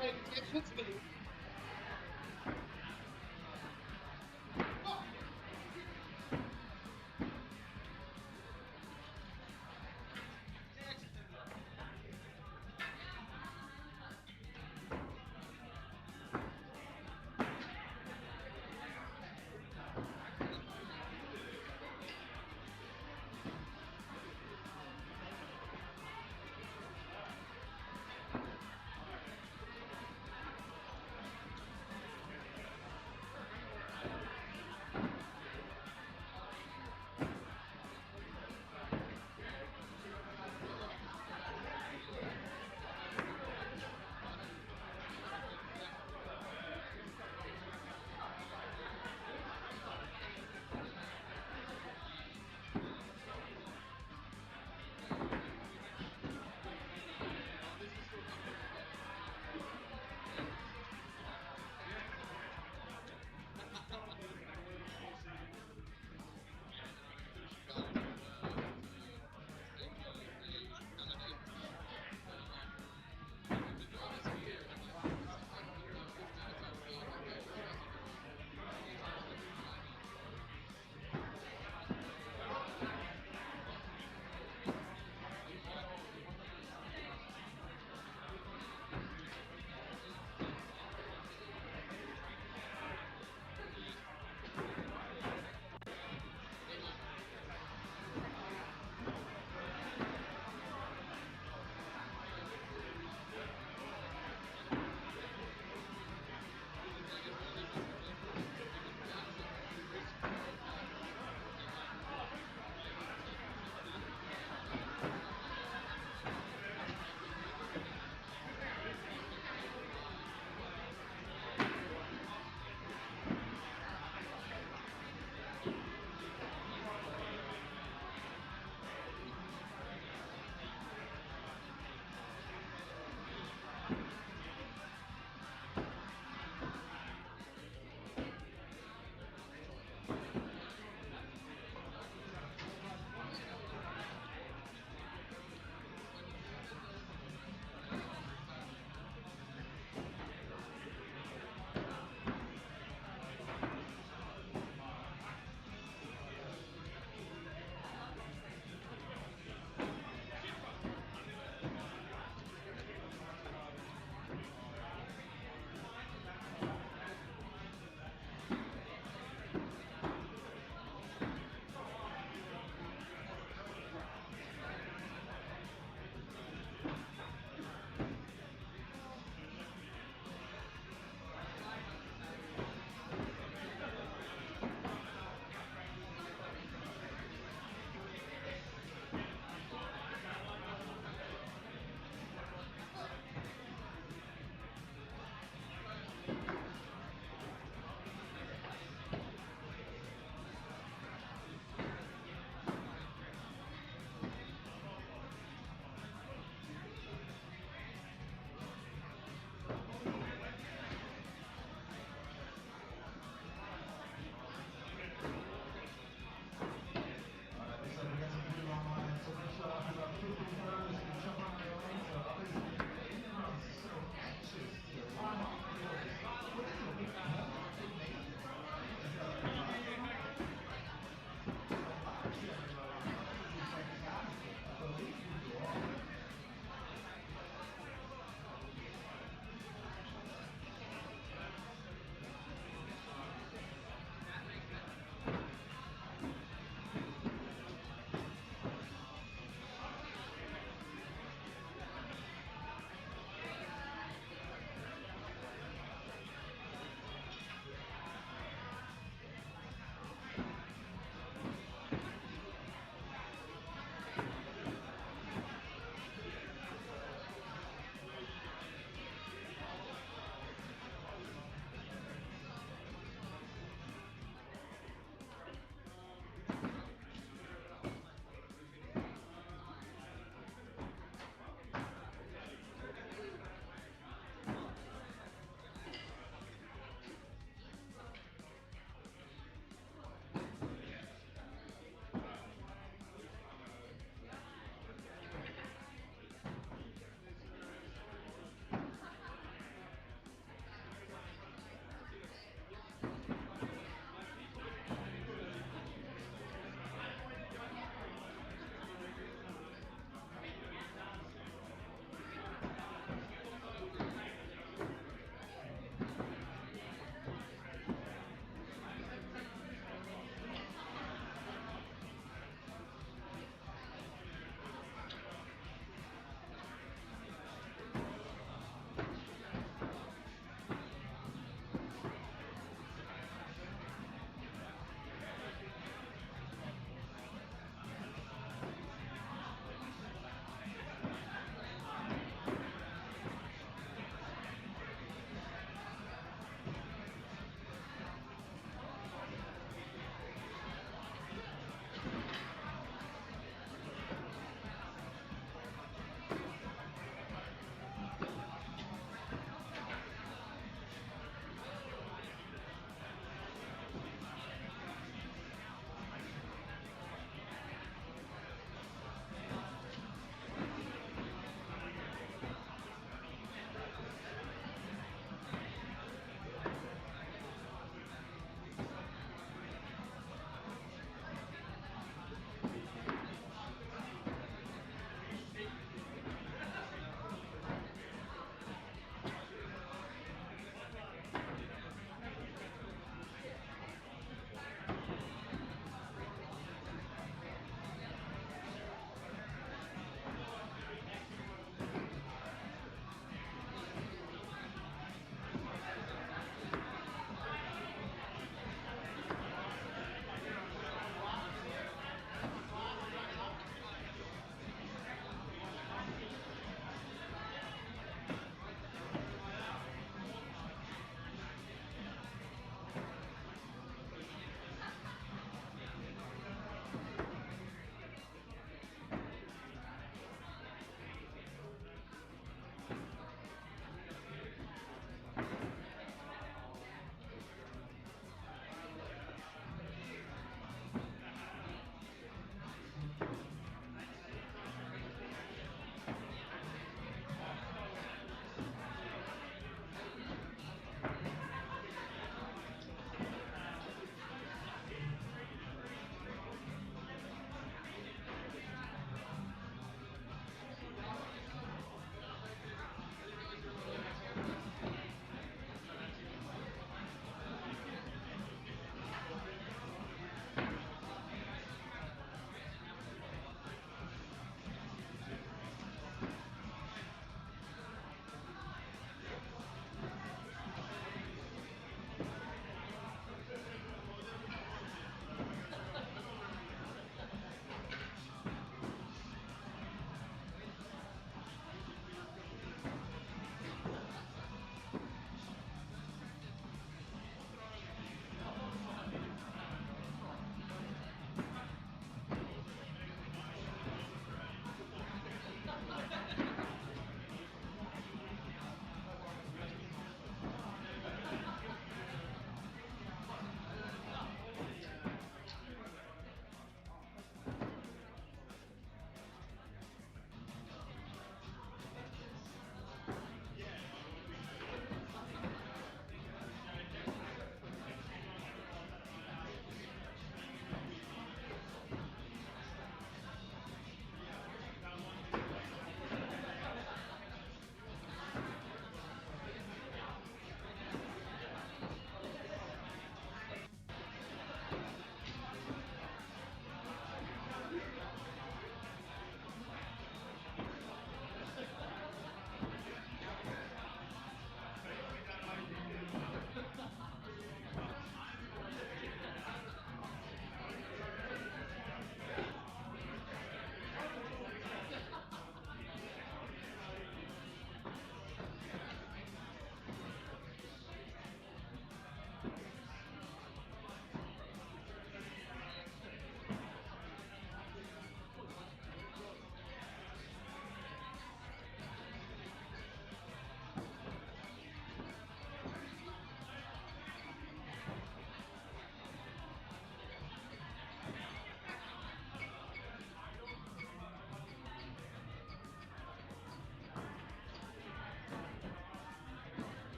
Hey, jetzt wird's gelegt.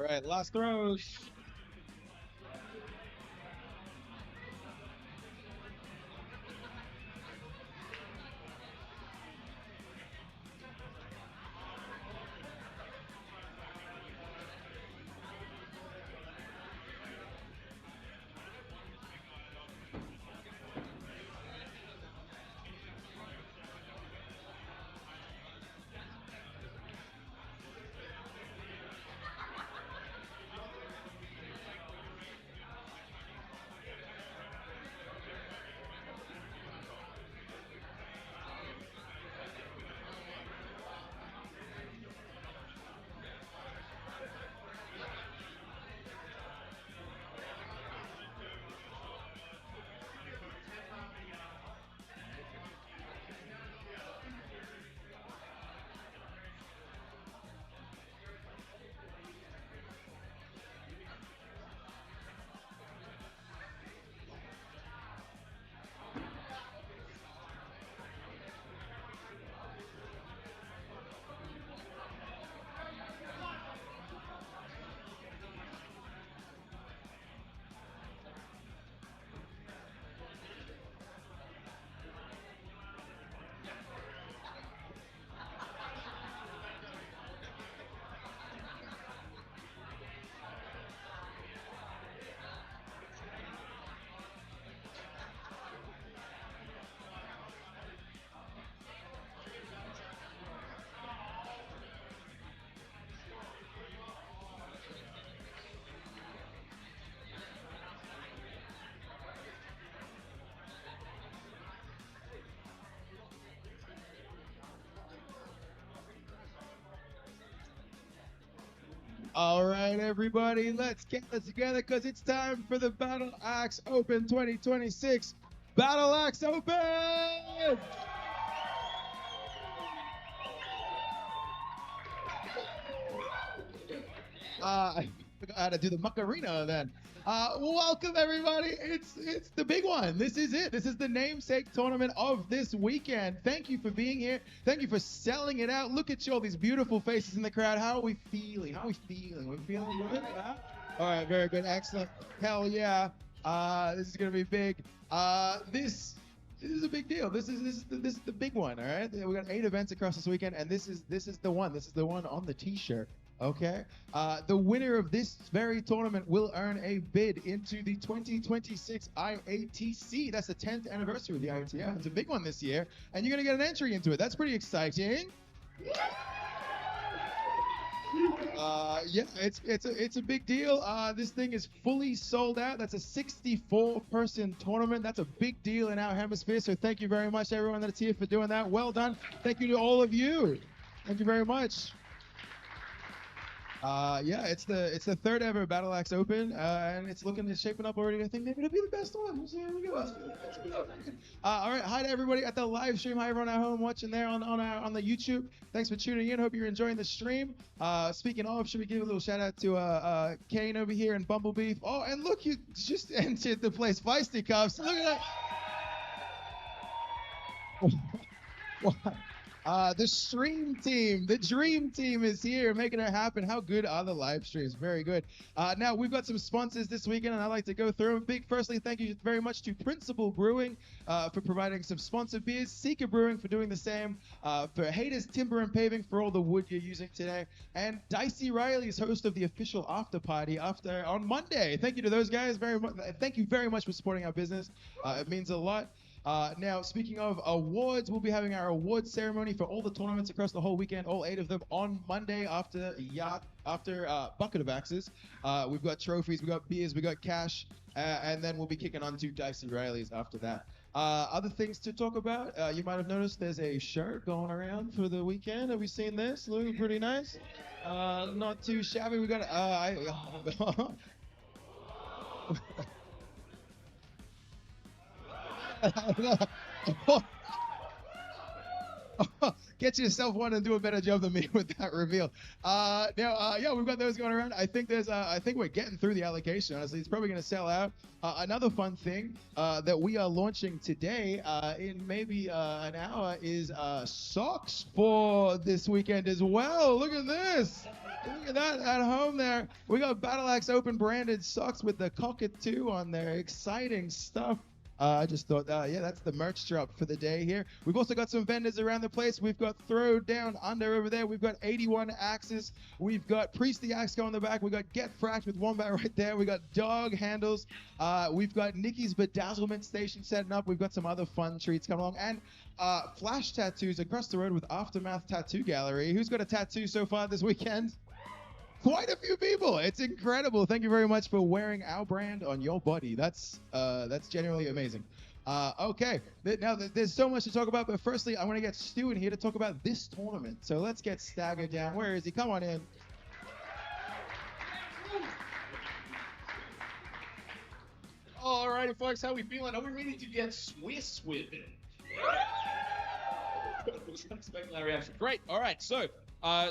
right, last throws. All right, everybody, let's get this together because it's time for the Battle Axe Open 2026. Battle Axe Open! I forgot how to do the Macarena then. Welcome everybody. It's the big one. This is it. This is the namesake tournament of this weekend. Thank you for being here. Thank you for selling it out. Look at you, all these beautiful faces in the crowd. How are we feeling? How are we feeling? We're feeling good? All right, very good. Excellent. Hell yeah. This is gonna be big. This is a big deal. This is the big one. All right. We got 8 events across this weekend, and this is the one. This is the one on the T-shirt. Okay. The winner of this very tournament will earn a bid into the 2026 IATC. That's the 10th anniversary of the IATF. It's a big one this year, and you're gonna get an entry into it. That's pretty exciting. Yeah, it's a big deal. This thing is fully sold out. That's a 64-person tournament. That's a big deal in our hemisphere. So thank you very much, everyone that's here, for doing that. Well done. Thank you to all of you. Thank you very much. Yeah, it's the third ever Battle Axe Open, and it's shaping up already. I think maybe it'll be the best one. We'll see how we go. All right, hi to everybody at the live stream. Hi everyone at home watching there on the YouTube. Thanks for tuning in. Hope you're enjoying the stream. Speaking of, should we give a little shout out to Kane over here and Bumblebee? Oh, and look, you just entered the place, Feisty Cuffs. Look at that. The stream team, the dream team is here making it happen. How good are the live streams? Very good. Now, we've got some sponsors this weekend, and I'd like to go through them. Firstly, thank you very much to Principal Brewing for providing some sponsored beers, Seeker Brewing for doing the same, for Haters Timber and Paving for all the wood you're using today, and Dicey Riley is host of the official after party on Monday. Thank you to those guys very much. Thank you very much for supporting our business. It means a lot. Now, speaking of awards, we'll be having our awards ceremony for all the tournaments across the whole weekend, all 8 of them, on Monday after Bucket of Axes. We've got trophies, we've got beers, we've got cash, and then we'll be kicking on to Dicey Riley's after that. Other things to talk about, you might have noticed there's a shirt going around for the weekend. Have we seen this? Looking pretty nice. Not too shabby. We got Get yourself one and do a better job than me with that reveal. Yeah, we've got those going around. I think I think we're getting through the allocation. Honestly, it's probably going to sell out. Another fun thing that we are launching today in maybe an hour is socks for this weekend as well. Look at this. Look at that at home there. We got Battle Axe Open branded socks with the cockatoo on there. Exciting stuff. I just thought, yeah, that's the merch drop for the day here. We've also got some vendors around the place. We've got Throw Down Under over there. We've got 81 Axes. We've got Priest the Axe going in the back. We've got Get Fracked with Wombat right there. We've got Dog Handles. We've got Nikki's Bedazzlement Station setting up. We've got some other fun treats coming along. And flash tattoos across the road with Aftermath Tattoo Gallery. Who's got a tattoo so far this weekend? Quite a few people. It's incredible. Thank you very much for wearing our brand on your body. That's genuinely amazing. Okay, now there's so much to talk about, but firstly, I want to get Stu in here to talk about this tournament. So let's get Staggered down. Where is he? Come on in. Alrighty, folks, how we feeling? Are we ready to get Swiss with it? Was not expecting that reaction. Great. All right. So,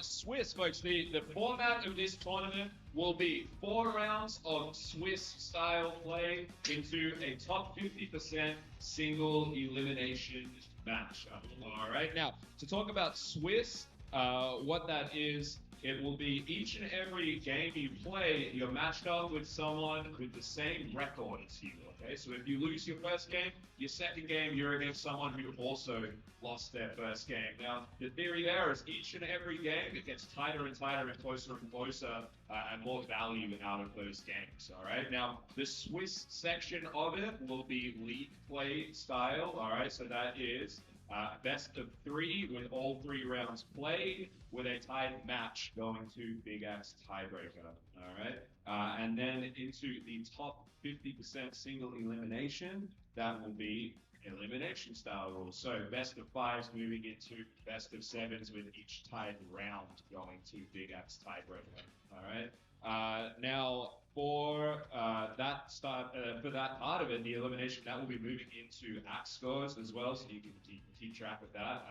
Swiss, folks. The format of this tournament will be 4 rounds of Swiss-style play into a top 50% single elimination match. All right. Now, to talk about Swiss, what that is, it will be each and every game you play, you're matched up with someone with the same record as you. Okay, so if you lose your first game, your second game you're against someone who also lost their first game. Now, the theory there is each and every game it gets tighter and tighter and closer, and more value out of those games. All right. Now, the Swiss section of it will be league play style. All right. So that is best of 3 with all 3 rounds played with a tied match going to Big Axe tiebreaker. All right. And then into the top 50% single elimination, that will be elimination style rules. So best of 5s moving into best of 7s with each tied round going to Big Axe tiebreaker. All right. Now for for that part of it, the elimination, that will be moving into axe scores as well, so you can keep track of that.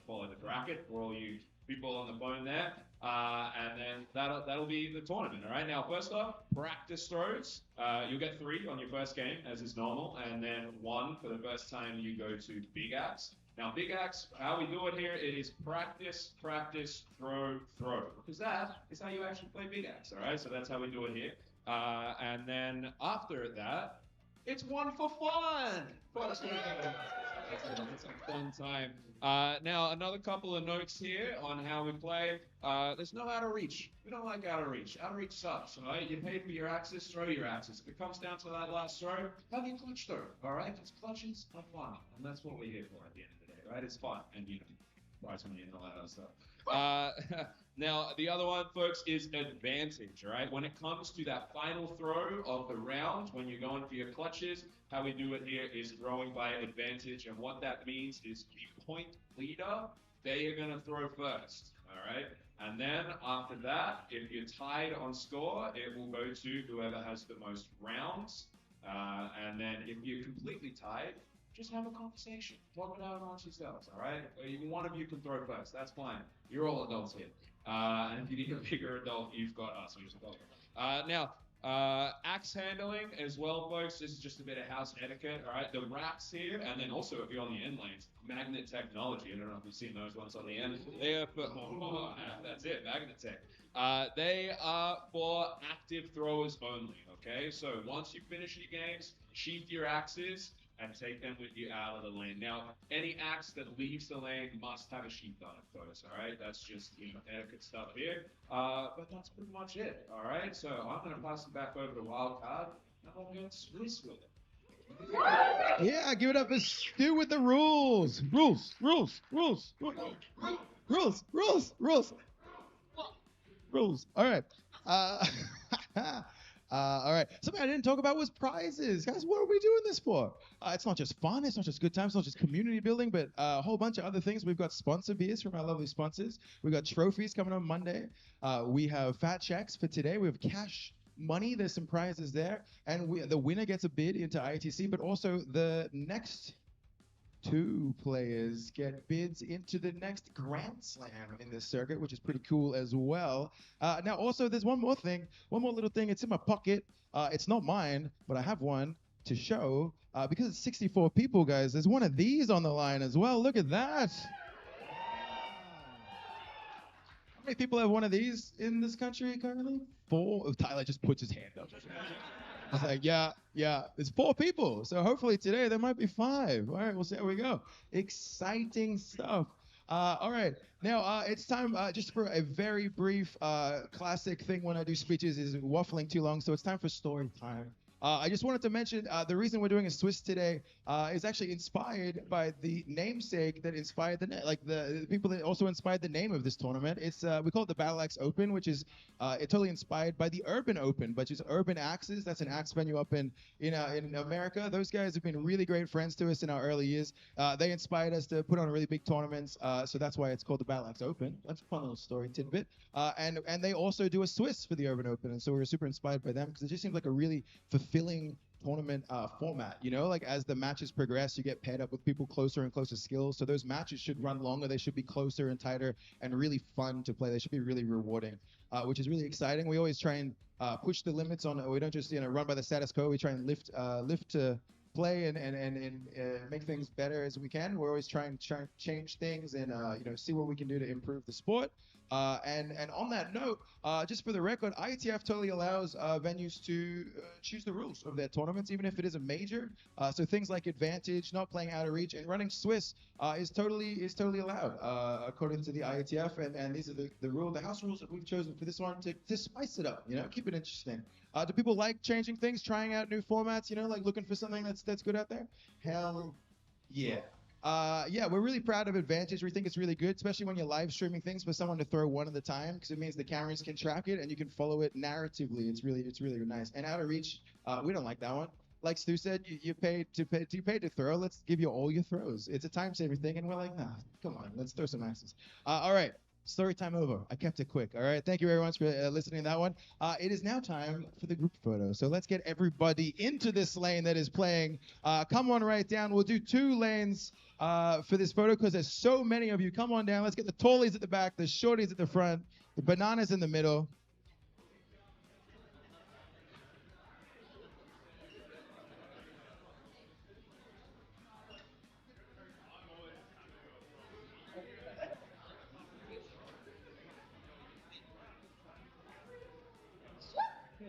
Follow the bracket for all you people on the phone there, and then that'll be the tournament. All right. Now, first off, practice throws. You'll get 3 on your first game, as is normal, and then 1 for the first time you go to Big Axe. Now, Big Axe, how we do it here, it is practice, practice, throw, throw. Because that is how you actually play Big Axe, all right? So that's how we do it here. And then after that, it's 1 for fun. It's a fun time. Now, another couple of notes here on how we play. There's no out of reach. We don't like out of reach. Out of reach sucks, all right? You pay for your axes, throw your axes. If it comes down to that last throw, have your clutch throw, all right? Because clutches are fun, and that's what we're here for at the end of the day, right? It's fun, and prize money and all that other stuff. Now, the other one, folks, is advantage, all right? When it comes to that final throw of the round, when you're going for your clutches, how we do it here is throwing by advantage, and what that means is the point leader, they are going to throw first, all right? And then after that, if you're tied on score, it will go to whoever has the most rounds. And then if you're completely tied, just have a conversation. Talk it out amongst yourselves, all right? One of you can throw first. That's fine. You're all adults here. And if you need a bigger adult, you've got us. Now, axe handling as well, folks. This is just a bit of house etiquette, all right? The wraps here, and then also if you're on the end lanes, magnet technology. I don't know if you've seen those ones on the end. They are for, that's it, magnet tech. They are for active throwers only, okay? So once you finish your games, sheath your axes and take them with you out of the lane. Now, any axe that leaves the lane must have a sheath on it, folks, all right? That's just, etiquette stuff here. But that's pretty much it, all right? So I'm going to pass it back over to Wildcard, and I'll get Swiss with it. Yeah, give it up for Stu with the rules. Rules. All right. All right. Something I didn't talk about was prizes. Guys, what are we doing this for? It's not just fun. It's not just good times. It's not just community building, but a whole bunch of other things. We've got sponsor beers from our lovely sponsors. We've got trophies coming on Monday. We have fat checks for today. We have cash money. There's some prizes there. And the winner gets a bid into IATC, but also the next 2 players get bids into the next Grand Slam in this circuit, which is pretty cool as well. Now, also, there's one more thing, one more little thing. It's in my pocket. It's not mine, but I have one to show. Because it's 64 people, guys, there's one of these on the line as well. Look at that. How many people have one of these in this country currently? 4. Oh, Tyler just puts his hand up. I was like, yeah, there's 4 people. So hopefully today there might be 5. All right, we'll see how we go. Exciting stuff. All right, now it's time just for a very brief classic thing when I do speeches is waffling too long. So it's time for story time. I just wanted to mention the reason we're doing a Swiss today is actually inspired by the namesake that inspired the people that also inspired the name of this tournament. It's we call it the Battle Axe Open, which is totally inspired by the Urban Open, which is Urban Axes. That's an axe venue up in America. Those guys have been really great friends to us in our early years. They inspired us to put on really big tournaments, so that's why it's called the Battle Axe Open. That's a fun little story tidbit. And they also do a Swiss for the Urban Open, and so we were super inspired by them because it just seems like a really fulfilling tournament format. You know, like as the matches progress, you get paired up with people closer and closer skills. So those matches should run longer. They should be closer and tighter and really fun to play. They should be really rewarding, which is really exciting. We always try and push the limits on. We don't just run by the status quo. We try and lift to play and make things better as we can. We're always trying to change things and see what we can do to improve the sport. And on that note, just for the record, IATF totally allows venues to choose the rules of their tournaments, even if it is a major. So things like advantage, not playing out of reach, and running Swiss is totally allowed according to the IATF. And these are the house rules that we've chosen for this one to spice it up. Keep it interesting. Do people like changing things, trying out new formats? Like looking for something that's good out there? Hell yeah. We're really proud of Advantage. We think it's really good, especially when you're live streaming things, for someone to throw one at a time, because it means the cameras can track it and you can follow it narratively. It's really nice. And out of reach, we don't like that one. Like Stu said, you paid to throw. Let's give you all your throws. It's a time-saving thing, and we're like, nah, come on, let's throw some axes. All right. Story time over. I kept it quick. All right. Thank you very much for listening to that one. It is now time for the group photo. So let's get everybody into this lane that is playing. Come on right down. We'll do 2 lanes for this photo because there's so many of you. Come on down. Let's get the tallies at the back, the shorties at the front, the bananas in the middle.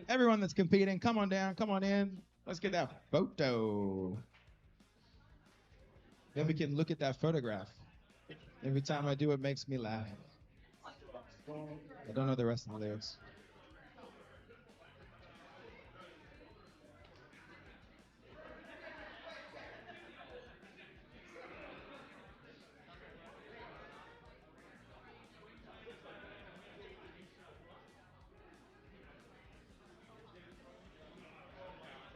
Everyone that's competing, come on down, come on in. Let's get that photo. Then we can look at that photograph. Every time I do, it makes me laugh. I don't know the rest of the lyrics.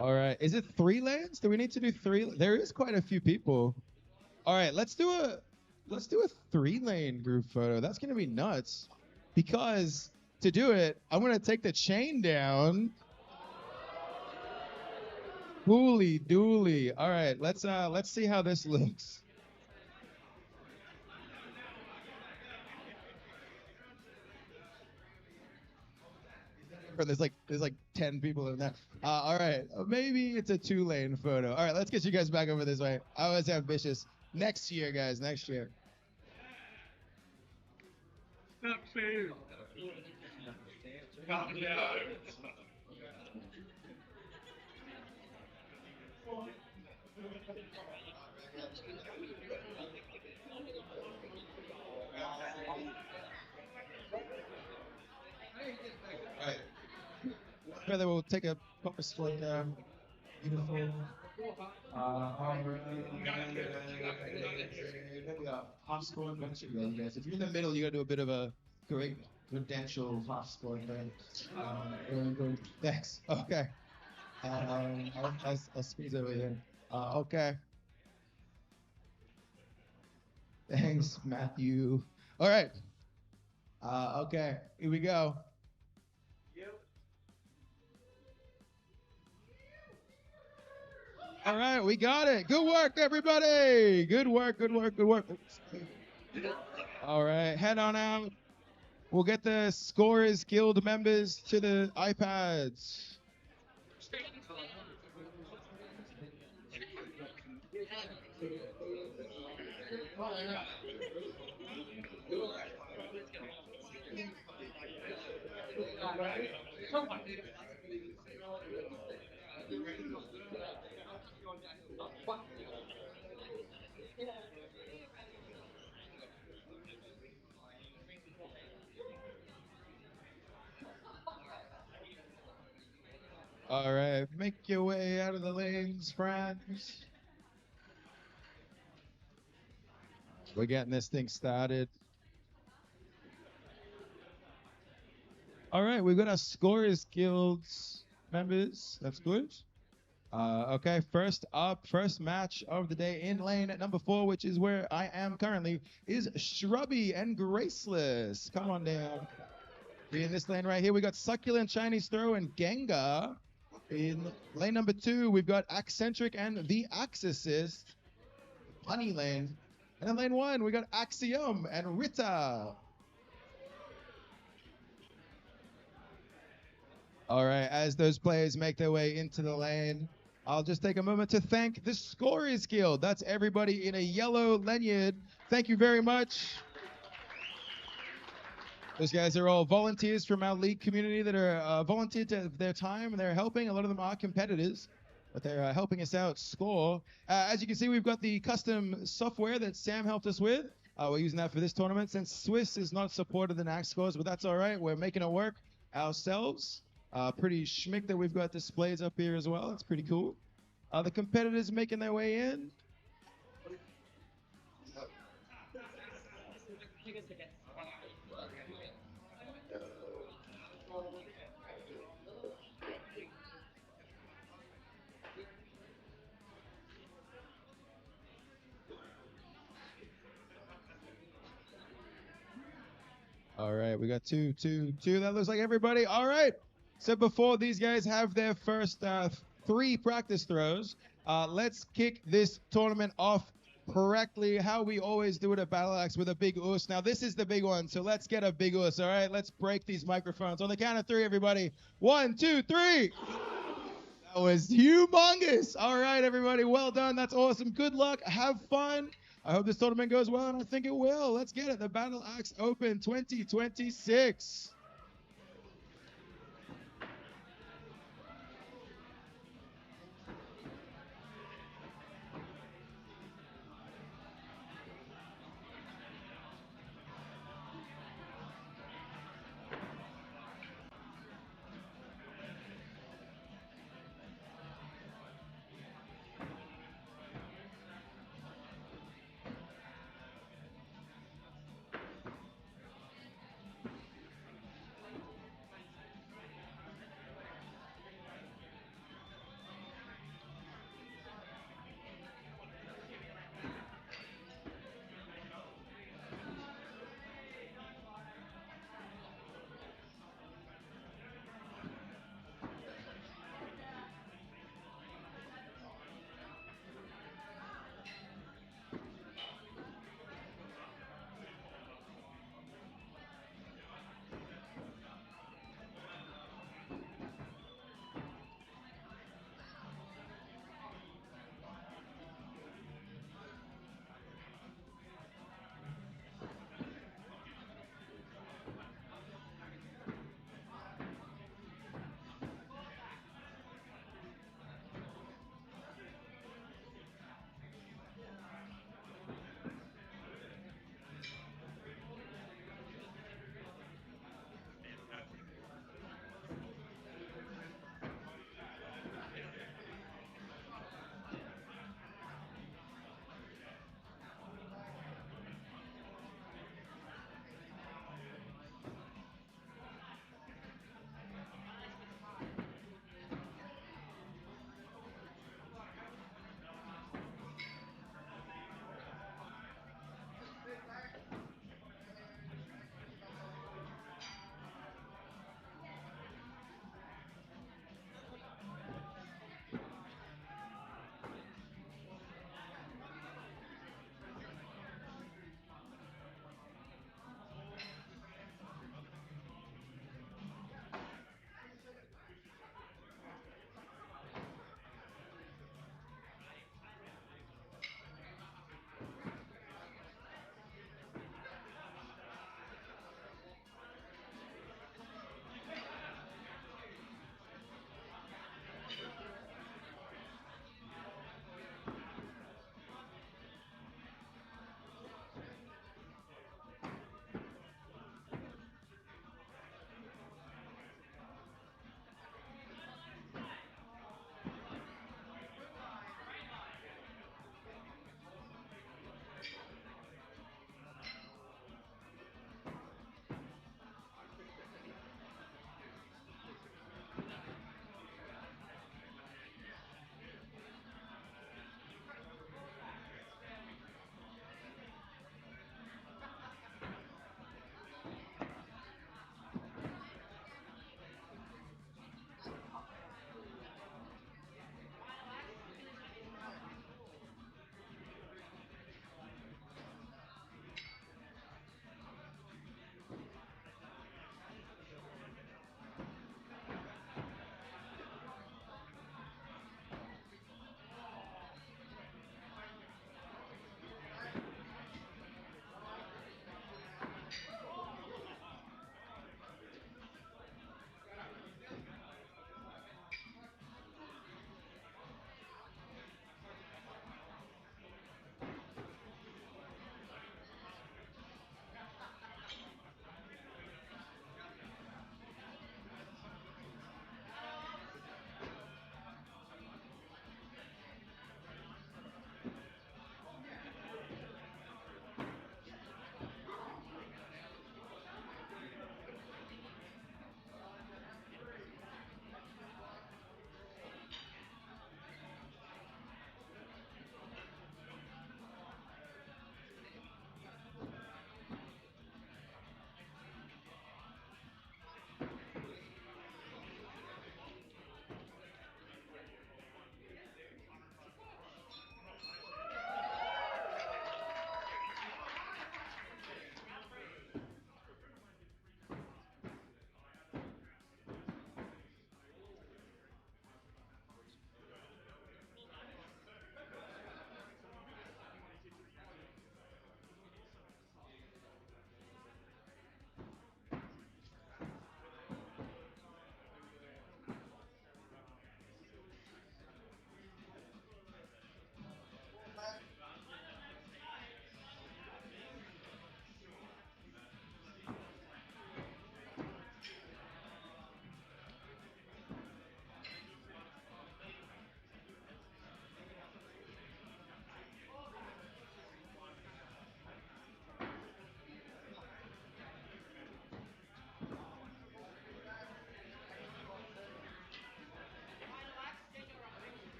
All right. Is it 3 lanes? Do we need to do 3? There is quite a few people. All right. Let's do a 3-lane group photo. That's gonna be nuts. Because to do it, I'm gonna take the chain down. Holy dooly. All right. Let's see how this looks. There's like 10 people in there. All right, maybe it's a 2-lane photo. All right, let's get you guys back over this way. I was ambitious. Next year, guys, next year. Not fair. Calm down. All right. Brother, we'll take a proper split down. Beautiful. Maybe a half score adventure game, guys. If you're in the middle, you gotta do a bit of a great prudential half score thing. Thanks. Okay. I'll squeeze over here. Okay. Thanks, Matthew. All right. Okay. Here we go. All right, we got it. Good work, everybody. Good work, good work, good work. All right, head on out. We'll get the Scorers Guild members to the iPads. All right, make your way out of the lanes, friends. We're getting this thing started. All right, we've got our Scorers Guilds members. That's good. Okay, first up, first match of the day in lane at number 4, which is where I am currently, is Shrubby and Graceless. Come on down. In this lane right here, we got Succulent Chinese Throw and Gengar. In lane number 2, we've got Accentric and The Axisist. Honey lane. And in lane 1, we got Axiom and Rita. All right, as those players make their way into the lane, I'll just take a moment to thank the Scorers Guild. That's everybody in a yellow lanyard. Thank you very much. Those guys are all volunteers from our league community that are volunteered to their time, and they're helping. A lot of them are competitors, but they're helping us out score. As you can see, we've got the custom software that Sam helped us with. We're using that for this tournament. Since Swiss is not supported the NAC scores, but that's all right. We're making it work ourselves. Pretty schmick that we've got displays up here as well. It's pretty cool. The competitors making their way in. All right, we got two. That looks like everybody. All right. So before these guys have their first 3 practice throws, let's kick this tournament off correctly, how we always do it at Battle Axe, with a big us. Now this is the big one, so let's get a big us. All right, let's break these microphones on the count of 3. Everybody, 1, 2, 3. That was humongous. All right, everybody, well done. That's awesome. Good luck. Have fun. I hope this tournament goes well, and I think it will. Let's get it. The Battle Axe Open 2026.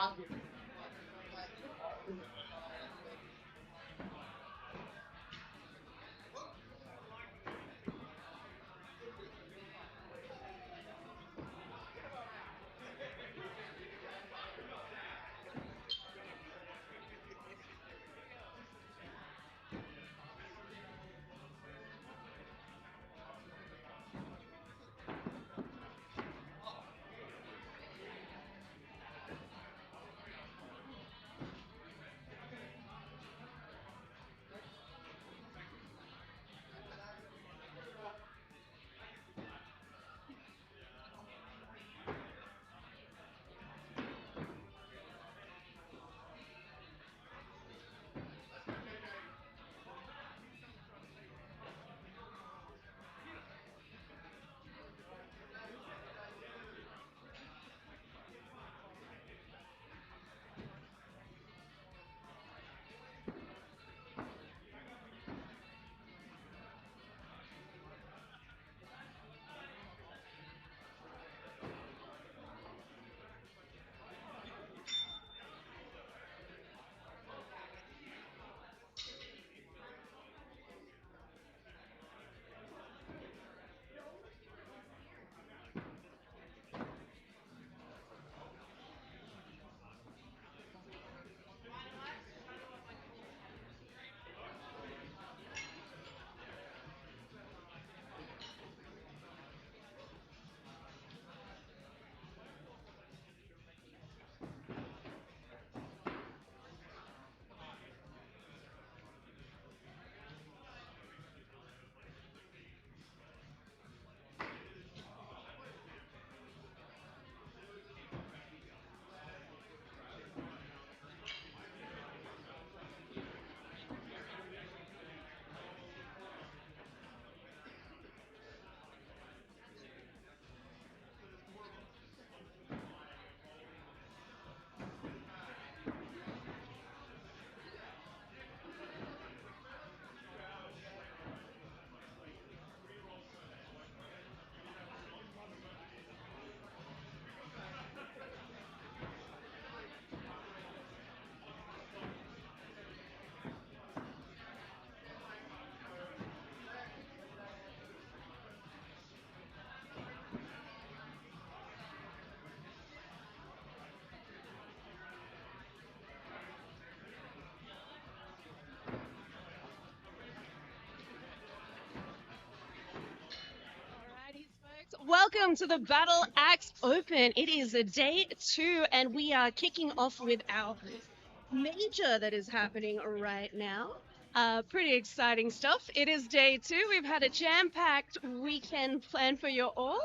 Alrighty, folks. Welcome to the Battle Axe Open. It is a day 2, and we are kicking off with our major that is happening right now. Pretty exciting stuff. It is day 2. We've had a jam-packed weekend planned for you all.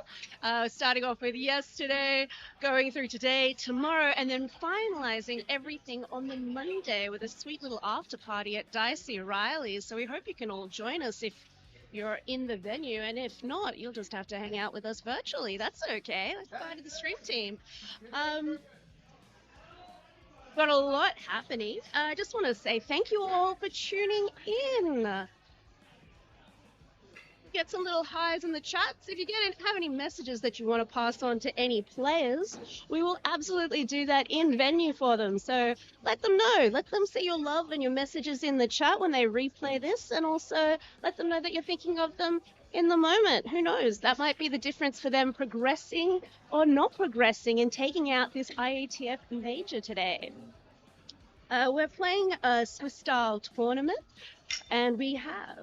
Starting off with yesterday, going through today, tomorrow, and then finalizing everything on the Monday with a sweet little after party at Dicey Riley's. So we hope you can all join us if you're in the venue, and if not, you'll just have to hang out with us virtually. That's okay. That's fine to the stream team. Got a lot happening. I just want to say thank you all for tuning in. Get some little highs in the chats. If you have any messages that you want to pass on to any players, we will absolutely do that in venue for them. So let them know. Let them see your love and your messages in the chat when they replay this, and also let them know that you're thinking of them in the moment. Who knows? That might be the difference for them progressing or not progressing and taking out this IATF major today. We're playing a Swiss style tournament, and we have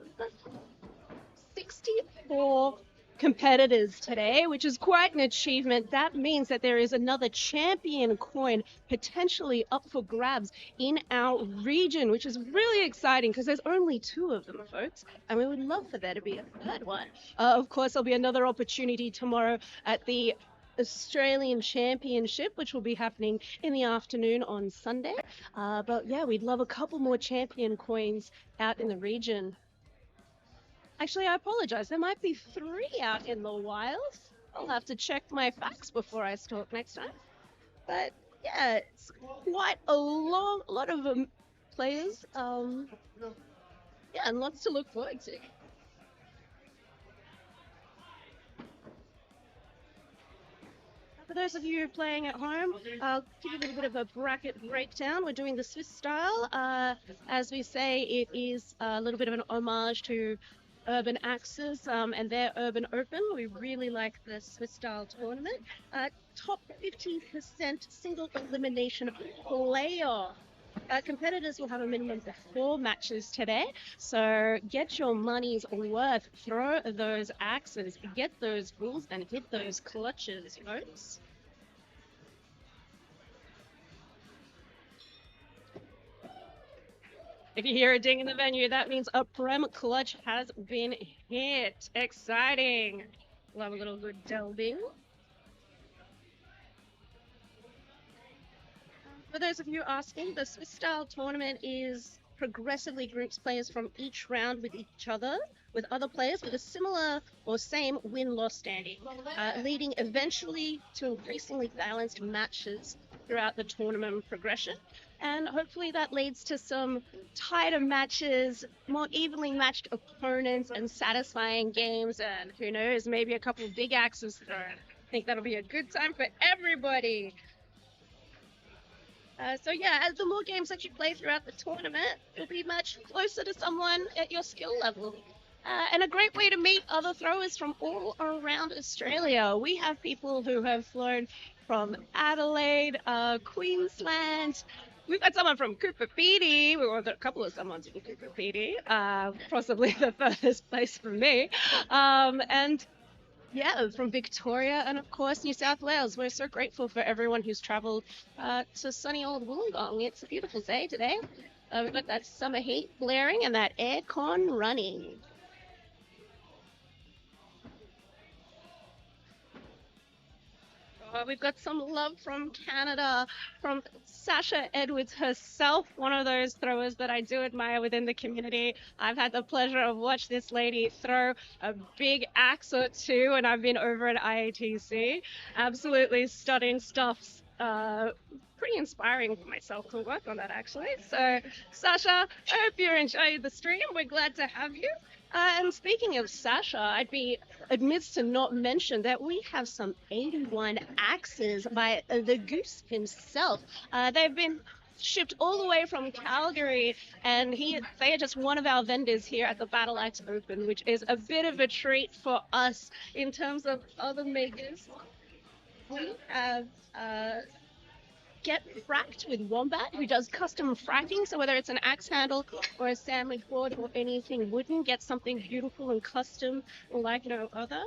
64 competitors today, which is quite an achievement. That means that there is another champion coin potentially up for grabs in our region, which is really exciting because there's only 2 of them, folks, and we would love for there to be a 3rd one. Of course, there'll be another opportunity tomorrow at the Australian Championship, which will be happening in the afternoon on Sunday. But yeah, we'd love a couple more champion coins out in the region. Actually, I apologize. There might be 3 out in the wild. I'll have to check my facts before I talk next time. But yeah, it's quite a lot of players. Yeah, and lots to look forward to. For those of you playing at home, I'll give you a little bit of a bracket breakdown. We're doing the Swiss style. As we say, it is a little bit of an homage to Urban Axis and their Urban Open. We really like the Swiss style tournament. Top 50% single elimination playoff. Competitors will have a minimum of 4 matches today, so get your money's worth. Throw those axes, get those bulls, and hit those clutches, folks. If you hear a ding in the venue, that means a Prem clutch has been hit. Exciting. Love a little good delving. For those of you asking, the Swiss style tournament is progressively groups players from each round with each other, with other players with a similar or same win-loss standing, leading eventually to increasingly balanced matches throughout the tournament progression. And hopefully that leads to some tighter matches, more evenly matched opponents, and satisfying games, and who knows, maybe a couple of big axes thrown. I think that'll be a good time for everybody. So yeah, as the more games that you play throughout the tournament, you'll be much closer to someone at your skill level. And a great way to meet other throwers from all around Australia. We have people who have flown from Adelaide, Queensland. We've got someone from Cooper Pedy. We've got a couple of someones from Cooper Pedy, possibly the furthest place from me. And yeah, from Victoria and of course New South Wales. We're so grateful for everyone who's travelled to sunny old Wollongong. It's a beautiful day today. We've got that summer heat blaring and that aircon running. We've got some love from Canada, from Sasha Edwards herself, one of those throwers that I do admire within the community. I've had the pleasure of watching this lady throw a big axe or two, and I've been over at IATC. Absolutely stunning stuff. Pretty inspiring for myself to work on that, actually. So, Sasha, I hope you enjoyed the stream. We're glad to have you. And speaking of Sasha, I'd be amiss to not mention that we have some 81 axes by the Goose himself. They've been shipped all the way from Calgary, and they are just one of our vendors here at the Battle Axe Open, which is a bit of a treat for us in terms of other makers. We have Get Fracked with Wombat, who does custom fracking. So whether it's an axe handle or a sandwich board or anything wooden, get something beautiful and custom like no other.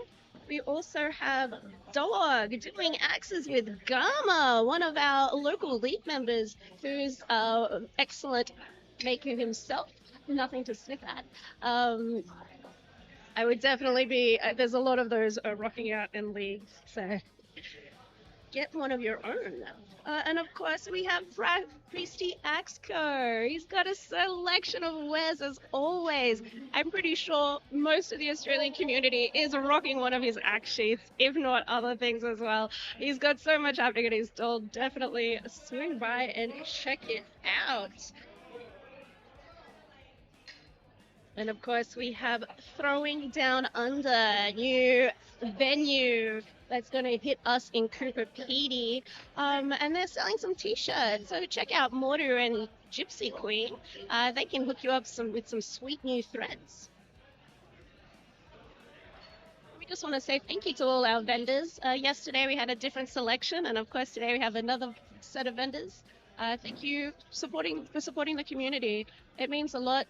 We also have Dog doing axes with Gama, one of our local league members who's excellent maker himself. Nothing to sniff at. I would definitely be, there's a lot of those rocking out in leagues, so get one of your own. And of course, we have Brad Priesty Axe Co. He's got a selection of wares as always. I'm pretty sure most of the Australian community is rocking one of his axe sheaths, if not other things as well. He's got so much happening at his stall. Definitely swing by and check it out. And of course, we have Throwing Down Under, new venue that's going to hit us in Cooper Pedy. And they're selling some t-shirts. So check out Mordu and Gypsy Queen. They can hook you up with some sweet new threads. We just want to say thank you to all our vendors. Yesterday we had a different selection, and of course today we have another set of vendors. Thank you for supporting the community. It means a lot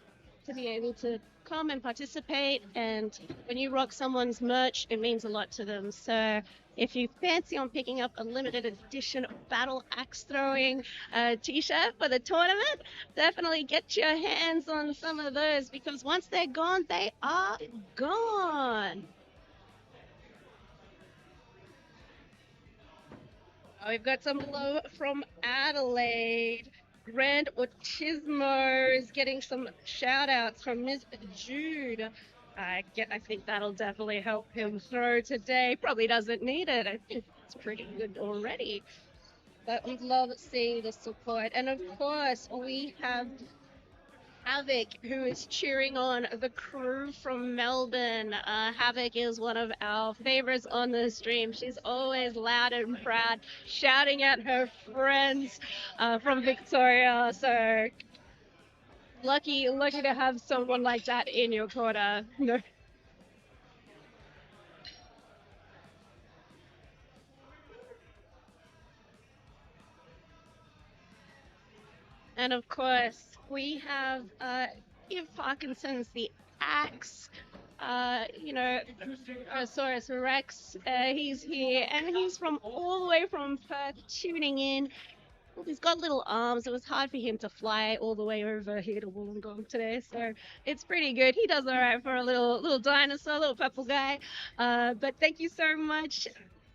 to be able to come and participate, and when you rock someone's merch, it means a lot to them. So if you fancy on picking up a limited edition Battle Axe Throwing t-shirt for the tournament, definitely get your hands on some of those, because once they're gone, they are gone. We've got some love from Adelaide. Grand Autismo is getting some shout outs from Ms. Jude. I think that'll definitely help him throw today. Probably doesn't need it. I think it's pretty good already. But we love seeing the support. And of course, we have Havoc, who is cheering on the crew from Melbourne. Havoc is one of our favorites on the stream. She's always loud and proud, shouting at her friends from Victoria. So lucky to have someone like that in your corner. No. And of course, we have Eve Parkinson's The Axe. Saurus Rex, he's here, and he's from all the way from Perth tuning in. Well, he's got little arms. It was hard for him to fly all the way over here to Wollongong today, so it's pretty good. He does all right for a little dinosaur, little purple guy. But thank you so much.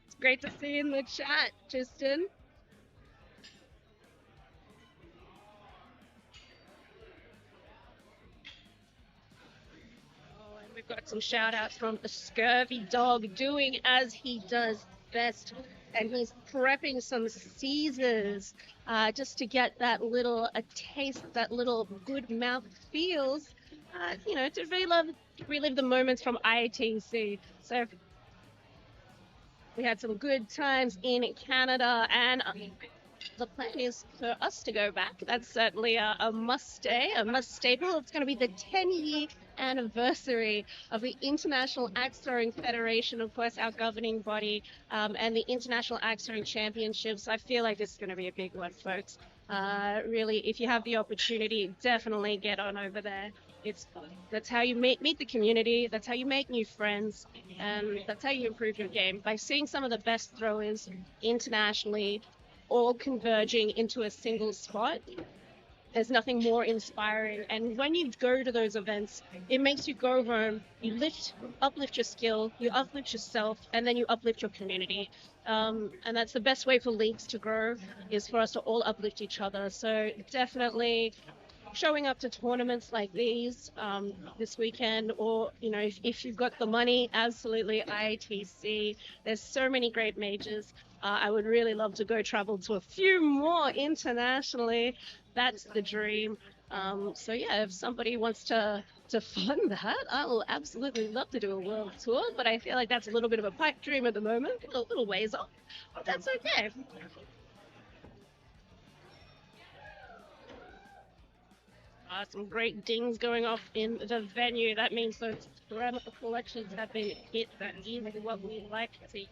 It's great to see you in the chat, Tristan. We've got some shout outs from the Scurvy Dog doing as he does best. And he's prepping some Caesars just to get that little taste, that little good mouth feels, to relive the moments from IATC. So we had some good times in Canada, and the plan is for us to go back. That's certainly a must stay, a must staple. It's going to be the 10-year anniversary of the International Axe Throwing Federation, of course, our governing body, and the International Axe Throwing Championships. I feel like this is going to be a big one, folks. Really, if you have the opportunity, definitely get on over there. That's how you meet the community. That's how you make new friends, and that's how you improve your game by seeing some of the best throwers internationally all converging into a single spot. There's nothing more inspiring. And when you go to those events, it makes you go home, you uplift your skill, you uplift yourself, and then you uplift your community. And that's the best way for leagues to grow, is for us to all uplift each other. So definitely showing up to tournaments like these this weekend, or if you've got the money, absolutely IATC. There's so many great majors. I would really love to go travel to a few more internationally. That's the dream. So yeah, if somebody wants to fund that, I will absolutely love to do a world tour, but I feel like that's a little bit of a pipe dream at the moment, a little ways off, but that's okay. Some great dings going off in the venue. That means those ceramic collections have been hit. That is what we like to see.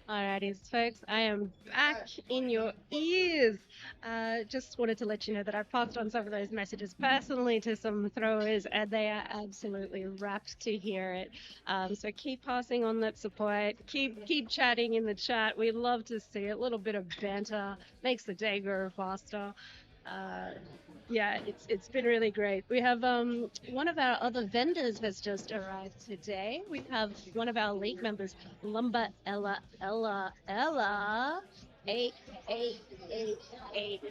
Alrighty, folks, I am back in your ears. Just wanted to let you know that I've passed on some of those messages personally to some throwers, and they are absolutely rapt to hear it. So keep passing on that support. Keep chatting in the chat. We love to see it. A little bit of banter makes the day go faster. Uh, yeah, it's been really great. We have one of our other vendors has just arrived today. We have one of our league members, Lumber Ella. Eight, eight, eight, eight.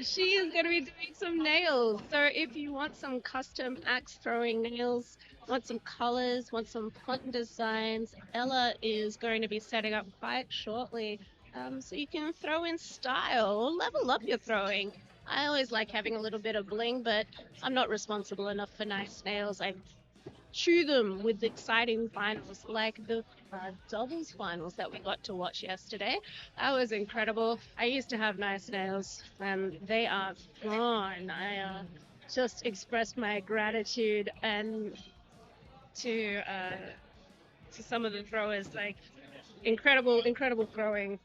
She is going to be doing some nails. So if you want some custom axe throwing nails, want some colors, want some fun designs, Ella is going to be setting up quite shortly. So you can throw in style, level up your throwing. I always like having a little bit of bling, but I'm not responsible enough for nice nails. I chew them with exciting finals, like the doubles finals that we got to watch yesterday. That was incredible. I used to have nice nails, and they are gone. I just expressed my gratitude and to some of the throwers, like incredible throwing.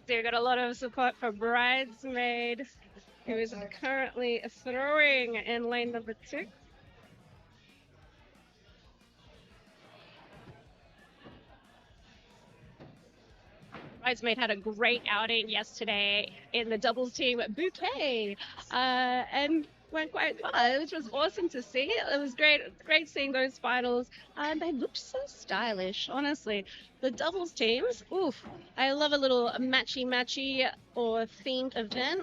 So we got a lot of support for Bridesmaid, who is currently throwing in lane number 2. Bridesmaid had a great outing yesterday in the doubles team bouquet, and went quite far, which was awesome to see. It was great seeing those finals, and they looked so stylish. Honestly, the doubles teams, oof! I love a little matchy or themed event.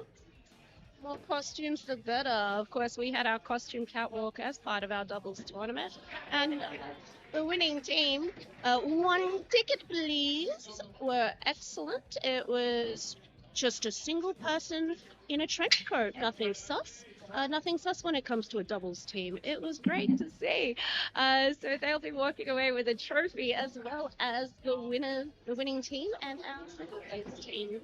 More costumes, the better. Of course, we had our costume catwalk as part of our doubles tournament, and the winning team, one ticket please, were excellent. It was just a single person in a trench coat. Nothing sus. Nothing sus when it comes to a doubles team. It was great to see. So they'll be walking away with a trophy as well as the winning team, and our second place team.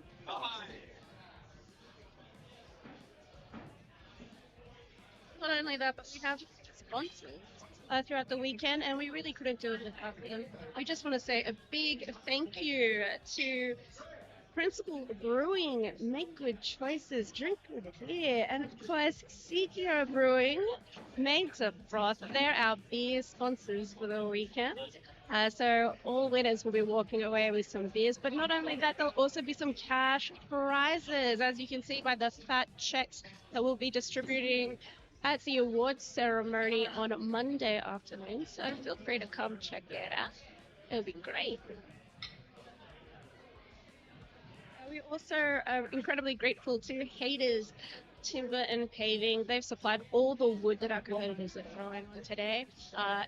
Not only that, but we have sponsors throughout the weekend, and we really couldn't do it without them. We just want to say a big thank you to Principal Brewing, Make Good Choices, Drink Good Beer, and of course, Seeker Brewing, Made to Froth. They're our beer sponsors for the weekend. So all winners will be walking away with some beers, but not only that, there'll also be some cash prizes, as you can see by the fat checks that we'll be distributing at the awards ceremony on Monday afternoon. So feel free to come check it out. It'll be great. We also are incredibly grateful to Haters Timber and Paving. They've supplied all the wood that our competitors are throwing on today.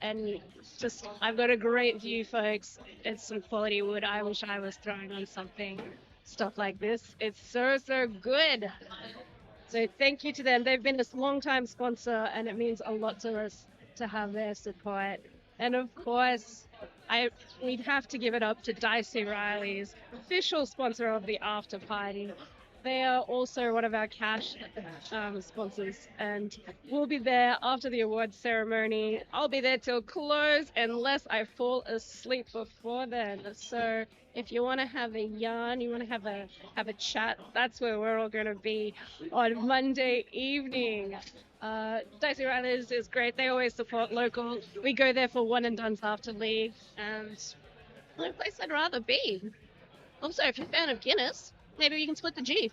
And just, I've got a great view, folks. It's some quality wood. I wish I was throwing on stuff like this. It's so good. So thank you to them. They've been a long-time sponsor, and it means a lot to us to have their support. And of course, we'd have to give it up to Dicey Riley's official sponsor of the after party. They are also one of our cash sponsors, and we'll be there after the awards ceremony. I'll be there till close unless I fall asleep before then. So if you want to have a yarn, you want to have a chat, that's where we're all going to be on Monday evening. Dicey Riley's is great. They always support local. We go there for one and dones after league, and no place I'd rather be. Also, if you're a fan of Guinness, maybe we can split the G.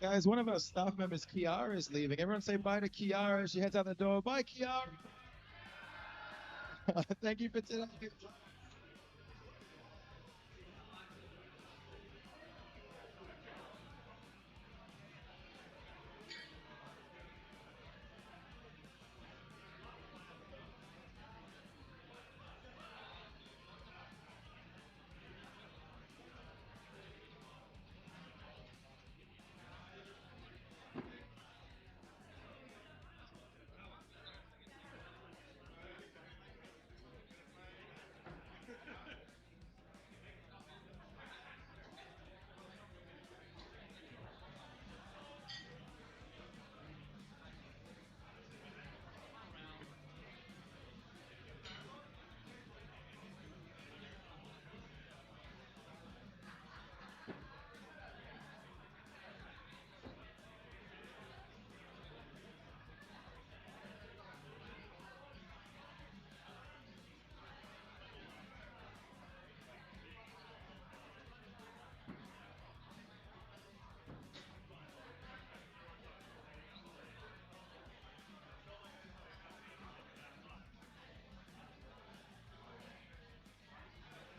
Guys, one of our staff members, Kiara, is leaving. Everyone say bye to Kiara. She heads out the door. Bye, Kiara. Thank you for today.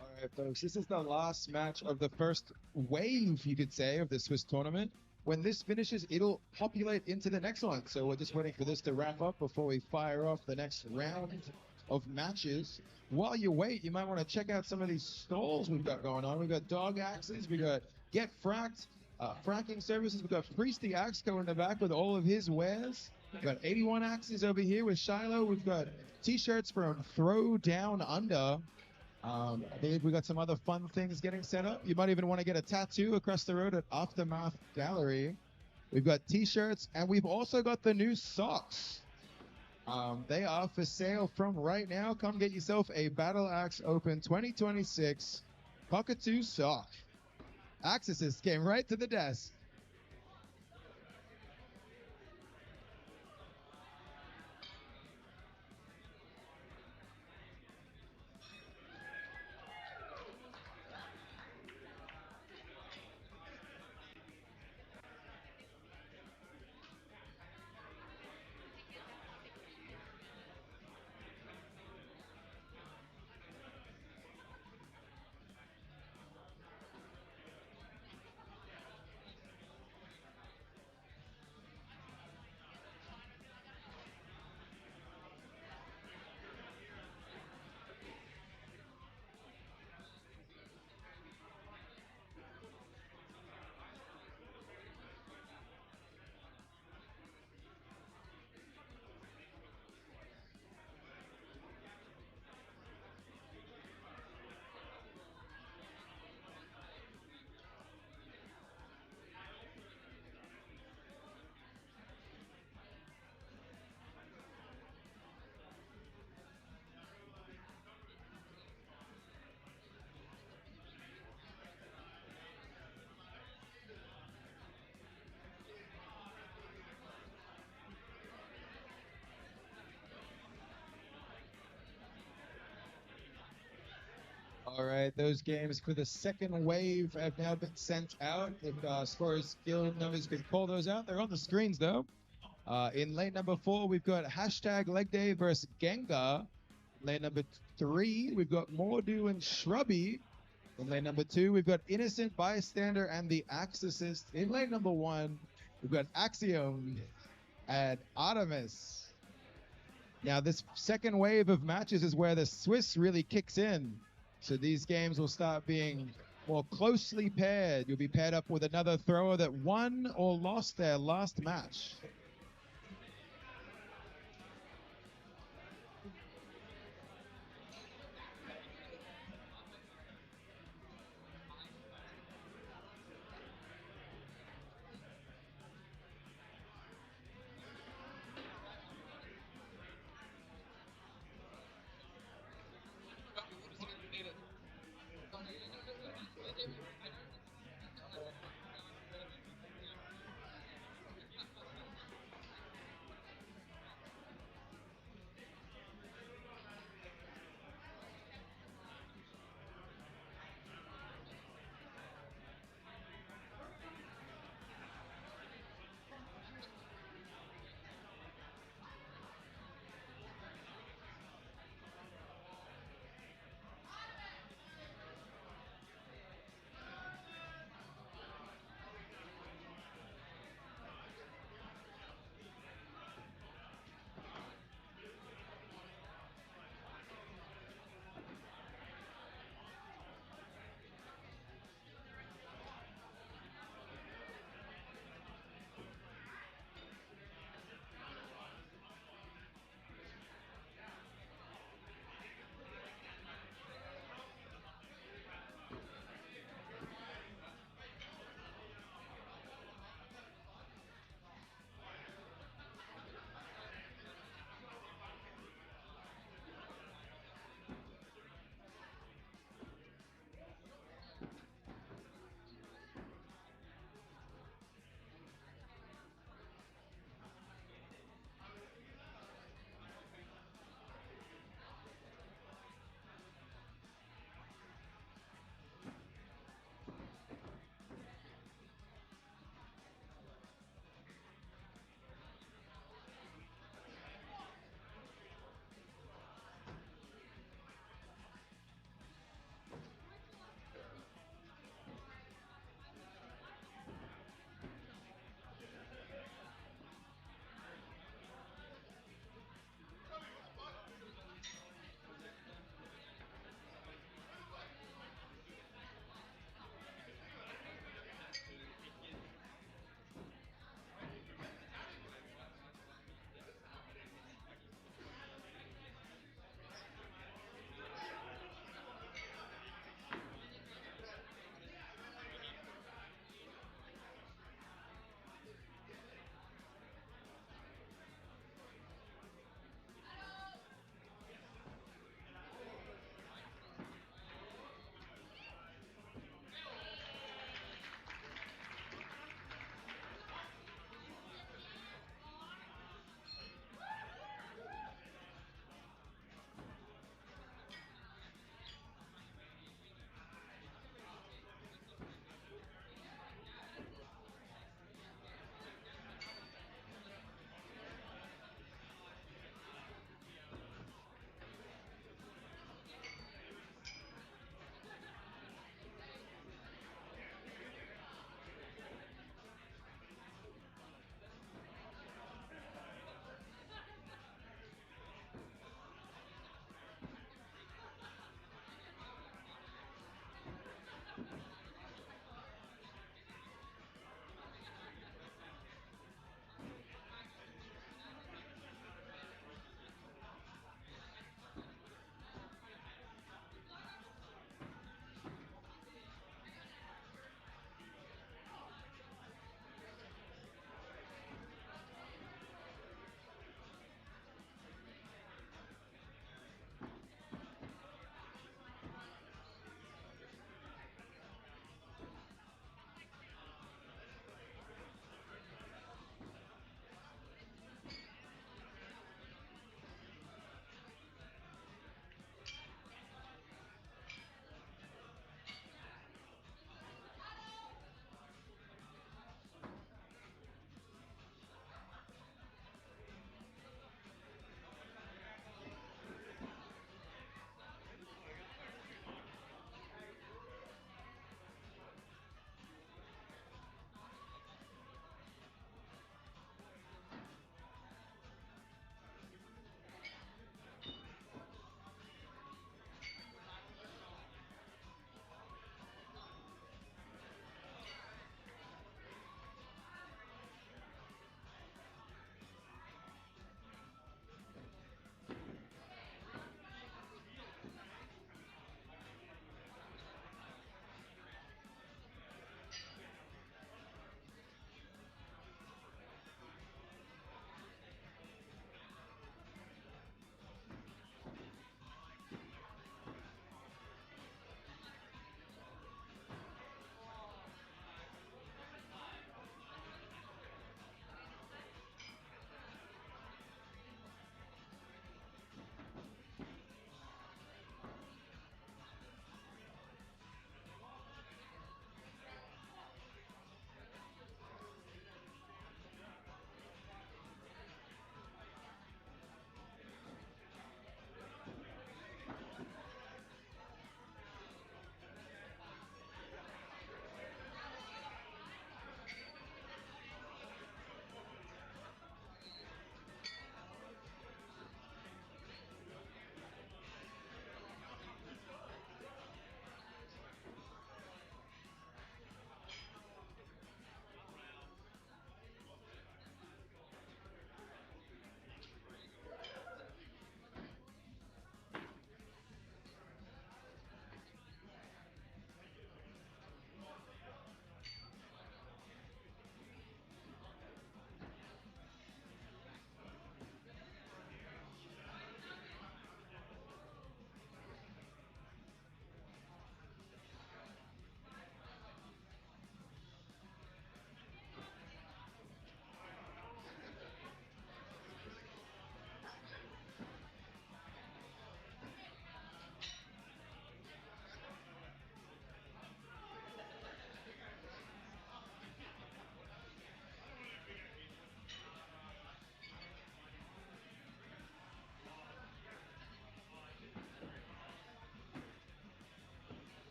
All right, folks, this is the last match of the first wave, you could say, of the Swiss tournament. When this finishes, it'll populate into the next one. So we're just waiting for this to wrap up before we fire off the next round of matches. While you wait, you might want to check out some of these stalls we've got going on. We've got dog axes, we've got Get Fracked, fracking services. We've got Priest the Axe in the back with all of his wares. We've got 81 axes over here with Shiloh. We've got t-shirts from Throw Down Under. I believe we got some other fun things getting set up. You might even want to get a tattoo across the road at Aftermath Gallery. We've got t-shirts, and we've also got the new socks. They are for sale from right now. Come get yourself a Battle Axe Open 2026 Cockatoo sock. Axis came right to the desk. All right, those games for the second wave have now been sent out. If as far as guild numbers can call those out, they're on the screens though. In lane number 4, we've got hashtag Leg Day versus Gengar. Lane number 3, we've got Mordu and Shrubby. In lane number 2, we've got Innocent Bystander and the Axe Assist. In lane number 1, we've got Axiom and Artemis. Now, this second wave of matches is where the Swiss really kicks in. So these games will start being more closely paired. You'll be paired up with another thrower that won or lost their last match.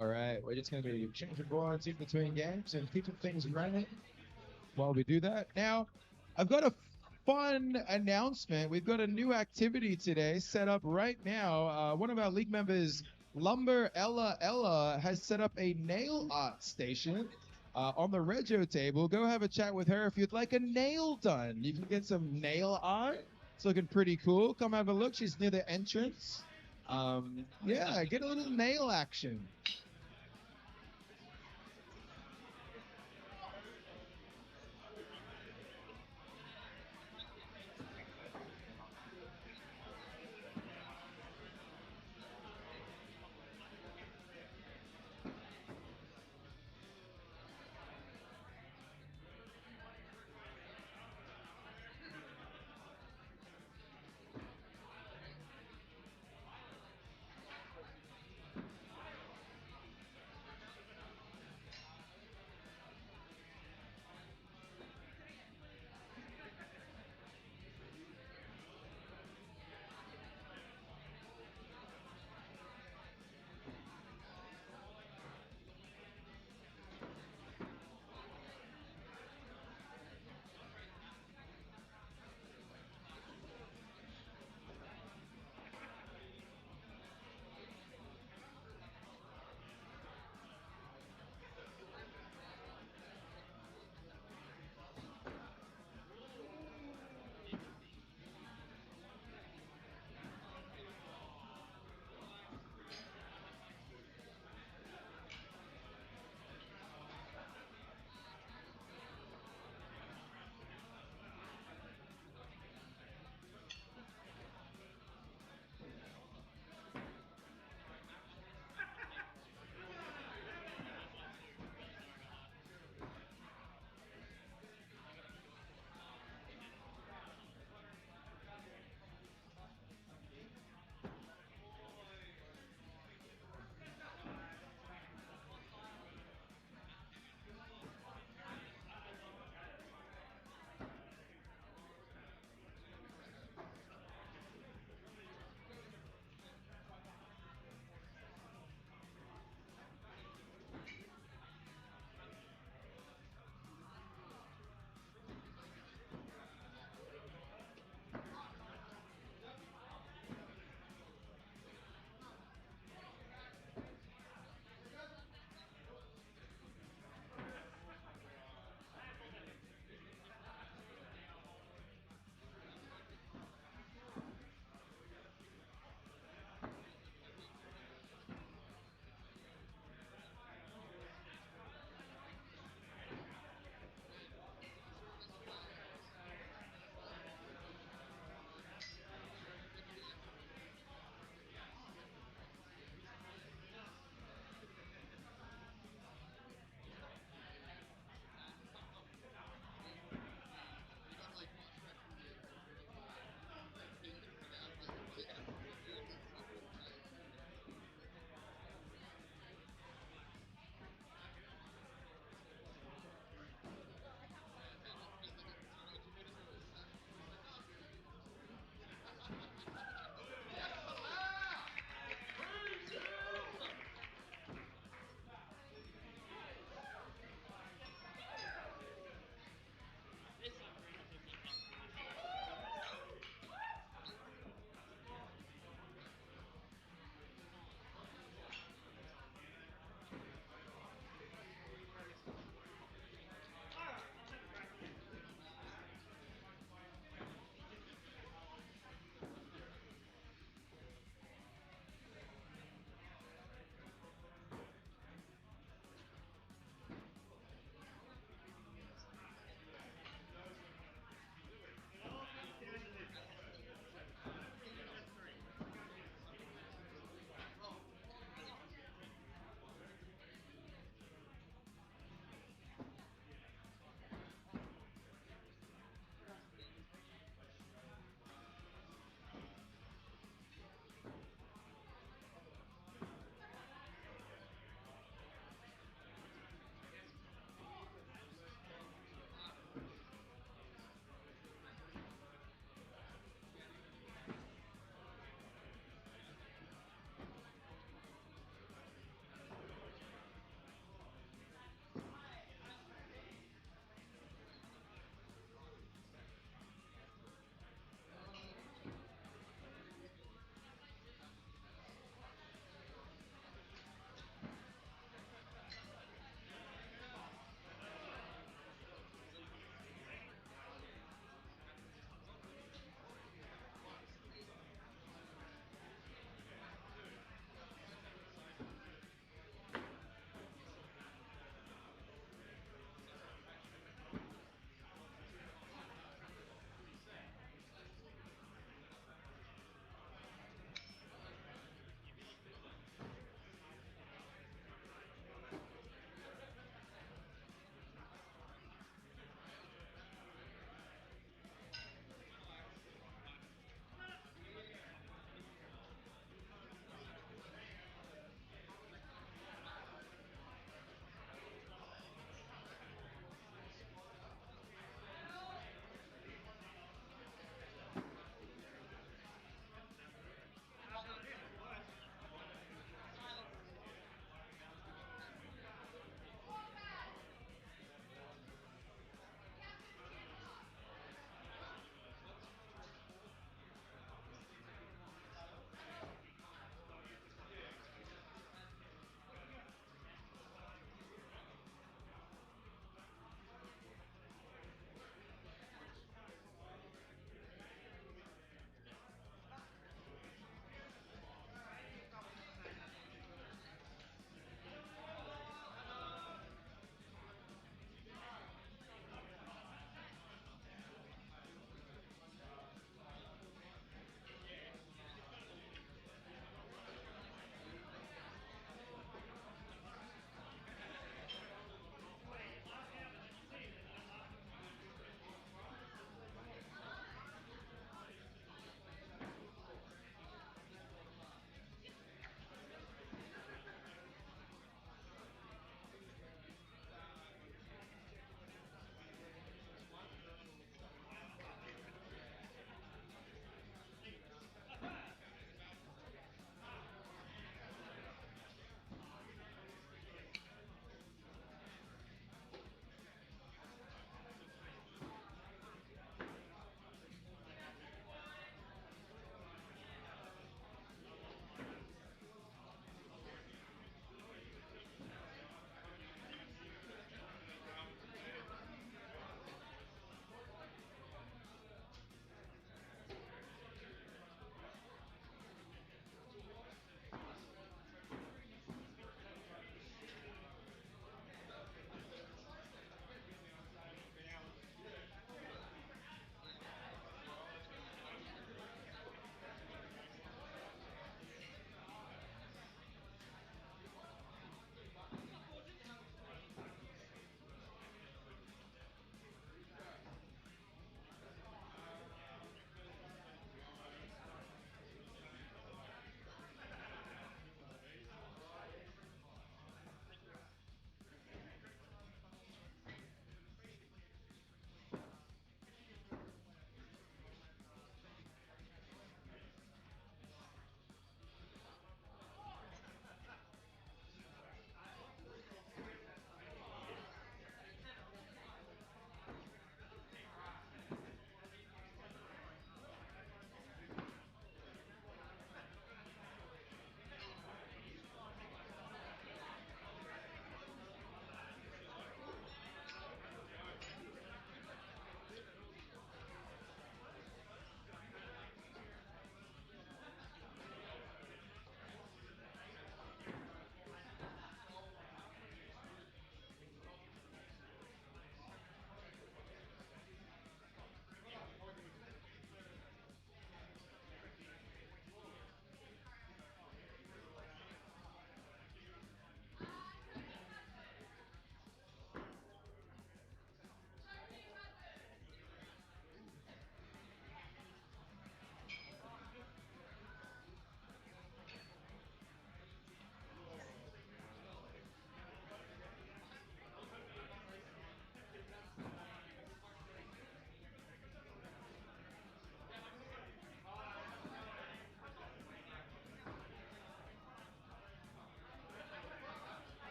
All right, we're just going to be changing warranty between games and keeping things running while we do that. Now, I've got a fun announcement. We've got a new activity today set up right now. One of our league members, Lumber Ella, has set up a nail art station on the rego table. Go have a chat with her if you'd like a nail done. You can get some nail art. It's looking pretty cool. Come have a look. She's near the entrance. Yeah, get a little nail action.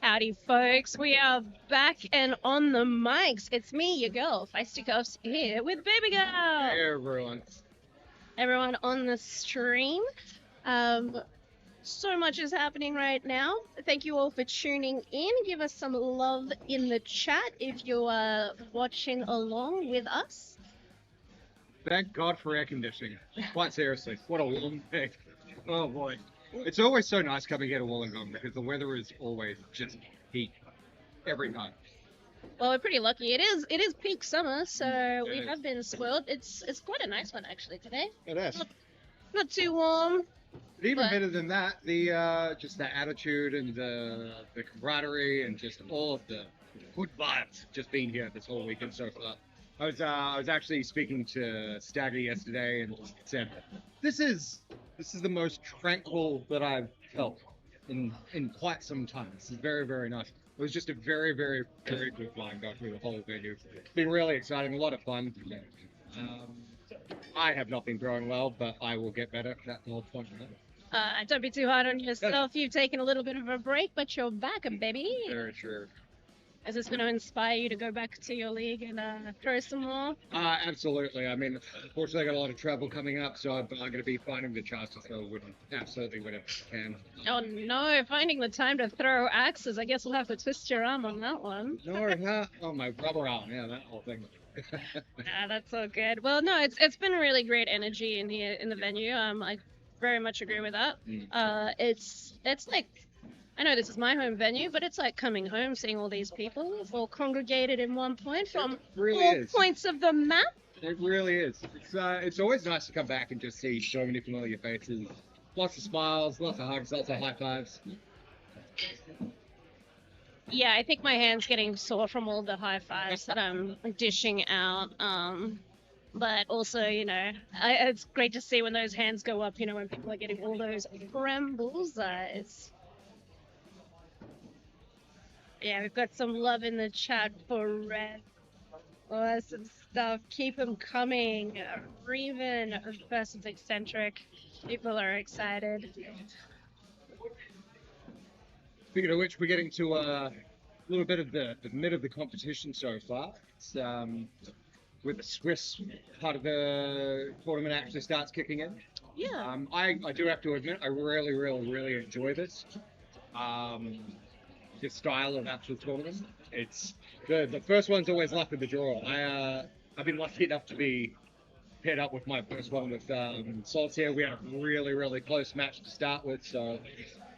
Howdy, folks. We are back and on the mics. It's me, your girl, Fisticuffs, here with Baby Girl. Hey, everyone. Everyone on the stream. So much is happening right now. Thank you all for tuning in. Give us some love in the chat if you are watching along with us. Thank God for air conditioning. Quite seriously, what a long day. Oh boy. It's always so nice coming here to Wollongong because the weather is always just heat every time. Well, we're pretty lucky. It is peak summer, so we is. have been spoiled. It's quite a nice one actually today. It is. Not too warm. But even But- better than that, the just the attitude and the camaraderie and just all of the good vibes just being here this whole weekend so far. I was actually speaking to Stagger yesterday and said, this is the most tranquil that I've felt in quite some time. This is very, very nice. It was just a very, very, very good flying going through the whole venue. It's been really exciting, a lot of fun. I have not been growing well, but I will get better. That's the whole point of it. Don't be too hard on yourself. You've taken a little bit of a break, but you're back, baby. Very true. Is this going to inspire you to go back to your league and throw some more? Absolutely. I mean, unfortunately, I got a lot of travel coming up, so I'm going to be finding the chance to throw absolutely whenever I can. Oh no, finding the time to throw axes. I guess we'll have to twist your arm on that one. No, oh, my rubber arm. Yeah, that whole thing. That's all good. Well, no, it's been really great energy in here in the venue. I very much agree with that. It's like, I know this is my home venue, but it's like coming home, seeing all these people all congregated in one point from really all is. points of the map. It really is. It's always nice to come back and just see so many familiar faces. Lots of smiles, lots of hugs, lots of high fives. Yeah, I think my hand's getting sore from all the high fives that I'm dishing out. But also, you know, it's great to see when those hands go up, you know, when people are getting all those trembles. Yeah, we've got some love in the chat for Red. Awesome stuff. Keep them coming. Reven, person's eccentric. People are excited. Speaking of which, we're getting to a little bit of the mid of the competition so far. It's, with the Swiss part of the tournament actually starts kicking in. Yeah. I do have to admit, I really, really, really enjoy this. This style of actual tournament. It's the first one's always luck of the draw. I've been lucky enough to be paired up with my first one with Solitaire. We had a really, really close match to start with, so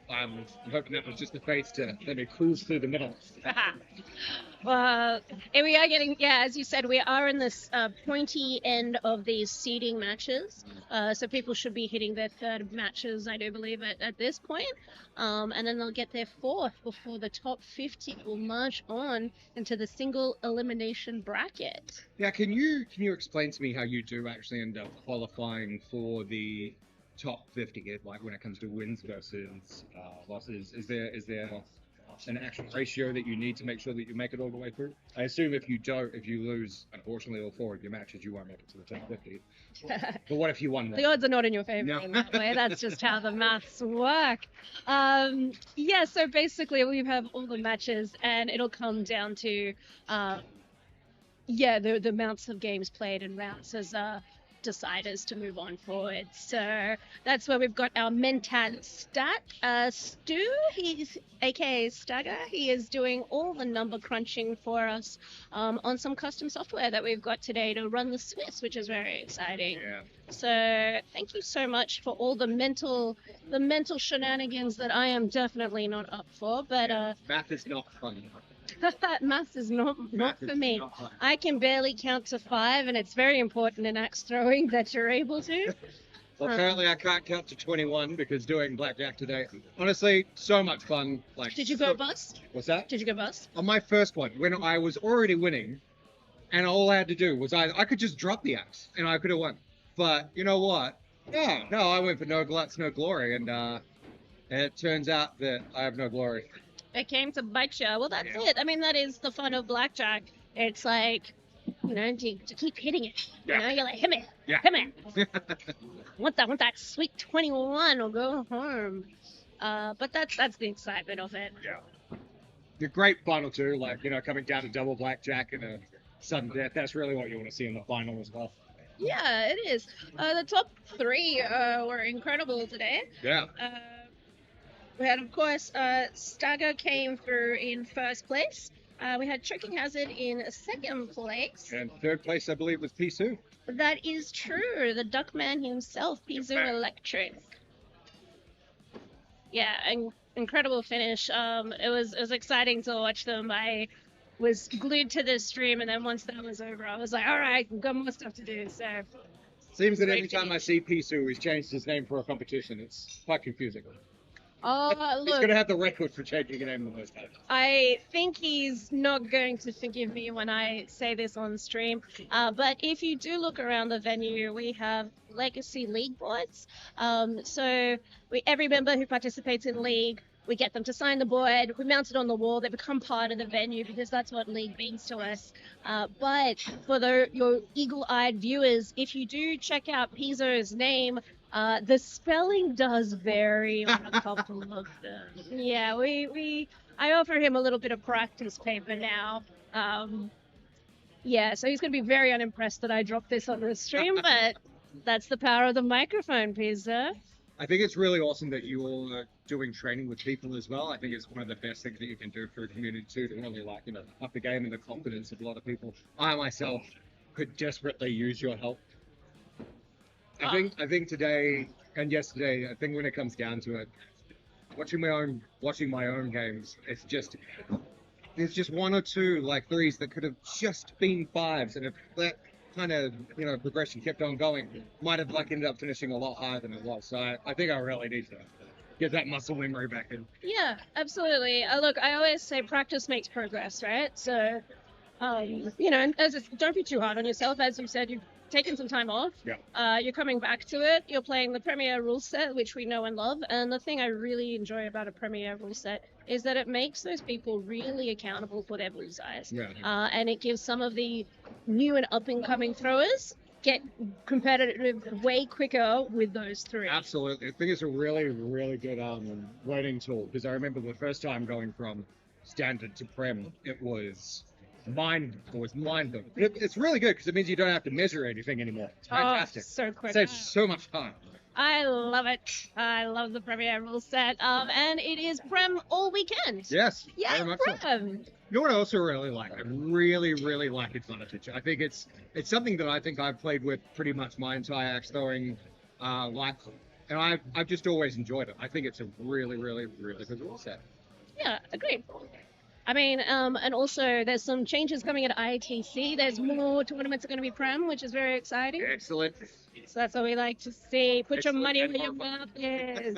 I'm hoping that was just a face to let me cruise through the middle. Well, and we are getting, yeah, as you said, we are in this pointy end of these seeding matches. So people should be hitting their third matches, I do believe, at this point. And then they'll get their fourth before the top 50 will march on into the single elimination bracket. Yeah, can you explain to me how you do actually end up qualifying for the top 50, like when it comes to wins versus losses? Is there an actual ratio that you need to make sure that you make it all the way through? I assume if you lose, unfortunately, all 4 of your matches, you won't make it to the top 50. But what if you won one? The odds are not in your favor No. in that way. That's just how the maths work. Yeah, so basically we have all the matches and it'll come down to, the amounts of games played and rounds as deciders to move on forward. So that's where we've got our Mentat stat. Stu, he's aka Stagger, he is doing all the number crunching for us on some custom software that we've got today to run the Swiss, which is very exciting. Yeah. So thank you so much for all the mental shenanigans that I am definitely not up for, but Math is not fun. math is not Math for is me. not fun. I can barely count to 5, and it's very important in axe throwing that you're able to. Well, apparently I can't count to 21 because doing blackjack today, honestly, so much fun. Like, Did you go bust? What's that? Did you go bust? On my first one, when I was already winning, and all I had to do was I could just drop the axe, and I could have won. But you know what? Yeah, no, I went for no guts, no glory, and it turns out that I have no glory. It came to bite you. Well, that's Yeah. it. I mean, that is the fun of blackjack. It's like, you know, to keep hitting it. Yeah. You know, you're like, hit me, Yeah. hit me. want that sweet 21 or go home. But that's the excitement of it. Yeah. the great final two, like, coming down to double blackjack and a sudden death. That's really what you want to see in the final as well. Yeah, it is. The top three were incredible today. Yeah. We had, of course, Stagger came through in first place. We had Choking Hazard in second place. And third place, I believe, was Pisu. That is true. The Duckman himself, Pizu Electric. Yeah, incredible finish. It was exciting to watch them. I was glued to the stream, and then once that was over, I was like, all right, I've got more stuff to do. So seems that every time I see Pisu, he's changed his name for a competition. It's quite confusing. Oh, He's going to have the record for changing a name the most times. I think he's not going to forgive me when I say this on stream. But if you do look around the venue, we have Legacy League boards. So every member who participates in League, we get them to sign the board. We mount it on the wall. They become part of the venue because that's what League means to us. But for your eagle-eyed viewers, if you do check out Pizzo's name, the spelling does vary on a couple of them. Yeah, I offer him a little bit of practice paper now. Yeah, so he's going to be very unimpressed that I dropped this on the stream, but that's the power of the microphone, Pizzo. I think it's really awesome that you all are doing training with people as well. I think it's one of the best things that you can do for a community too, to really up the game and the confidence of a lot of people. I myself could desperately use your help. I think today and yesterday, I think when it comes down to it, watching my own games, there's just one or two like threes that could have just been fives, and if that kind of progression kept on going, might have ended up finishing a lot higher than it was. So I think I really need to get that muscle memory back in. Yeah, absolutely. Look, I always say practice makes progress, right? So, and don't be too hard on yourself. As you said, you've taken some time off. Yeah. You're coming back to it. You're playing the Premier rule set, which we know and love. And the thing I really enjoy about a Premier rule set is that it makes those people really accountable for their bullseyes. Yeah. And it gives some of the new and up-and-coming throwers get competitive way quicker with those three. Absolutely. I think it's a really, really good learning tool, because I remember the first time going from standard to Prem, it was mind-blowing. It's really good because it means you don't have to measure anything anymore. It's fantastic. So quick. Saves so much time. I love it. I love the Premier rule set. And it is Prem all weekend. Yes. Yeah, very much Prem. So. You know what I also really like? I really, really like advantage. I think it's something that I think I've played with pretty much my entire axe throwing life, and I've just always enjoyed it. I think it's a really, really, really good rule set. Yeah, agreed. I mean, and also there's some changes coming at IATC. There's more tournaments are going to be Prem, which is very exciting. Excellent. So that's what we like to see. Put your Excellent. money where your mouth is.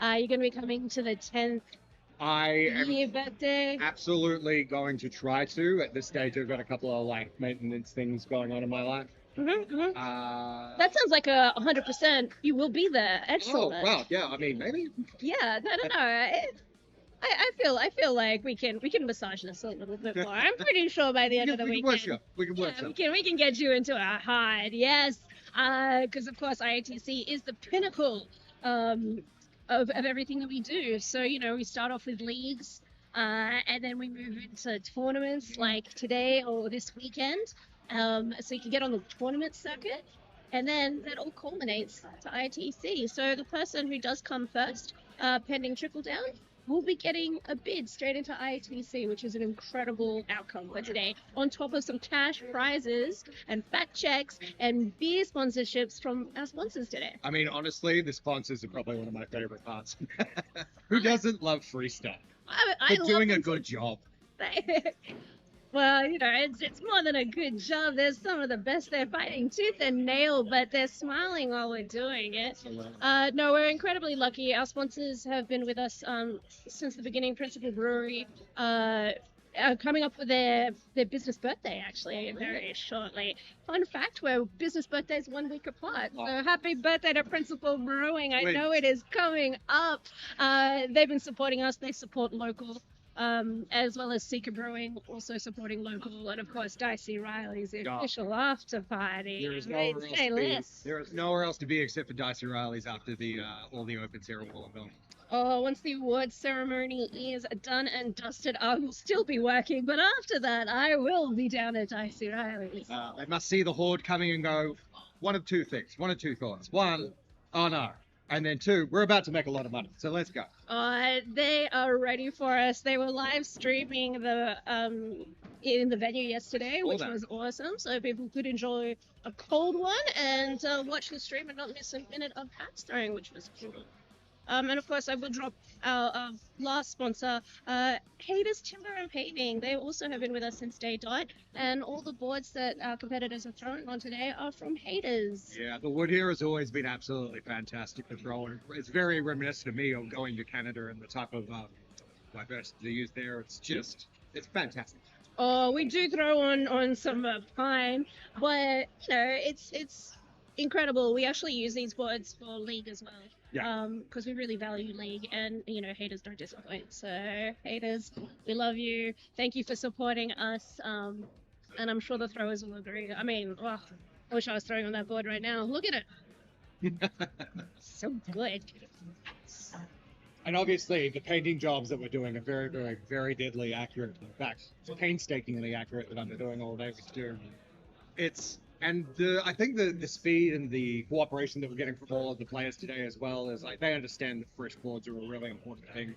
You're going to be coming to the 10th I am year birthday. absolutely going to try to. At this stage, I've got a couple of maintenance things going on in my life. That sounds like 100%. You will be there. Excellent. Oh wow, yeah. I mean, maybe. Yeah, no. I feel like we can massage this a little bit more. I'm pretty sure by the end of the weekend. We can work you. We can get you into a hide. Yes, because of course IATC is the pinnacle of everything that we do. So we start off with leagues, and then we move into tournaments like today or this weekend. So you can get on the tournament circuit, and then that all culminates to IATC. So the person who does come first, pending trickle down, will be getting a bid straight into IATC, which is an incredible outcome for today, on top of some cash prizes and fact checks and beer sponsorships from our sponsors today. I mean, honestly, the sponsors are probably one of my favorite parts. Who doesn't love free stuff? They're doing a good job. Well, it's more than a good job. There's some of the best. They're fighting tooth and nail, but they're smiling while we're doing it. No, we're incredibly lucky. Our sponsors have been with us since the beginning. Principal Brewery, coming up with their business birthday, actually, very shortly. Fun fact, we're business birthdays 1 week apart. So happy birthday to Principal Brewing. I know it is coming up. They've been supporting us. They support local. As well as Seeker Brewing, also supporting local, and of course Dicey Riley's the official after party. There is nowhere else to be except for Dicey Riley's after all the opens here at Wollongong. Once the awards ceremony is done and dusted, I will still be working, but after that, I will be down at Dicey Riley's. They must see the horde coming and go, one of two things, one of two thoughts. One, oh no. And then two, we're about to make a lot of money, so let's go. They are ready for us. They were live streaming the in the venue yesterday, which was awesome. So people could enjoy a cold one and watch the stream and not miss a minute of hats throwing, which was cool. And of course, I will drop our last sponsor, Haters Timber and Paving. They also have been with us since day dot, and all the boards that our competitors are throwing on today are from Haters. Yeah, the wood here has always been absolutely fantastic to throw, and it's very reminiscent of me of going to Canada and the type of diversity they use there. It's fantastic. Oh, we do throw on some pine, but it's incredible. We actually use these boards for league as well. Yeah. Because we really value league, and Haters don't disappoint. So Haters, we love you. Thank you for supporting us. And I'm sure the throwers will agree. I mean, I wish I was throwing on that board right now. Look at it. So good. And obviously, the painting jobs that we're doing are very, very, very deadly accurate. In fact, painstakingly accurate that I'm doing all day with doing. I think the speed and the cooperation that we're getting from all of the players today as well is like they understand that fresh boards are a really important thing.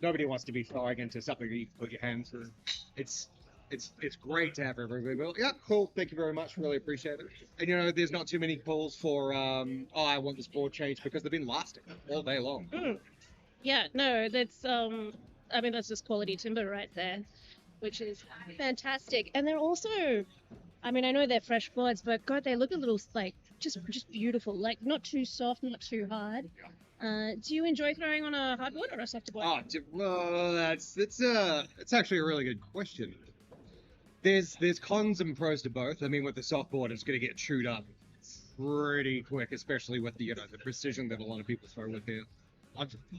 Nobody wants to be throwing into something that you can put your hands through. It's great to have everybody go, yeah, cool, thank you very much, really appreciate it. And there's not too many calls for I want this board changed because they've been lasting all day long. Yeah, no, that's that's just quality timber right there, which is fantastic. And they're also, I know they're fresh boards, but God, they look a little like just beautiful, like not too soft, not too hard. Do you enjoy throwing on a hardwood or a softwood? It's actually a really good question. There's cons and pros to both. With the softboard, it's going to get chewed up pretty quick, especially with the precision that a lot of people throw with here.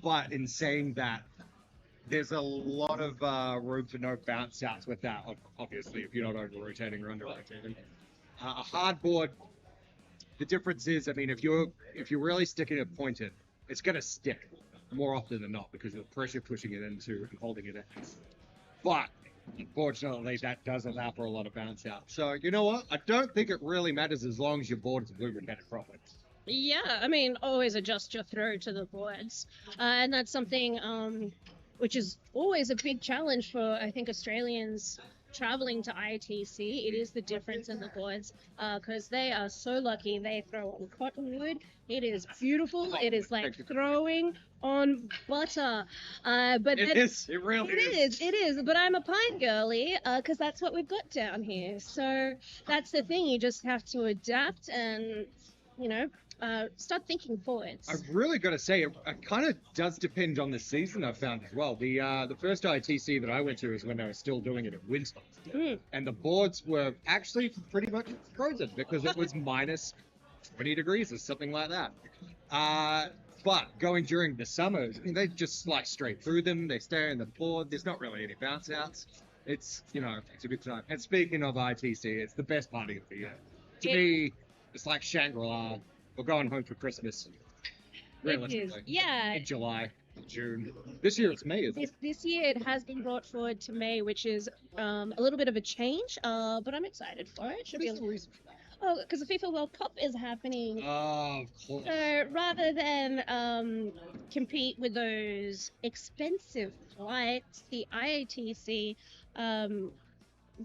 But in saying that, there's a lot of room for no bounce outs with that, obviously, if you're not over rotating or under rotating. A hardboard, the difference is, if you're really sticking it pointed, it's going to stick more often than not because of the pressure pushing it into and holding it in. But unfortunately, that does allow for a lot of bounce out. So you know what? I don't think it really matters as long as your board is lubricated properly. Yeah, always adjust your throw to the boards, and that's something which is always a big challenge for, I think, Australians traveling to IATC. It is the difference in the boards, because they are so lucky. They throw on cottonwood. It is beautiful. It is like throwing on butter. But it is. It really is. It is. But I'm a pine girly, because that's what we've got down here. So that's the thing. You just have to adapt and, start thinking forwards. I've really got to say, it kind of does depend on the season, I've found as well. The first ITC that I went to was when they were still doing it in winter. And the boards were actually pretty much frozen because it was minus 20 degrees or something like that. But going during the summers, they just slice straight through them. They stay on the board. There's not really any bounce outs. It's a good time. And speaking of ITC, it's the best party of the year. To me, it's like Shangri-La. We're going home for Christmas. Realistically. Yeah. In July, June. This year it's May, isn't it? This year it has been brought forward to May, which is a little bit of a change, but I'm excited for it. Should be What's the reason for that? Oh, because the FIFA World Cup is happening. Oh, of course. So rather than compete with those expensive flights, the IATC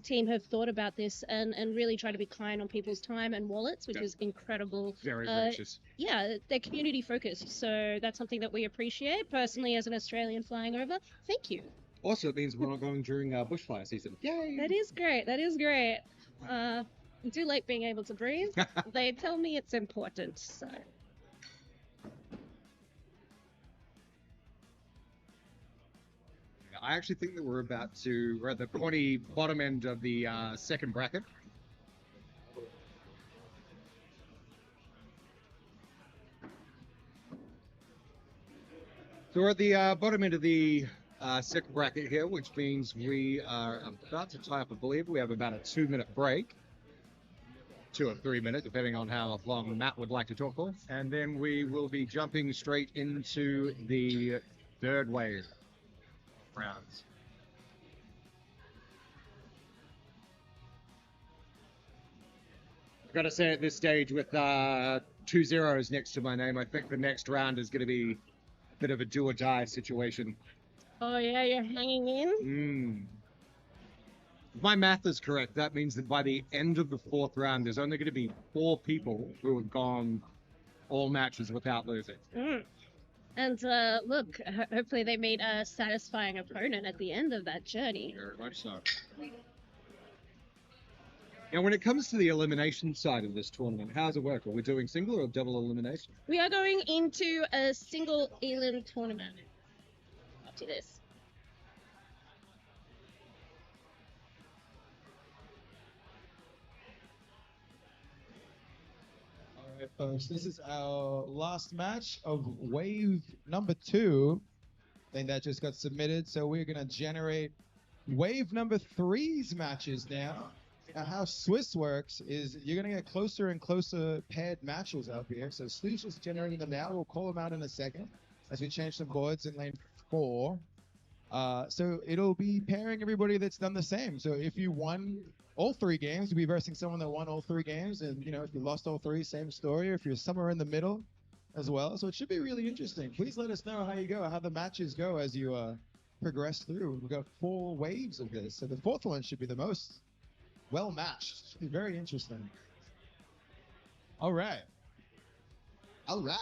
team have thought about this and really try to be kind on people's time and wallets, which is incredible. Very gracious. Yeah, they're community focused, so that's something that we appreciate. Personally, as an Australian flying over, thank you. Also, it means we're not going during bushfire season. Yay! That is great. I do like being able to breathe. They tell me it's important, so. I actually think that we're at the pointy bottom end of the second bracket. So we're at the bottom end of the second bracket here, which means we are about to tie up, I believe. We have about a 2-minute break. 2 or 3 minutes, depending on how long Matt would like to talk for. And then we will be jumping straight into the third wave rounds. I've got to say at this stage, with 2 zeros next to my name, I think the next round is going to be a bit of a do or die situation. Oh yeah, you're hanging in? If my math is correct, that means that by the end of the 4th round, there's only going to be 4 people who have gone all matches without losing. And look, hopefully they meet a satisfying opponent at the end of that journey. Very much so. Now, when it comes to the elimination side of this tournament, how does it work? Are we doing single or double elimination? We are going into a single elim tournament after this. All right, folks, this is our last match of wave number 2. I think that just got submitted, so we're going to generate wave number 3's matches now. Now, how Swiss works is you're going to get closer and closer paired matches up here. So Stu's just generating them now. We'll call them out in a second as we change some boards in lane 4. So it'll be pairing everybody that's done the same. So if you won all 3 games, you'll be versing someone that won all 3 games. And, if you lost all 3, same story. Or if you're somewhere in the middle as well. So it should be really interesting. Please let us know how you go, how the matches go as you progress through. We've got 4 waves of this. So the 4th one should be the most well matched. Should be very interesting. All right. All right.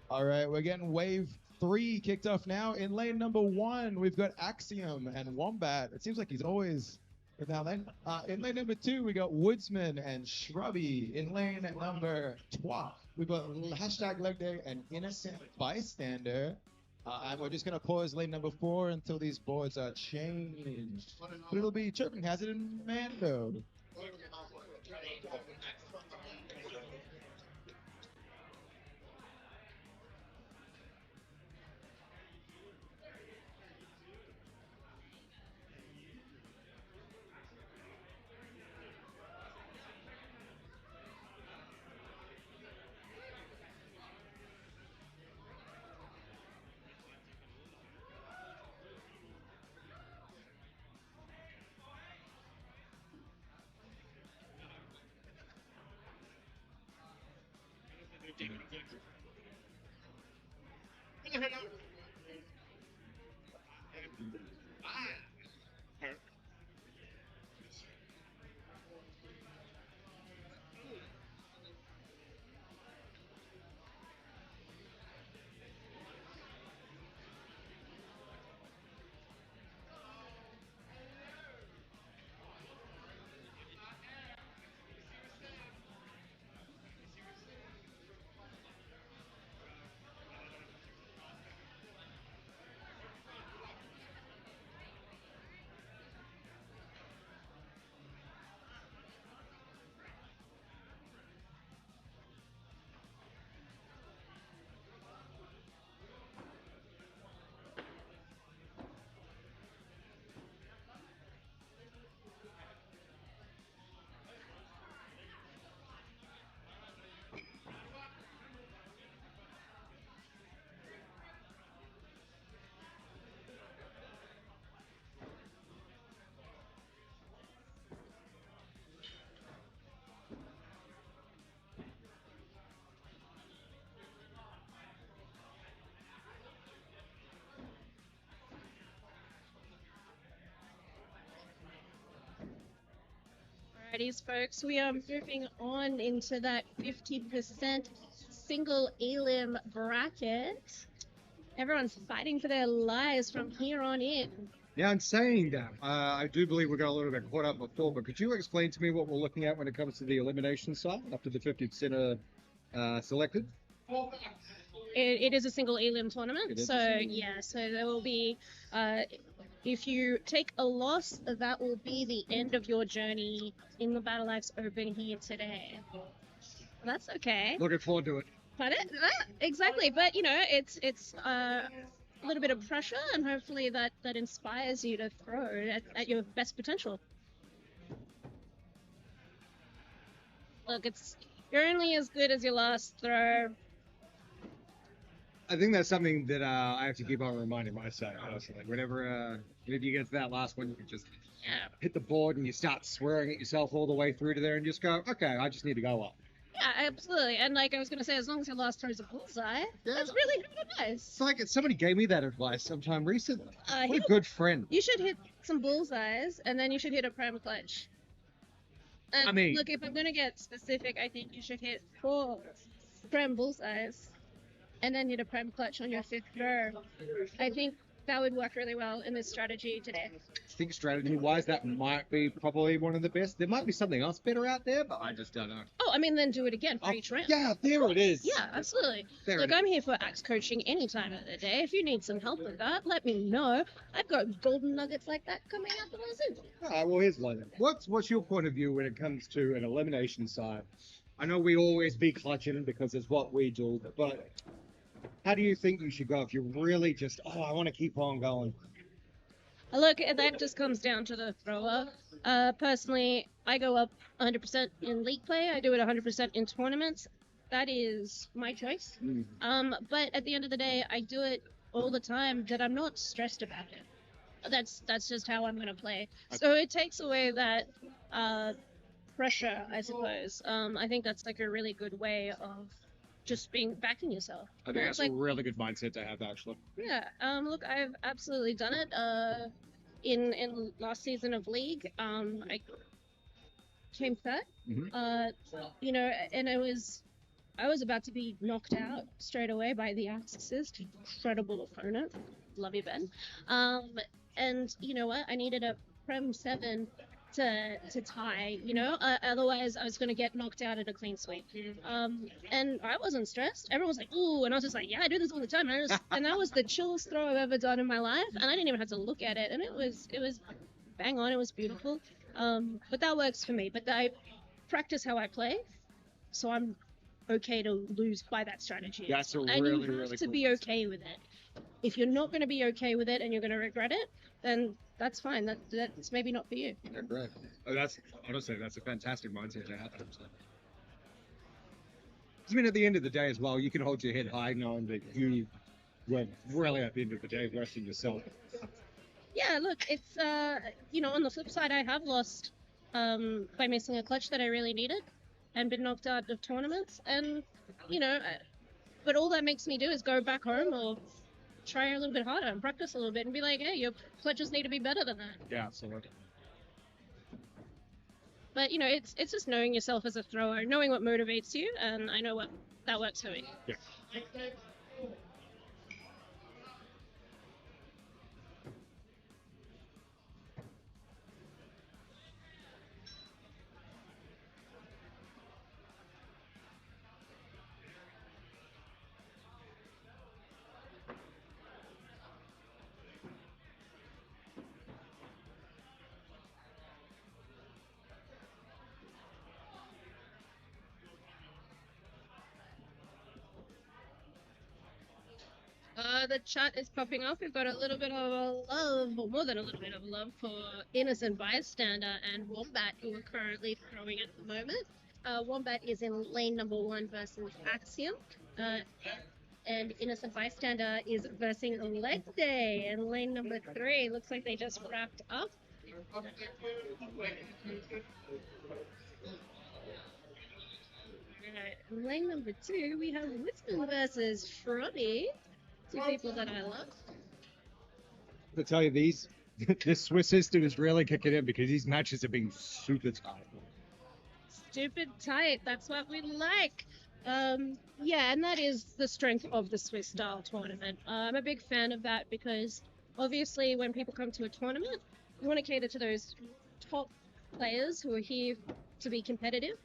All right, we're getting wave 3 kicked off now. In lane number 1, we've got Axiom and Wombat. It seems like he's always in that lane. In lane number 2, we got Woodsman and Shrubby. In lane number 12, we've got hashtag leg day and innocent bystander. And we're just going to pause lane number 4 until these boards are changed. But it'll be Choking Hazard and Mando. Alrighties, folks, we are moving on into that 50% single elim bracket. Everyone's fighting for their lives from here on in. Yeah, and saying that, I do believe we got a little bit caught up before, but could you explain to me what we're looking at when it comes to the elimination side after the 50% are selected? It is a single elim tournament, It is a so single. yeah, so there will be, if you take a loss, that will be the end of your journey in the Battle Axe Open here today. That's okay. Looking forward to it. But exactly, but you know, it's a little bit of pressure, and hopefully that inspires you to throw at your best potential. Look, you're only as good as your last throw. I think that's something that I have to keep on reminding myself. Honestly, whenever you get to that last one, you can just hit the board and you start swearing at yourself all the way through to there, and just go, okay, I just need to go up. Yeah, absolutely. And like I was gonna say, as long as your last throw is a bullseye, that's really good advice. It's like somebody gave me that advice sometime recently. What a Hit- good friend. You should hit some bullseyes, and then you should hit a prem clutch. And I mean- look, if I'm gonna get specific, I think you should hit 4 prem bullseyes, and then hit a prem clutch on your 5th throw. I think that would work really well in this strategy today. I think strategy-wise, that might be probably one of the best. There might be something else better out there, but I just don't know. Oh, I mean, then do it again for each round. Yeah, there it is. Yeah, absolutely. There Look, it is. I'm here for axe coaching any time of the day. If you need some help with that, let me know. I've got golden nuggets like that coming up in soon. All right, well, here's one. What's your point of view when it comes to an elimination side? I know we always be clutching because it's what we do, but how do you think you should go if you're really just, I want to keep on going? Look, that just comes down to the thrower. Personally, I go up 100% in league play. I do it 100% in tournaments. That is my choice. But at the end of the day, I do it all the time that I'm not stressed about it. That's just how I'm going to play. So it takes away that pressure, I suppose. I think that's like a really good way of just backing yourself. I think that's like, a really good mindset to have, actually. Yeah. Look, I've absolutely done it. In last season of League, I came third. You know, and I was about to be knocked out straight away by the Axis. Incredible opponent. Love you, Ben. And you know what? I needed a Prem 7 to tie, you know, otherwise I was going to get knocked out at a clean sweep. And I wasn't stressed. Everyone was like, ooh, and I was just like, yeah, I do this all the time. And that was the chillest throw I've ever done in my life, and I didn't even have to look at it, and it was bang on, it was beautiful. But that works for me, but I practice how I play, so I'm okay to lose by that strategy. That's a and really, you have really to cool be okay with it. If you're not going to be okay with it and you're going to regret it, then that's fine. That's maybe not for you. Yeah, great. That's honestly, that's a fantastic mindset to have. I mean, at the end of the day as well, you can hold your head high knowing that you were really at the end of the day resting yourself. Yeah, look, it's you know, on the flip side, I have lost by missing a clutch that I really needed and been knocked out of tournaments, and you know, but all that makes me do is go back home or try a little bit harder and practice a little bit and be like, hey, your clutches need to be better than that. Yeah, absolutely. But you know, it's just knowing yourself as a thrower, knowing what motivates you, and I know what that works for me. Yeah. The chat is popping off. We've got a little bit of a love, or more than a little bit of love, for Innocent Bystander and Wombat, who are currently throwing at the moment. Wombat is in lane number 1 versus Axiom. And Innocent Bystander is versing Leg Day in lane number 3. Looks like they just wrapped up. Alright, in lane number 2, we have Whitman versus Froggy. 2 people that I love. To tell you, this Swiss system is really kicking in because these matches have been super tight. Stupid tight. That's what we like. Yeah, and that is the strength of the Swiss style tournament. I'm a big fan of that because obviously when people come to a tournament, we want to cater to those top players who are here to be competitive.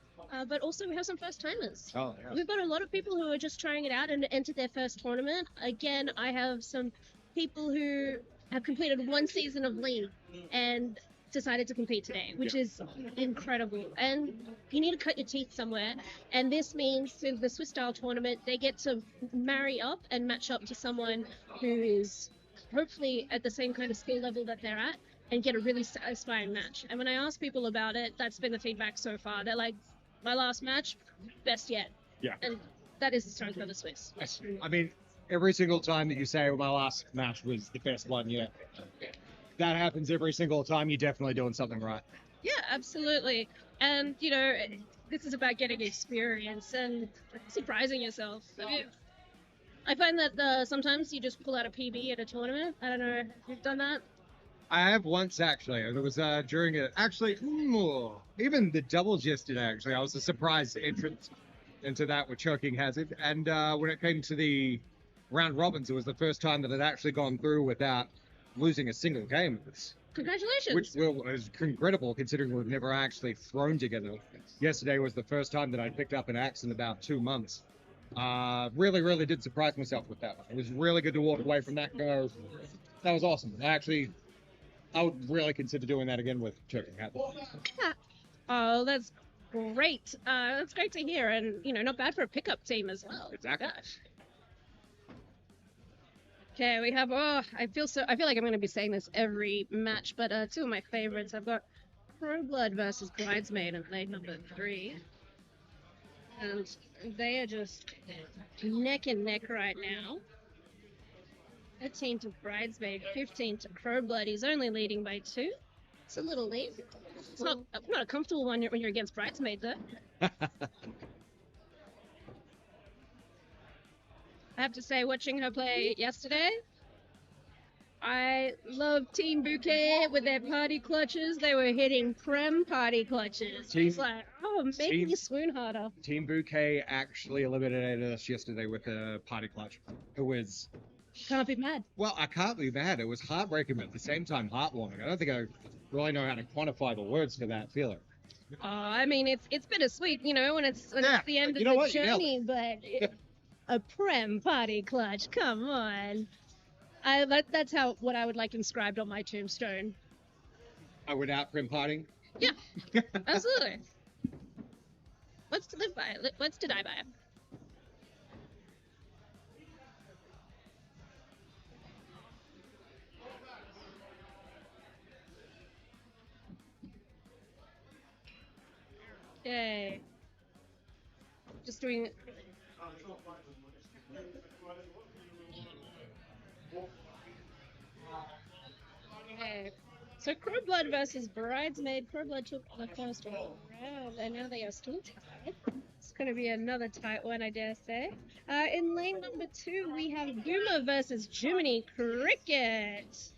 But also we have some first timers. Oh, yeah. We've got a lot of people who are just trying it out and entered their first tournament. Again, I have some people who have completed one season of League and decided to compete today, which is incredible. And you need to cut your teeth somewhere. And this means in the Swiss style tournament, they get to marry up and match up to someone who is hopefully at the same kind of skill level that they're at and get a really satisfying match. And when I ask people about it, that's been the feedback so far. They're like, my last match, best yet. Yeah. And that is the strength of the Swiss. I mean, every single time that you say, well, my last match was the best one yet, that happens every single time. You're definitely doing something right. Yeah, absolutely. And, you know, this is about getting experience and surprising yourself. I find that sometimes you just pull out a PB at a tournament. I don't know if you've done that. I have once, actually. It was during it. Actually, even the doubles yesterday, actually. I was a surprise entrance into that with Choking Hazard. And when it came to the round robins, it was the first time that I'd actually gone through without losing a single game. Congratulations. Which was incredible considering we've never actually thrown together. Yesterday was the first time that I picked up an axe in about 2 months. Really, really did surprise myself with that one. It was really good to walk away from that and go, that was awesome. I would really consider doing that again with Choking Hat. Oh, that's great. That's great to hear. And, you know, not bad for a pickup team as well. Exactly. Gosh. Okay, we have, I feel like I'm going to be saying this every match, but two of my favorites. I've got Crowblood versus Bridesmaid in lane number 3. And they are just neck and neck right now. 13 to Bridesmaid, 15 to Crowblood. He's only leading by 2. It's a little lead. It's not a comfortable one when you're against Bridesmaid, though. I have to say, watching her play yesterday, I love Team Bouquet with their party clutches. They were hitting Prem party clutches. It's like, make me swoon harder. Team Bouquet actually eliminated us yesterday with a party clutch. It was... Can't be mad. Well, I can't be mad. It was heartbreaking, but at the same time heartwarming. I don't think I really know how to quantify the words for that feeling. I mean, it's bittersweet, you know, when it's the end of the journey, but a Prem party clutch, come on. That's what I would like inscribed on my tombstone. Without Prem partying? Yeah, absolutely. What's to live by? What's to die by? Yay. Just doing it. Okay. So Crowblood versus Bridesmaid. Crowblood took the first round, and now they are still tied. It's going to be another tight one, I dare say. In lane number 2, we have Boomer versus Jiminy Cricket.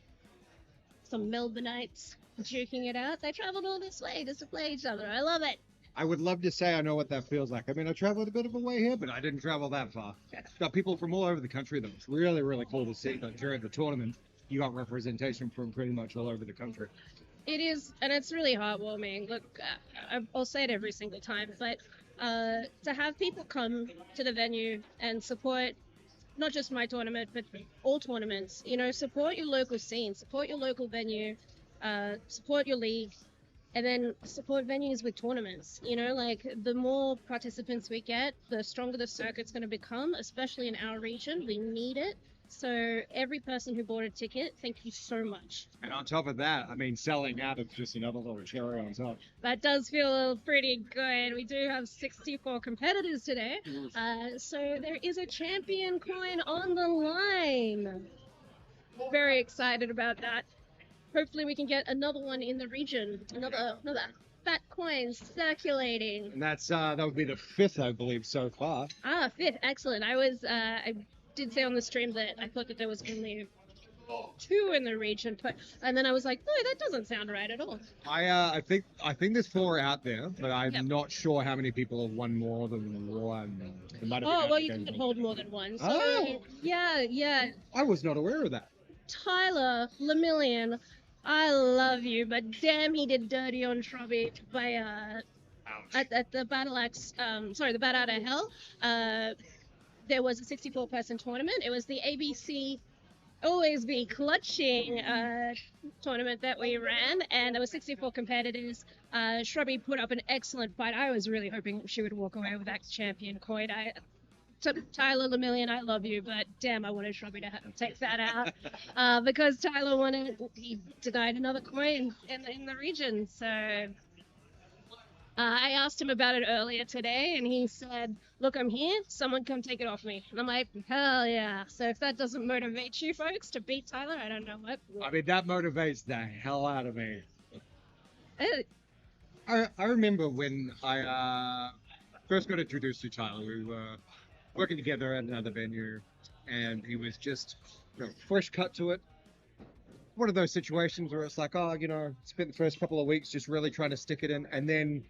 Some Melbourneites duking it out. They travelled all this way just to play each other. I love it. I would love to say I know what that feels like. I mean, I traveled a bit of a way here, but I didn't travel that far. Got people from all over the country, though. It's really, really cool to see that during the tournament, you got representation from pretty much all over the country. It is, and it's really heartwarming. Look, I'll say it every single time, but to have people come to the venue and support not just my tournament, but all tournaments, you know, support your local scene, support your local venue, support your league, and then support venues with tournaments. You know, like the more participants we get, the stronger the circuit's going to become, especially in our region. We need it. So every person who bought a ticket, thank you so much. And on top of that, I mean, selling out is just another little cherry on top. That does feel pretty good. We do have 64 competitors today. So there is a champion coin on the line. Very excited about that. Hopefully we can get another one in the region. Another fat coin circulating. And that would be the 5th, I believe, so far. 5th, excellent. I did say on the stream that I thought that there was only two in the region, and then I was like, no, that doesn't sound right at all. I think there's 4 out there, but I'm Yep. not sure how many people have won more than one. It might have been Oh, out well, of you the can't game. hold more than one. So, Oh. yeah. I was not aware of that. Tyler Lemillion, I love you, but damn, he did dirty on Shrubby by at the Battle Axe, the Bat Out of Hell. There was a 64-person tournament. It was the ABC Always Be Clutching tournament that we ran, and there were 64 competitors. Shrubby put up an excellent fight. I was really hoping she would walk away with that champion coin. Tyler Lemillion, I love you, but damn, I wanted Shrubby to take that out because Tyler he denied another coin in the region. So I asked him about it earlier today, and he said, look, I'm here. Someone come take it off me. And I'm like, hell yeah. So if that doesn't motivate you folks to beat Tyler, I don't know what. I mean, that motivates the hell out of me. Uh, I remember when I first got introduced to Tyler. We were working together at another venue, and he was just fresh cut to it. One of those situations where it's like, oh, spent the first couple of weeks just really trying to stick it in, and then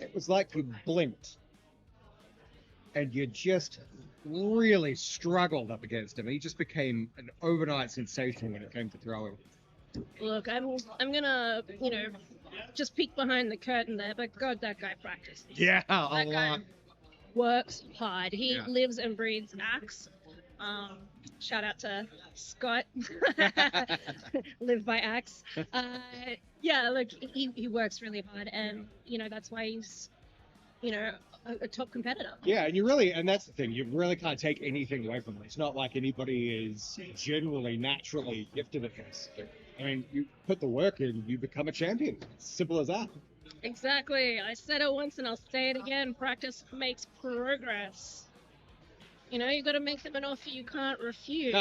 it was like you blinked, and you just really struggled up against him. He just became an overnight sensation when it came to throwing. Look, I'm gonna, just peek behind the curtain there, but God, that guy practices. Yeah, a That guy lot. works hard. He Yeah. lives and breathes axe. Shout out to Scott. Live by axe. Yeah, look, he works really hard, and that's why he's a top competitor. Yeah, and that's the thing, you really can't take anything away from it. It's not like anybody is genuinely, naturally gifted at this. I mean, you put the work in, you become a champion. It's simple as that. Exactly. I said it once and I'll say it again. Practice makes progress. You got to make them an offer you can't refuse.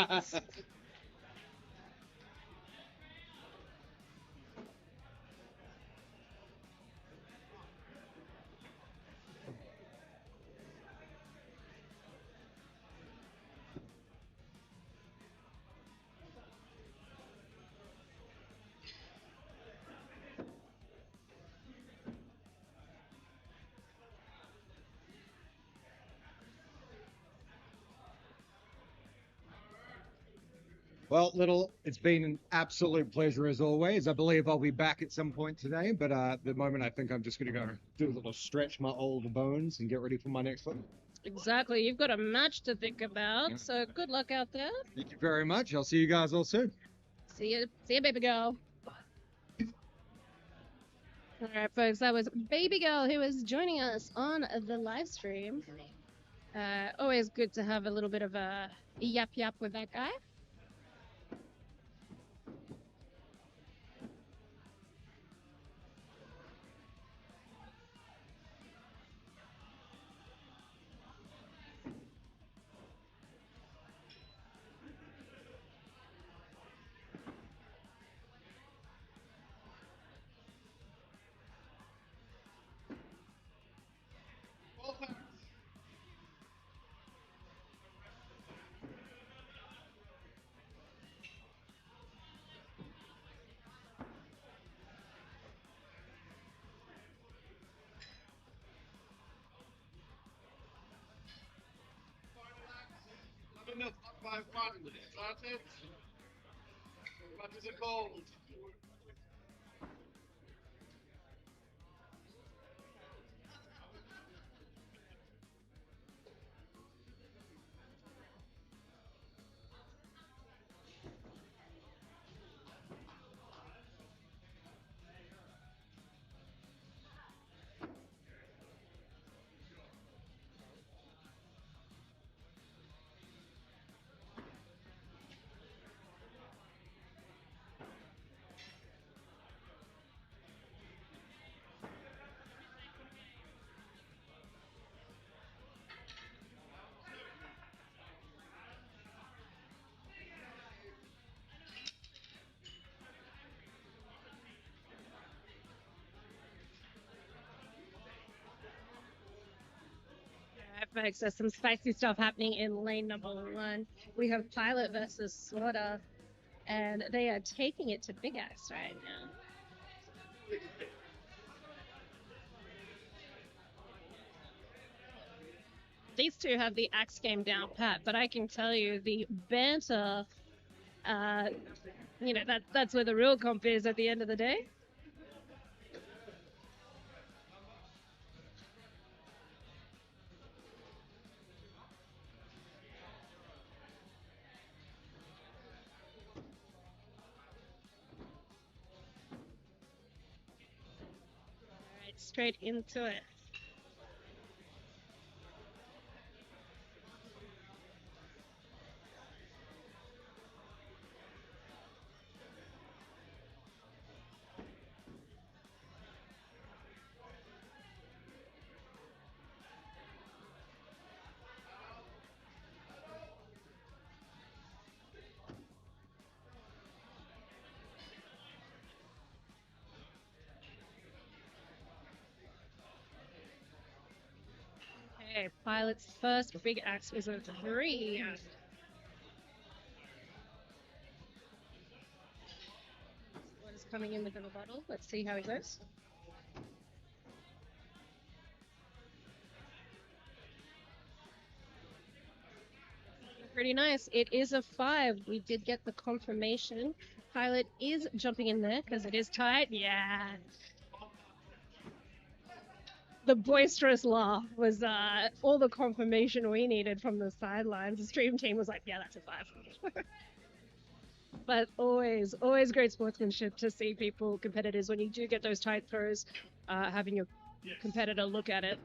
Well, Little, it's been an absolute pleasure as always. I believe I'll be back at some point today, but at the moment I think I'm just going to go do a little stretch my old bones and get ready for my next one. Exactly. You've got a match to think about, so good luck out there. Thank you very much. I'll see you guys all soon. See you, baby girl. All right, folks, that was Baby Girl who was joining us on the live stream. Always good to have a little bit of a yap with that guy. Folks, there's some spicy stuff happening in lane number 1. We have Pilot versus Slaughter. and they are taking it to Big Axe right now. These two have the axe game down pat, but I can tell you the banter, uh, that's where the real comp is at the end of the day. All right, straight into it. Okay, Pilot's first Big Axe was a 3. What is coming in with the rebuttal? Let's see how he goes. Pretty nice. It is a 5. We did get the confirmation. Pilot is jumping in there because it is tight. Yeah. The boisterous laugh was all the confirmation we needed from the sidelines. The stream team was like, yeah, that's a 5. But always great sportsmanship to see people, competitors, when you do get those tight throws, having your competitor look at it.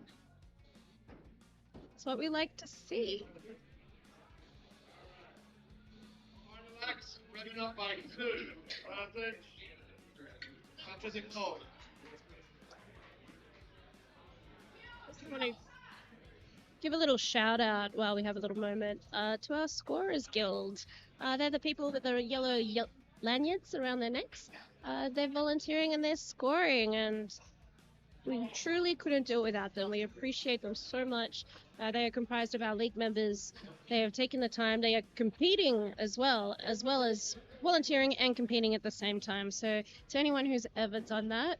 It's what we like to see. Relax, wrapping up by 2. Touches it cold. I want to give a little shout out while we have a little moment to our Scorers Guild. They're the people with the yellow lanyards around their necks. They're volunteering and they're scoring, and we truly couldn't do it without them. We appreciate them so much. They are comprised of our league members. They have taken the time. They are competing as well as volunteering and competing at the same time. So to anyone who's ever done that,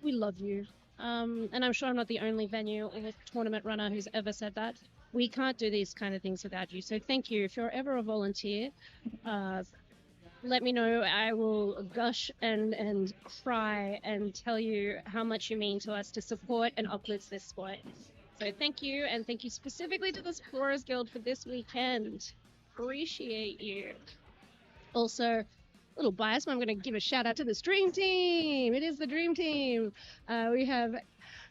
we love you. And I'm sure I'm not the only venue or tournament runner who's ever said that. We can't do these kind of things without you. So thank you. If you're ever a volunteer, let me know. I will gush and cry and tell you how much you mean to us to support and uplift this sport. So thank you, and thank you specifically to the Explorers Guild for this weekend. Appreciate you. Also, a little biased, but I'm going to give a shout out to the stream team. It is the dream team. We have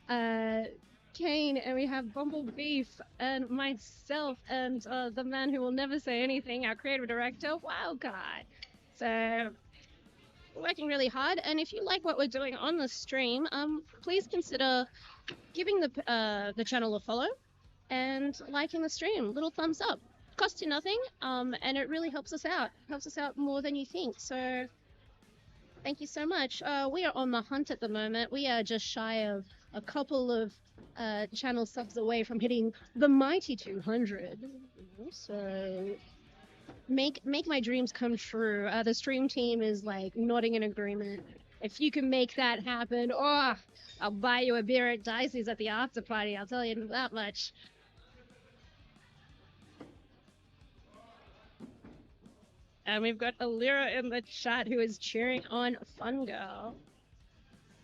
Kane, and we have Bumble Beef, and myself, and the man who will never say anything, our creative director, Wildcard. So we're working really hard, and if you like what we're doing on the stream, please consider giving the channel a follow and liking the stream. Little thumbs up. Costs you nothing, and it really helps us out. Helps us out more than you think. So thank you so much. We are on the hunt at the moment. We are just shy of a couple of channel subs away from hitting the mighty 200. So make my dreams come true. The stream team is like nodding in agreement. If you can make that happen, oh, I'll buy you a beer at Dicey's at the after party. I'll tell you that much. And we've got Alira in the chat who is cheering on Fun Girl,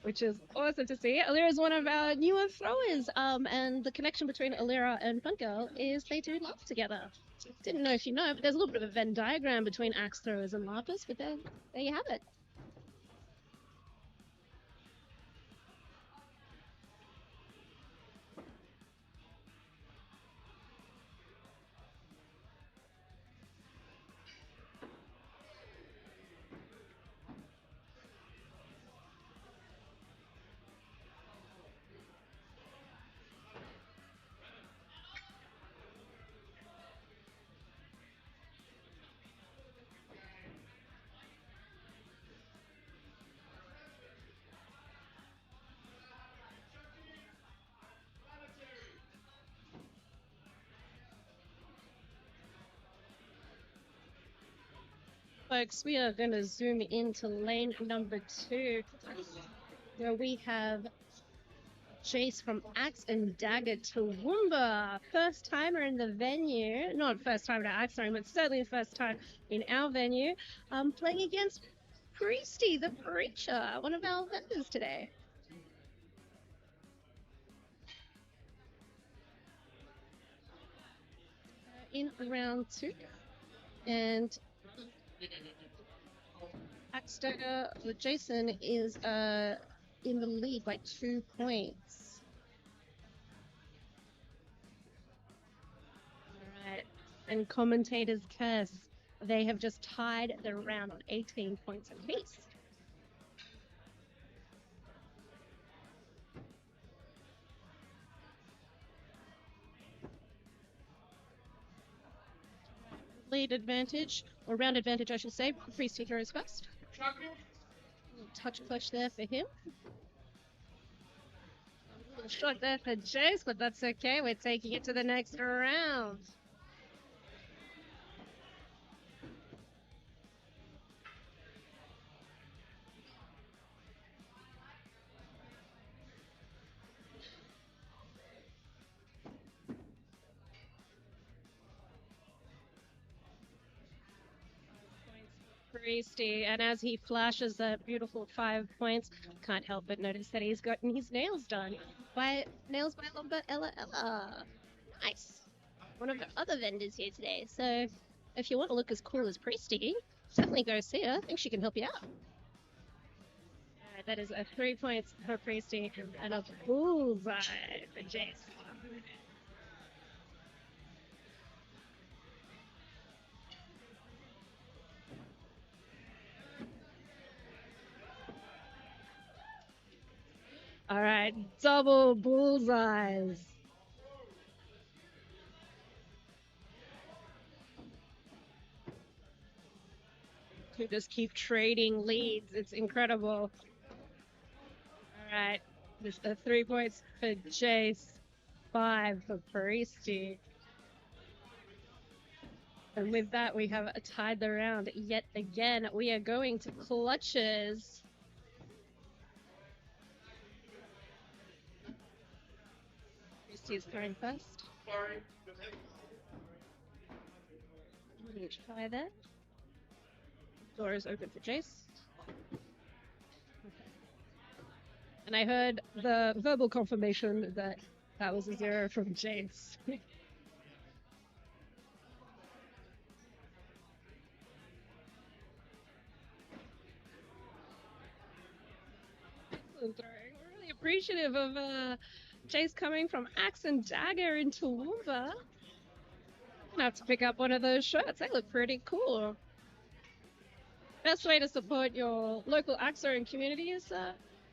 which is awesome to see. Alira is one of our newer throwers, and the connection between Alira and Fun Girl is they do laugh together. Didn't know if you know, but there's a little bit of a Venn diagram between axe throwers and laughers, but there you have it. Folks, we are going to zoom into lane number 2, where we have Jace from Axe and Dagger Toowoomba. First timer in the venue. Not first time to Axe, sorry, but certainly the first time in our venue. Playing against Priesty, the Preacher, one of our vendors today. In round 2. And Axe Dagger with Jason is in the lead by 2 points. Alright, and commentators curse. They have just tied the round on 18 points apiece. Lead advantage, or round advantage I should say, Priesty Heroes first. Touch push there for him. A little shot there for Jace, but that's okay. We're taking it to the next round. Priesty, and as he flashes that beautiful 5 points, can't help but notice that he's gotten his nails done by Nails by Lumber Ella Ella. Nice. One of the other vendors here today, so if you want to look as cool as Priesty, definitely go see her. I think she can help you out. Alright, that is a 3 points for Priesty and a bullseye for Jace. All right, double bullseyes. To just keep trading leads. It's incredible. All right, just 3 points for Jace, 5 for Priesty. And with that, we have tied the round yet again. We are going to clutches. Priesty's going first. Huge fire there. Door is open for Jace. And I heard the verbal confirmation that that was a 0 from Jace. Excellent throwing. We're really appreciative of Jace coming from Axe and Dagger into Toowoomba. I'm gonna have to pick up one of those shirts. They look pretty cool. Best way to support your local axe throwing community is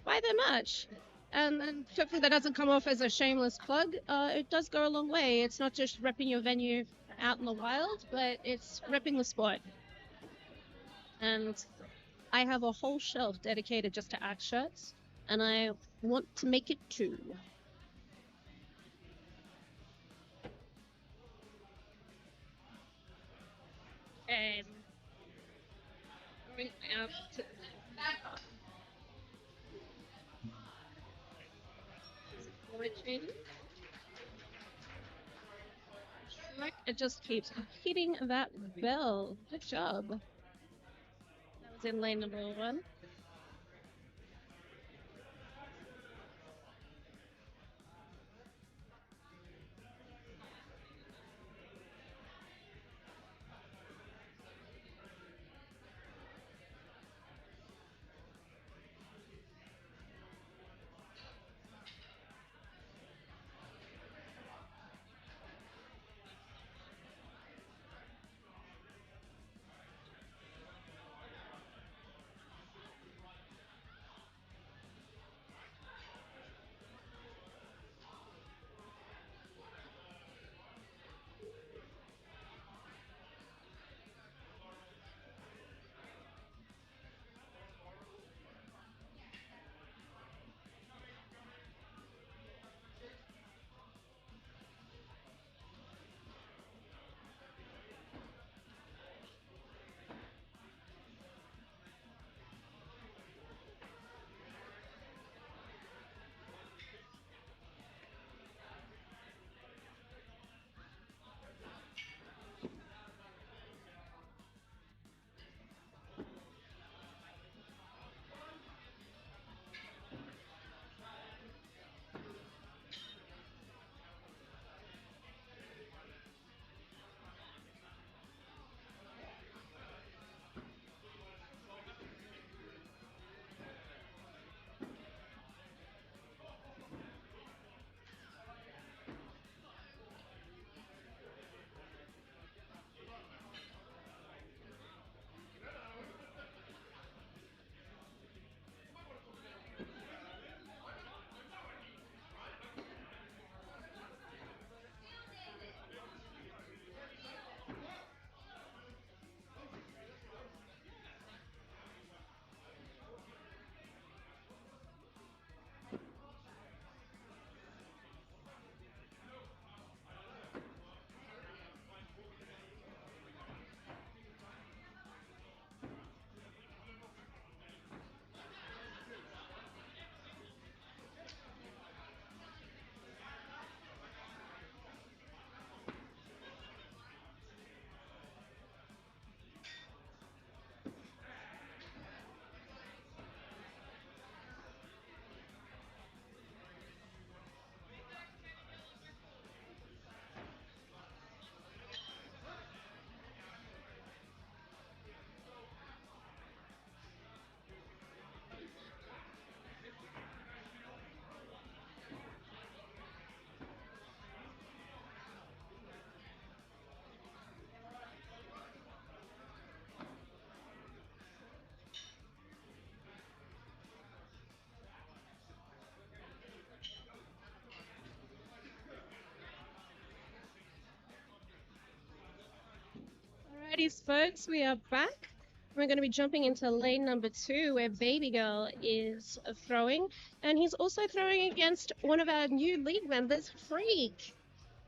buy their merch. And hopefully that doesn't come off as a shameless plug. It does go a long way. It's not just repping your venue out in the wild, but it's repping the sport. And I have a whole shelf dedicated just to axe shirts, and I want to make it too. And out to it just keeps hitting that bell. Good job. That was in lane number 1. Alrighty, folks, we are back. We're going to be jumping into lane number 2 where Baby Girl is throwing. And he's also throwing against one of our new league members, Freak.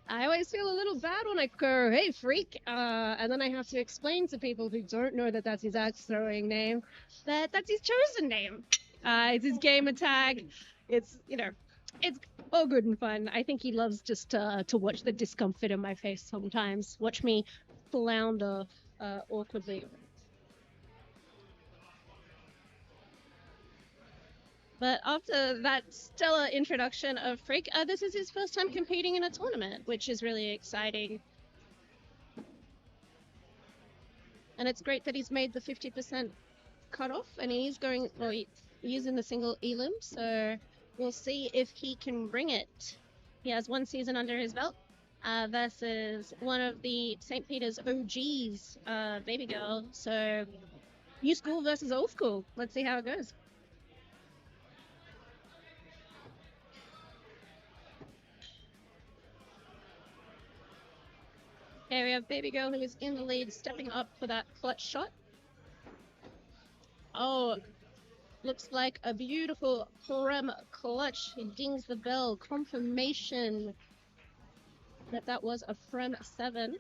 I always feel a little bad when I go, hey, Freak. And then I have to explain to people who don't know that that's his axe throwing name, that that's his chosen name. It's his gamer tag. It's, you know, it's all good and fun. I think he loves just to watch the discomfort in my face sometimes. Watch me flounder awkwardly. But after that stellar introduction of Freak, this is his first time competing in a tournament, which is really exciting. And it's great that he's made the 50% cutoff, and he's going, well, he's in the single elim, so we'll see if he can bring it. He has 1 season under his belt versus one of the St. Peter's OGs, Baby Girl. So new school versus old school. Let's see how it goes. Here we have Baby Girl, who is in the lead, stepping up for that clutch shot. Oh, looks like a beautiful prem clutch. He dings the bell. Confirmation that that was a prem 7.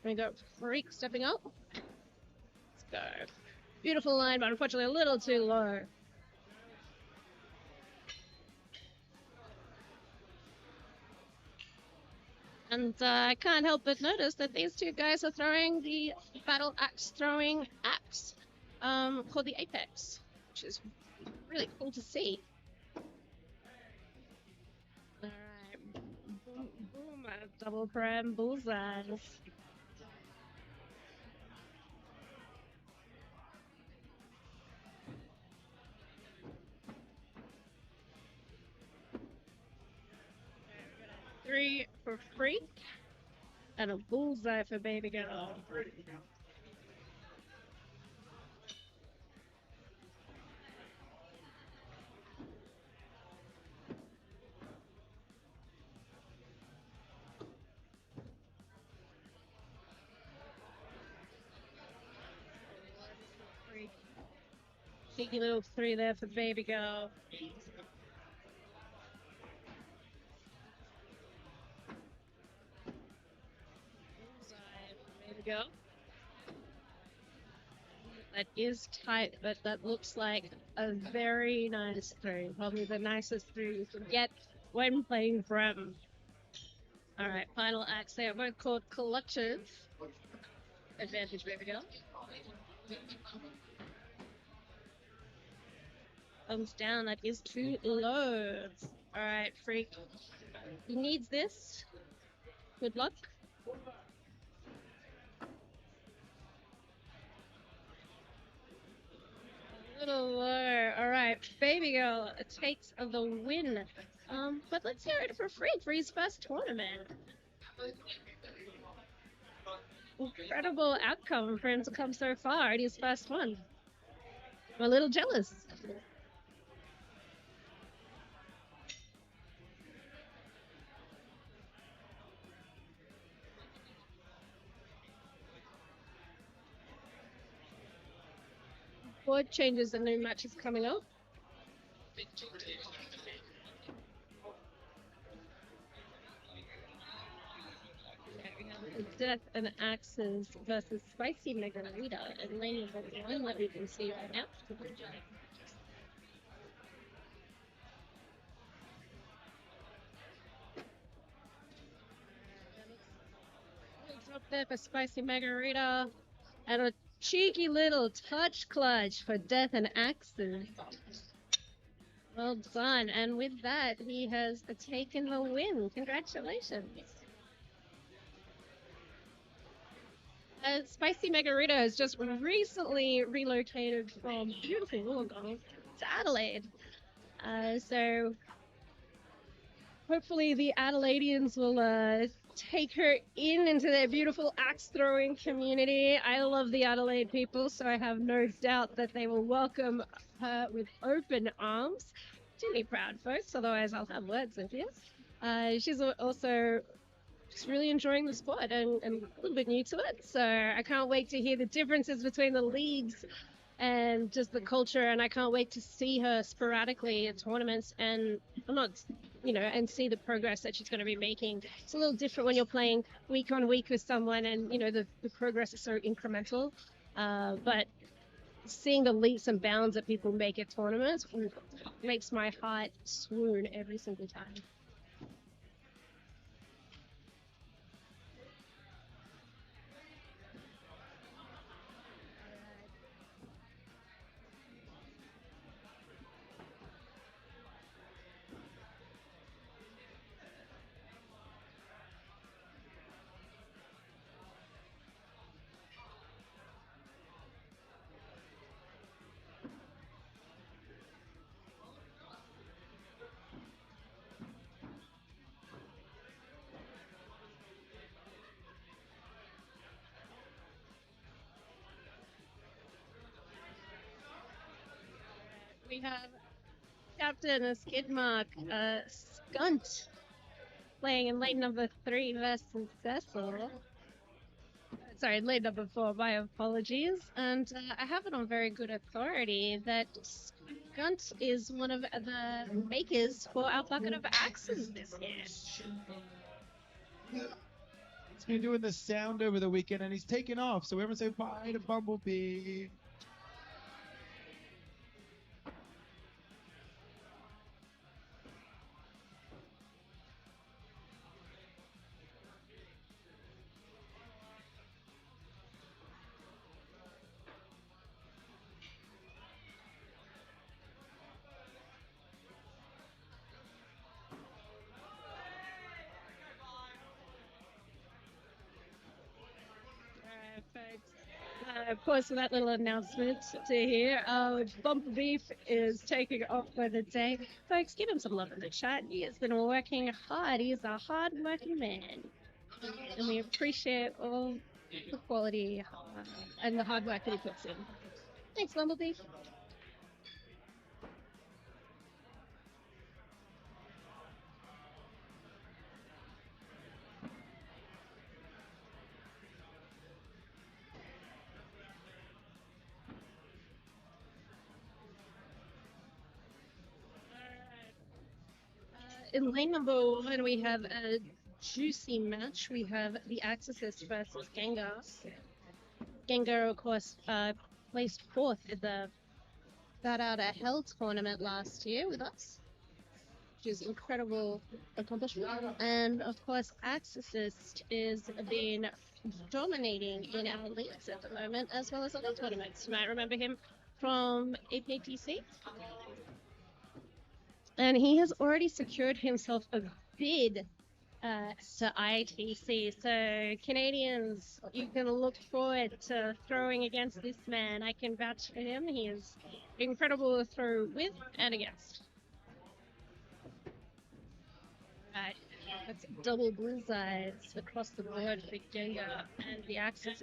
We got Freak stepping up. Let's go. Beautiful line, but unfortunately a little too low. And I can't help but notice that these two guys are throwing the battle axe throwing axe called the Apex, which is really cool to see. Alright, boom, boom, double prem bullseyes. Three for Freak, and a bullseye for Baby Girl. Cheeky little 3 there for Baby Girl. There we go. That is tight, but that looks like a very nice 3. Probably the nicest 3 you can get when playing Prem. Alright, final axe. They are both called clutches. Advantage, Baby Girl. Thumbs down, that is too low. Alright, Freak. He needs this. Good luck. A little low. Alright, Baby Girl takes the win. But let's hear it for Freak for his first tournament. Incredible outcome for him to come so far in his first one. I'm a little jealous. Board changes and new matches coming up. Death and Axes versus Spicy Margarita and lane number 1 that we can see right now. Up there for Spicy Margarita and a cheeky little touch clutch for Death and Axes. Well done, and with that he has taken the win. Congratulations. Spicy Margarita has just recently relocated from beautiful Wollongong to Adelaide. So hopefully the Adelaideans will take her into their beautiful axe throwing community. I love the Adelaide people, so I have no doubt that they will welcome her with open arms. Do be proud, folks, otherwise I'll have words with you. She's also just really enjoying the sport and a little bit new to it. So I can't wait to hear the differences between the leagues and just the culture. And I can't wait to see her sporadically at tournaments and not, and see the progress that she's going to be making. It's a little different when you're playing week on week with someone and, the progress is so incremental. But seeing the leaps and bounds that people make at tournaments makes my heart swoon every single time. We have Captain Skidmark Skunt playing in lane number 3 versus Cecil. Sorry, lane number 4, my apologies. And I have it on very good authority that Skunt is one of the makers for our bucket of axes this year. He's been doing the sound over the weekend and he's taken off. So everyone say bye to Bumblebee. Of course, with that little announcement to hear, Bumblebee is taking off for the day. Folks, give him some love in the chat. He has been working hard. He is a hard-working man. And we appreciate all the quality and the hard work that he puts in. Thanks, Bumblebee. In lane number 1, we have a juicy match. We have the Axis versus Gengar. Gengar, of course, placed 4th at the Bat Out of Hell tournament last year with us, which is incredible accomplishment. And of course, Axis is been dominating in our leagues at the moment, as well as other tournaments. You might remember him from APTC. And he has already secured himself a bid to IATC. So Canadians, you can look forward to throwing against this man. I can vouch for him. He is incredible to throw with and against. Right, that's double bullseyes across the board for Gengar and the Axis.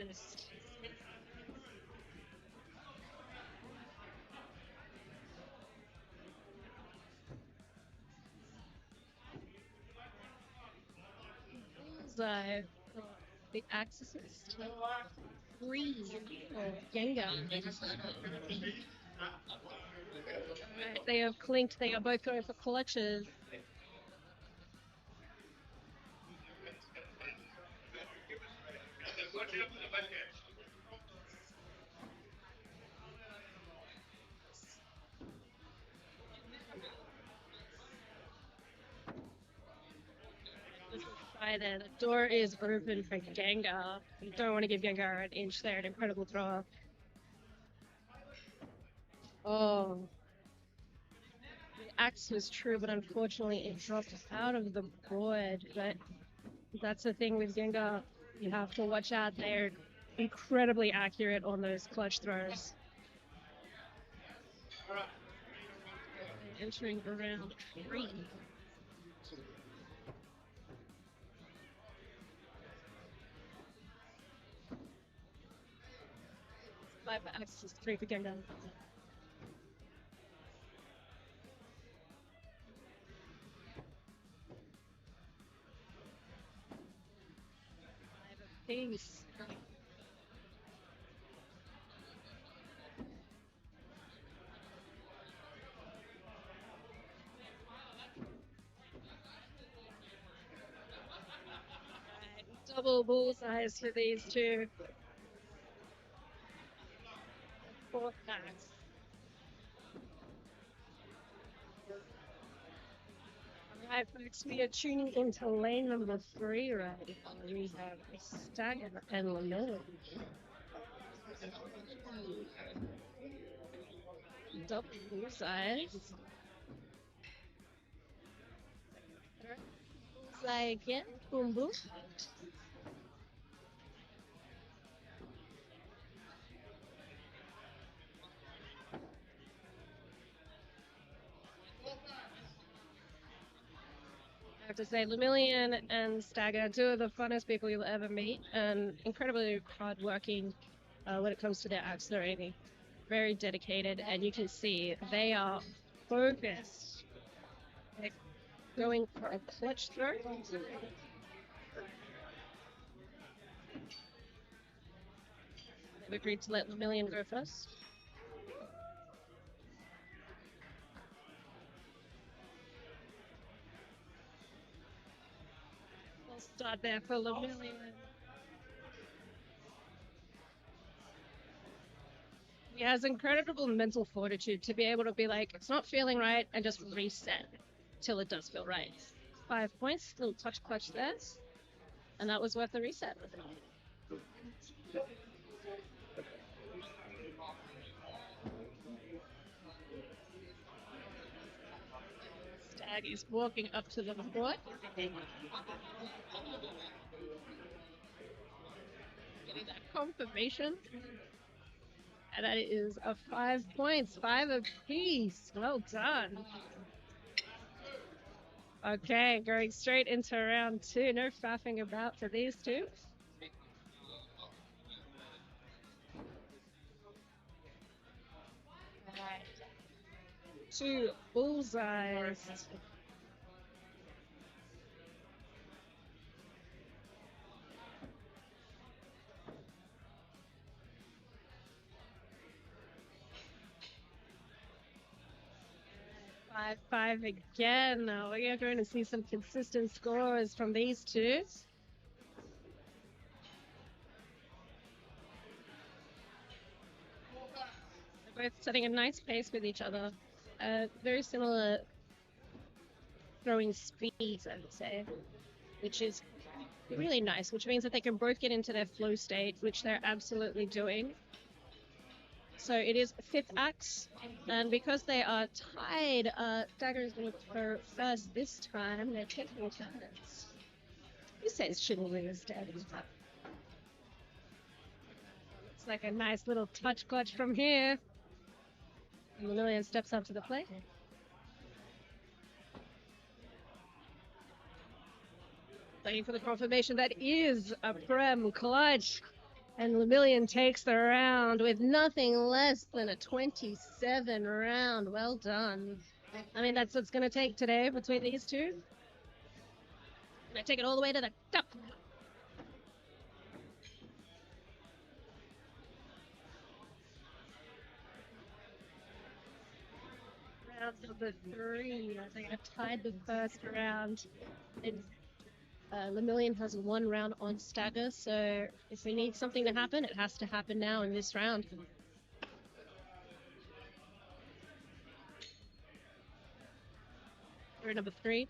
The Axis 3 for Gengar. Right, they have clinked. They are both going for collections. There. The door is open for Gengar. You don't want to give Gengar an inch there. An incredible throw. Oh. The axe was true, but unfortunately it dropped out of the board. But that's the thing with Gengar. You have to watch out. They're incredibly accurate on those clutch throws. Entering around 3. Axis 3 for Gengar. apiece. Double bullseyes for these two. Fourth axe. Alright, folks, we are tuning into lane number 3 right now. We have Stagger and Lemon. Double bullseyes. Bullseye again. Boom, boom. I have to say, Lemillion and Stagger, two of the funnest people you'll ever meet, and incredibly hardworking when it comes to their axe throwing. Very dedicated, and you can see they are focused. They're going for a clutch throw. They've agreed to let Lemillion go first. We'll start there for Lemillion. He has incredible mental fortitude to be able to be like, it's not feeling right, and just reset till it does feel right. 5 points, little touch clutch there, and that was worth the reset. Stag is walking up to the board. Getting that confirmation. And that is a 5 points, 5 apiece. Well done. Okay, going straight into round 2. No faffing about for these two. Right. 2 bullseyes. Five again. We are going to see some consistent scores from these two. They're both setting a nice pace with each other. Very similar throwing speeds, I would say, which is really nice, which means that they can both get into their flow state, which they're absolutely doing. So it is 5th axe, and because they are tied, Dagger is going to throw first this time. They're taking turns. Who says chivalry is dead? It's like a nice little touch clutch from here. And Lemillion steps up to the plate. Waiting for the confirmation. That is a Prem clutch. And Lemillion takes the round with nothing less than a 27 round. Well done. I mean, that's what's going to take today between these two. And I take it all the way to the top. Round number 3. They have tied the first round. Lemillion has 1 round on Stagger, so if we need something to happen, it has to happen now in this round. Round number 3.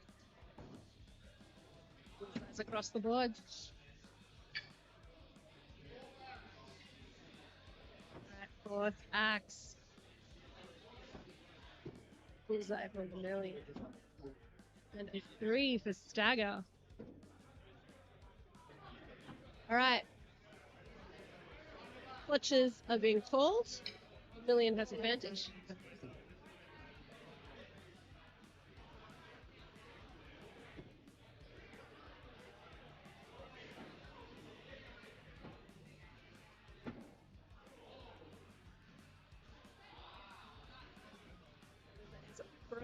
That's across the board. Right, 4th axe. Bullseye for Lemillion. And a 3 for Stagger. All right. Clutches are being called. Lemillion has advantage. From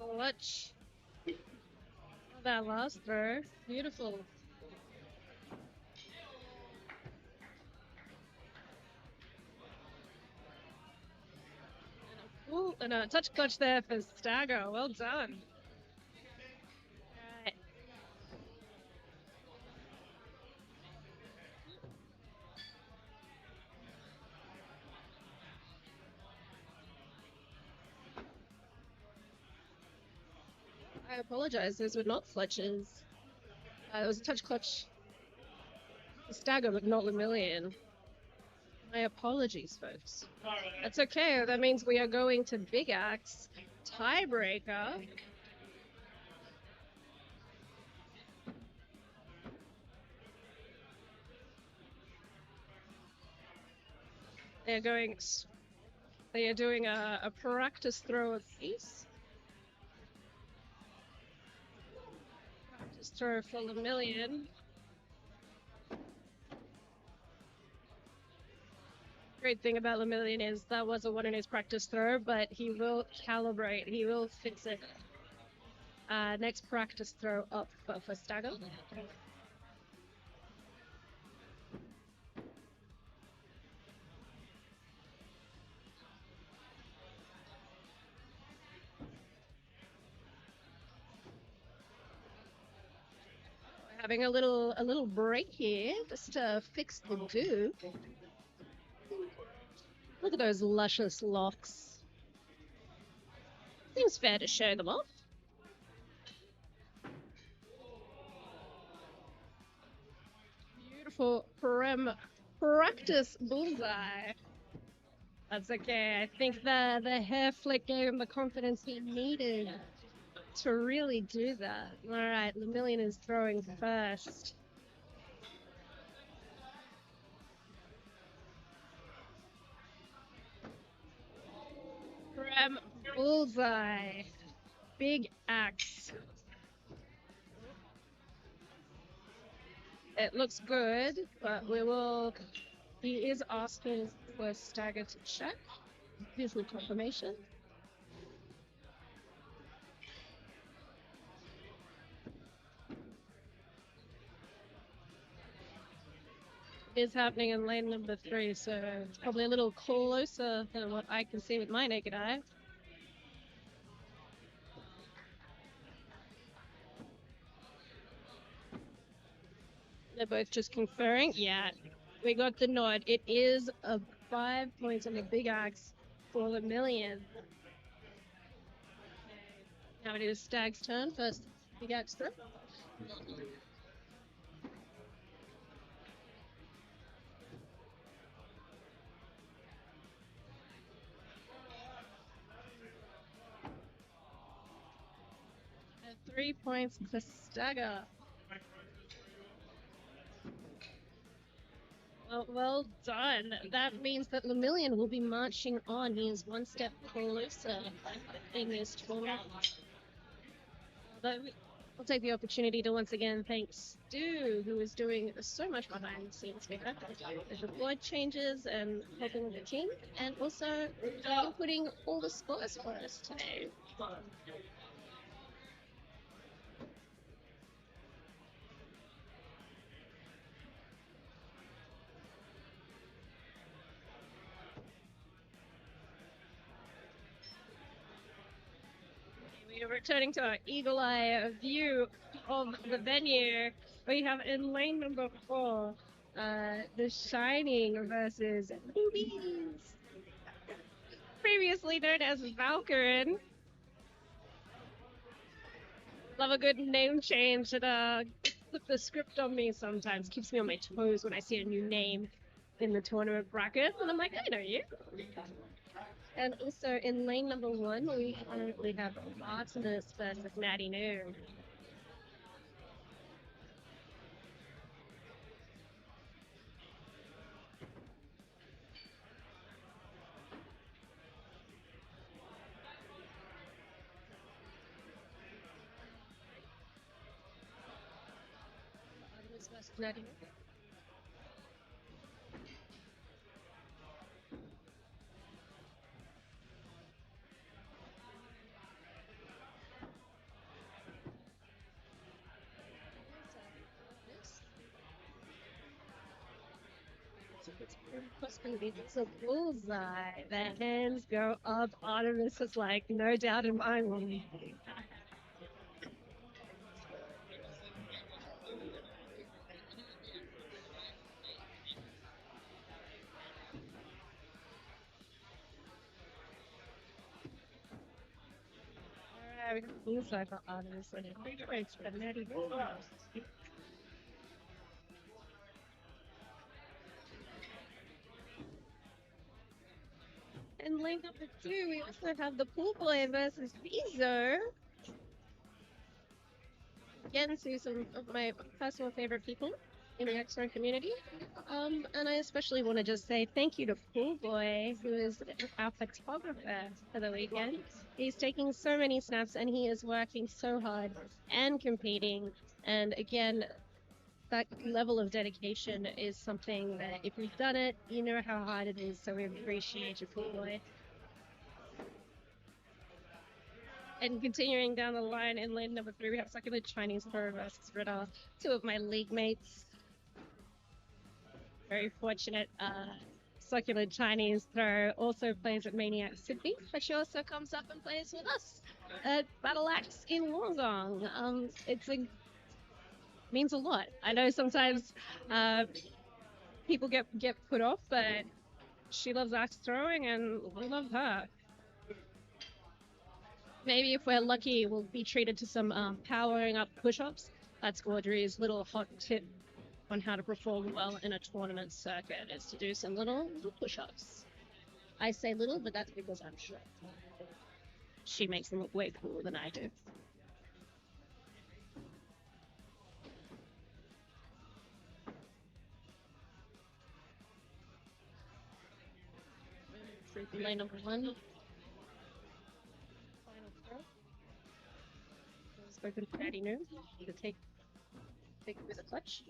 clutch. That last throw. Beautiful. Ooh, and a touch clutch there for Stagger. Well done. Right. I apologize, those were not Fletchers. It was a touch clutch for Stagger, but not Lemillion. My apologies, folks. That's okay, that means we are going to Big Axe. Tiebreaker. They're going. They are doing a practice throw apiece. Practice throw for Lemillion. Great thing about Lemillion is that was a one in his practice throw, but he will calibrate. He will fix it. Next practice throw up for Stagger. Having a little break here just to fix the do. Look at those luscious locks. Seems fair to show them off. Beautiful practice bullseye. That's okay. I think the hair flick gave him the confidence he needed to really do that. All right, Lemillion is throwing first. Prem bullseye. Big axe. It looks good, but we will. He is asking for Stagger to check. Visual confirmation. Is happening in lane number 3, so it's probably a little closer than what I can see with my naked eye. They're both just conferring. Yeah, we got the nod. It is a 5 points on the big axe for Lemillion. Now it is Stag's turn. First, big axe throw. And 3 points for Stagger. Well done. That means that Lemillion will be marching on. He is one step closer in this tournament. Although I'll take the opportunity to once again thank Stu, who is doing so much behind the scenes here. The board changes and helping with the team, and also inputting all the scores for us today. We are returning to our eagle eye view of the venue. We have in lane number 4, The Shining versus Boobies, previously known as Valkyrin. Love a good name change. It flips the script on me sometimes. Keeps me on my toes when I see a new name in the tournament bracket, and I'm like, I know you. And also in lane number 1, we currently have Artemis versus Maddie New. Artemis versus Maddie New. It's possibly it's a bullseye. The hands go up. Artemis is like, no doubt in my mind. Alright, we got bullseye for Artemis. And a big race for Natty. And lane number 2, we also have the pool boy versus Vizo. Again, to some of my personal favorite people in the X-Ray community. And I especially want to just say thank you to Pool Boy, who is our photographer for the weekend. He's taking so many snaps and he is working so hard and competing. And again, that level of dedication is something that if you've done it, you know how hard it is. So we appreciate you, Pool Boy. And continuing down the line in lane number 3, we have Succulent Chinese Pro versus Ritter, two of my league mates. Very fortunate. Succulent Chinese Throw also plays at Maniac Sydney, but she also comes up and plays with us at Battle Axe in Wollongong. Means a lot. I know sometimes people get put off, but she loves axe throwing and we love her. Maybe if we're lucky, we'll be treated to some powering up push-ups. That's Audrey's little hot tip on how to perform well in a tournament circuit, is to do some little push-ups. I say little, but that's because I'm sure she makes them look way cooler than I do. Lane number 1. Final throw. Spoken to Daddy New to take it with a clutch.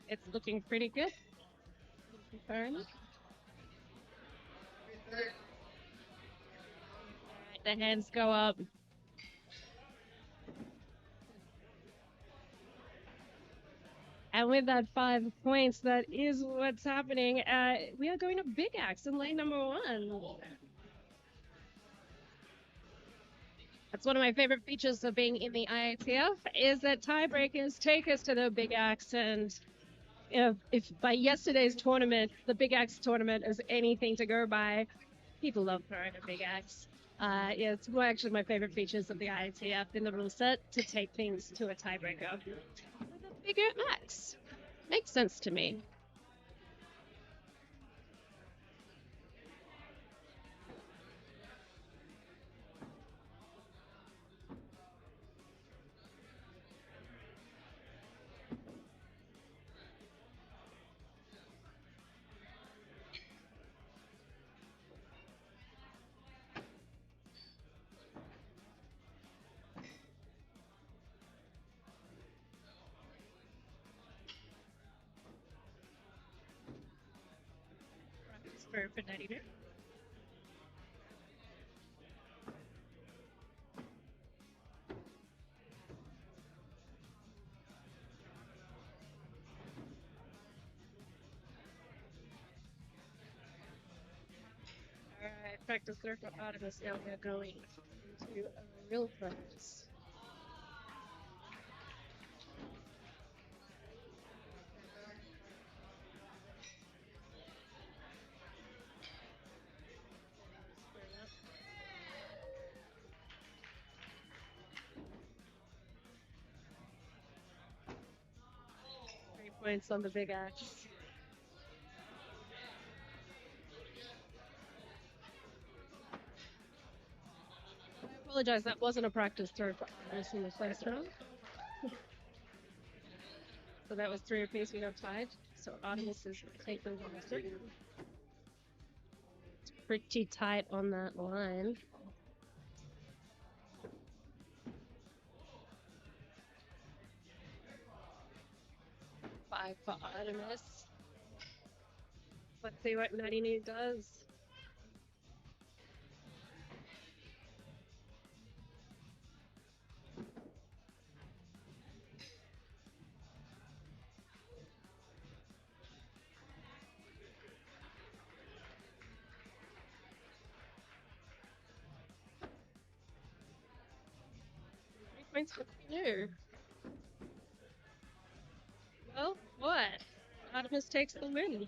It's looking pretty good. Confirm. The hands go up. And with that 5 points, that is what's happening. We are going to Big Axe in lane number 1. That's one of my favorite features of being in the IATF, is that tiebreakers take us to the Big Axe. And if by yesterday's tournament, the Big Axe tournament is anything to go by, people love throwing a Big Axe. Yeah, it's actually my favorite features of the IATF in the rule set, to take things to a tiebreaker with a bigger axe. Makes sense to me. For 90 minutes. Alright, practice throw for Artemis. Now we're going to a real practice. Points on the Big Axe. I apologize, that wasn't a practice throw for Artemis in the first round. So that was 3 apiece, we got tied. So Artemis is taking the 3. It's pretty tight on that line. 5 for Artemis. Let's see what Natty New does. Points for New. Well, what? Artemis takes the win.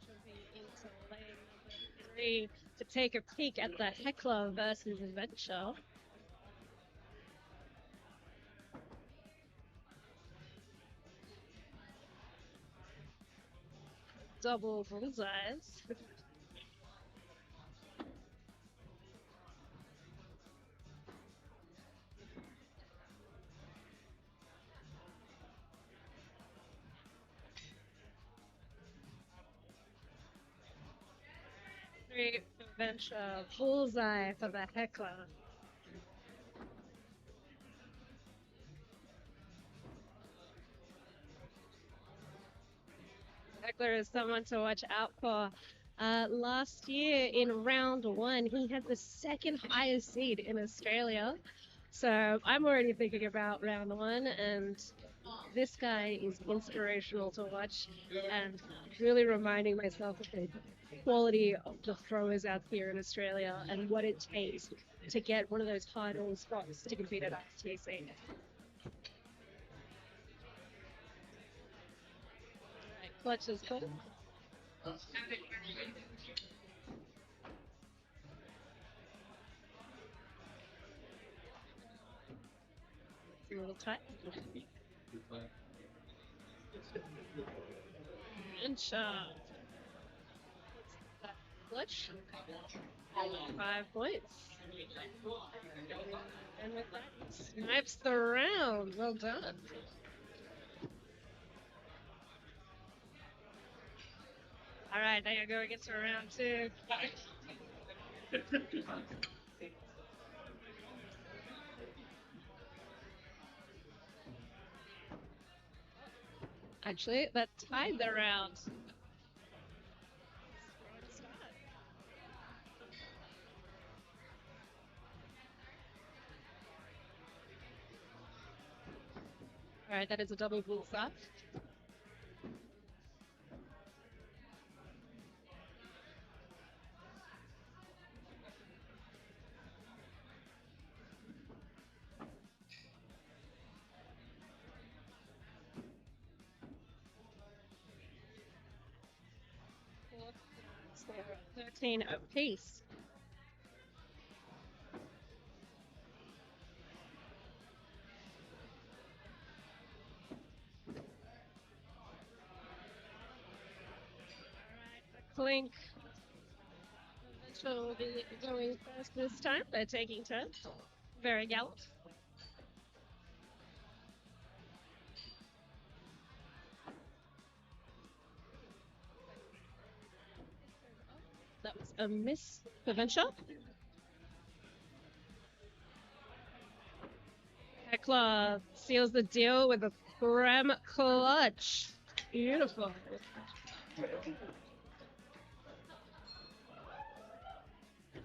Jumping into lane number 3 to take a peek at the Heckler versus Adventure. Double bullseyes. Three Adventure bullseye for the Heckler. Heckler is someone to watch out for. Last year in round 1, he had the second highest seed in Australia. So I'm already thinking about round 1, and this guy is inspirational to watch and really reminding myself of the quality of the throwers out here in Australia and what it takes to get one of those hard-earned spots to compete at IATF. Clutch is cool. A little tight. And shot. Clutch. 5 points. And with that, snipes the round. Well done. All right, now you're going into round 2. Actually, that tied the round. All right, that is a double bullseye. So 13 apiece. Clink. Eventually will be going first this time. They're taking turns. Very gallant. That was a miss for Venture. Heckler seals the deal with a Prem clutch. Beautiful.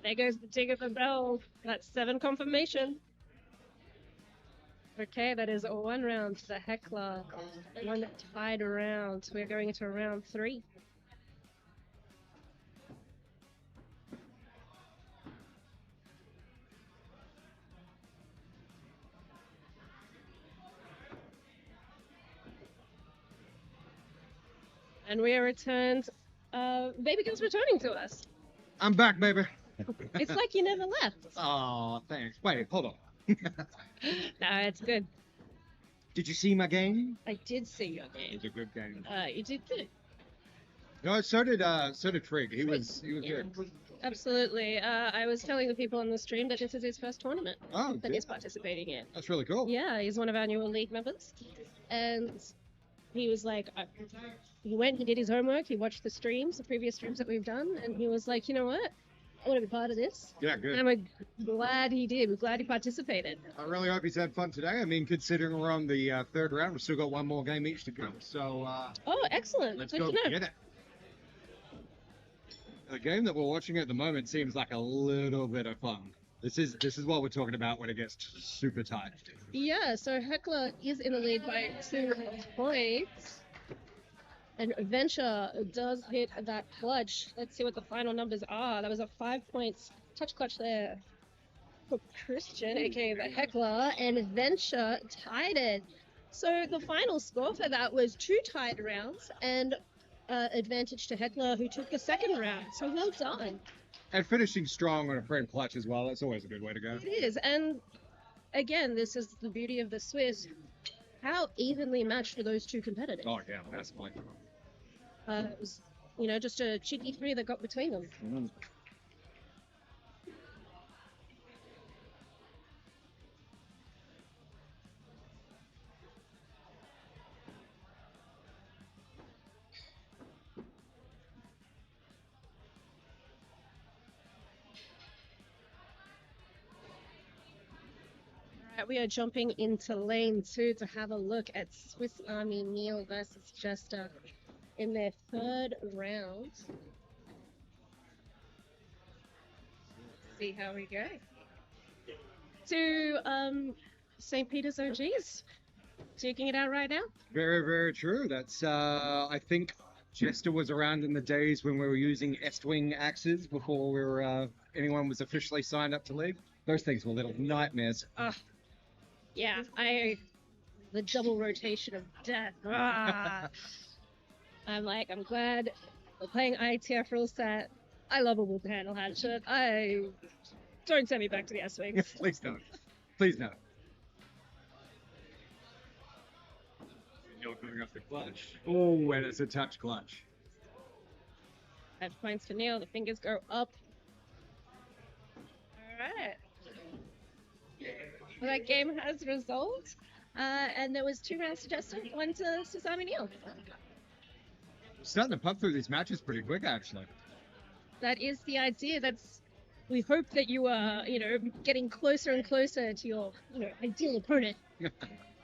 There goes the ding of the bell. That's 7 confirmation. Okay, that is 1 round to the Heckler. 1 tied round. We're going into round 3. And we are returned. Baby girl's returning to us. I'm back, baby. It's like you never left. Oh, thanks. Wait, hold on. No, it's good. Did you see my game? I did see your It game. was a good game. You did good. No, so did Trig. He was good. Absolutely. I was telling the people on the stream that this is his first tournament Oh, that he's participating in. that's really cool. Yeah, he's one of our newer league members. And he was like, he went, he did his homework, he watched the streams, the previous streams that we've done, and he was like, you know what? I want to be part of this. Yeah, good. And I'm glad he did. We're glad he participated. I really hope he's had fun today. I mean, considering we're on the third round, we've still got one more game each to go. So Oh, excellent. let's Good go to know. get it. The game that we're watching at the moment seems like a little bit of fun. This is what we're talking about when it gets super tight. Yeah, so Heckler is in the lead by 2 points. And Venture does hit that clutch. Let's see what the final numbers are. That was a 5 points touch clutch there for Christian, aka the Heckler, and Venture tied it. So the final score for that was 2 tied rounds and advantage to Heckler, who took the second round. So well done. And finishing strong on a frame clutch as well. That's always a good way to go. It is, and again, this is the beauty of the Swiss. How evenly matched were those two competitors? Oh yeah, that's fine. It was, just a cheeky 3 that got between them. Alright, we are jumping into lane 2 to have a look at Swiss Army Neil versus Jester in their third round. See how we go. To St. Peter's OGs, duking it out right now. Very, very true. That's I think Jester was around in the days when we were using Est-wing axes before we were anyone was officially signed up to league. Those things were little nightmares. Yeah, the double rotation of death. I'm glad we're playing IATF rule set. I love a wolf handle hatchet. Don't send me back to the S-Wings. Please don't. Please no. You're going off the clutch. Oh, and it's a touch clutch. 5 points for Neil. The fingers go up. Alright. Well, that game has resolved. And there was 2 rounds to Justin, 1 to Swiss Army Neil. Starting to pump through these matches pretty quick, actually. That is the idea. We hope that you are, getting closer and closer to your, ideal opponent.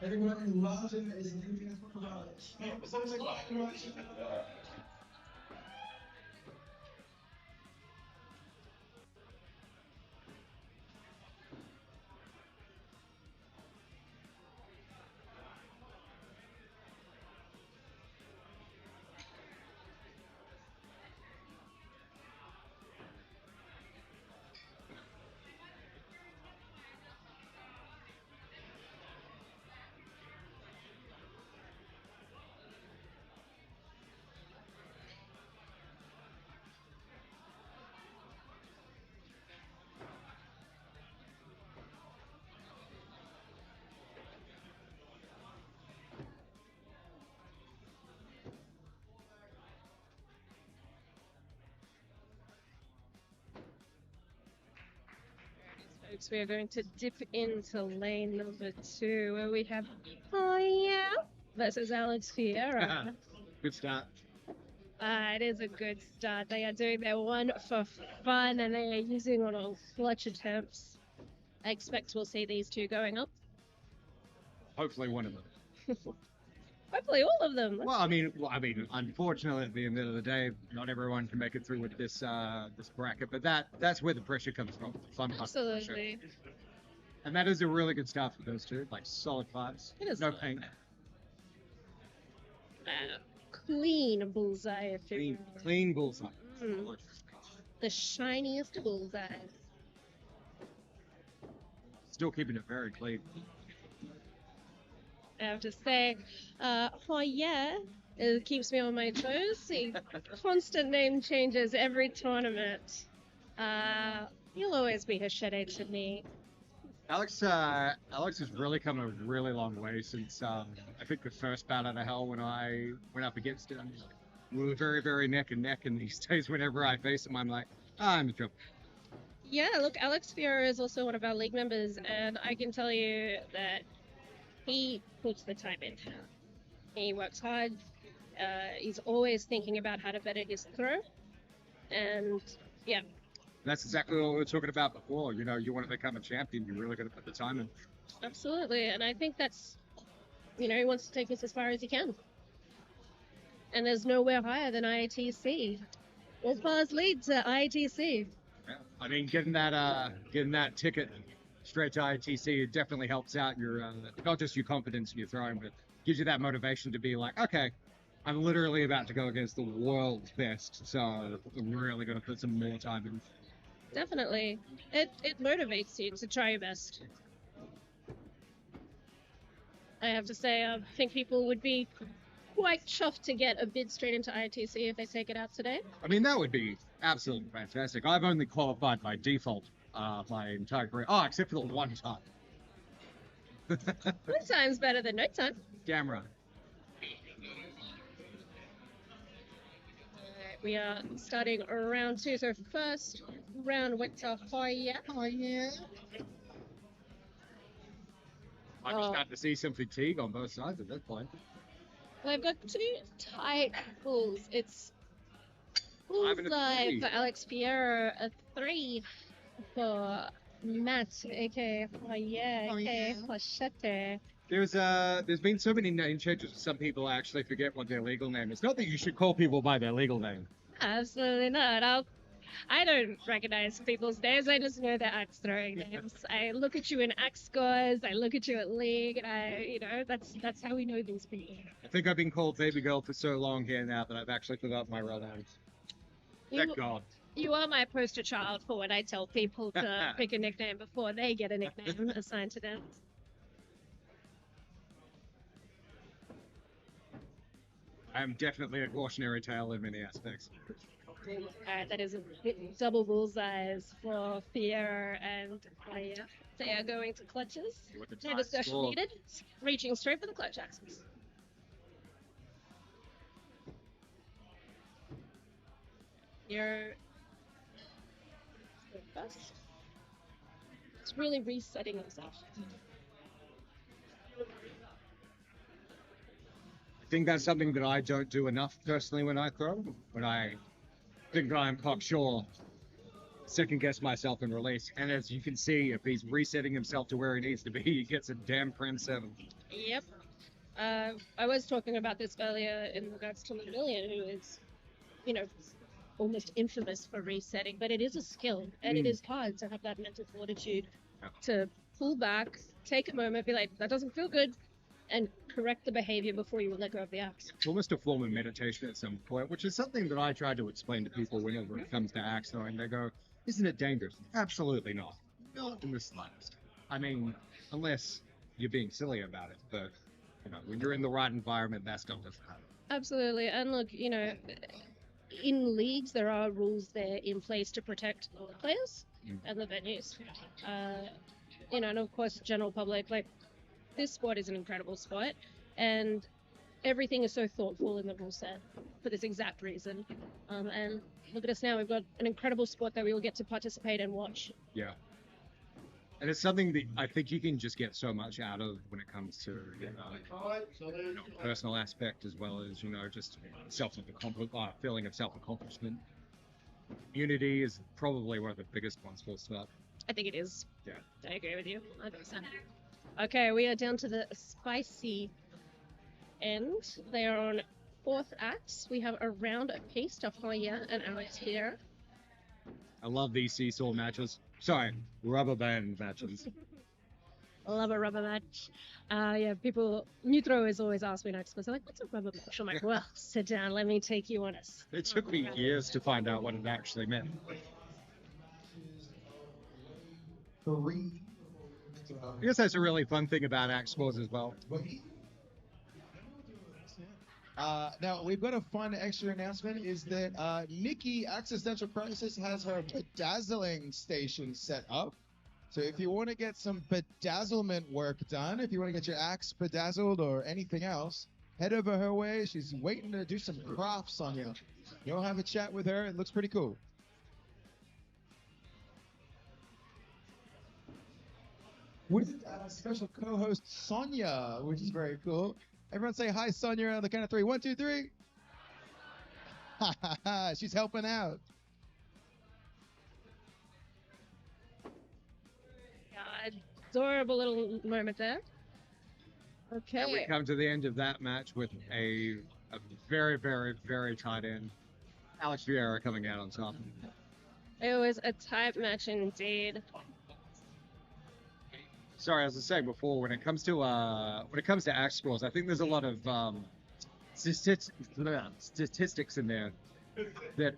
Everyone in London is leaving us for Folks, we are going to dip into lane number 2, where we have versus Alex Fiera. Good start. It is a good start. They are doing their one for fun, and they are using little clutch attempts. I expect we'll see these 2 going up. Hopefully one of them. Hopefully all of them. Well, I mean, unfortunately, at the end of the day, not everyone can make it through with this this bracket, but that's where the pressure comes from. Fun part of the pressure. Absolutely. And that is a really good start for those 2, like solid 5s. It is no solid. pain. Clean bullseye, if you will. Clean bullseye. The shiniest bullseye. Still keeping it very clean. I have to say, it keeps me on my toes. See, constant name changes every tournament. You'll always be Hachette to me. Alex has really come a really long way since I think the first Bat Out of Hell when I went up against him. We were very, very neck and neck, and these days whenever I face him, I'm like, I'm in trouble. Yeah, look, Alex Fiora is also one of our league members, and I can tell you that he puts the time in. He works hard. He's always thinking about how to better his throw, and yeah, That's exactly what we were talking about before. You know, you want to become a champion, you really got to put the time in. absolutely. And I think that's, he wants to take us as far as he can. And there's nowhere higher than IATC. As far as leads at IATC. Yeah. I mean, getting that ticket straight to ITC, it definitely helps out your not just your confidence in your throwing, but gives you that motivation to be like, okay, I'm literally about to go against the world's best, so I'm really going to put some more time in. Definitely. It motivates you to try your best. I have to say, I think people would be quite chuffed to get a bid straight into ITC if they take it out today. I mean, that would be absolutely fantastic. I've only qualified by default my entire career. Oh, except for the one time. One time's better than no time. Damn right. We are starting round 2, so first round went to Hoya. Oh, yeah. I'm Oh. starting to see some fatigue on both sides at this point. They've got 2 tight bulls. It's I'm in a bullseye 3. for Alex Fierro, a 3 for Matt, aka Hoya, Oh, aka yeah. Hoshete. There's been so many name changes. Some people actually forget what their legal name is. Not that you should call people by their legal name. Absolutely not. I don't recognize people's names. I just know their axe throwing names. I look at you in axe scores. I look at you at league, and that's how we know these people. I think I've been called baby girl for so long here now that I've actually forgotten my real name. Thank God. You are my poster child for when I tell people to pick a nickname before they get a nickname assigned to them. I am definitely a cautionary tale in many aspects. Alright, that is a double bullseyes for Fiero and Hoya. They are going to clutches. With the No tight discussion score. needed. Reaching straight for the clutch axis. You're first. It's really resetting himself. I think that's something that I don't do enough personally when I throw. When I think I'm cocksure, second guess myself and release. And as you can see, if he's resetting himself to where he needs to be, he gets a damn Prim 7. Yep. I was talking about this earlier in regards to Lemillion, who is, almost infamous for resetting, but it is a skill, and it is hard to have that mental fortitude to pull back, take a moment, be like, that doesn't feel good, and correct the behavior before you let go of the axe. It's almost a form of meditation at some point, which is something that I try to explain to people whenever it comes to axe throwing. They go, isn't it dangerous? Absolutely not. Not in the slightest. I mean, unless you're being silly about it, but when you're in the right environment, that stuff doesn't happen. Absolutely, and look, in leagues, there are rules there in place to protect the players and the venues. And of course, general public, this sport is an incredible sport, and everything is so thoughtful in the rule set for this exact reason. And look at us now, we've got an incredible sport that we all get to participate and watch. Yeah. And it's something that I think you can just get so much out of when it comes to personal aspect as well as just feeling of self-accomplishment. Unity is probably one of the biggest ones for stuff. I think it is. Yeah. I agree with you. 100%. Okay, we are down to the spicy end. They are on 4th axe. We have a round apiece to Hoya and Alex here. I love these seesaw matches. Sorry, rubber band matches. I love a rubber match. New throwers always ask me next, they're like, what's a rubber match? I'm like, well, sit down, let me take you on a... It took me years to find out what it actually meant. 3. I guess that's a really fun thing about axe scores as well. Now, we've got a fun extra announcement, is that Nikki, Existential Crisis, has her bedazzling station set up. So if you want to get some bedazzlement work done, if you want to get your axe bedazzled or anything else, head over her way. She's waiting to do some crafts on you. You'll have a chat with her. It looks pretty cool. with special co-host Sonia, which is very cool. Everyone say hi, Sonia, on the count of 3. 1, 2, 3. She's helping out. Adorable little moment there. Okay. And we come to the end of that match with a very, very, very tight end. Alex Vieira coming out on top. It was a tight match indeed. Sorry, as I was saying before, when it comes to axe scores, I think there's a lot of statistics in there that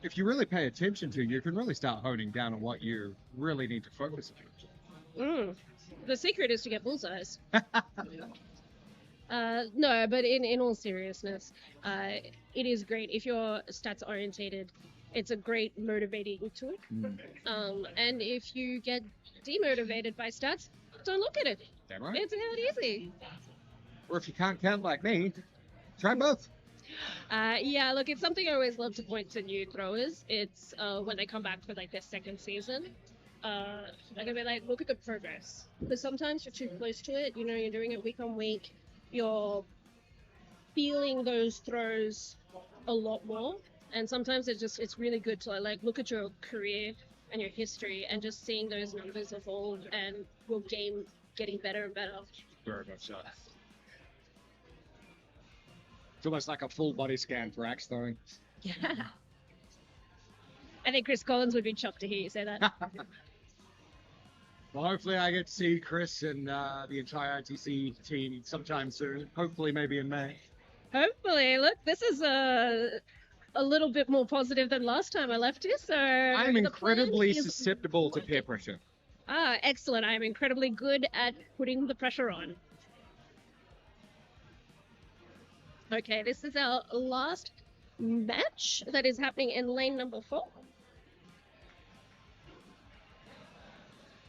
if you really pay attention to, you can really start honing down on what you really need to focus on. The secret is to get bullseyes. No, but in all seriousness, it is great if you're stats orientated. It's a great motivating tool. And if you get demotivated by stats, don't look at it. Damn right. It's that easy. Or if you can't count like me, try both. Yeah, look, it's something I always love to point to new throwers. It's when they come back for like their second season. They're gonna be like, look at the progress. Because sometimes you're too close to it. You know, you're doing it week on week. You're feeling those throws a lot more. And sometimes it's really good to like look at your career and your history and just seeing those numbers evolve and your game getting better and better. Very much so. It's almost like a full body scan for axe throwing. Yeah. I think Chris Collins would be shocked to hear you say that. Well, hopefully I get to see Chris and the entire ITC team sometime soon. Hopefully maybe in May. Hopefully. Look, this is a little bit more positive than last time I left here, so... I'm incredibly susceptible to peer pressure. Ah, excellent. I am incredibly good at putting the pressure on. Okay, this is our last match that is happening in lane number 4.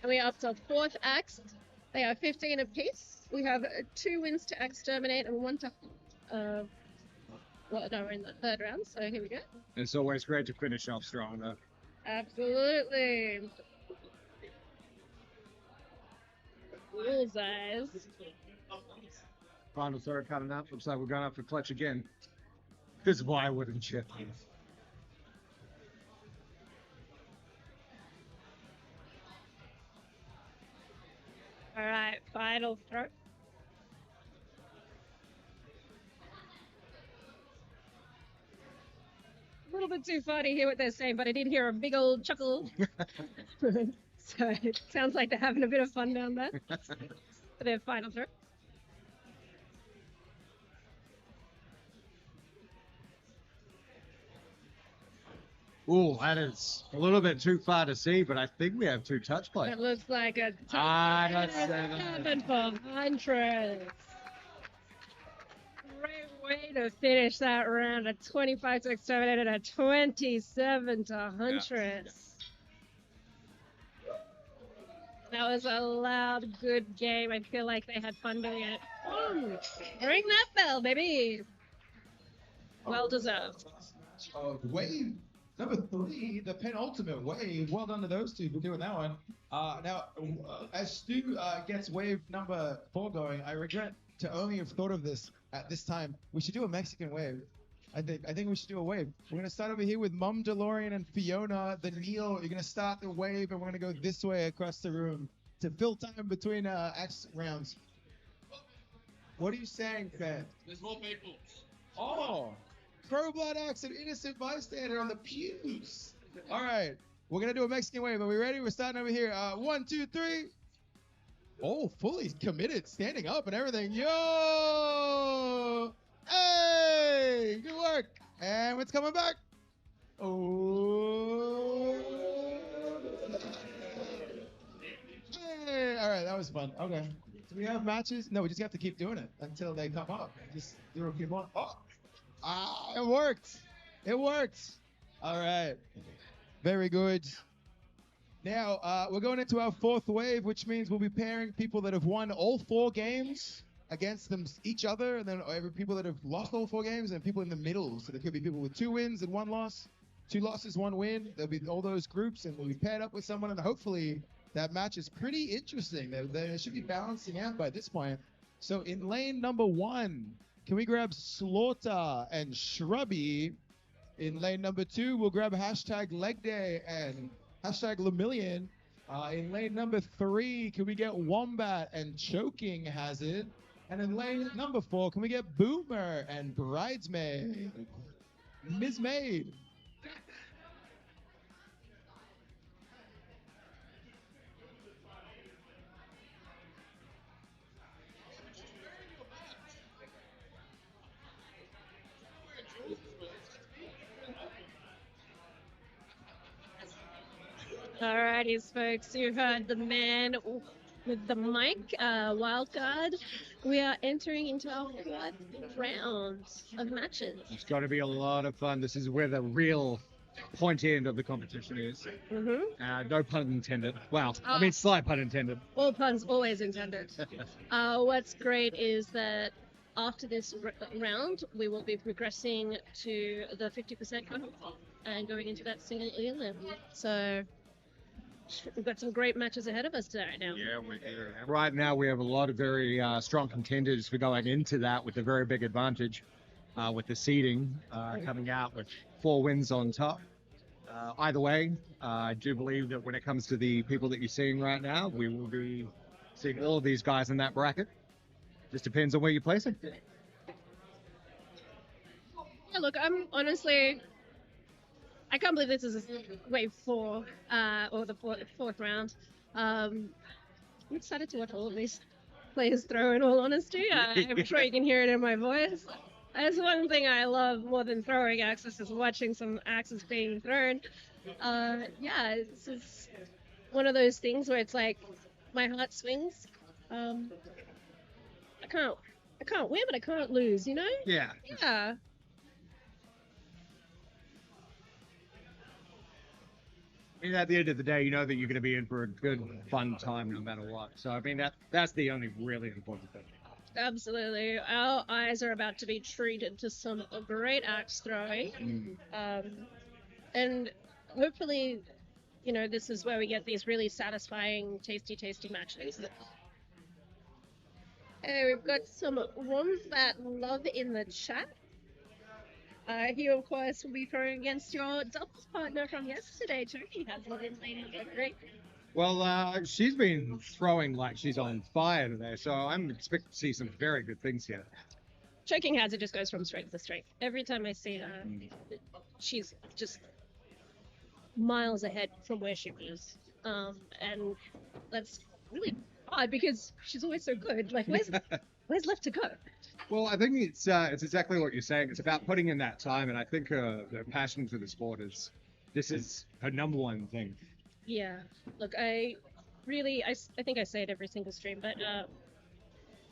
And we are up to 4th axe. They are 15 apiece. We have 2 wins to axe terminate and 1 to... well, no, we're in the 3rd round, so here we go. It's always great to finish off strong, though. Absolutely. Bullseyes. Final third coming up. Looks like we're going up for clutch again. Because why wouldn't you? All right, final throw. A little bit too far to hear what they're saying, but I did hear a big old chuckle. So it sounds like they're having a bit of fun down there for their final throw. Ooh, that is a little bit too far to see, but I think we have 2 touch plays. It looks like a That's 7. for Huntress. Great way to finish that round. A 25 to exterminate and a 27 to Huntress. That was a loud, good game. I feel like they had fun doing it. Ring that bell, baby. Well deserved. Wave number 3, the penultimate wave. Well done to those two for doing that one. Now, as Stu gets wave number 4 going, I regret to only have thought of this at this time. We should do a Mexican wave. I think we should do a wave. We're gonna start over here with Mum DeLorean and Fiona. The Neil, you're gonna start the wave, and we're gonna go this way across the room to fill time between X rounds. What are you saying, Ben? There's more people. Oh, Pro Blood Axe, an innocent bystander on the pews. All right, we're gonna do a Mexican wave. Are we ready? We're starting over here. 1, 2, 3. Oh, fully committed, standing up and everything. Yo! Hey! Good work. And it's coming back. Oh! Hey! All right, that was fun. Okay. Do we have matches? No, we just have to keep doing it until they come up. Just keep on. Oh! Ah, it worked. It worked. All right. Very good. Now, we're going into our 4th wave, which means we'll be pairing people that have won all 4 games against each other, and then people that have lost all 4 games, and people in the middle. So there could be people with 2 wins and 1 loss, 2 losses, 1 win. There'll be all those groups, and we'll be paired up with someone, and hopefully that match is pretty interesting. They should be balancing out by this point. So in lane number 1, can we grab Slaughter and Shrubby? In lane number 2, we'll grab hashtag Leg Day and hashtag Lemillion. In lane number 3, can we get Wombat and Choking Hazard? And in lane number 4, can we get Boomer and Bridesmaid? Ms. Maid. Alrighty, folks, you heard the man with the mic, Wildcard. We are entering into our 4th round of matches. It's got to be a lot of fun. This is where the real point end of the competition is. No pun intended. Well, I mean, slight pun intended. All puns always intended. What's great is that after this round, we will be progressing to the 50% cut and going into that single elim. So we've got some great matches ahead of us today now. Yeah, we do. Right now, we have a lot of very strong contenders for going into that with a very big advantage with the seeding coming out with 4 wins on top. Either way, I do believe that when it comes to the people that you're seeing right now, we will be seeing all of these guys in that bracket. Just depends on where you place it. Yeah, look, I'm honestly, I can't believe this is wave 4, or the fourth round. I'm excited to watch all of these players throw, in all honesty. I'm sure you can hear it in my voice. That's one thing I love more than throwing axes, is watching some axes being thrown. Yeah, this is one of those things where it's like, my heart swings. I can't win, but I can't lose, you know? Yeah. Yeah. I mean, at the end of the day, you know that you're going to be in for a good, fun time no matter what. So, I mean, that's the only really important thing. Absolutely. Our eyes are about to be treated to some great axe throwing. And hopefully, you know, this is where we get these really satisfying, tasty matches. We've got some Wombat love in the chat. He, of course, will be throwing against your doubles partner from yesterday, Choking Hazard in lane number 3. Well, she's been throwing like she's on fire today, so I'm expecting to see some very good things here. Choking Hazard just goes from strength to strength. Every time I see her, she's just miles ahead from where she was. And that's really odd because she's always so good. Like, where's left to go? Well, I think it's exactly what you're saying. It's about putting in that time, and I think her passion for the sport this is her number one thing. Yeah. Look, I think I say it every single stream, but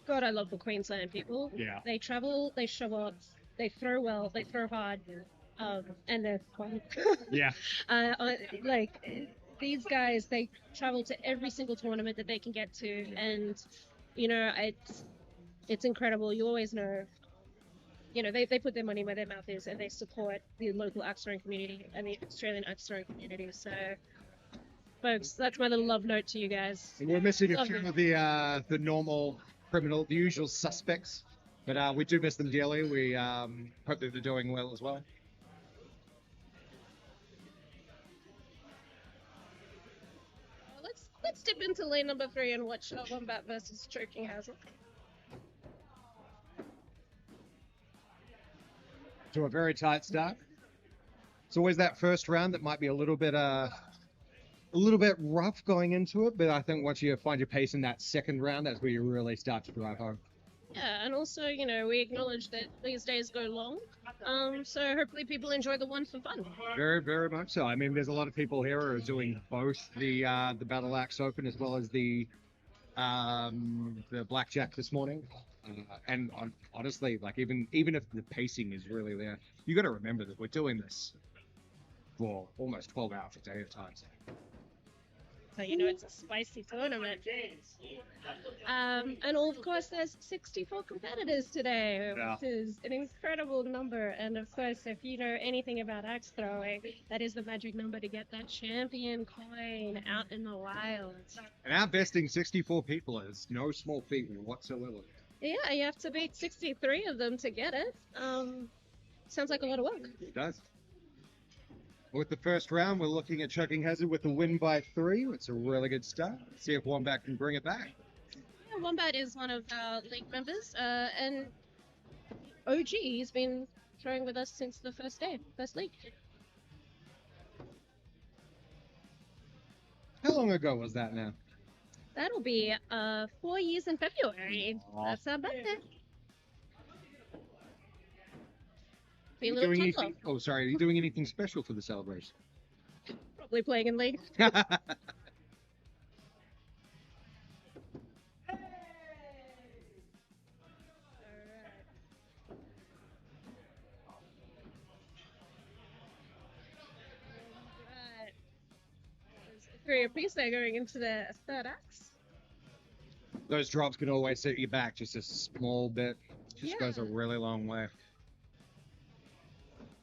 God, I love the Queensland people. Yeah. They travel, they show up, they throw well, they throw hard, and they're fun. Yeah. Like, these guys, they travel to every single tournament that they can get to, and you know, it's incredible. You always know, you know, they put their money where their mouth is, and they support the local axe throwing community and the Australian axe throwing community. So, folks, that's my little love note to you guys. And we're missing a few of the normal criminal, the usual suspects, but we do miss them dearly. We hope that they're doing well as well. Let's dip into lane number 3 and watch Wombat versus Choking Hazard. To a very tight start. It's always that first round that might be a little bit rough going into it, but I think once you find your pace in that second round, that's where you really start to drive home. Yeah, and also, you know, we acknowledge that these days go long, so hopefully people enjoy the one for fun. Very, very much so. I mean, there's a lot of people here who are doing both the Battle Axe Open as well as the Blackjack this morning. And honestly, like even if the pacing is really there, you got to remember that we're doing this for almost 12 hours a day at times. So, you know, it's a spicy tournament. And of course, there's 64 competitors today, Yeah. which is an incredible number. And of course, if you know anything about axe throwing, that is the magic number to get that champion coin out in the wild. And outbesting 64 people is no small feat whatsoever. Yeah, you have to beat 63 of them to get it. Sounds like a lot of work. It does. With the first round, we're looking at Chucking Hazard with a win by 3. It's a really good start. See if Wombat can bring it back. Yeah, Wombat is one of our league members, and OG, he's been throwing with us since the first league. How long ago was that now? That'll be 4 years in February. Aw. That's our birthday. Be a Are you little doing toddler, anything? Oh, sorry. Are you doing anything special for the celebration? probably playing in league. Alright. There's 3 apiece there going into the third axe. Those drops can always set you back just a small bit. Just goes a Yeah. really long way.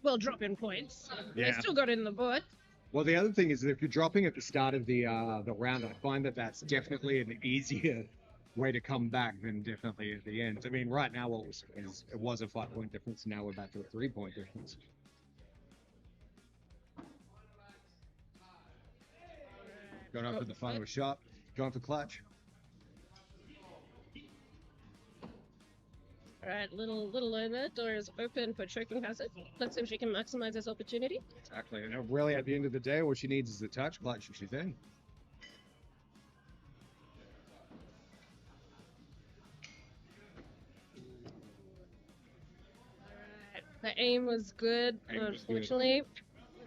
Well, drop-in points. They Yeah. still got it in the board. Well, the other thing is that if you're dropping at the start of the round, I find that that's definitely an easier way to come back than definitely at the end. I mean, right now it was a 5-point difference. Now we're back to a 3-point difference. Going up for the final shot. Going for clutch. Alright, little learner. Door is open for Choking Hazard. Let's see if she can maximize this opportunity. Exactly. And really, at the end of the day, all she needs is a touch clutch and she's in. The aim was good, Aim was good. unfortunately.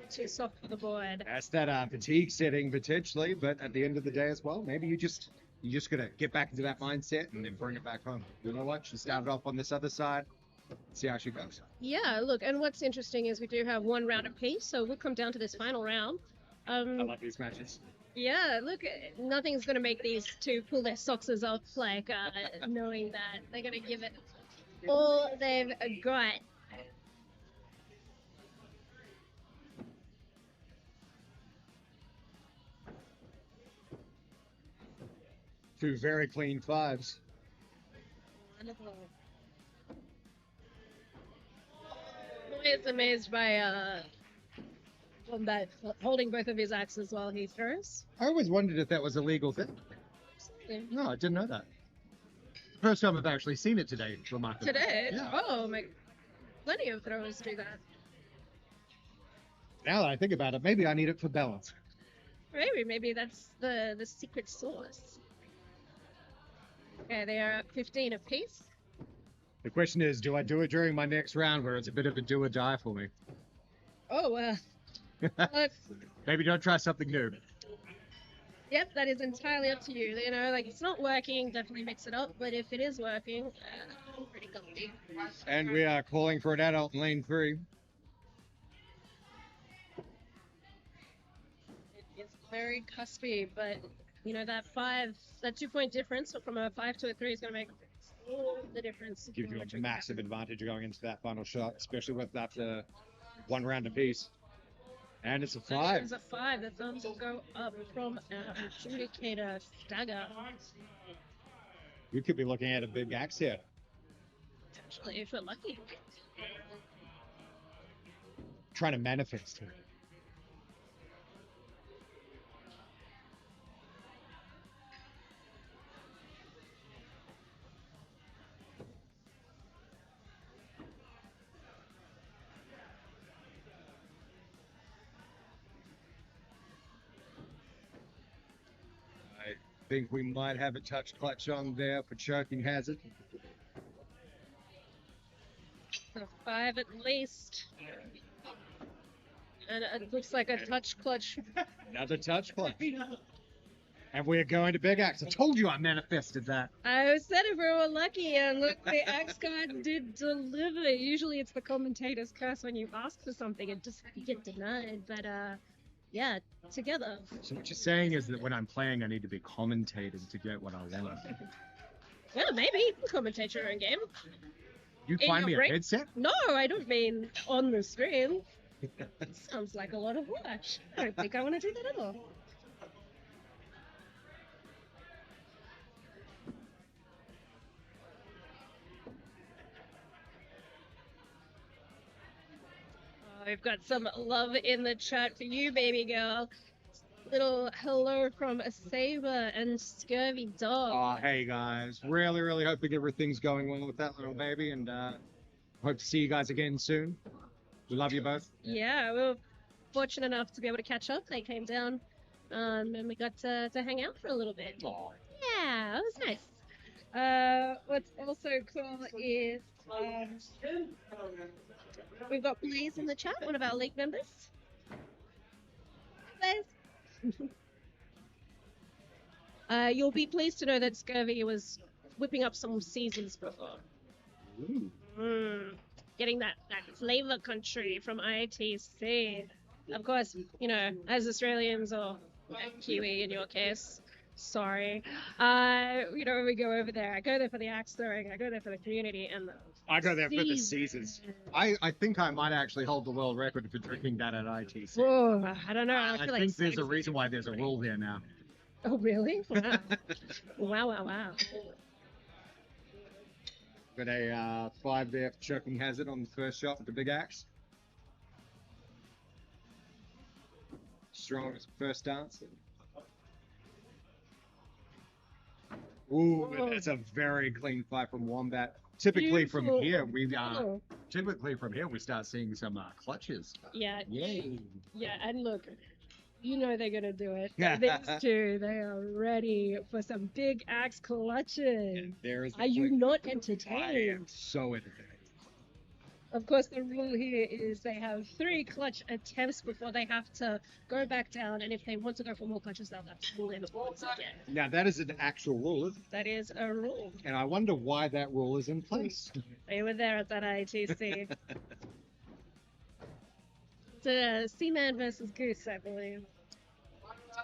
Too soft for the board. That's that fatigue setting potentially, but at the end of the day as well, maybe you just gotta get back into that mindset and then bring it back home. You know what? She started off on this other side. See how she goes. Yeah, look, and what's interesting is we do have 1 round apiece, so we'll come down to this final round. I love these matches. Yeah, look, nothing's going to make these two pull their socks off, like, knowing that they're going to give it all they've got. Two very clean 5s. Wonderful. Always amazed by Wombat holding both of his axes while he throws. I always wondered if that was a legal thing. Yeah. No, I didn't know that. First time I've actually seen it today, remarkably. Today? Yeah. Oh my, plenty of throwers do that. Now that I think about it, maybe I need it for balance. Maybe that's the secret sauce. Okay, they are at 15 apiece. The question is, do I do it during my next round where it's a bit of a do or die for me? Oh, look, Maybe don't try something new. yep, that is entirely up to you. You know, like, it's not working, definitely mix it up, but if it is working, pretty comfy. And we are calling for an adult in lane 3. It's very cuspy, but, you know, that 2-point difference from a 5 to a 3 is going to make all the difference. Gives you a massive advantage going into that final shot, especially with that 1 round apiece. And it's a 5. It's a 5. The thumbs will go up from adjudicator stagger. You could be looking at a big axe here. Actually, if we're lucky. Trying to manifest here. I think we might have a touch clutch on there for Choking Hazard. A 5 at least. And it looks like a touch clutch. Another touch clutch. And we're going to big axe. I told you I manifested that. I said if we were lucky, and look, the axe card did deliver. Usually it's the commentator's curse when you ask for something and just you get denied. But yeah, together. So what you're saying is that when I'm playing, I need to be commentating to get what I want. Yeah, maybe you can commentate your own game. You In find your me a break? headset? No, I don't mean on the stream. Sounds like a lot of work. I don't think I want to do that at all. We've got some love in the chat for you, baby girl. Little hello from a Saber and Scurvy Dog. Oh, hey guys. Really, really hoping everything's going well with that little baby, and hope to see you guys again soon. We love you both. Yeah, we were fortunate enough to be able to catch up. They came down and we got to hang out for a little bit. Aw. Yeah, it was nice. What's also cool is we've got Blaze in the chat, one of our league members. Blaze. You'll be pleased to know that Scurvy was whipping up some seasons before. Getting that flavor country from IATF. Of course, you know, as Australians or Kiwi in your case, sorry. You know, when we go over there, I go there for the axe throwing, I go there for the community, and I go there for the seasons. I think I might actually hold the world record for drinking that at ITC. Whoa, I don't know. I I feel like think there's a saying- reason why there's a rule there now. Oh, really? Wow. wow. Got a 5 there for choking hazard on the first shot with the big axe. Strong as first dance. Ooh, Whoa. that's a very clean fight from Wombat. Typically from Beautiful. here, we Oh, start seeing some clutches. yeah, Yay! yeah, and look, you know they're gonna do it. Yeah. These two, they are ready for some big axe clutches. And there is the Are you click. not I am entertained? so entertained. Of course, the rule here is they have 3 clutch attempts before they have to go back down, and if they want to go for more clutches, they'll have to live once again. Now that is an actual rule, isn't it? That is a rule. And I wonder why that rule is in place. They were there at that IATC. It's a Seaman versus Goose, I believe.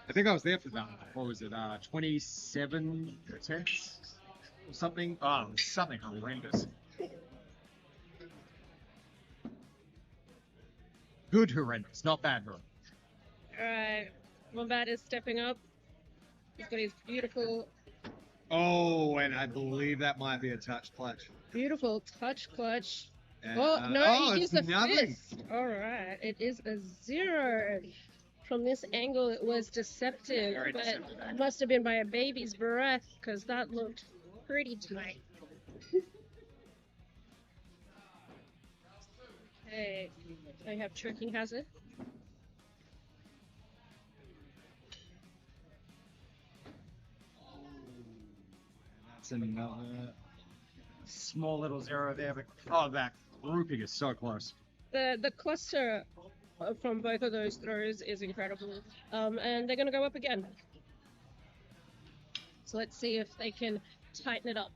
I think I was there for that. What was it? 27 attempts or something? Oh, it was something horrendous. Good horrendous, not bad horrendous. Alright, Wombat is stepping up. He's got his Oh, and I believe that might be a touch clutch. beautiful touch clutch. And, Oh, no, oh, he it's used a nothing. fist. Alright, it is a 0. From this angle, it was deceptive, Very but deceptive. it must have been by a baby's breath, because that looked pretty tight. Okay, I have choking hazard. That's another small little 0 there, but oh, that grouping is so close. The cluster from both of those throws is incredible. And they're going to go up again. So let's see if they can tighten it up.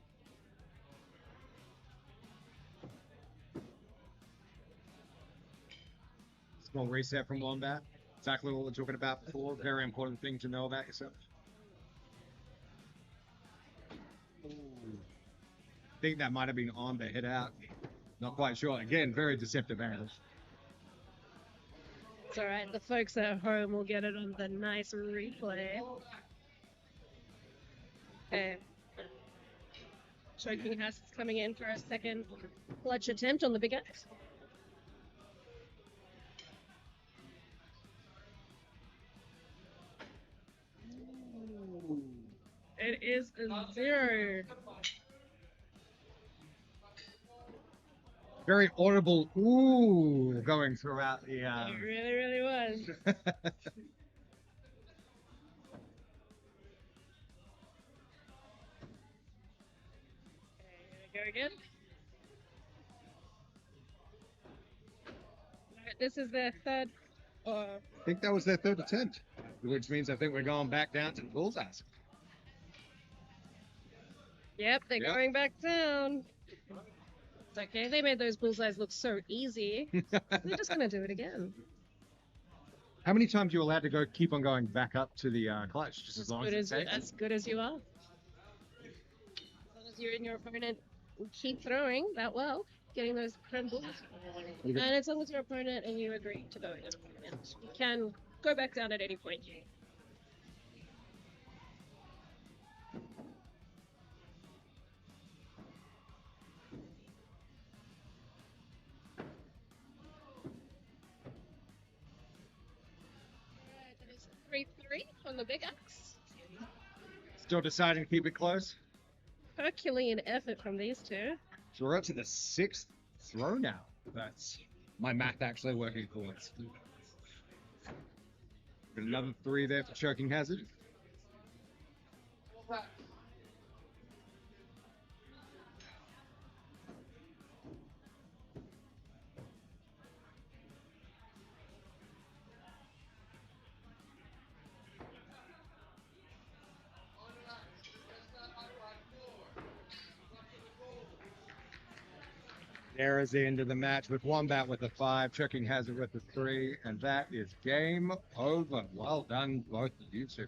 Small reset from Wombat. Exactly what we were talking about before. Very important thing to know about yourself. I think that might have been on the hit out. Not quite sure. Again, very deceptive angles. It's alright, the folks at home will get it on the nice replay. Okay. Choking Hazard's coming in for a second clutch attempt on the big axe. It is a 0. Very audible ooh going throughout the It really, really was. Okay, here we go again. Alright, this is their third. I think that was their third attempt, which means I think we're going back down to the bullseyes. Yep, they're Yep. going back down. It's okay, they made those bullseyes look so easy. They're just gonna do it again. How many times are you allowed to go? Keep on going back up to the clutch, just as long as it takes? As good as you are. As long as you and your opponent keep throwing that well, getting those crumbles. And as long as your opponent and you agree to go, you can go back down at any point. Alright, that is 3-3 on the big axe. Still deciding to keep it close. Herculean effort from these two. So we're up to the 6th throw now. That's my math actually working for us. Got another 3 there for choking hazard. There is the end of the match with Wombat with a 5, choking hazard with a 3, and that is game over. Well done, both of you two.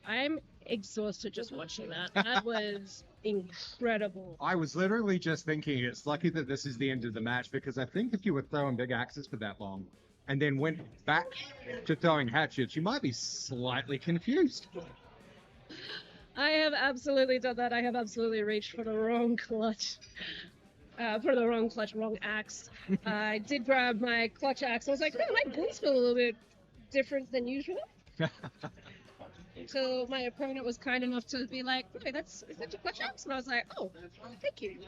I'm exhausted just watching that. That was incredible. I was literally just thinking it's lucky that this is the end of the match, because I think if you were throwing big axes for that long and then went back to throwing hatchets, you might be slightly confused. I have absolutely done that. I have absolutely reached for the wrong clutch. Wrong axe. I did grab my clutch axe. I was like, oh, my boots feel a little bit different than usual. So my opponent was kind enough to be like, hey, is that your clutch axe? And I was like, oh, thank you.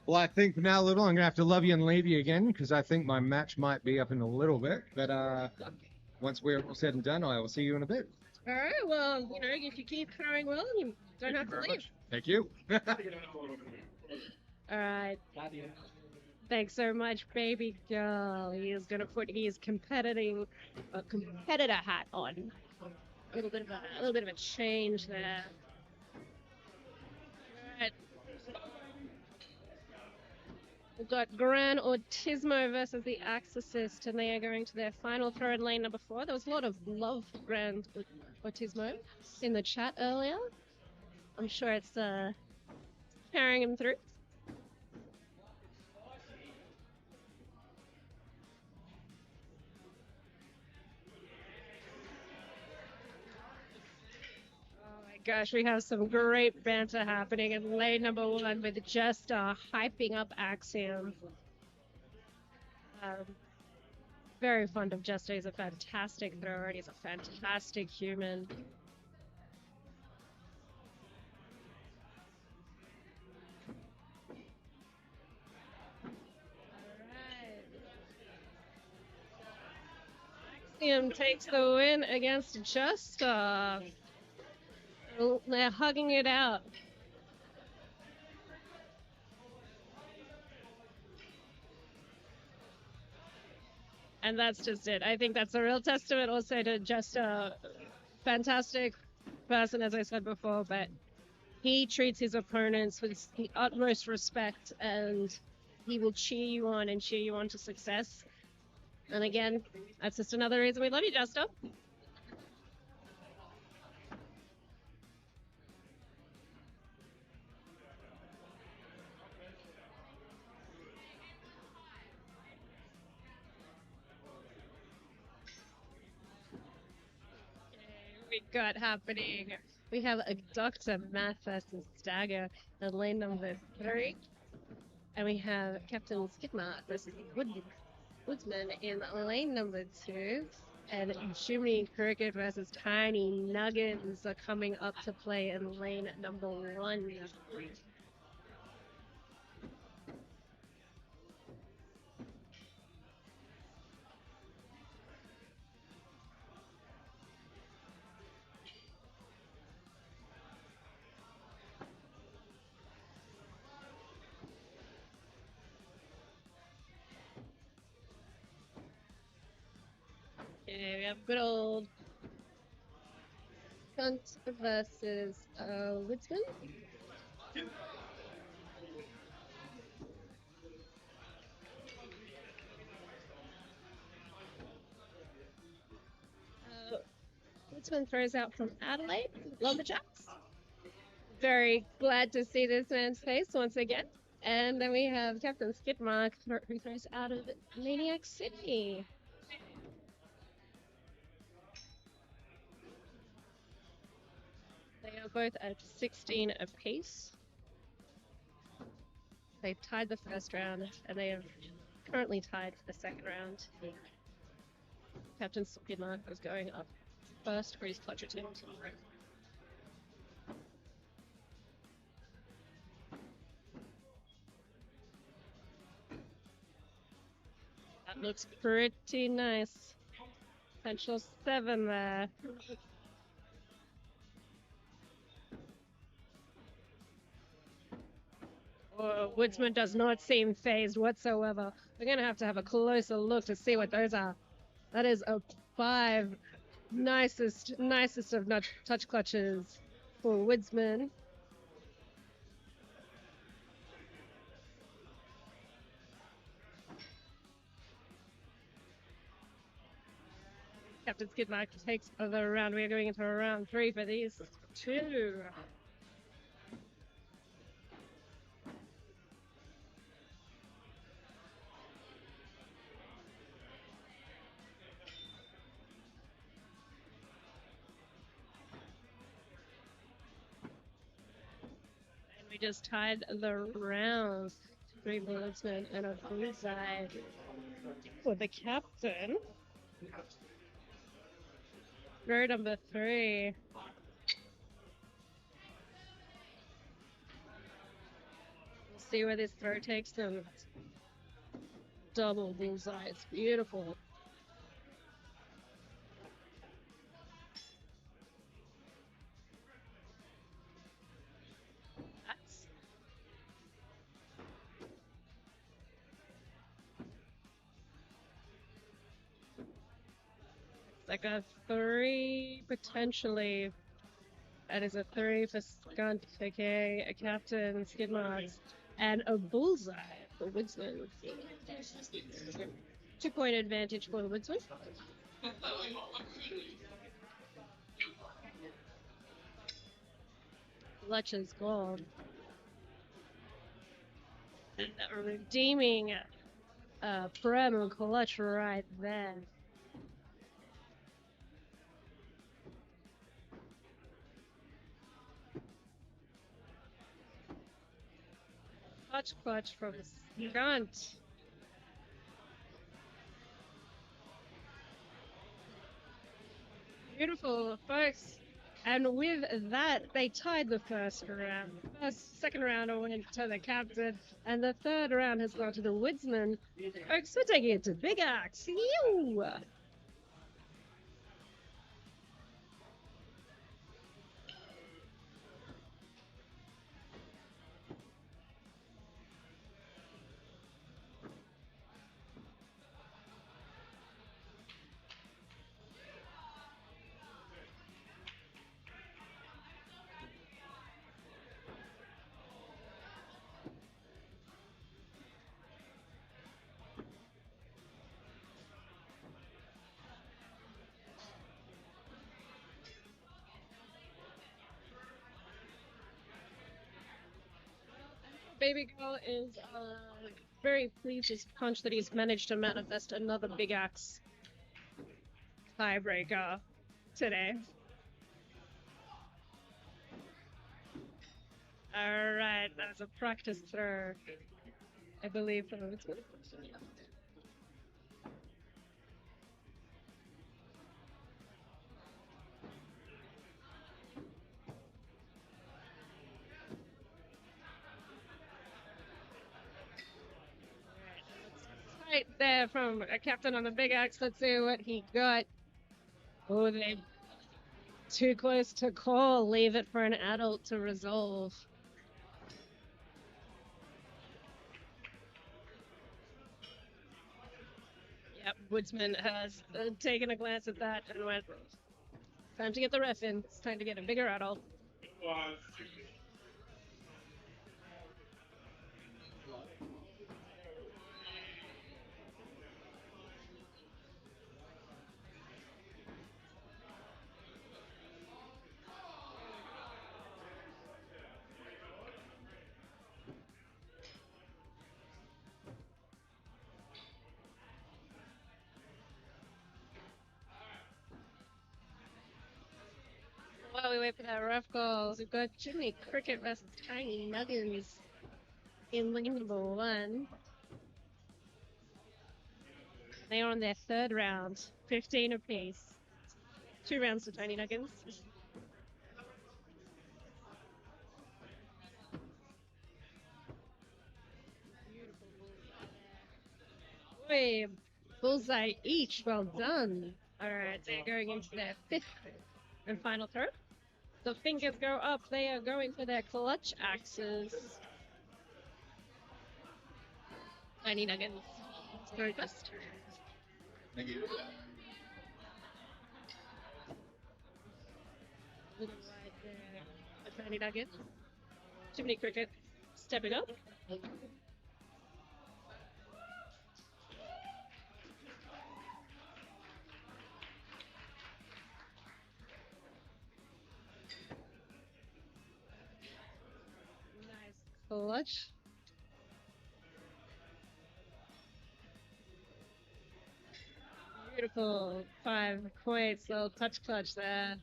Well, I think for now, little, I'm gonna have to love you and leave you again, because I think my match might be up in a little bit. But once we're all said and done, I will see you in a bit. All right, well, if you keep throwing well, you don't have to leave. Thank you. All right. Thanks so much, baby girl. He is gonna put his competitor hat on. A little bit of a change there. All right. We've got Gran Autismo versus the Axicist, and they are going to their final throw in lane number 4. There was a lot of love for Gran Autismo in the chat earlier. I'm sure it's carrying him through. Gosh, we have some great banter happening in lane number 1 with Jester hyping up Axiom. Very fond of Jester. He's a fantastic thrower and he's a fantastic human. Axiom takes the win against Jester. They're hugging it out. And that's just it. I think that's a real testament also to just a fantastic person, as I said before, but he treats his opponents with the utmost respect and he will cheer you on and cheer you on to success. And again, that's just another reason we love you, Jester. We got happening. We have a Dr. Math versus Stagger in lane number 3. And we have Captain Skidmark versus Woodsman in lane number 2. And Jiminy Cricket versus Tiny Nuggets are coming up to play in lane number 1. Okay, we have good old Cunt versus Woodsman. Woodsman throws out from Adelaide, Lumberjacks. Very glad to see this man's face once again. And then we have Captain Skidmark, who throws out of Maniac City. They are both at 16 apiece. They tied the first round, and they are currently tied for the second round. Captain Skidmark is going up first for his clutch attempt. That looks pretty nice. Potential 7 there. Oh, Woodsman does not seem phased whatsoever. We're going to have a closer look to see what those are. That is a 5. Nicest of touch clutches for Woodsman. Captain Skidmark takes the round. We are going into round 3 for these two. And we just tied the rounds. 3 Woodsman and a bullseye for the captain. Throw number 3. We'll see where this throw takes them. Double bullseye. It's beautiful. That's like a 3 potentially. That is a 3 for Skunt, okay, a Captain Skidmarks, and a bullseye for Woodsman. 2-point advantage for Woodsman. Clutch is gone. And a redeeming Prem clutch right there. Clutch from Skunt. Beautiful, folks. And with that, they tied the first round. Second round went to the captain, and the third round has gone to the Woodsman. Folks, we're taking it to Big Axe. Ew! Baby Girl is very pleased with Punch that he's managed to manifest another Big Axe tiebreaker today. Alright, that's a practice throw, I believe, for the Woodsman. Right there from a captain on the Big Axe. Let's see what he got. Oh, they too close to call. Leave it for an adult to resolve. That woodsman has taken a glance at that and went, time to get the ref in. It's time to get a bigger adult. While we wait for that ref calls, we've got Jimmy Cricket versus Tiny Nuggins in lane number 1. They are on their 3rd round, 15 apiece. 2 rounds to Tiny Nuggins. Boy, bullseye each, well done. Alright, they're going into their 5th and final throw. The fingers go up, they are going for their clutch axes. Tiny Nuggins. It's very best. Thank you. Little right there. A Tiny Nugget. Jiminy Cricket stepping up. Nice clutch. Beautiful 5 points, little touch clutch there.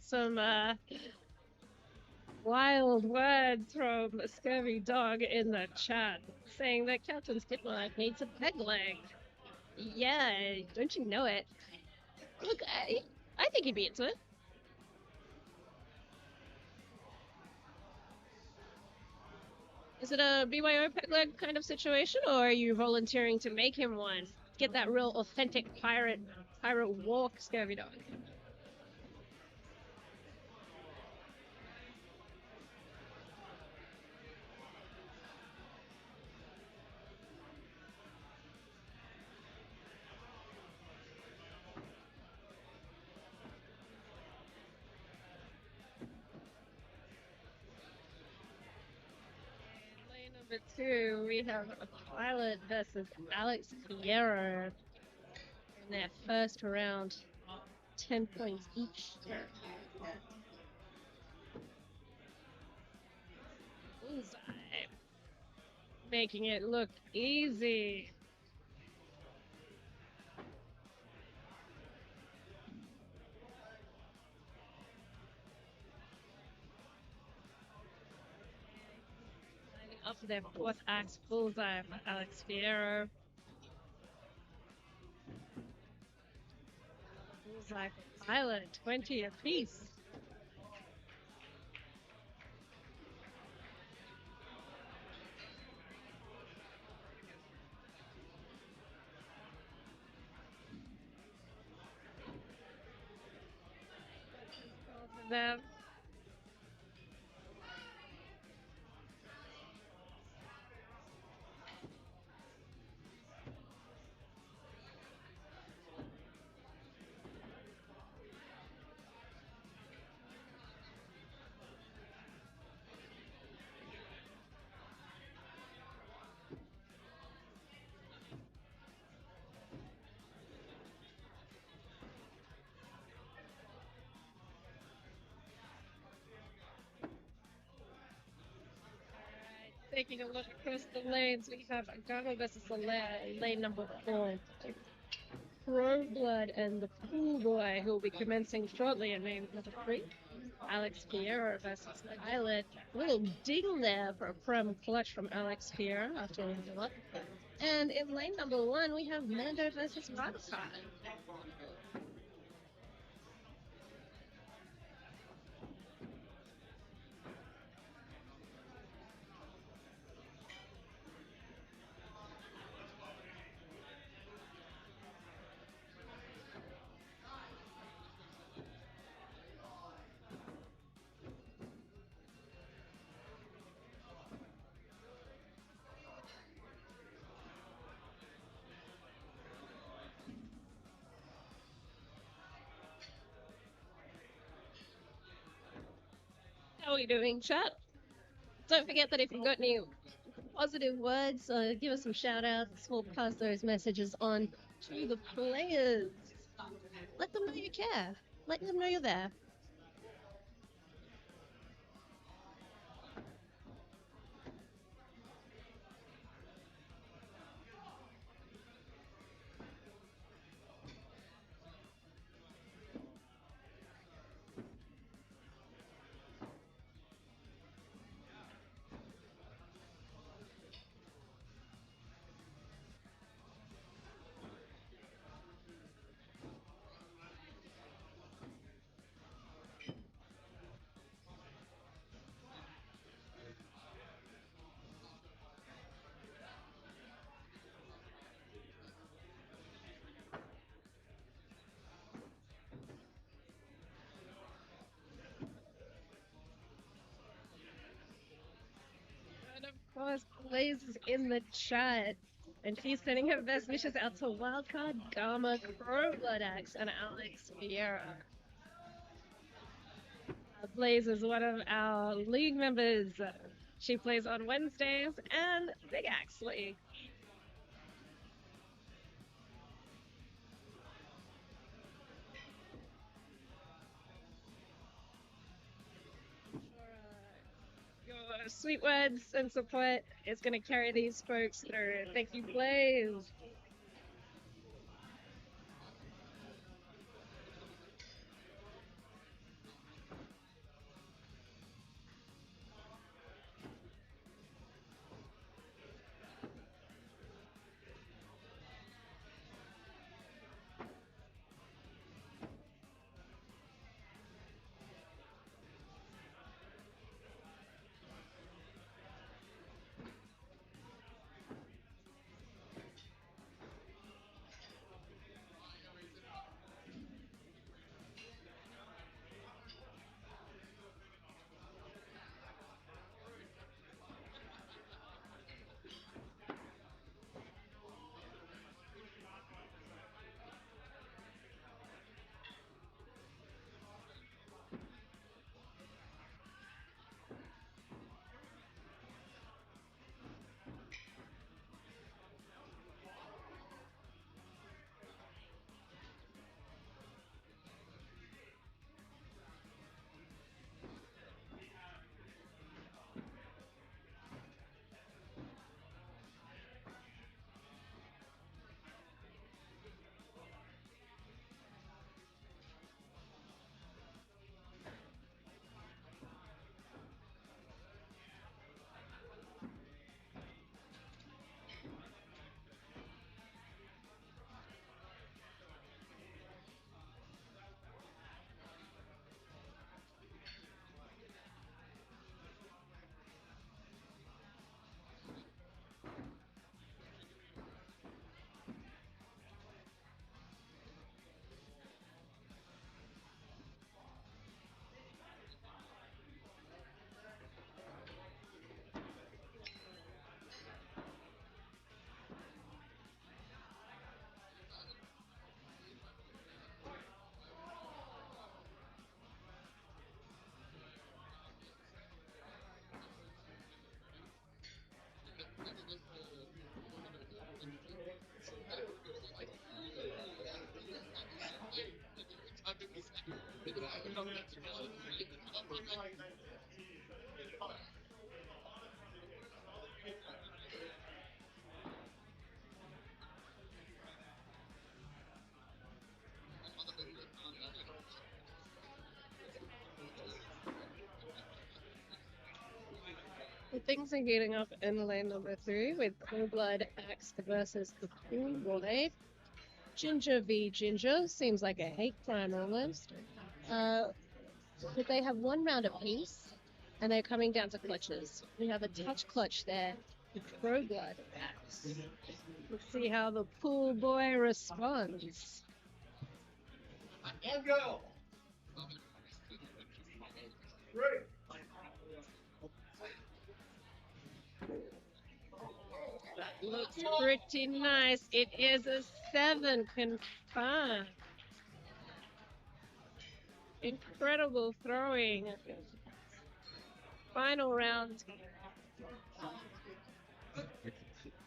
Some wild words from Scurvy Dog in the chat saying that Captain Skidmark needs a peg leg. Yeah, don't you know it? Look, I think he'd be into it. Is it a BYO peg leg kind of situation, or are you volunteering to make him one? Get that real authentic pirate walk, Scurvy Dog. Number 2, we have a Pilot versus Alex Piero in their 1st round, 10 points each. Bullseye, making it look easy. Up to their 4th axe, Bullseye for Alex Fierro. Bullseye for Pilot, 20 apiece. Both of them. Taking a look across the lanes, we have Agama versus lane number 4. Crowblood and the Pool Boy, who will be commencing shortly in lane number 3. Alex Piero versus Pilot. Little ding there for a prim clutch from Alex Piero after a up. And in lane number 1, we have Mando versus Marquee. How are we doing, chat? Don't forget that if you've got any positive words, give us some shout outs. We'll pass those messages on to the players. Let them know you care. Let them know you're there. And of course, Blaze is in the chat. And she's sending her best wishes out to Wildcard, Gamma, Crow Blood Axe, and Alex Vieira. Blaze is one of our league members. She plays on Wednesdays and Big Axe League. Your sweet words and support is going to carry these folks through. Thank you, Blaze. things are heating up in lane number 3 with Cool Blood Axe versus the Cool Boy. Ginger v Ginger seems like a hate crime almost. But they have 1 round apiece, and they're coming down to clutches. We have a touch clutch there with Pro Blood Axe. Let's see how the Pool Boy responds. That looks pretty nice. It is a 7 confirmed. Incredible throwing. Final round.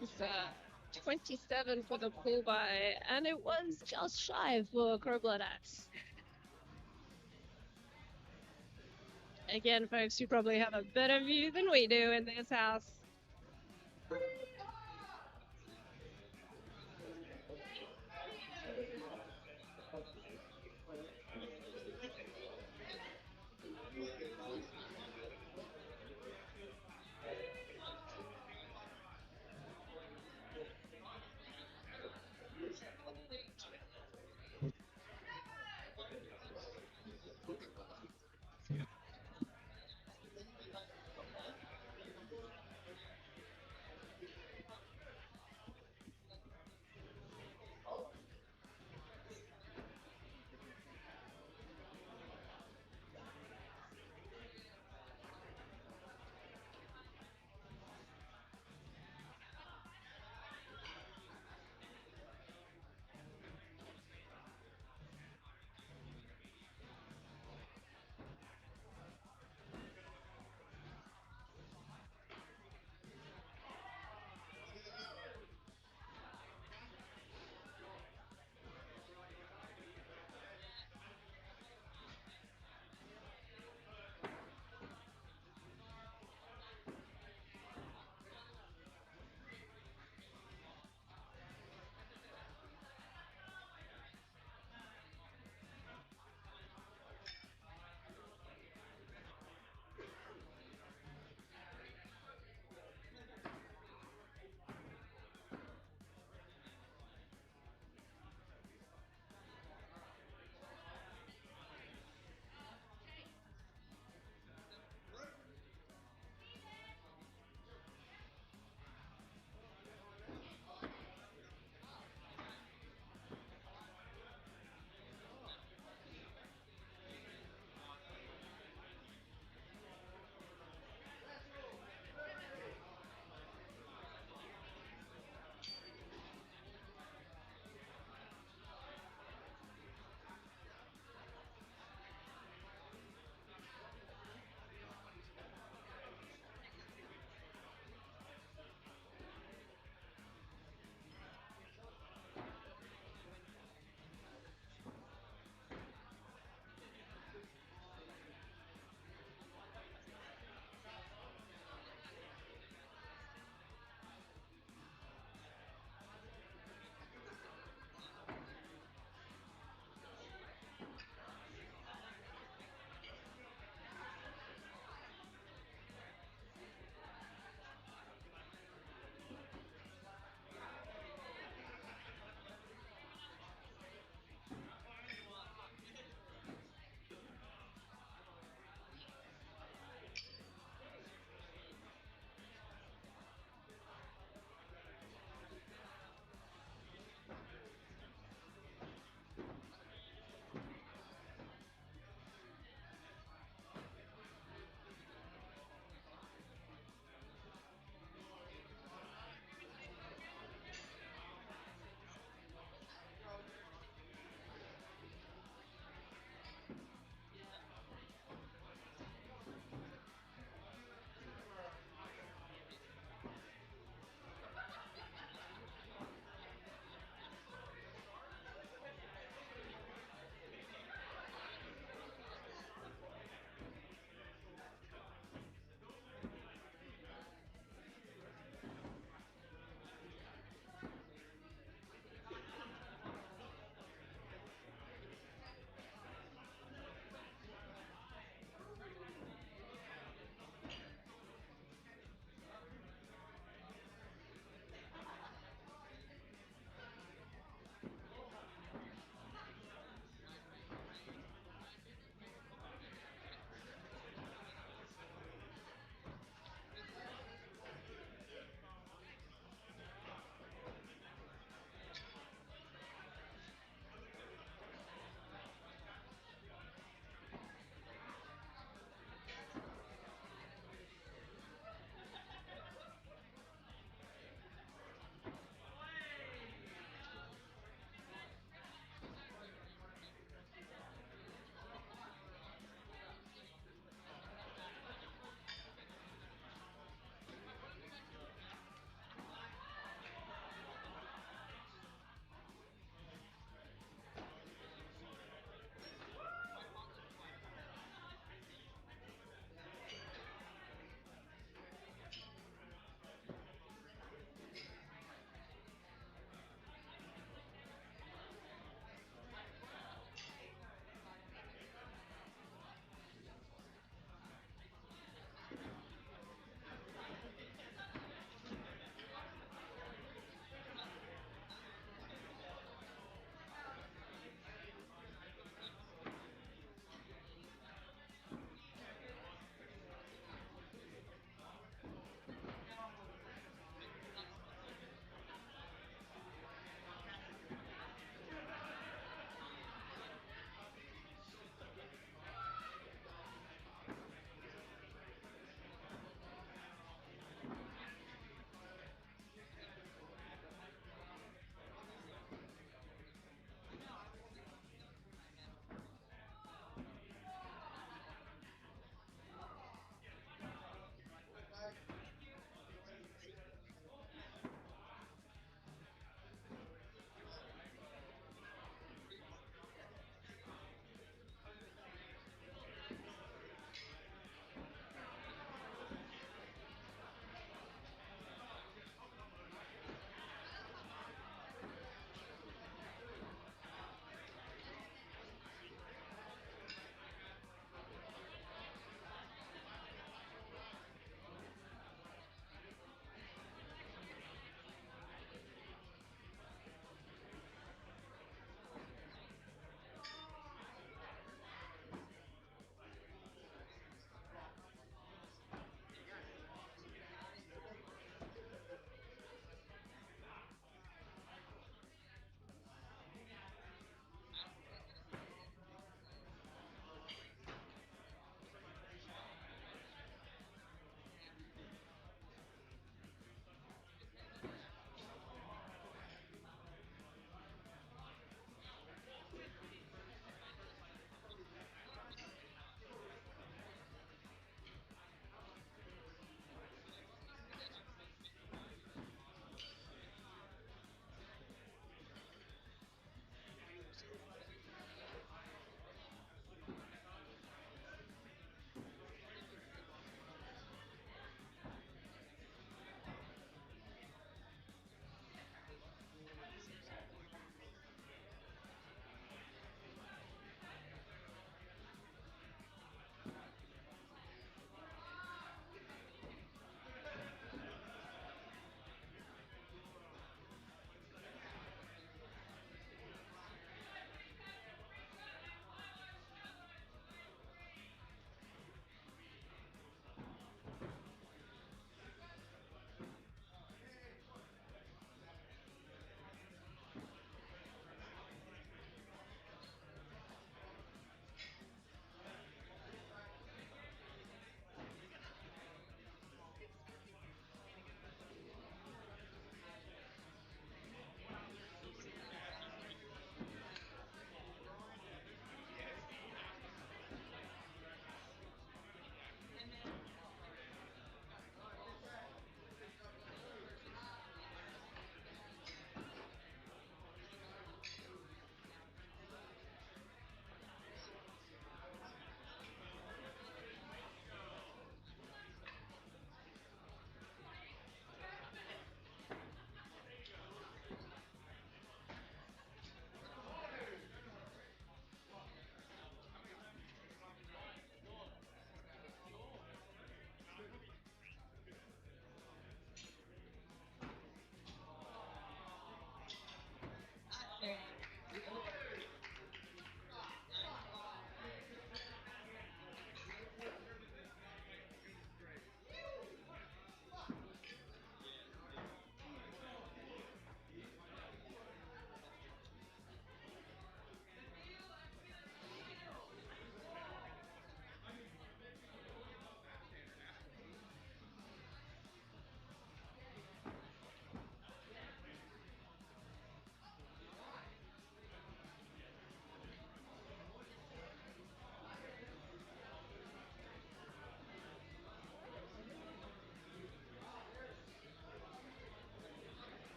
It's 27 for the pull by, and it was just shy for Crowblood Axe. Again, folks, you probably have a better view than we do in this house.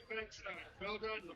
Thanks, well done.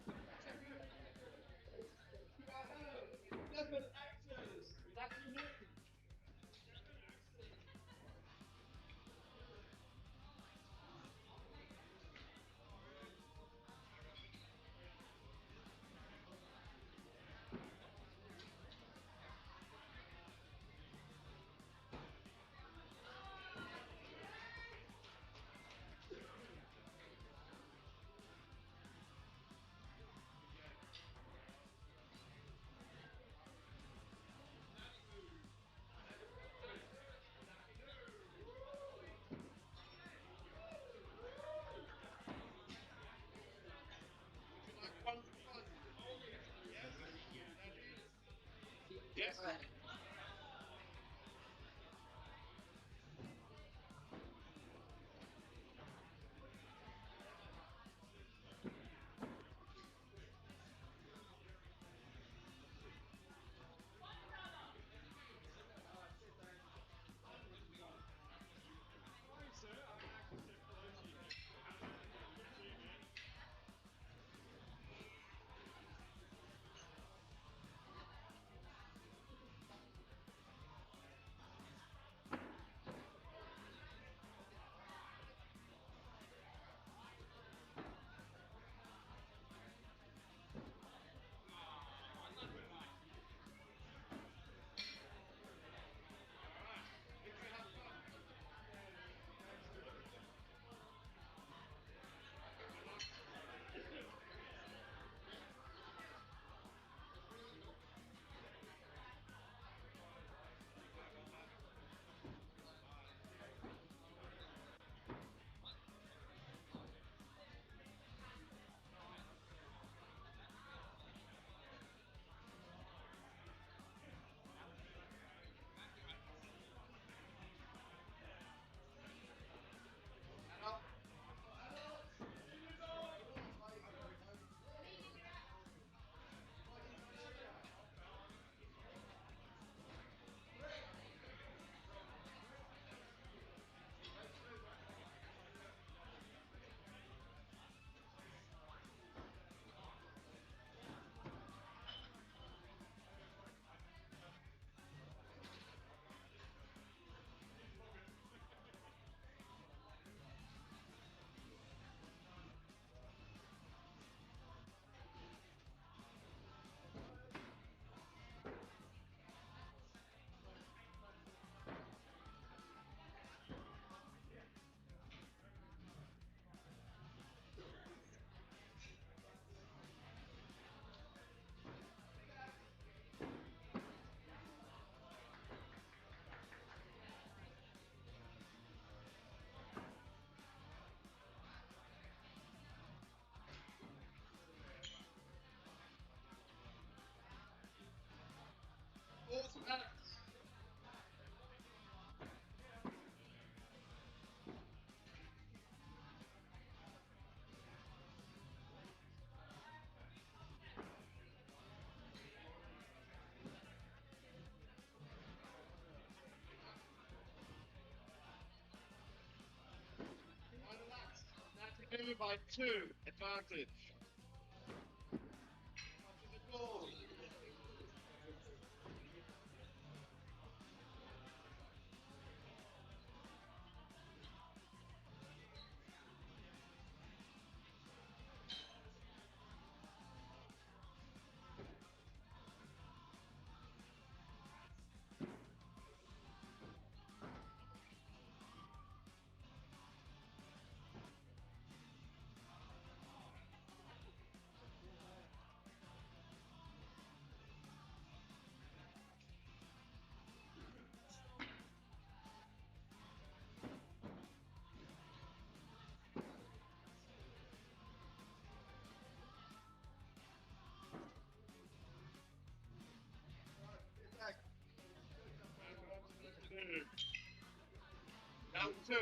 Yes. By 2, advantage. Down 2.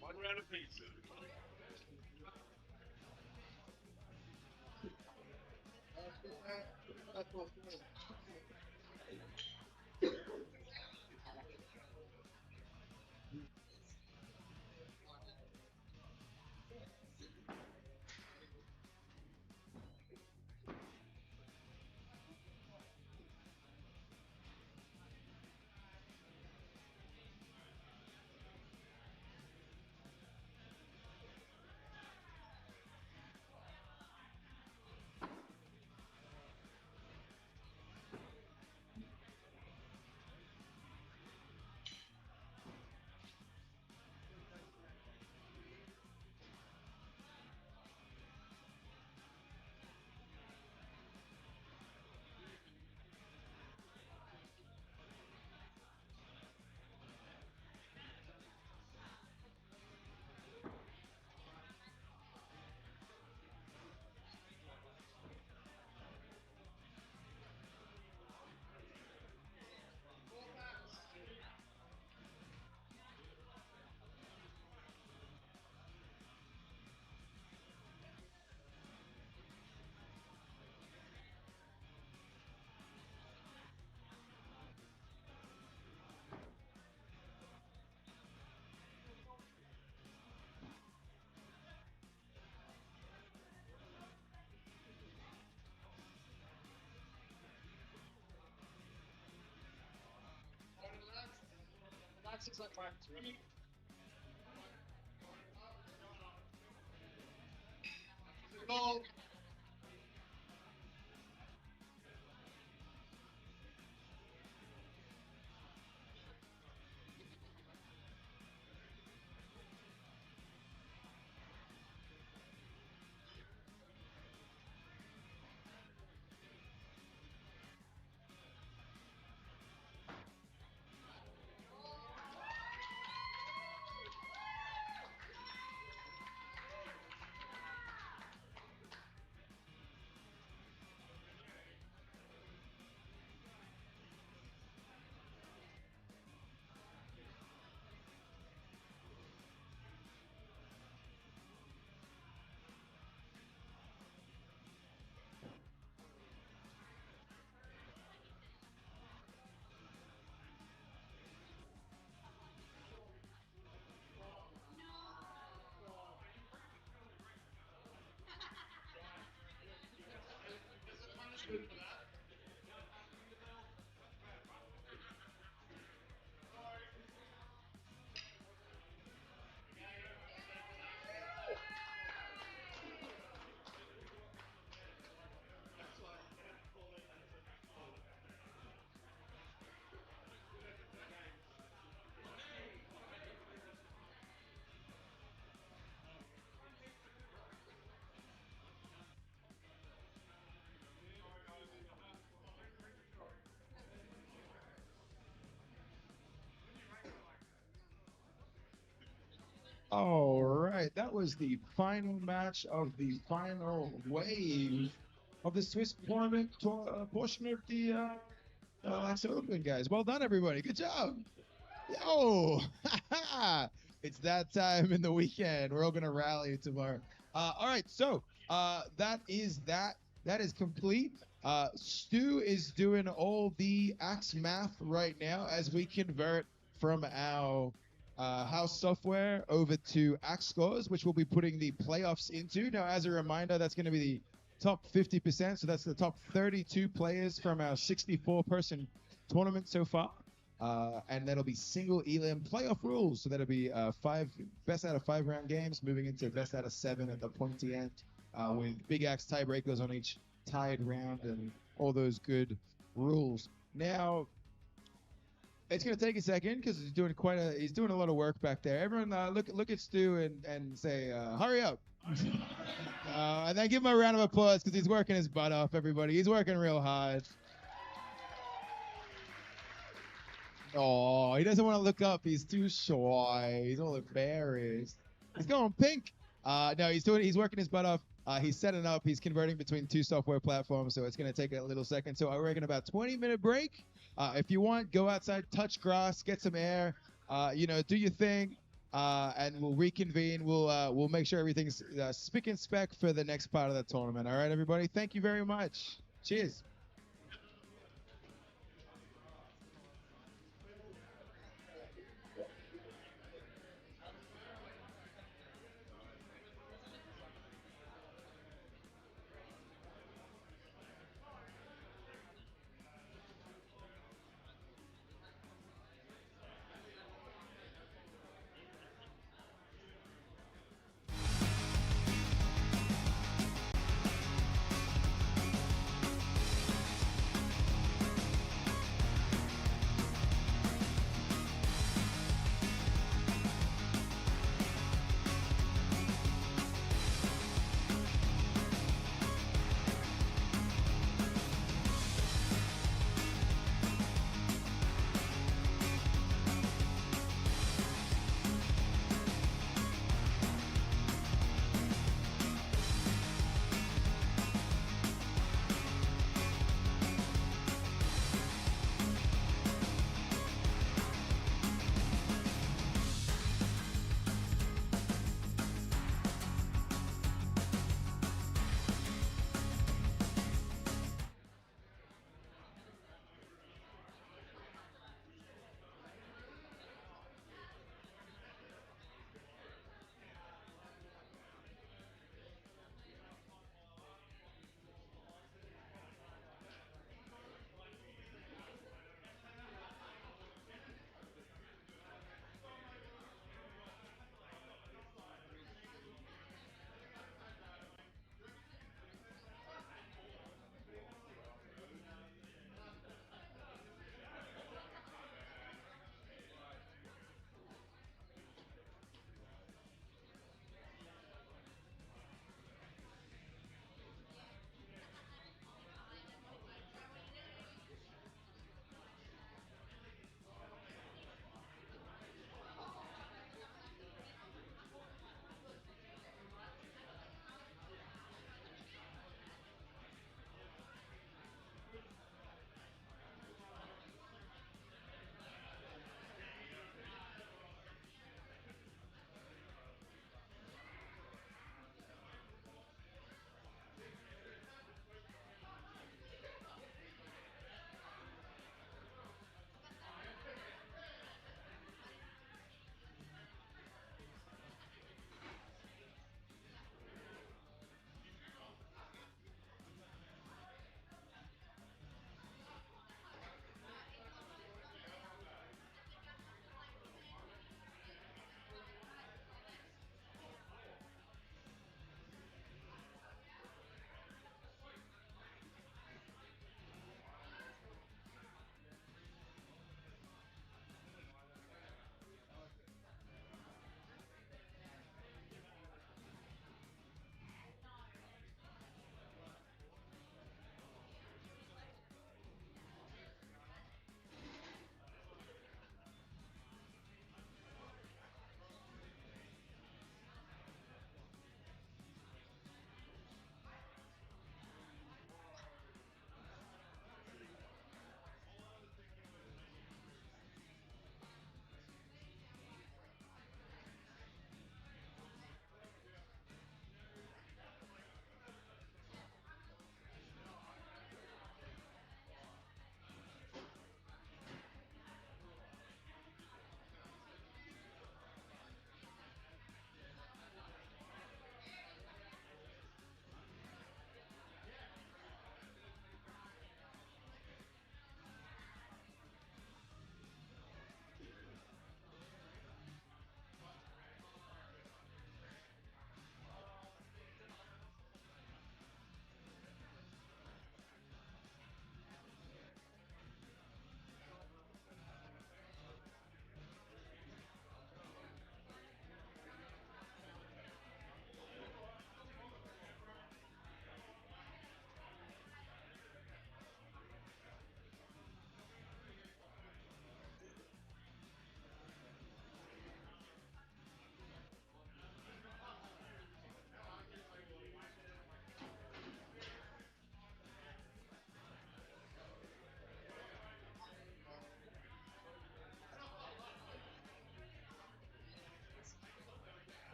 One round apiece. That's like 5-3. Goal. All right, that was the final match of the final wave of the Swiss tournament portion of the last Open, guys. Well done, everybody. Good job. Yo, it's that time in the weekend. We're all gonna rally tomorrow. All right, so that is that. That is complete. Stu is doing all the axe math right now as we convert from our house software over to axe scores, which we'll be putting the playoffs into. Now, as a reminder, that's going to be the top 50%. So that's the top 32 players from our 64-person tournament so far. And that'll be single elim playoff rules. So that'll be five best out of 5 round games, moving into best out of 7 at the pointy end, with big axe tiebreakers on each tied round and all those good rules. Now, It's gonna take a second because he's doing a lot of work back there. Everyone, look at Stu and say, hurry up. And then give him a round of applause because he's working his butt off. Everybody, he's working real hard. Oh, he doesn't want to look up. He's too shy. He's all embarrassed. He's going pink. No, he's working his butt off. He's setting up. He's converting between two software platforms, so it's going to take a little second. So I reckon about 20-minute break. If you want, go outside, touch grass, get some air. Do your thing, and we'll reconvene. We'll make sure everything's spick and spec for the next part of the tournament. All right, everybody. Thank you very much. Cheers.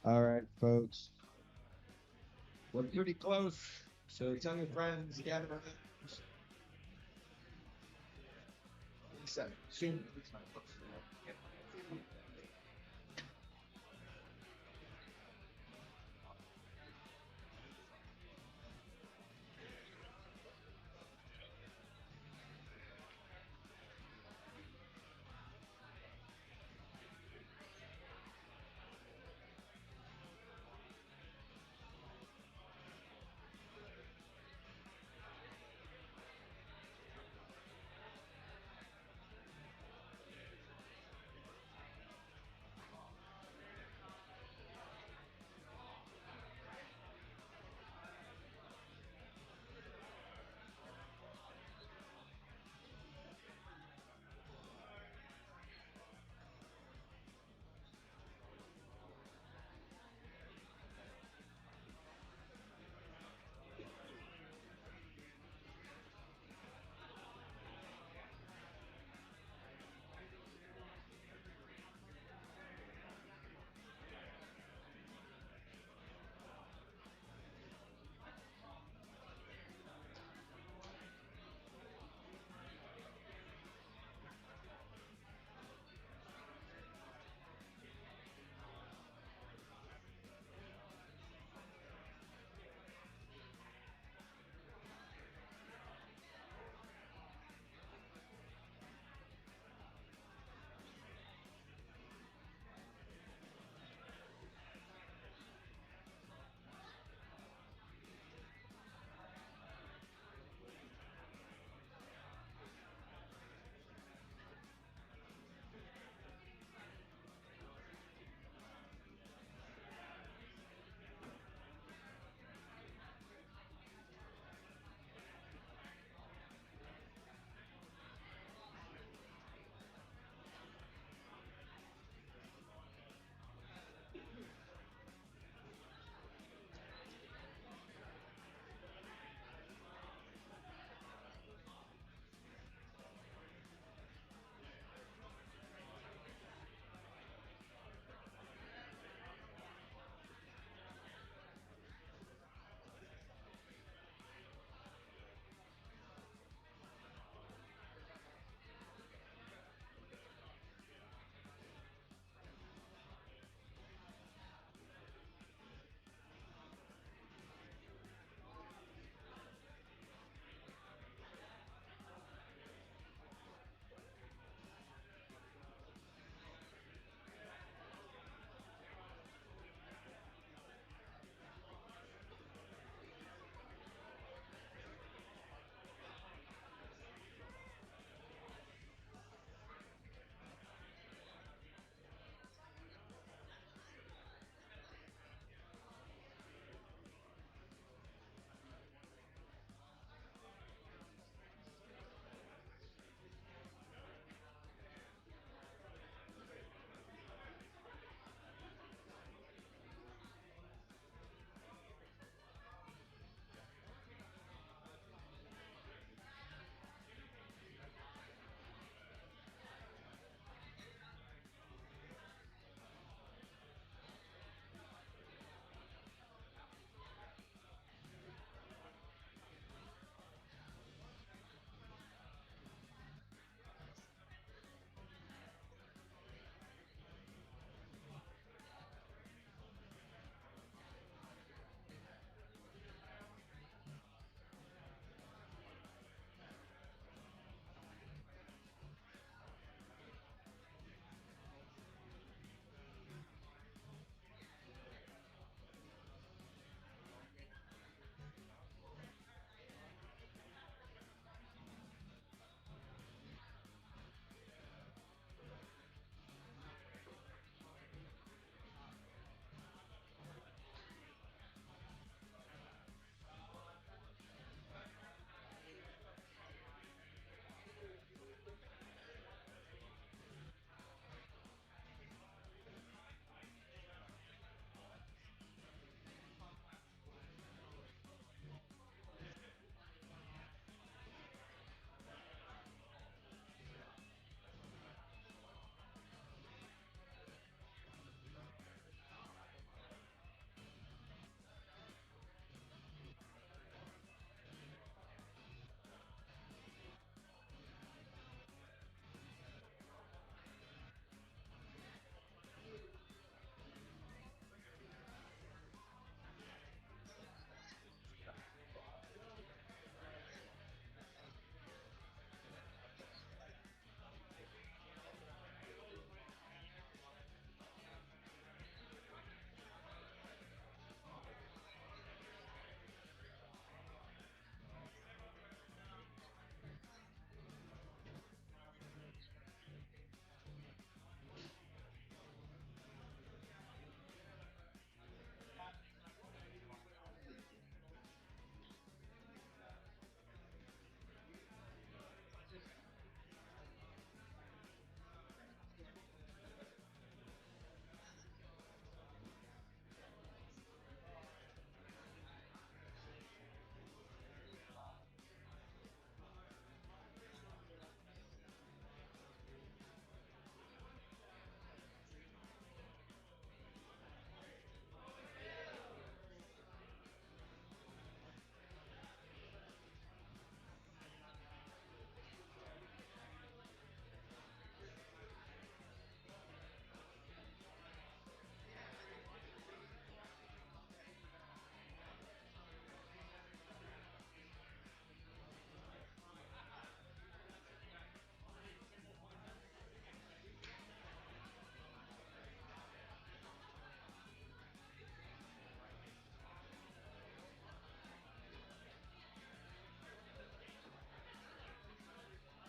All right, folks. We're pretty close, so tell your friends, gather around. Soon.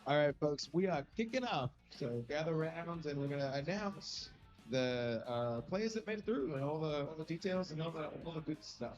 All right, folks, we are kicking off. So gather around, and we're gonna announce the players that made it through and all the details and all the good stuff.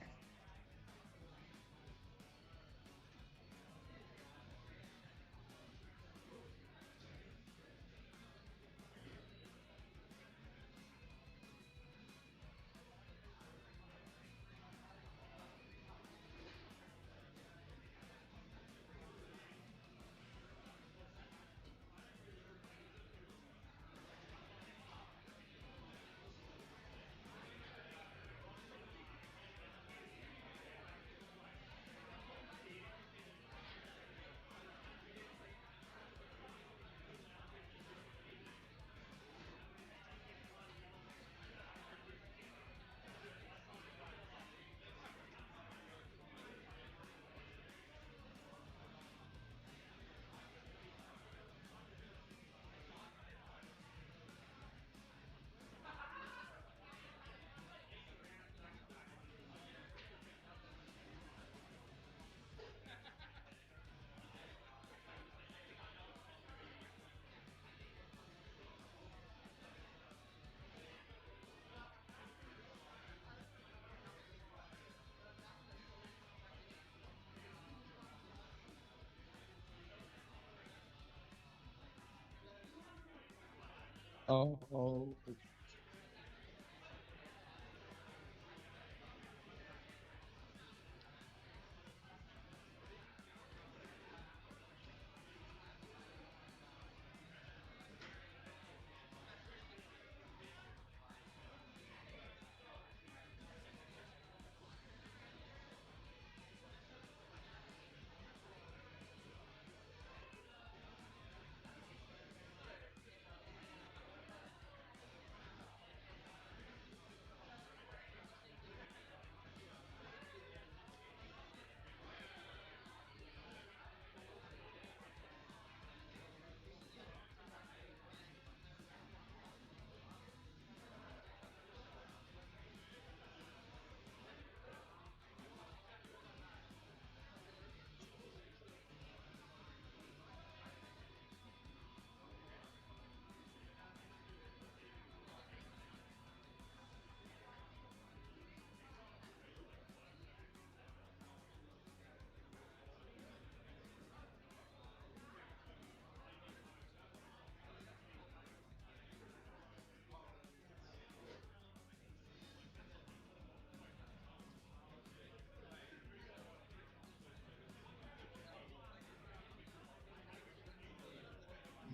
Oh.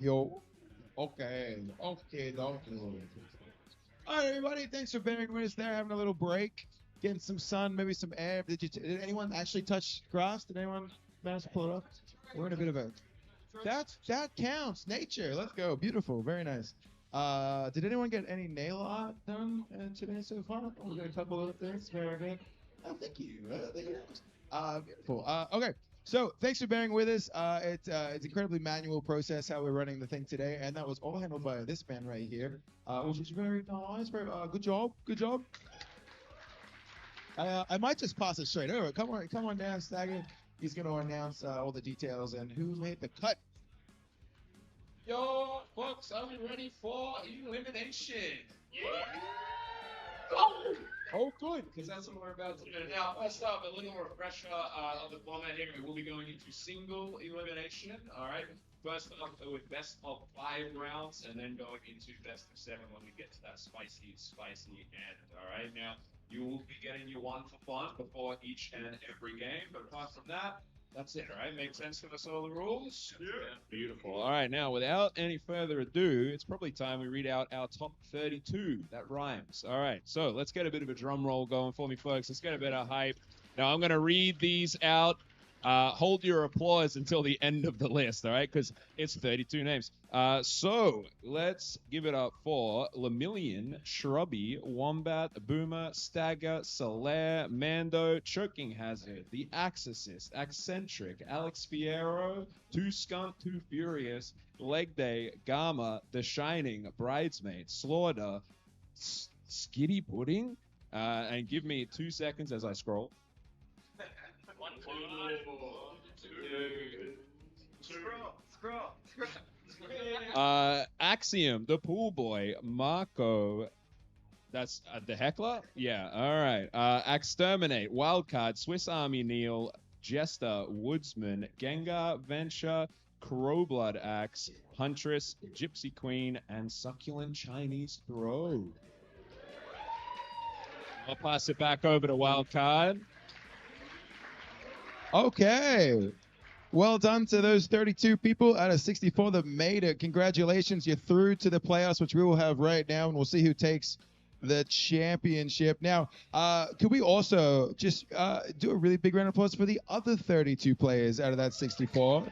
Yo. Okay. Okay. All right, everybody. Thanks for bearing with us there. Having a little break, getting some sun, maybe some air. Did anyone actually touch grass? Did anyone manage to pull it up? We're in a bit of a. That counts. Nature. Let's go. Beautiful. Very nice. Did anyone get any nail art done today so far? We got a couple of things. Very good. Oh, thank you. Thank you. Beautiful. Okay. So thanks for bearing with us. It's incredibly manual process how we're running the thing today, and that was all handled by this man right here, which is very nice. Very good job. Good job. I might just pass it straight over. Come on down, Stagger. He's going to announce all the details and who made the cut. Yo, folks, are we ready for elimination? Yeah! Oh, good, because that's what we're about to do. Now, first up, a little refresher of the format here. We'll be going into single elimination, all right? First up with best of 5 rounds, and then going into best of 7 when we get to that spicy end, all right? Now, you will be getting your 1 for fun before each and every game, but apart from that, that's it, all right? Make sense to us, all the rules? Yeah. Beautiful. All right, now, without any further ado, it's probably time we read out our top 32. That rhymes. All right, so let's get a bit of a drum roll going for me, folks. Let's get a bit of hype. Now, I'm going to read these out. Hold your applause until the end of the list, all right? Because it's 32 names. So let's give it up for Lemillion, Shrubby, Wombat, Boomer, Stagger, Solaire, Mando, Choking Hazard, The Axicist, Accentric, Alex Fierro, Too Skunk, Too Furious, Leg Day, Gamma, The Shining, Bridesmaid, Slaughter, Skitty Pudding, and give me 2 seconds as I scroll. 1, 2, 3, Axiom, the pool boy, Marco. That's the heckler? Yeah, all right. Exterminate, Wildcard, Swiss Army Neil, Jester, Woodsman, Gengar, Venture, Crowblood Axe, Huntress, Gypsy Queen, and Succulent Chinese Throw. I'll pass it back over to Wildcard. Okay. Well done to those 32 people out of 64 that made it. Congratulations. You're through to the playoffs, which we will have right now, and we'll see who takes the championship. Now, could we also just do a really big round of applause for the other 32 players out of that 64?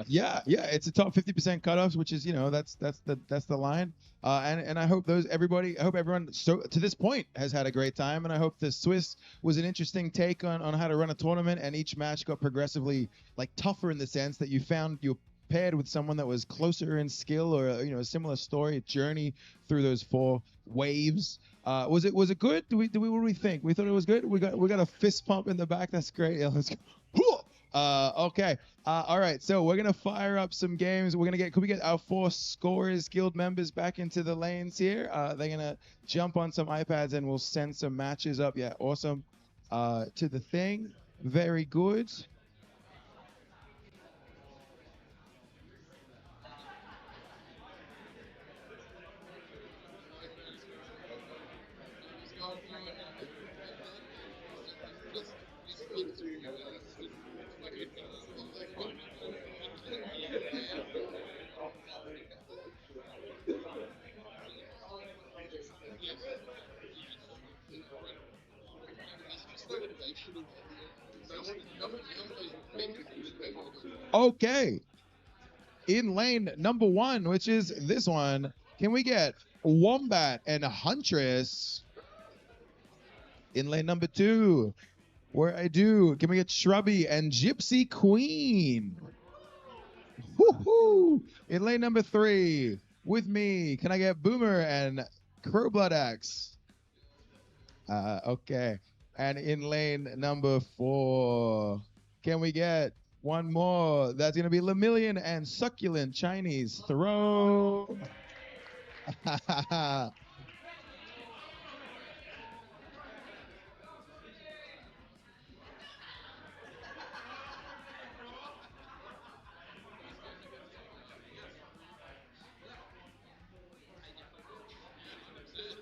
Yeah, it's a top 50% cutoffs, which is, that's the line. And I hope everyone so to this point has had a great time, and I hope the Swiss was an interesting take on how to run a tournament, and each match got progressively tougher in the sense that you found you paired with someone that was closer in skill, or a similar story journey through those 4 waves. Was it good? What do we think? We thought it was good. We got a fist pump in the back. That's great. Yeah, let's go. Okay. All right. So we're gonna fire up some games. Could we get our 4 scorers guild members back into the lanes here? They're gonna jump on some iPads and we'll send some matches up. Yeah, awesome. To the thing. Very good. Okay. In lane number 1, which is this one, can we get Wombat and Huntress? In lane number 2, can we get Shrubby and Gypsy Queen? Woohoo! In lane number 3, with me, can I get Boomer and Crowblood Axe? Okay. And in lane number 4, can we get one more? That's going to be Lemillion and Succulent Chinese Throw.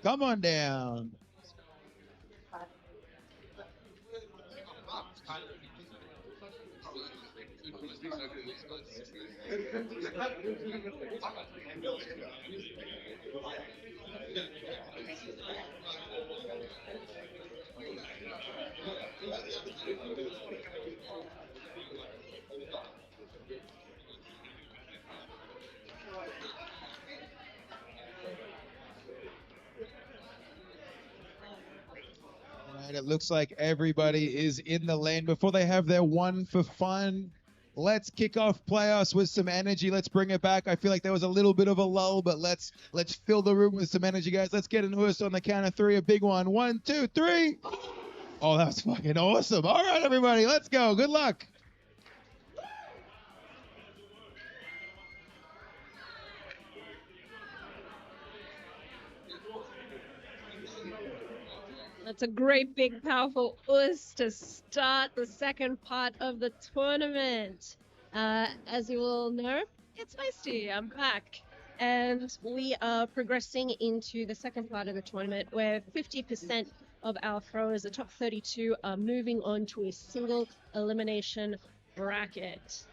Come on down. All right, it looks like everybody is in the lane. Before they have their one for fun, let's kick off playoffs with some energy. Let's bring it back. I feel like there was a little bit of a lull, but let's fill the room with some energy, guys. Let's get into this on the count of 3. A big one. 1, 2, 3. Oh, that was fucking awesome. All right, everybody, let's go. Good luck. That's a great, big, powerful us to start the second part of the tournament. As you all know, it's Feisty. I'm back. And we are progressing into the second part of the tournament where 50% of our throwers, the top 32, are moving on to a single elimination bracket.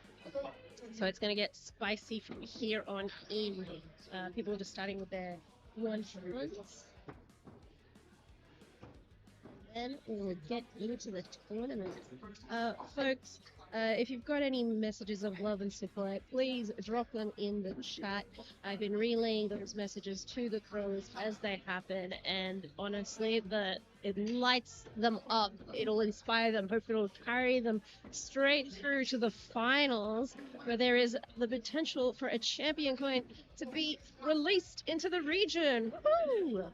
So it's going to get spicy from here on in. People are just starting with their 1-1s. Then we'll get into the tournament. Folks, if you've got any messages of love and support, please drop them in the chat. I've been relaying those messages to the throwers as they happen, and honestly, it lights them up. It'll inspire them. Hopefully, it'll carry them straight through to the finals, where there is the potential for a champion coin to be released into the region. Woo!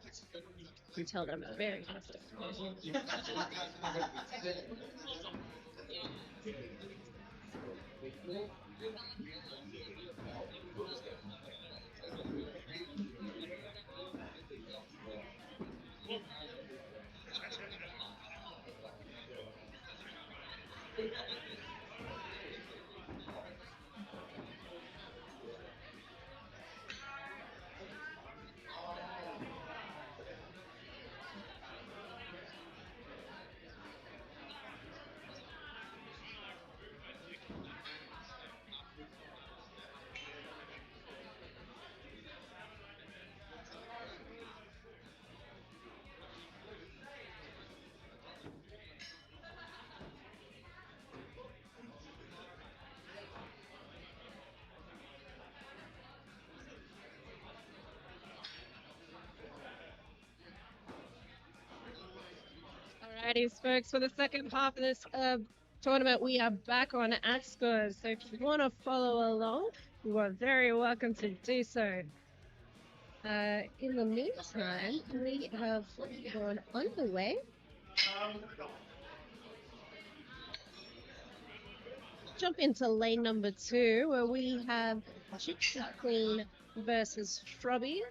You tell them very fast. Alrighty, folks, for the second half of this tournament, we are back on at scores. So if you want to follow along, you are very welcome to do so. In the meantime, we have gone underway. Jump into lane number 2, where we have Gypsy Queen versus Shrubby.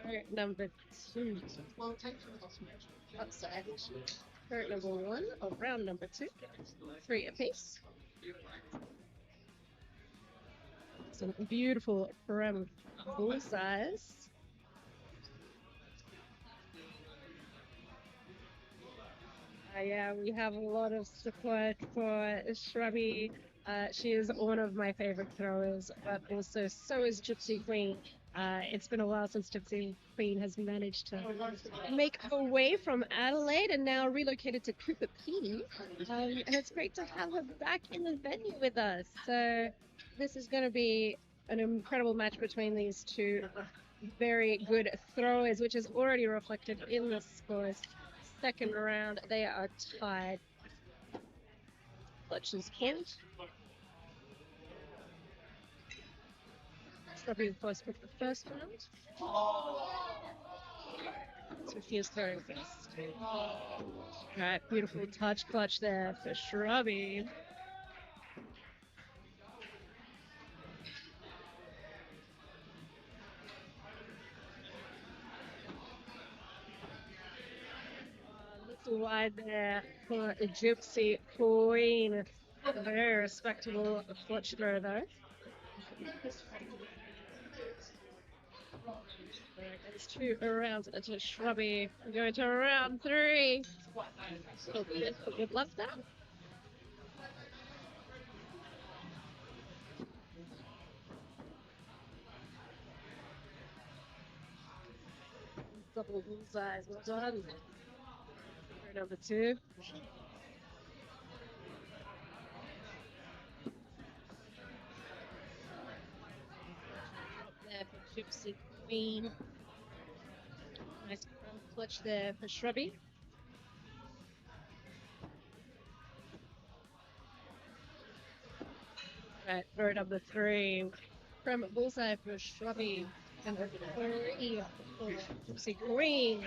Alright, number 2. Oh, sorry. Current number 1 of round number 2. 3 apiece. Some beautiful from bullseyes. Yeah, we have a lot of support for Shrubby. She is one of my favorite throwers, but also so is Gypsy Queen. It's been a while since Gypsy Queen has managed to make her way from Adelaide and now relocated to Cooper Pedy. And it's great to have her back in the venue with us. So this is going to be an incredible match between these two very good throwers, which is already reflected in the scores. Second round, they are tied. Clutches point. Shrubby, of course, with the first round. So he is throwing first. Alright, beautiful touch clutch there for Shrubby. A little wide there for a Gypsy Queen. Very respectable clutch throw though. It's 2 rounds into Shrubby. We're going to round 3. Good luck there. Double bullseyes, well done. Number 2. There for Gypsy Queen. Nice front clutch there for Shrubby. Right, throw number 3. From bullseye for Shrubby. And 3 for Gypsy Queen.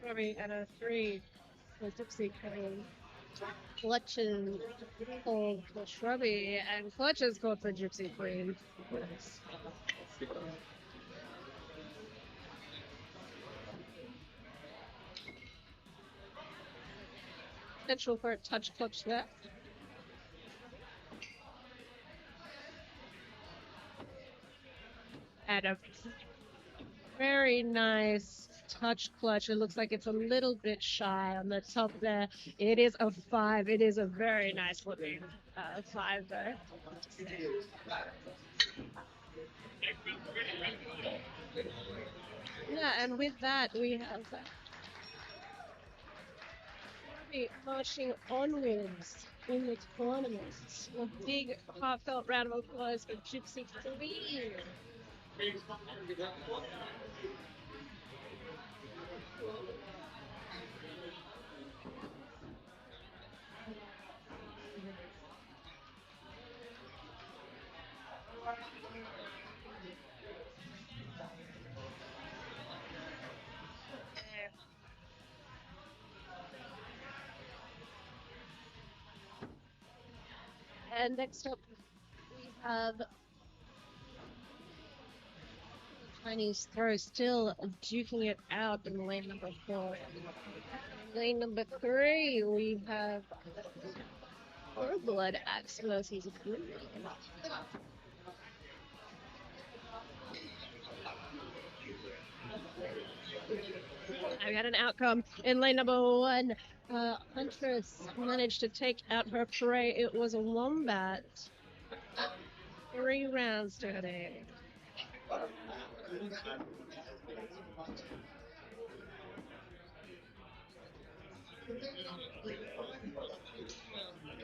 Shrubby and a 3 for Gypsy Queen. Clutches called for Shrubby and clutches called for Gypsy Queen. Potential for a touch clutch there. And a very nice touch clutch. It looks like it's a little bit shy on the top there. It is a 5. It is a very nice looking 5 though. Yeah, and with that we have Really marching onwards in the tournament. A big heartfelt round of applause for Gypsy Queen. And next up, we have Chinese throw still duking it out in lane number 4. In lane number 3, we have Blood Axe versus Blue. I got an outcome in lane number 1. Huntress managed to take out her prey. It was a wombat. 3 rounds today.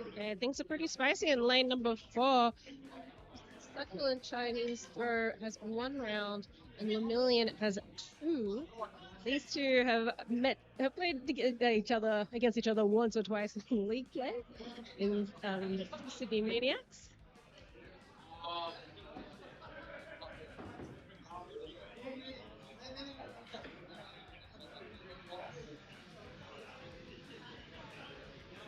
Okay, things are pretty spicy in lane number 4. Succulent Chinese throw has 1 round, and Lemillion has 2. These two have played against each other once or twice in league play in Sydney Maniacs.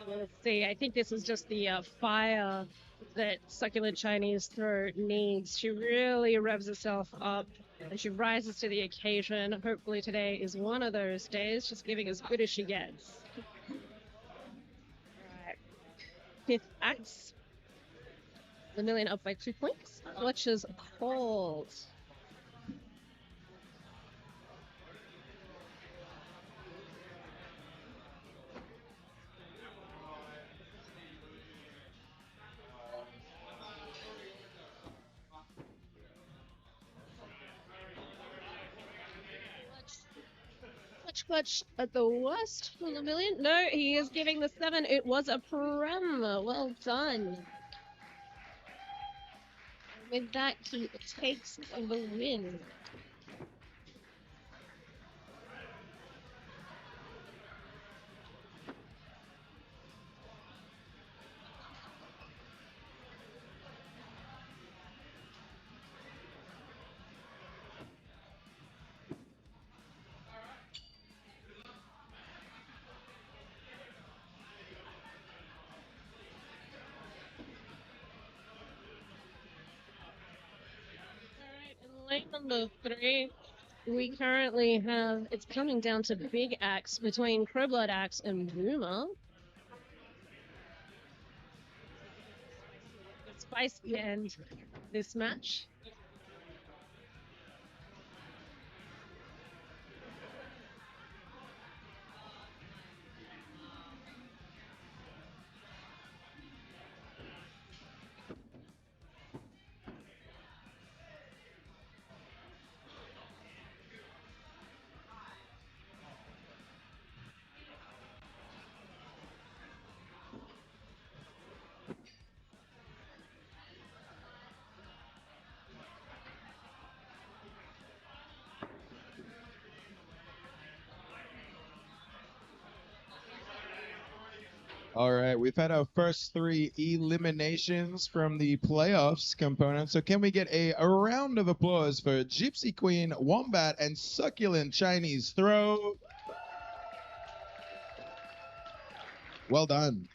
Let's see. I think this is just the fire that Succulent Chinese throw needs. She really revs herself up and she rises to the occasion. Hopefully today is one of those days, just giving as good as she gets. Right. 5th axe. Lemillion up by 2 points. Fletcher's called. Clutch at the worst for Lemillion. No, he is giving the 7. It was a prem. Well done. With that, he takes the win. Lane number 3, we currently have, it's coming down to big axe between Crowblood Axe and Boomer. It's spicy end this match. All right, we've had our first 3 eliminations from the playoffs component. So can we get a round of applause for Gypsy Queen, Wombat, and Succulent Chinese Throw? Well done.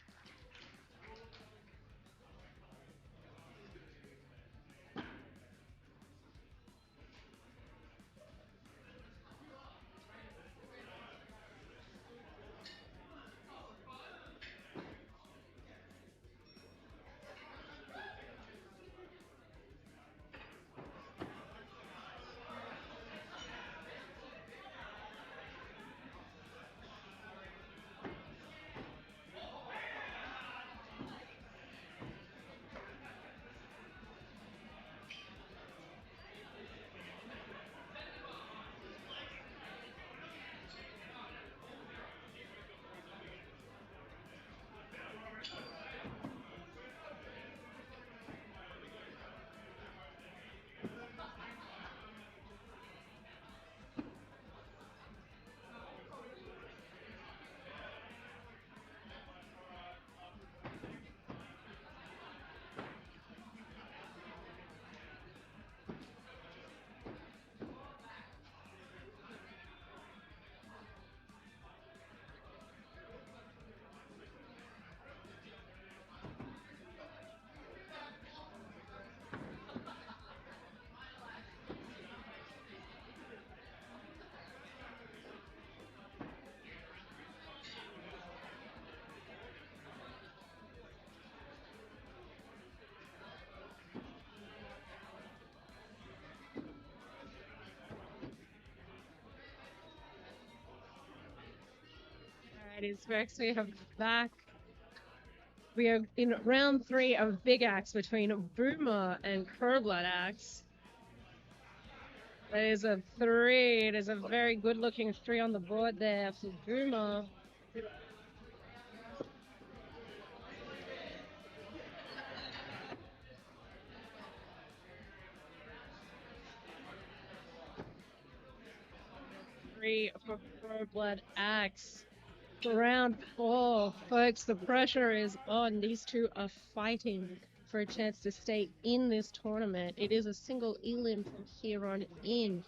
Alrighty, Specs, we have back. We are in round 3 of Big Axe between Boomer and Crowblood Axe. That is a 3. It is a very good looking 3 on the board there for Boomer. Three for Crowblood Axe. For round 4, folks, the pressure is on. These two are fighting for a chance to stay in this tournament. It is a single elim from here on in.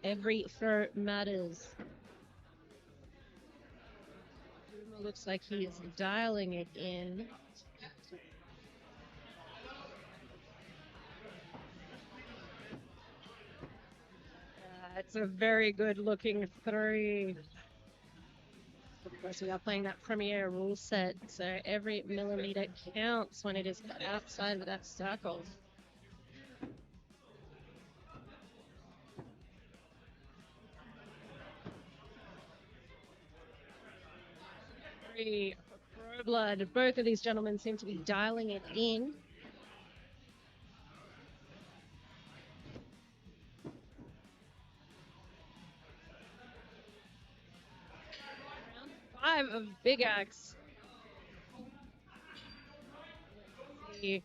Every throw matters. Boomer looks like he is dialing it in. It's a very good looking 3. Of course, we are playing that Premier rule set, so every millimeter counts when it is outside of that circle. Three for Crowblood. Both of these gentlemen seem to be dialing it in. Round 5 of Big Axe. The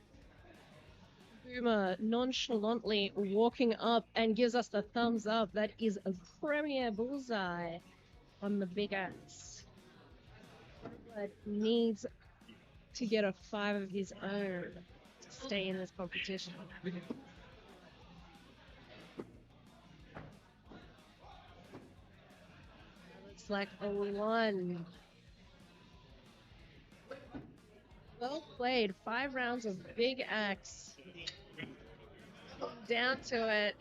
Boomer nonchalantly walking up and gives us the thumbs up. That is a premier bullseye on the Big Axe. But needs to get a 5 of his own to stay in this competition. Looks like a 1. Well played. 5 rounds of Big Axe. Down to it.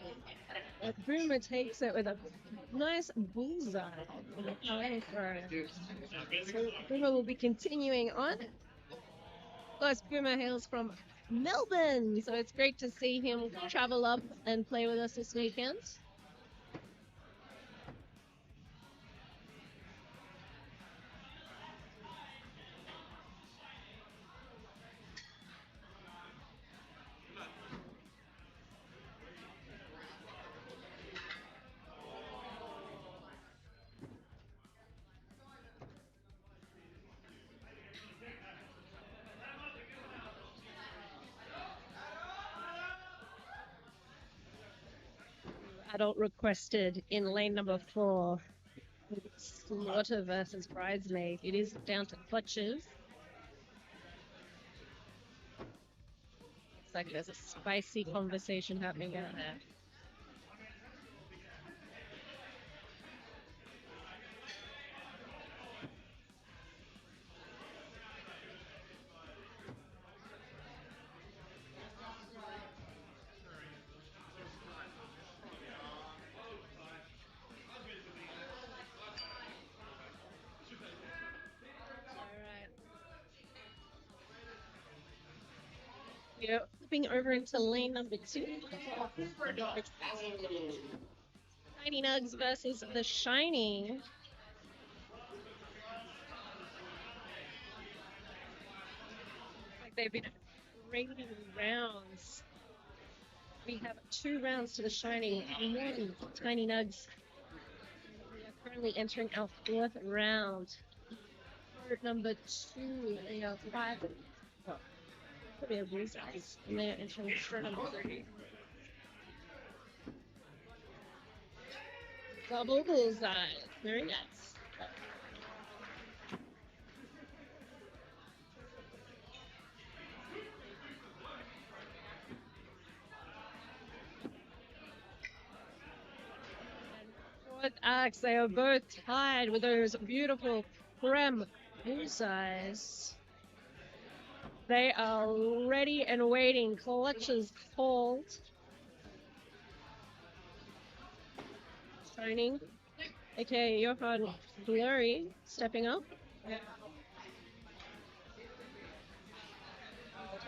Boomer takes it with a nice bullseye. So Boomer will be continuing on. Of course, Boomer hails from Melbourne, so it's great to see him travel up and play with us this weekend. Adult requested in lane number 4. Slaughter versus Bridesmaid. It is down to clutches. Looks like there's a spicy conversation happening down there. We are flipping over into lane number 2. Tiny Nugs versus the Shiny. Like they've been rating rounds. We have 2 rounds to the Shiny, 1 Tiny Nugs. We are currently entering our 4th round. Card number 2, they are 5. Well, could be a bullseye. And they are entering card number 3. Double bullseye. Very nice. And 4th axe, they are both tied with those beautiful Prem bullseyes. They are ready and waiting. Clutches called. Shining. Okay, Johan Blurry stepping up.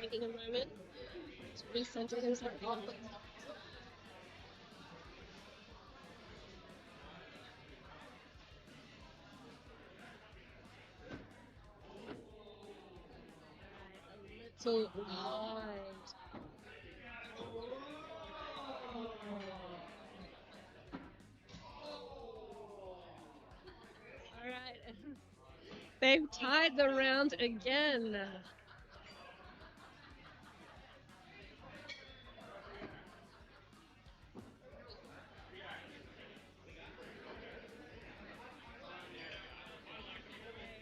Taking a moment to recenter himself. to wide. All right. They've tied the round again.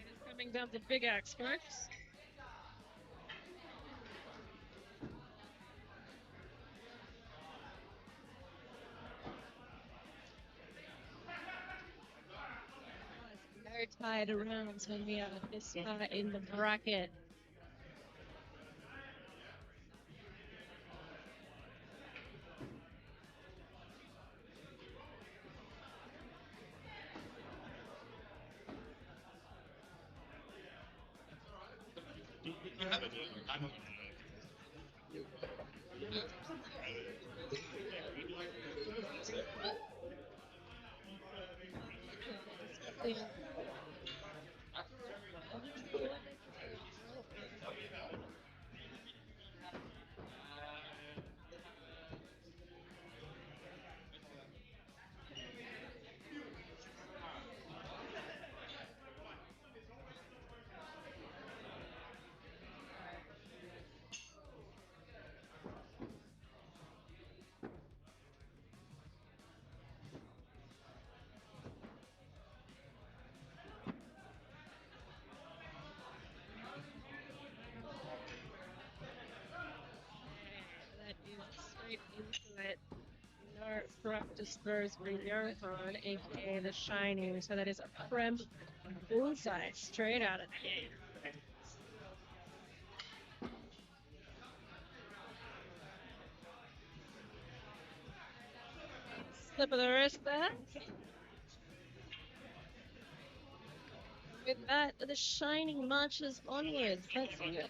It's coming down to big axe, folks. Very tied rounds when we have this far in the bracket. That is straight into it. No practice Spurs for Johan, aka the Shining. So that is a prem bullseye straight out of the gate. Slip of the wrist there. With that, the Shining marches onwards. Let's see.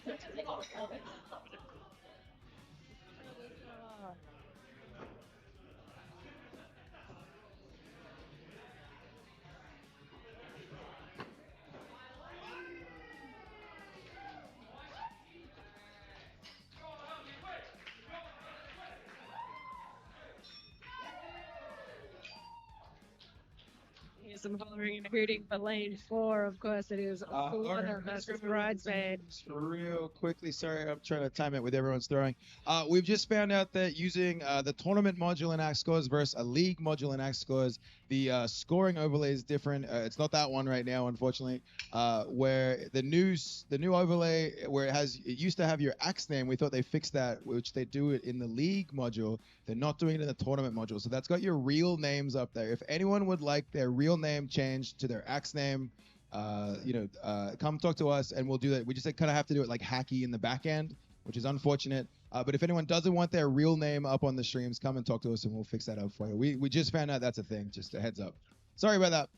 Here's some hollering and hooting for lane 4. Of course, it is Florida versus Bridesmaid. Just real quickly, sorry, I'm trying to time it with everyone's throwing. We've just found out that using the tournament module in Axe Scores versus a league module in Axe Scores, the scoring overlay is different. It's not that one right now, unfortunately. Where the new overlay where it used to have your Axe name, we thought they fixed that, which they do it in the league module. They're not doing it in the tournament module, so that's got your real names up there. If anyone would like their real name changed to their Axe name, come talk to us and we'll do that. We just kind of have to do it like hacky in the back end, which is unfortunate. But if anyone doesn't want their real name up on the streams, come and talk to us and we'll fix that up for you. We just found out that's a thing. Just a heads up. Sorry about that.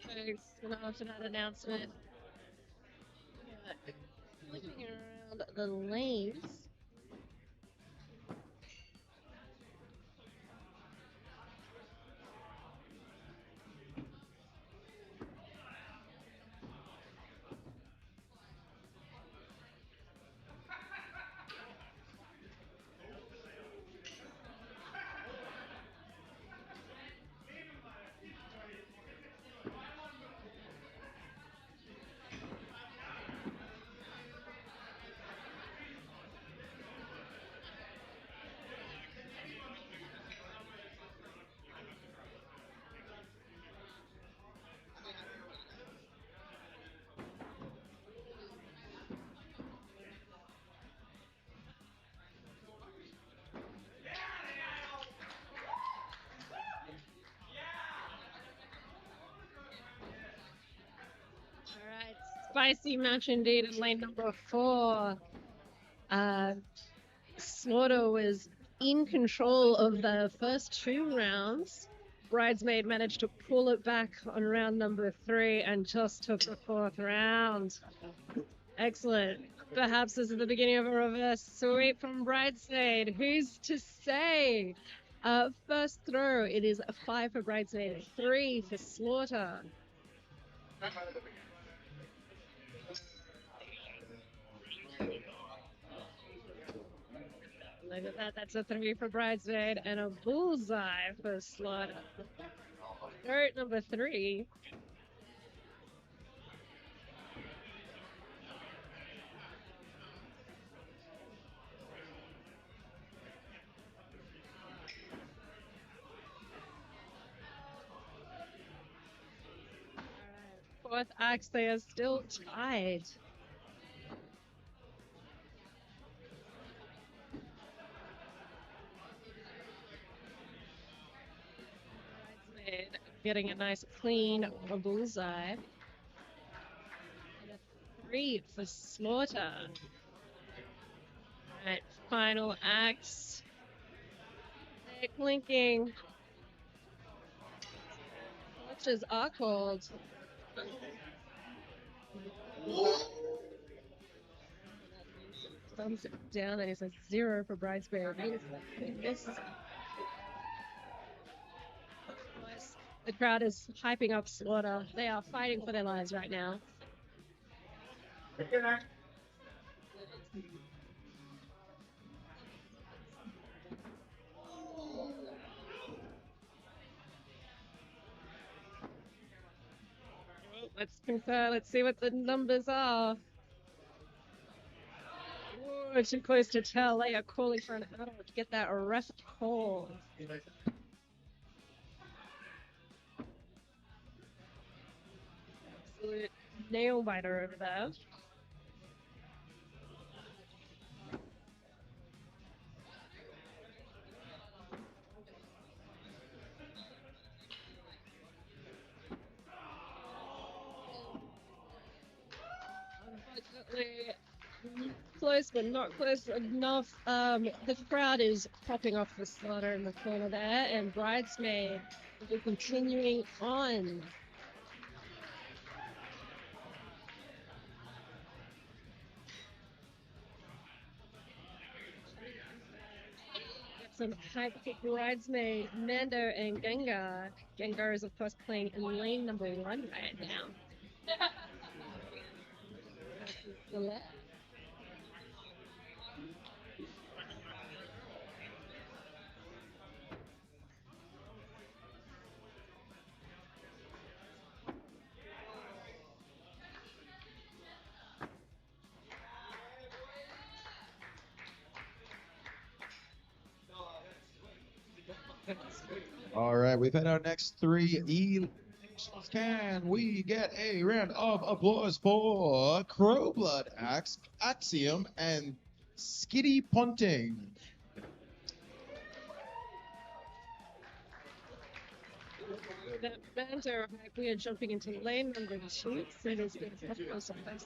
Alright, folks, and after that announcement, flipping around the lanes. spicy match indeed in lane number 4. Slaughter was in control of the first 2 rounds. Bridesmaid managed to pull it back on round number 3 and just took the 4th round. Excellent. Perhaps this is the beginning of a reverse sweep from Bridesmaid. Who's to say? First throw, it is a 5 for Bridesmaid, 3 for Slaughter. Look at that, that's a 3 for Bridesmaid and a bullseye for Slaughter. Throw number 3. Fourth axe, they are still tied. Bridesmaid getting a nice clean bullseye. And a 3 for Slaughter. Alright, final axe. They're clinking. Clutches are called. Thumbs it down, and it's a 0 for Bridesmaid. This the crowd is hyping up Slaughter. They are fighting for their lives right now. Let's confer. Let's see what the numbers are. Whoa, too close to tell. They are calling for an adult to get that ref call. Absolute nail biter over there. Unfortunately, close but not close enough. The crowd is popping off the Slaughter in the corner there, and Bridesmaid will be continuing on. Some hype for Bridesmaid, Mando and Gengar. Gengar is of course playing in lane number 1 right now. The left. All right, we've had our next 3 Can we get a round of applause for Crowblood Axe, Axiom, and Skitty Ponting? That banter, we are jumping into lane number 2. So there's been a couple of sometimes.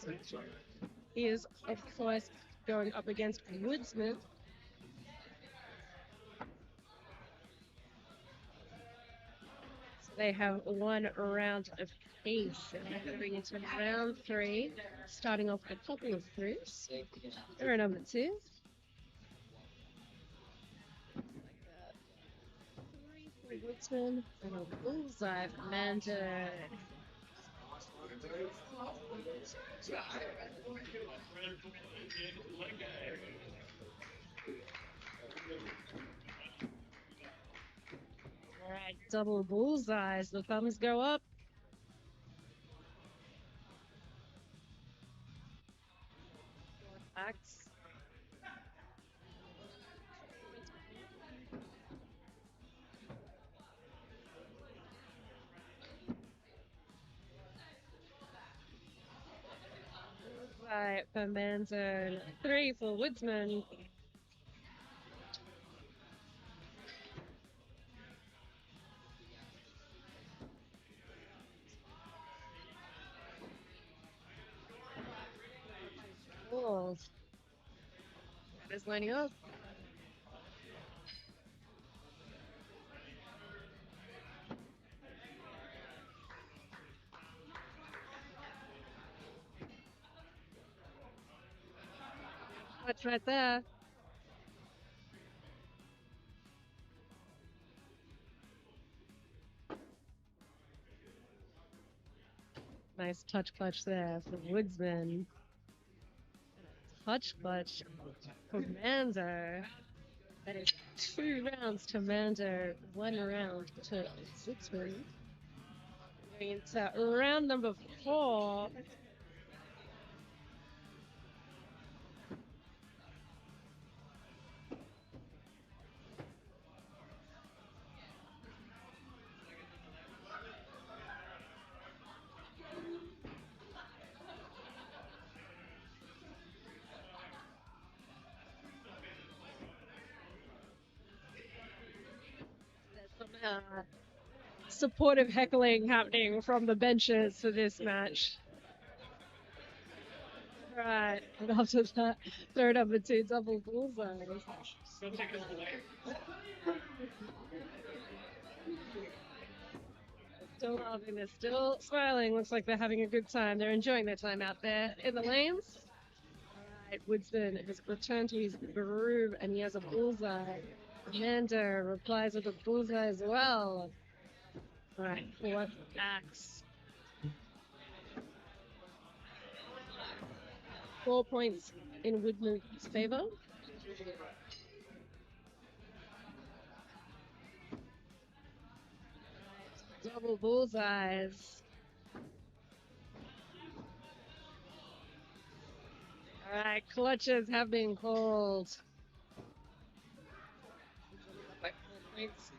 He is, of course, going up against Woodsman. So they have 1 round of pace. And they're moving into round 3, starting off with a couple of throws. Throw number 2. Woodsman and a bullseye for Mando. Alright, double bullseyes. The thumbs go up. Axe. Right for Manzo, 3 for Woodsman. balls. That is lining up. Watch right there. Nice touch clutch there for Woodsman. Touch clutch for Mando. That is 2 rounds to Mando, 1 round to Woodsman. Going into round number 4. Supportive heckling happening from the benches for this match. Right, and after that, throw number 2 double bullseye. Still loving this, still smiling. Looks like they're having a good time. They're enjoying their time out there in the lanes. Alright, Woodsman has returned to his groove and he has a bullseye. Mando replies with a bullseye as well. Alright, what axe? 4 points in Woodman's favor. Double bullseyes. Alright, clutches have been called. By 4 points.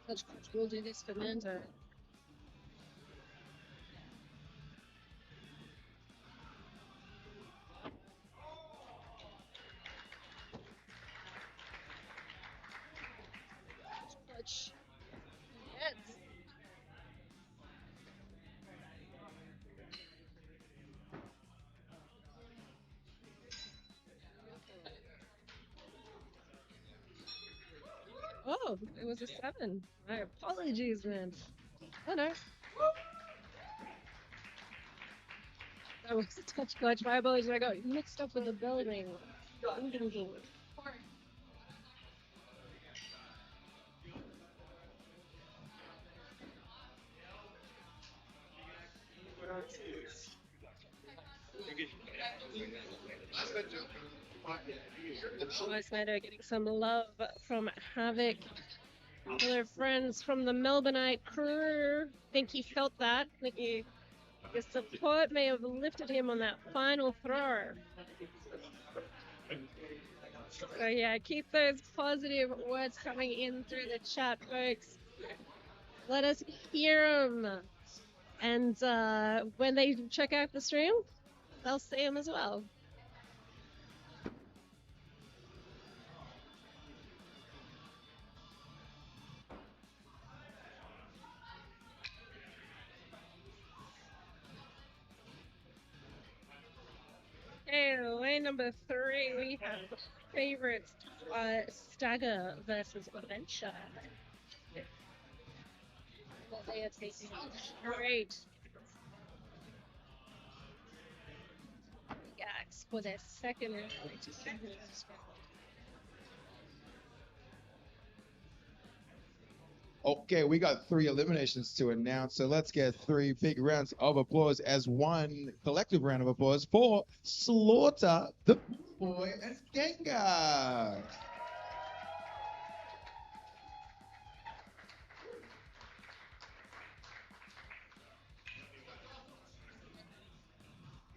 Touch clutch will do this for Mando. Clutch. Yes. Oh, it was a 7. My apologies, man. Oh no. That was a touch clutch. My apologies. I got mixed up with the bell ring. Nice Mando getting some love from Havoc. Other friends from the Melbourneite crew. Think he felt that. Think his support may have lifted him on that final throw. So yeah, keep those positive words coming in through the chat, folks. Let us hear them. And when they check out the stream, they'll see them as well. Okay, lane number 3, we have favorites, Stagger versus Adventure. They are taking straight Axe for their second round. Okay, we got 3 eliminations to announce, so let's get 3 big rounds of applause as one collective round of applause for Slaughter, the Boy, and Gengar.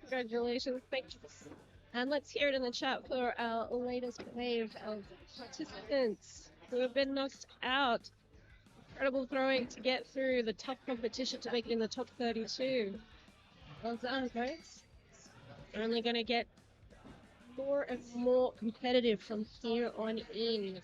Congratulations, thank you. And let's hear it in the chat for our latest wave of participants who have been knocked out. Incredible throwing to get through the tough competition to make it in the top 32. Well done, folks. We're only going to get more and more competitive from here on in.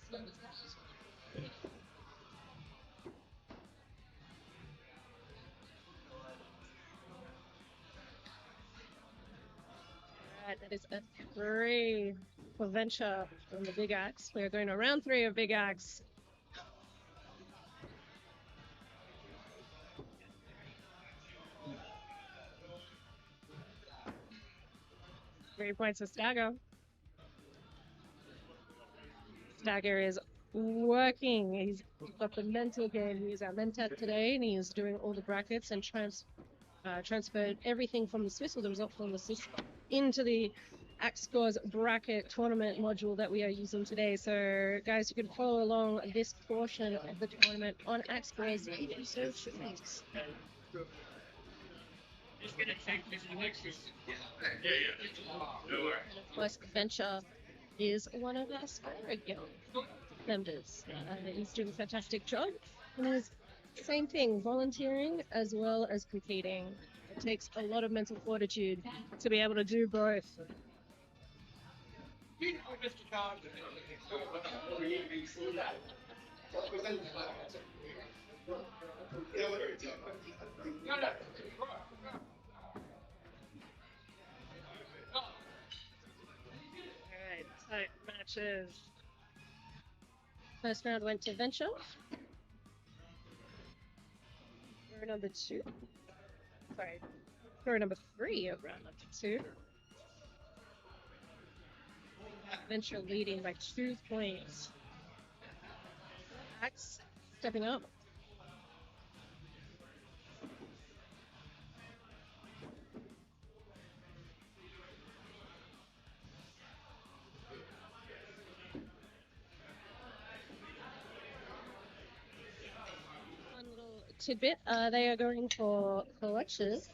Alright, that is a 3 for Venture on the Big Axe. We're going to round 3 of Big Axe. Three points for Stagger. Stagger is working. He's got the mental game. He's our mentat today, and he is doing all the brackets and transferred everything from the Swiss, or the result from the Swiss, into the Axe Scores bracket tournament module that we are using today. So, guys, you can follow along this portion of the tournament on Axe Scores. And of course, Venture is one of our Spyro Guild members. He's doing a fantastic job. And there's same thing, volunteering as well as competing. It takes a lot of mental fortitude to be able to do both. Alright, tight matches. First round went to Venture. Throw number 2. Sorry. Throw number 3 of round number 2. Venture leading by 2 points. Axe stepping up. Fun little tidbit. They are going for clutches.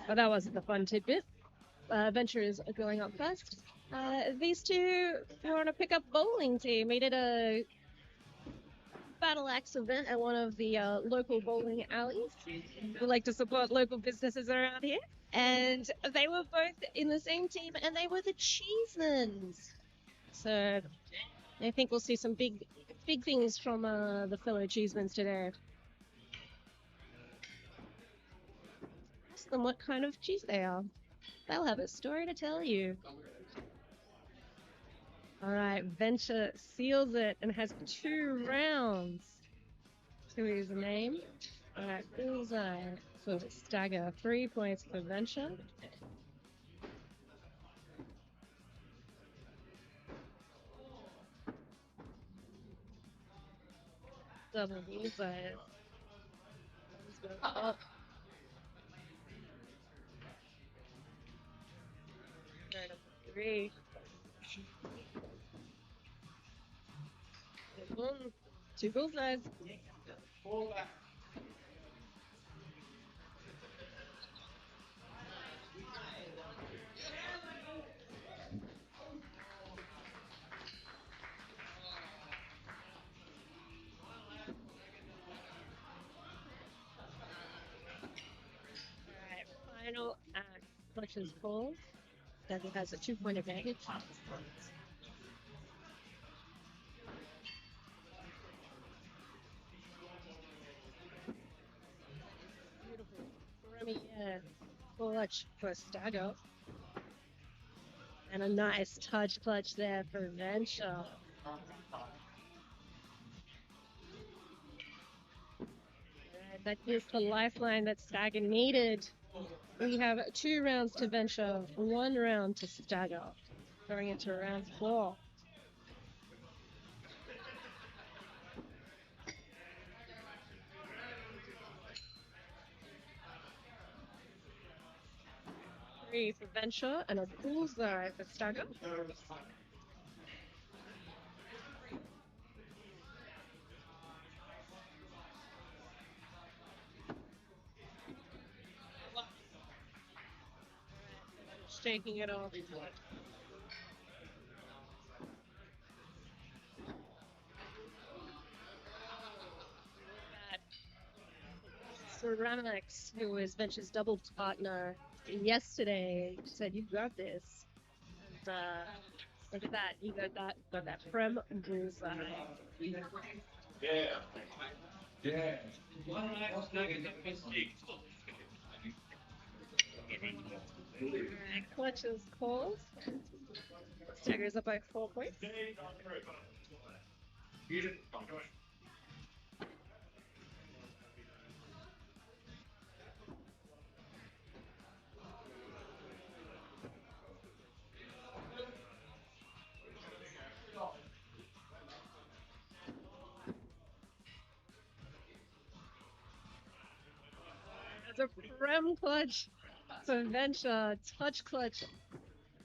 But that wasn't the fun tidbit. Venture is going up first. These two were on a pickup bowling team. We did a battle axe event at one of the local bowling alleys. We like to support local businesses around here. And they were both in the same team, and they were the Cheesemans. So I think we'll see some big things from the fellow Cheesemans today. Ask them what kind of cheese they are. They'll have a story to tell you. Alright, Venture seals it and has 2 rounds to his name. Alright, bullseye for Stagger. 3 points for Venture. Double bullseye. Up. Number 3. Boom. 2 bullseyes. Alright, final act. Clutches full. That has a 2-point advantage. Beautiful. Premier clutch for Stagger. And a nice touch clutch there for Venture. And that is the lifeline that Stagger needed. We have 2 rounds to Venture, 1 round to Stagger. Going into round 4. Three for Venture and a bullseye for Stagger. Shaking it off. Ceramics, who was Venture's doubles partner yesterday, said, "You got this." And Look at that. You got that prem bullseye. Yeah. Yeah. Alright, clutch is called. Staggers up by 4 points. That's a prem clutch. So venture, touch clutch,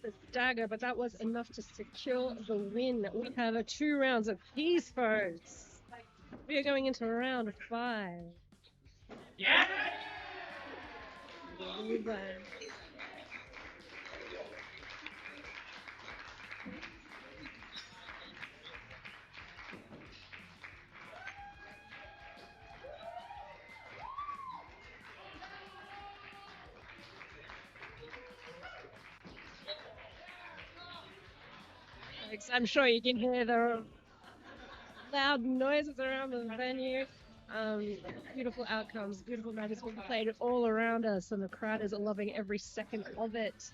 the stagger, but that was enough to secure the win. We have a 2 rounds apiece, folks. We are going into round 5. Yeah. I'm sure you can hear the loud noises around the venue. Beautiful outcomes, beautiful matches being played all around us, and the crowd is loving every second of it.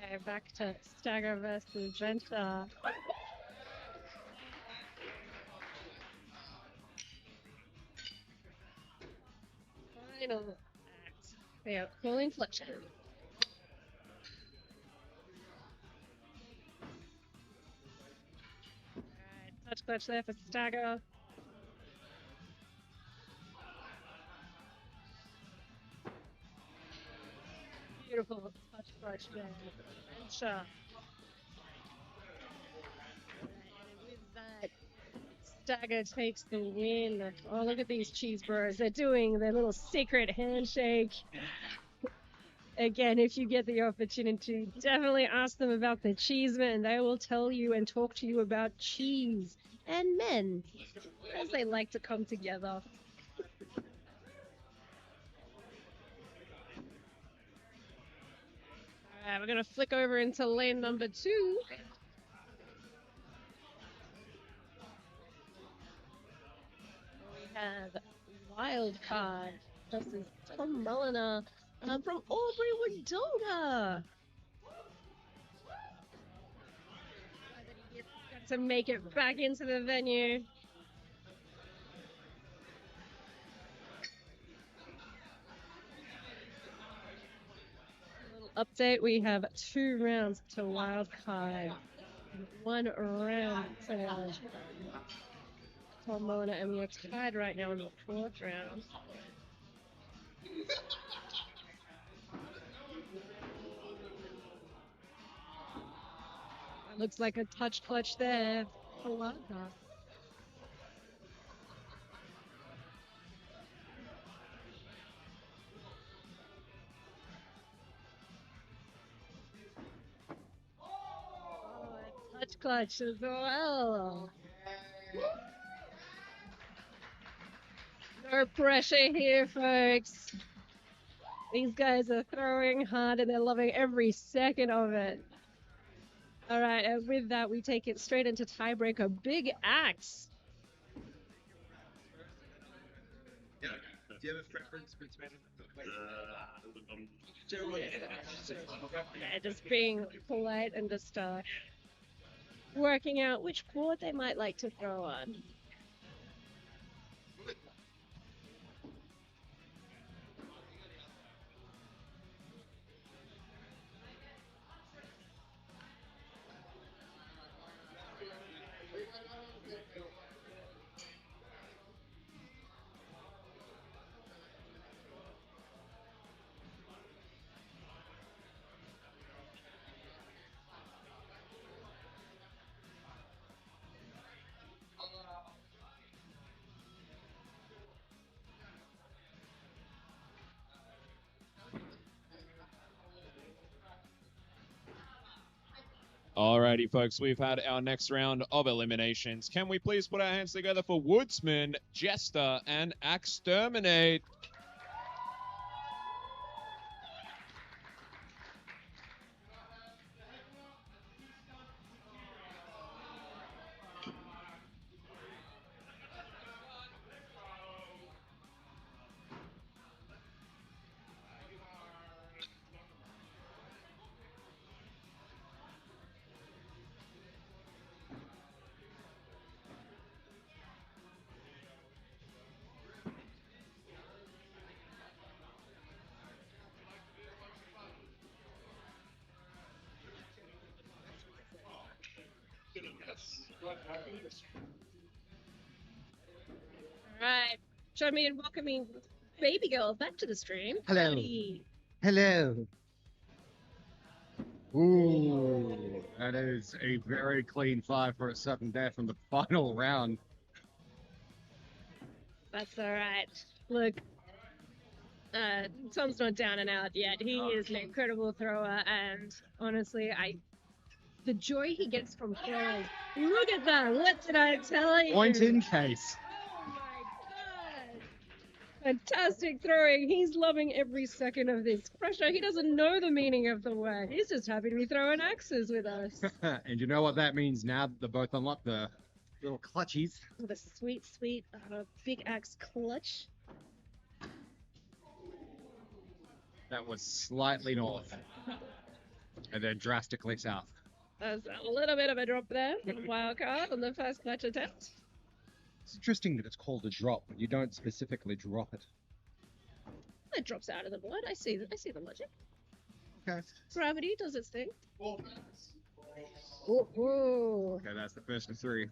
Okay, back to Stagger versus Venta. Final act. They are calling fletcher. Alright, touch clutch there for Stagger. Beautiful touch clutch there. Venture. And with that, Stagger takes the win. Oh, look at these cheese bros. They're doing their little secret handshake. Again, if you get the opportunity, definitely ask them about the cheeseman. They will tell you and talk to you about cheese and men, as they like to come together. Alright, we're going to flick over into lane number 2. We have Wild Card versus Tom Mulliner from Albury Wodonga. Got to make it back into the venue. Update, we have 2 rounds to wild card, 1 round to Tom Mulliner, and we are tied right now in the 4th round. Looks like a touch clutch there for wild card. Touch clutch as well. No pressure here, folks. These guys are throwing hard and they're loving every second of it. All right, and with that, we take it straight into tiebreaker. Big axe. Yeah. Do you have a preference between? Yeah, just being polite and just working out which board they might like to throw on. Alrighty, folks, we've had our next round of eliminations. Can we please put our hands together for Woodsman, Jester, and Exterminate? Right. Join me in welcoming baby girl back to the stream. Hello. Howdy. Hello. Ooh, that is a very clean 5 for a sudden death from the final round. That's all right. Look, Tom's not down and out yet. He is an incredible thrower, and honestly, the joy he gets from throwing. Look at that! What did I tell you? Point in case. Oh my god! Fantastic throwing. He's loving every second of this. Crusher, he doesn't know the meaning of the word. He's just happy to be throwing axes with us. And you know what that means now that they both unlocked the little clutchies? The sweet, sweet big axe clutch. That was slightly north. And then drastically south. There's a little bit of a drop there. Wild card on the first clutch attempt. It's interesting that it's called a drop, but you don't specifically drop it. It drops out of the blood. I see the logic. Okay. Gravity does its thing. Ooh. Okay, that's the first of 3.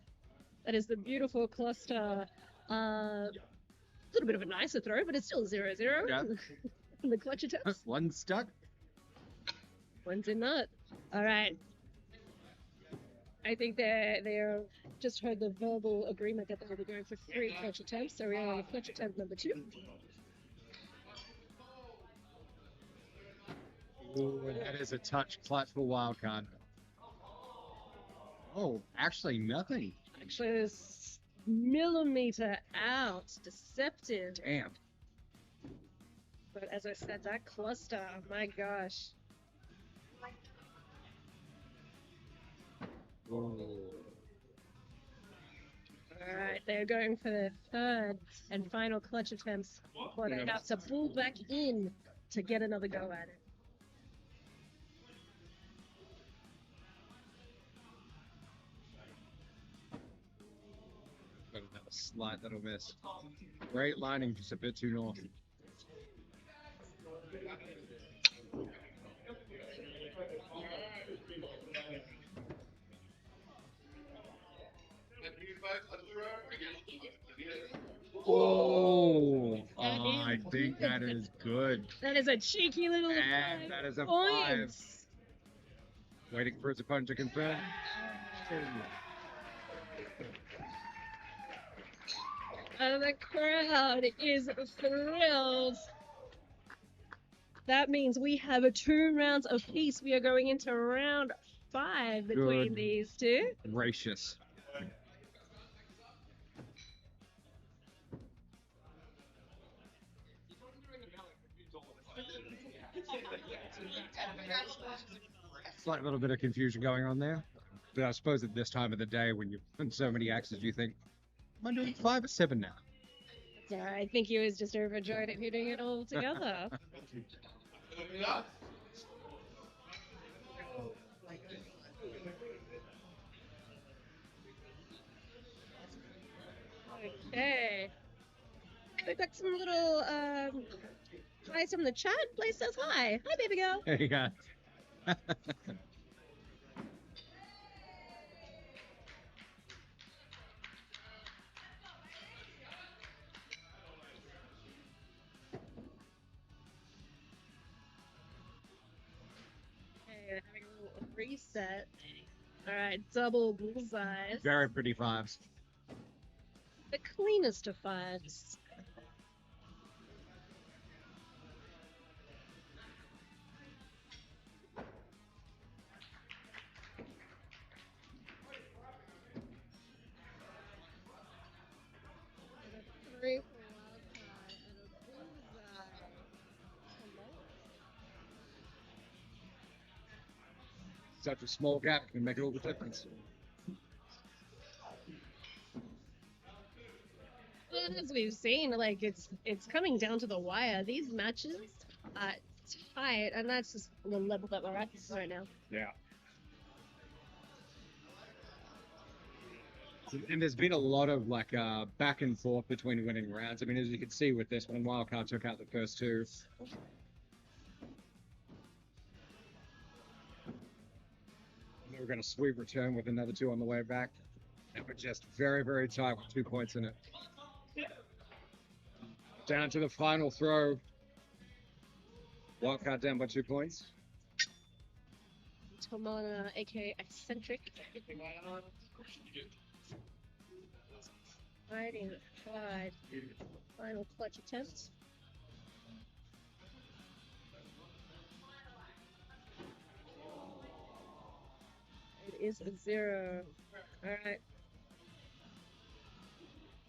That is the beautiful cluster. A little bit of a nicer throw, but it's still 0-0. Yeah. The clutch attempts. One stuck. One's in that. All right. I think they're just heard the verbal agreement that they'll be going for 3 clutch attempts, so we're on clutch attempt number 2. Ooh, that is a touch clutch for wildcard. Oh, actually nothing. Actually, it's millimeter out. Deceptive. Damn. But as I said, that cluster, my gosh. Alright, they're going for their 3rd and final clutch attempts. But they have to pull back in to get another go at it. Another slight little miss. Great lining, just a bit too north. Oh, I think that is good. That is a cheeky little And that is a 5. points. Waiting for his opponent to confirm. And the crowd is thrilled. That means we have 2 rounds apiece. We are going into round 5 between Good. these two. Gracious. Slight little bit of confusion going on there. But I suppose at this time of the day, when you've done so many axes, you think, am I doing 5 or 7 now? So I think he was just overjoyed at hitting it all together. Okay. We've got some little highs from the chat. Blaze says hi. Hi, baby girl. There you go. Okay, having a little reset. Alright, double bullseyes. Very pretty 5s. The cleanest of 5s. Three for wild card and a bullseye. Such a small gap can make all the difference. Well, as we've seen, like it's coming down to the wire. These matches are tight, and that's just the level that we're at right now. Yeah. And there's been a lot of like back and forth between winning rounds. I mean, as you can see with this one, Wildcard took out the first 2. They were going to sweep return with another 2 on the way back. They were just very, very tight with 2 points in it. Down to the final throw. Wildcard down by 2 points. Tomana, aka Eccentric. Fighting hard. Final clutch attempt. It is a 0. Alright.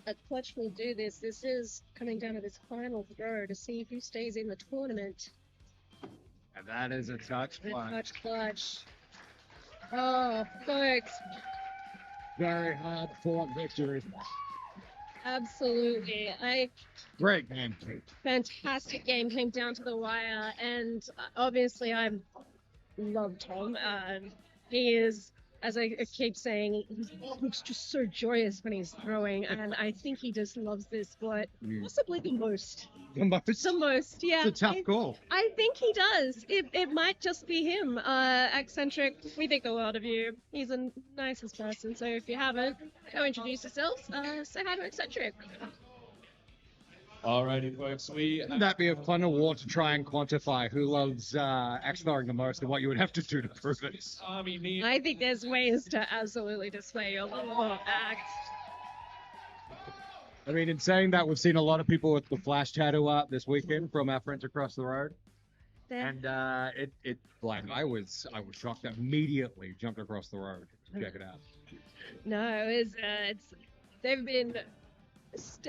A clutch will do this. This is coming down to this final throw to see who stays in the tournament. And that is a touch The one. clutch clutch. Oh, folks. Very hard fought victory. Absolutely. Great game. Fantastic game, came down to the wire, and obviously I love Tom. He is, as I keep saying, he looks just so joyous when he's throwing, and I think he just loves this sport possibly the most. The most. The most, yeah. It's a tough call. I think he does. It might just be him. Eccentric, we think the world of you. He's the nicest person, so if you haven't, go introduce yourselves. Say hi to Eccentric. Alrighty, folks. Wouldn't that be a fun award to try and quantify who loves axe throwing the most and what you would have to do to prove it? Army need. I think there's ways to absolutely display your love of axe. I mean, in saying that, we've seen a lot of people with the flash tattoo up this weekend from our friends across the road. And it like I was shocked. Immediately jumped across the road to check it out. No, they've been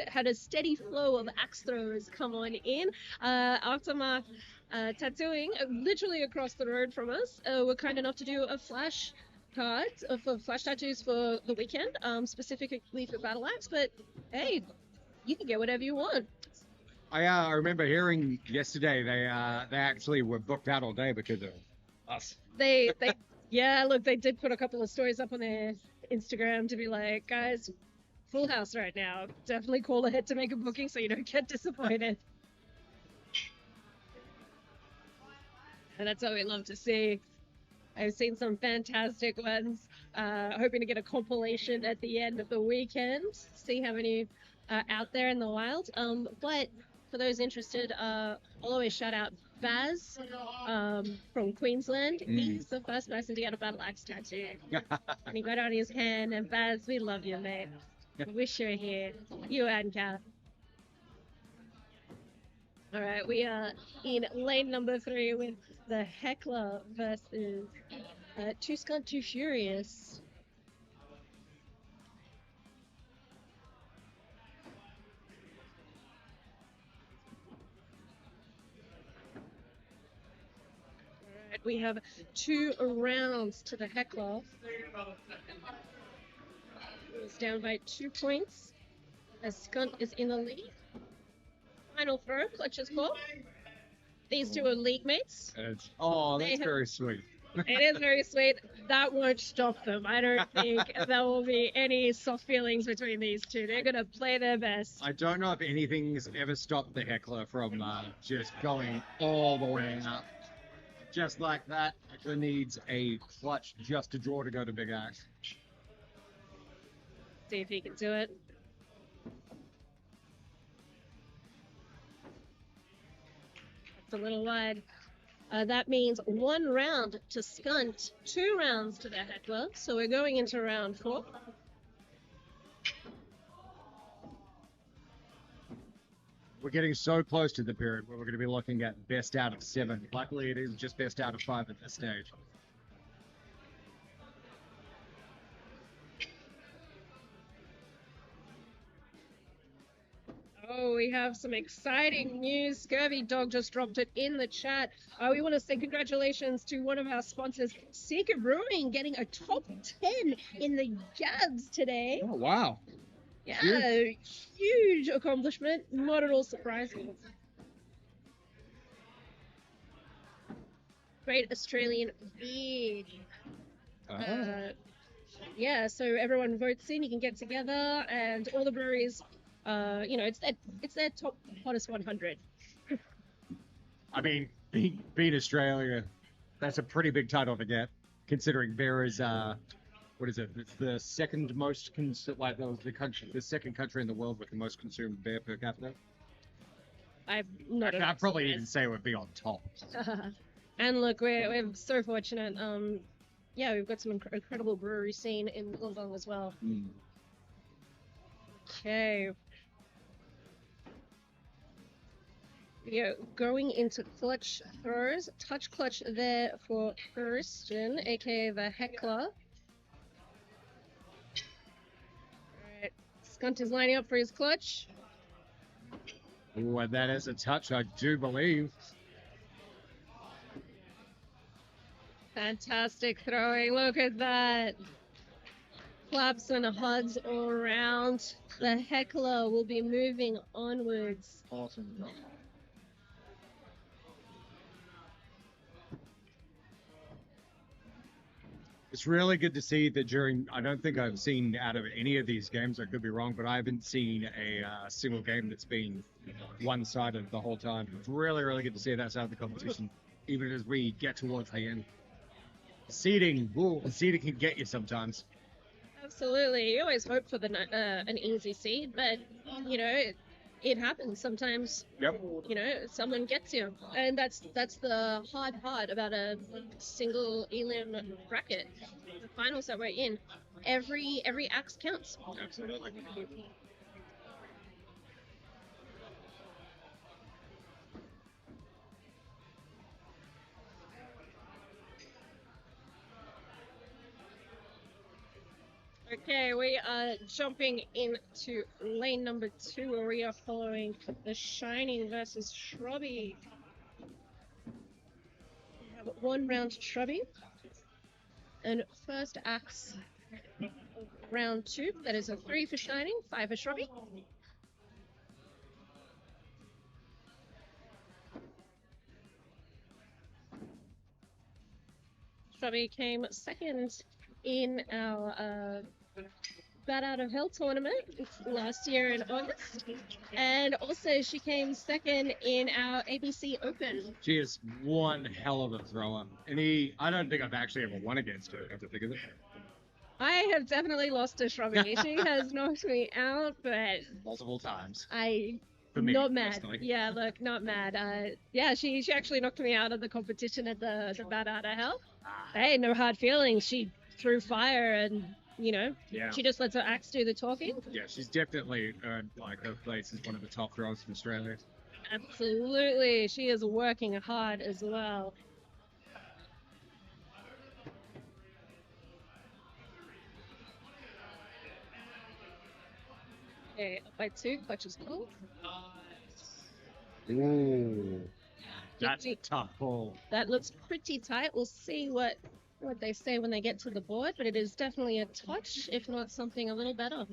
had a steady flow of axe throwers come on in after my tattooing literally across the road from us. Were kind enough to do a flash card for flash tattoos for the weekend, specifically for battle axe. But hey, you can get whatever you want. I remember hearing yesterday they actually were booked out all day because of us. They yeah, look, they did put a couple of stories up on their Instagram to be like, guys, full house right now. Definitely call ahead to make a booking so you don't get disappointed. And that's what we love to see. I've seen some fantastic ones. Hoping to get a compilation at the end of the weekend. See how many are out there in the wild. But for those interested, I'll always shout out Baz from Queensland. He's the first person to get a battle axe tattoo. And he got it on his hand. And Baz, we love you, mate. We wish you were here. You and Kath. All right, we are in lane number 3 with the Heckler versus Too Skunt, Too Furious. All right, we have 2 rounds to the Heckler. It's down by 2 points as Skunt is in the lead. Final throw, clutches call. These 2 are league mates. That's They- very sweet. It is very sweet. That won't stop them. I don't think there will be any soft feelings between these 2. They're going to play their best. I don't know if anything's ever stopped the heckler from just going all the way up. Just like that, Heckler needs a clutch just to draw to go to Big Axe. See if he can do it. It's a little wide. That means 1 round to Skunt, 2 rounds to the Heckler. So we're going into round 4. We're getting so close to the period where we're going to be looking at best out of 7. Luckily, it is just best out of 5 at this stage. Oh, we have some exciting news. Scurvy Dog just dropped it in the chat. We want to say congratulations to one of our sponsors, Seeker Brewing, getting a top 10 in the Gabs today. Oh, wow. Yeah, huge accomplishment. Not at all surprising. Great Australian beer. Yeah, so everyone votes in. You can get together, and all the breweries. It's their top hottest 100. I mean, being Australia, that's a pretty big title to get, considering beer is, what is it? It's the second most the second country in the world with the most consumed beer per capita. I've not. I'd probably even say we'd be on top. And look, we're so fortunate. Yeah, we've got some incredible brewery scene in Wollongong as well. Okay. Yeah, going into clutch throws. Touch clutch there for Kirsten, aka the heckler. Alright, Skunt is lining up for his clutch. Ooh, and that is a touch, I do believe. Fantastic throwing. Look at that. Claps and hugs all around. The heckler will be moving onwards. Awesome. It's really good to see that I don't think I've seen out of any of these games, I could be wrong, but I haven't seen a single game that's been one-sided the whole time. It's really, really good to see that side of the competition, even as we get towards the end. Seeding can get you sometimes. Absolutely. You always hope for an easy seed, but, you know, it happens sometimes. Yep. You know, someone gets you. And that's the hard part about a single elim bracket. The finals that we're in, every axe counts. Absolutely. Okay, we are jumping into lane number 2 where we are following the Shining versus Shrubby. We have 1 round to Shrubby. And first axe of round 2, that is a 3 for Shining, 5 for Shrubby. Shrubby came second in our Bat Out of Hell tournament last year in August, and also she came second in our ABC Open. She is one hell of a thrower, and I don't think I've actually ever won against her, come to think of it. I have definitely lost to Shrubby. She has knocked me out, but Multiple times. For me, not mad. Personally. Yeah, look, not mad. Yeah, she actually knocked me out of the competition at the Bat Out of Hell. Hey, no hard feelings. She threw fire and, you know, she just lets her axe do the talking. Yeah, she's definitely earned her place as one of the top throwers in Australia. Absolutely. She is working hard as well. Okay, up by 2, clutch is cool. Ooh, that's a tough pull. That looks pretty tight. We'll see what they say when they get to the board, but it is definitely a touch, if not something a little better.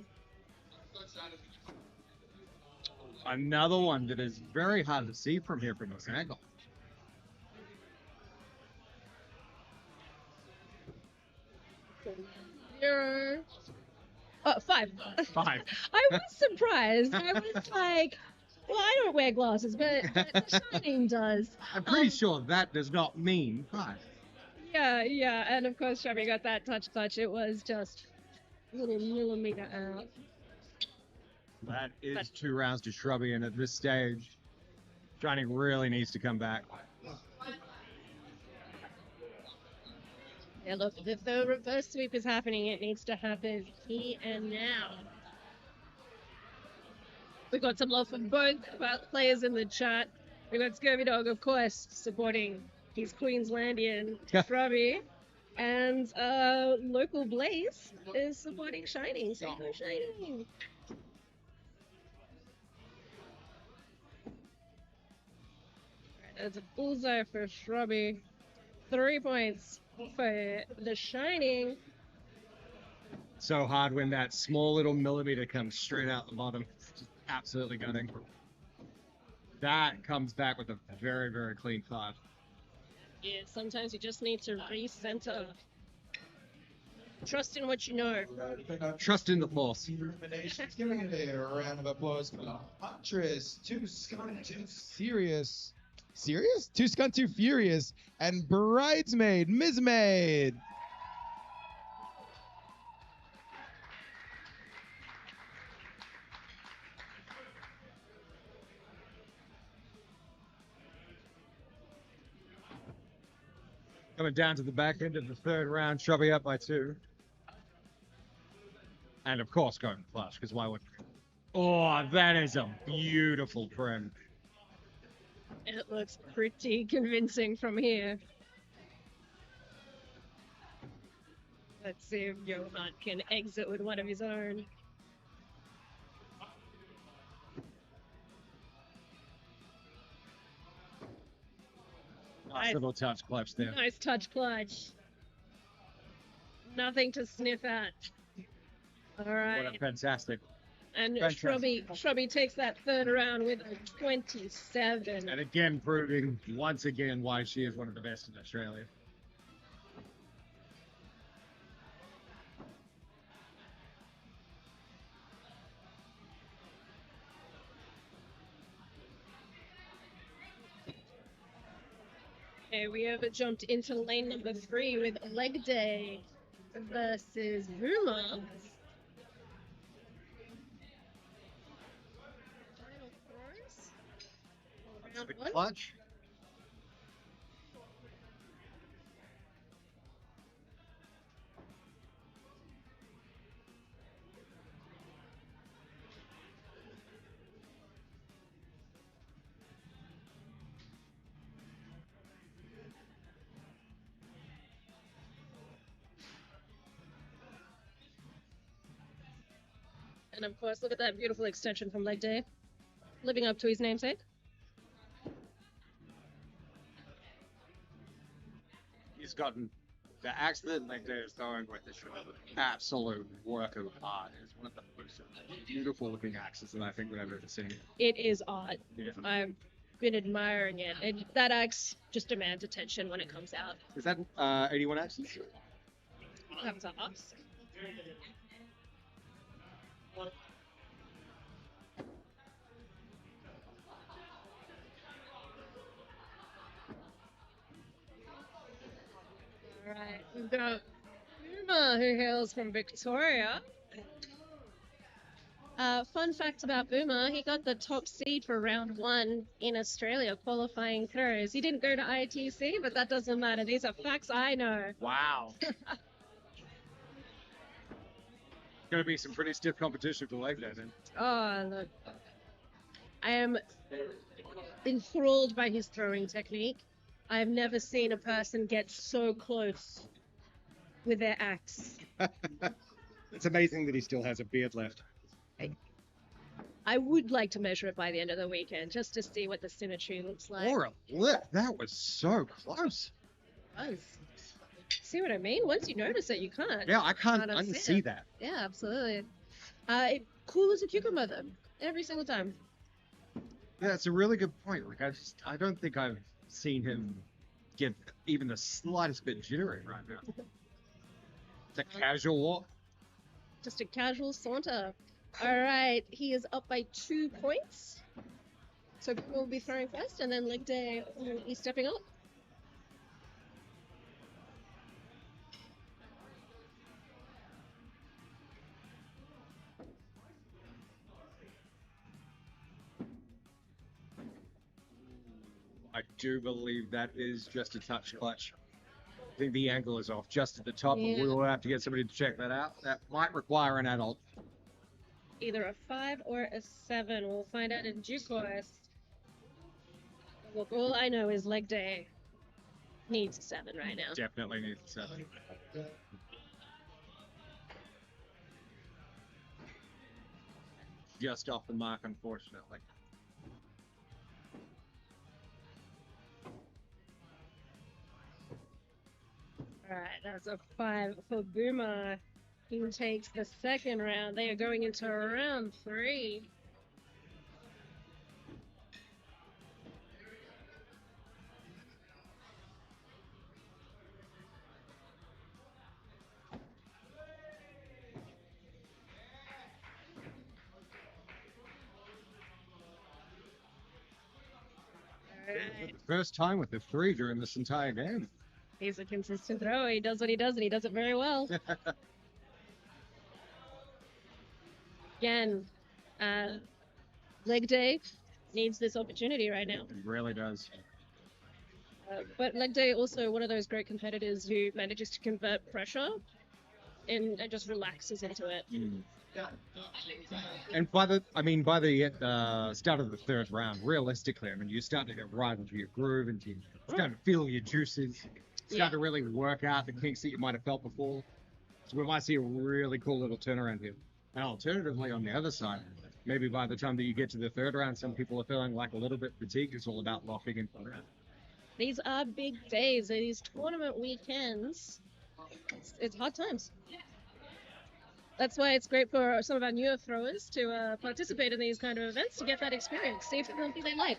Another one that is very hard to see from here from this angle. Oh, 5. 5. I was surprised. I was like, well, I don't wear glasses, but the Shining does. I'm pretty sure that does not mean 5. Yeah, and of course Shrubby got that touch clutch. It was just a little millimeter out. That is 2 rounds to Shrubby, and at this stage, Shining really needs to come back. Yeah, look, if the reverse sweep is happening, it needs to happen here and now. We've got some love from both players in the chat. We've got Scurvy Dog, of course, supporting his Queenslandian Shrubby. And local Blaze is supporting Shining. So go Shining. That's a bullseye for Shrubby. 3 points for the Shining. So hard when that small little millimeter comes straight out the bottom. Just absolutely gunning. That comes back with a very, very clean 5. Yeah, sometimes you just need to recenter. Trust in what you know. Trust in the force. Giving it a round of applause for Huntress, Too Skunt, Too Serious. Serious? Too Skunt, Too Furious, and Bridesmaid, Ms. Maid. Coming down to the back end of the third round, Chubby up by 2. And of course going flush, because why would... Oh, that is a beautiful prim. It looks pretty convincing from here. Let's see if Johan can exit with one of his own. Nice little touch clutch there. Nice touch clutch. Nothing to sniff at. All right. What a fantastic. And fantastic. Shrubby takes that third round with a 27. And again, proving once again why she is one of the best in Australia. Okay, we have jumped into lane number 3 with Leg Day versus Boomer. Final throws. Round The 1. clutch. And of course, look at that beautiful extension from Leg Day. Living up to his namesake. He's gotten the axe that like is throwing with this absolute work of art. It's one of the most beautiful looking axes that I think we've ever seen. It is odd. Yeah. I've been admiring it. And that axe just demands attention when it comes out. Is that 81 axes? Have to ask. Alright, we've got Boomer, who hails from Victoria. Fun fact about Boomer, he got the top seed for round 1 in Australia, qualifying throws. He didn't go to IATF, but that doesn't matter. These are facts I know. Wow. Going to be some pretty stiff competition for leg day then. Oh, look. I am enthralled by his throwing technique. I've never seen a person get so close with their axe. It's amazing that he still has a beard left. I would like to measure it by the end of the weekend just to see what the symmetry looks like. Or a lip. That was so close. It was. See what I mean? Once you notice it, you can't. Yeah, I can't unsee unsee it. that. Yeah, absolutely. Cool as a cucumber, though. Every single time. Yeah, it's a really good point. Like, I don't think I've seen him get even the slightest bit jittery right now. It's a casual walk. Just a casual saunter. All right, he is up by 2 points. So we'll be throwing first, and then Leg Day is stepping up. I do believe that is just a touch clutch. I think the angle is off just at the top, Yeah. but we will have to get somebody to check that out. That might require an adult. Either a 5 or a 7. We'll find out in due course. Look, all I know is Leg Day needs a 7 right now. Definitely needs a 7. Just off the mark, unfortunately. Alright, that's a 5 for Boomer. He takes the second round. They are going into round 3. Alright. First time with the 3 during this entire game. He's a consistent thrower. He does what he does, and he does it very well. Again, Leg Day needs this opportunity right now. It really does. But leg day also one of those great competitors who manages to convert pressure and just relaxes into it. And by the start of the third round, realistically, I mean, you start to get right into your groove and you start to feel your juices, start to really work out the kinks that you might have felt before. So we might see a really cool little turnaround here. And alternatively, on the other side, maybe by the time that you get to the third round, some people are feeling like a little bit fatigued. It's all about locking in. These are big days. These tournament weekends. It's hard times. That's why it's great for some of our newer throwers to participate in these kind of events to get that experience, see if it's something they like.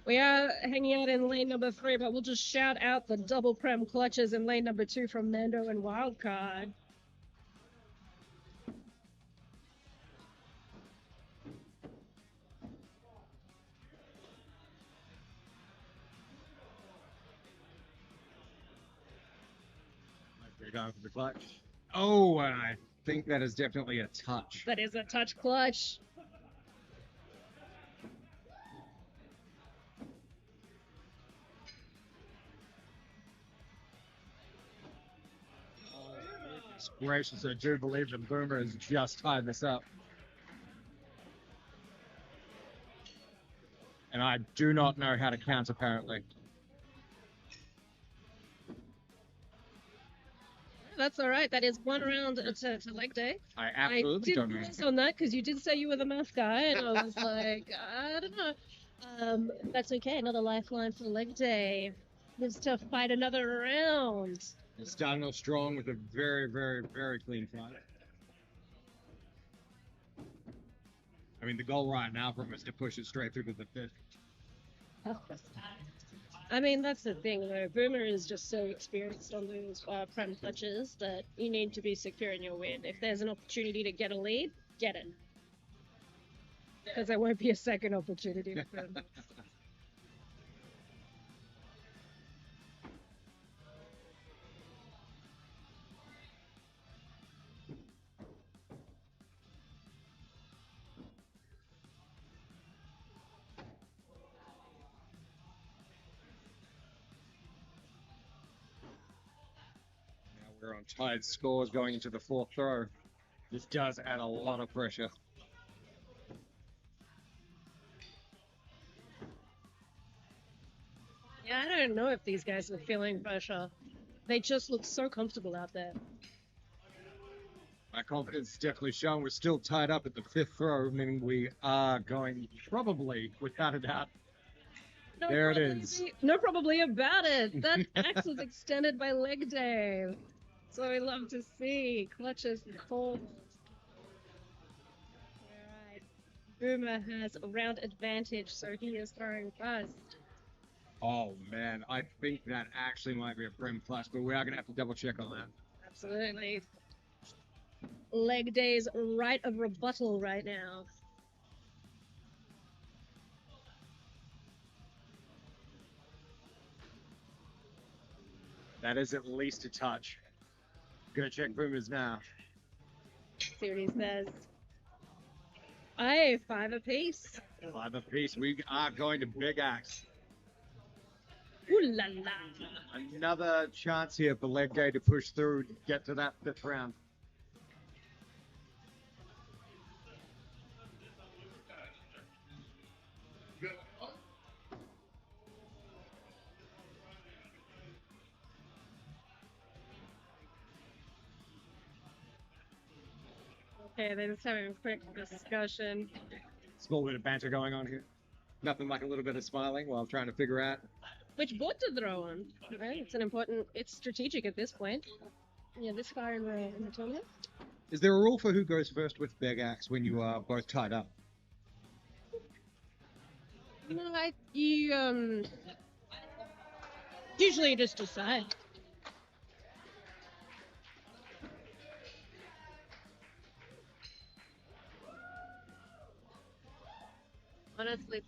We are hanging out in lane number 3, but we'll just shout out the double prem clutches in lane number 2 from Mando and Wildcard. They're going for the clutch. Oh, and I think that is definitely a touch. That is a touch clutch. Gracious, I do believe that Boomer has just tied this up. And I do not know how to count, apparently. That's all right. That is 1 round to leg day. I absolutely don't know. I did miss on that because you did say you were the math guy, and I was like, I don't know. That's okay. Another lifeline for leg day. Lives to fight another round. It's starting off strong with a very, very, very clean fight. I mean, the goal right now for him is to push it straight through to the 5th. I mean, that's the thing, though. Boomer is just so experienced on those prem clutches that you need to be secure in your win. If there's an opportunity to get a lead, get it. Because there won't be a second opportunity for him. We're on tied scores going into the 4th throw. This does add a lot of pressure. Yeah, I don't know if these guys are feeling pressure. They just look so comfortable out there. My confidence is definitely shown. We're still tied up at the 5th throw, meaning we are going probably, without a doubt. No There it probably- is. No probably about it. That axe was extended by leg day. So we love to see clutches and calls. Alright. Boomer has a round advantage, so he is throwing first. Oh man, I think that actually might be a prem plus, but we are going to have to double check on that. Absolutely. Leg day's right of rebuttal right now. That is at least a touch. Gonna check Boomers now. See what he says. Aye, 5 apiece. 5 apiece. We are going to Big Axe. Ooh la la. Another chance here for leg day to push through, get to that 5th round. Okay, they're just having a quick discussion. Small bit of banter going on here. Nothing like a little bit of smiling while I'm trying to figure out. Which board to throw on? Right? It's strategic at this point. Yeah, this far in the tournament. Is there a rule for who goes first with Big Axe when you are both tied up? No, usually you just decide. Honestly.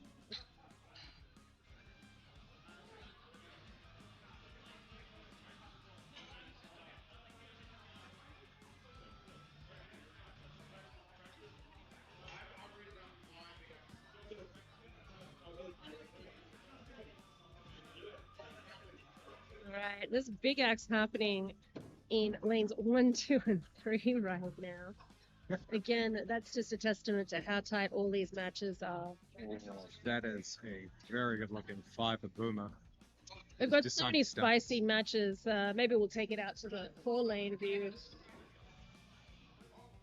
right, this big axe happening in lanes 1, 2, and 3 right now. Again, that's just a testament to how tight all these matches are. That is a very good looking fight for Boomer. We've got Just so on many stuff. spicy matches. Maybe we'll take it out to the 4-lane view.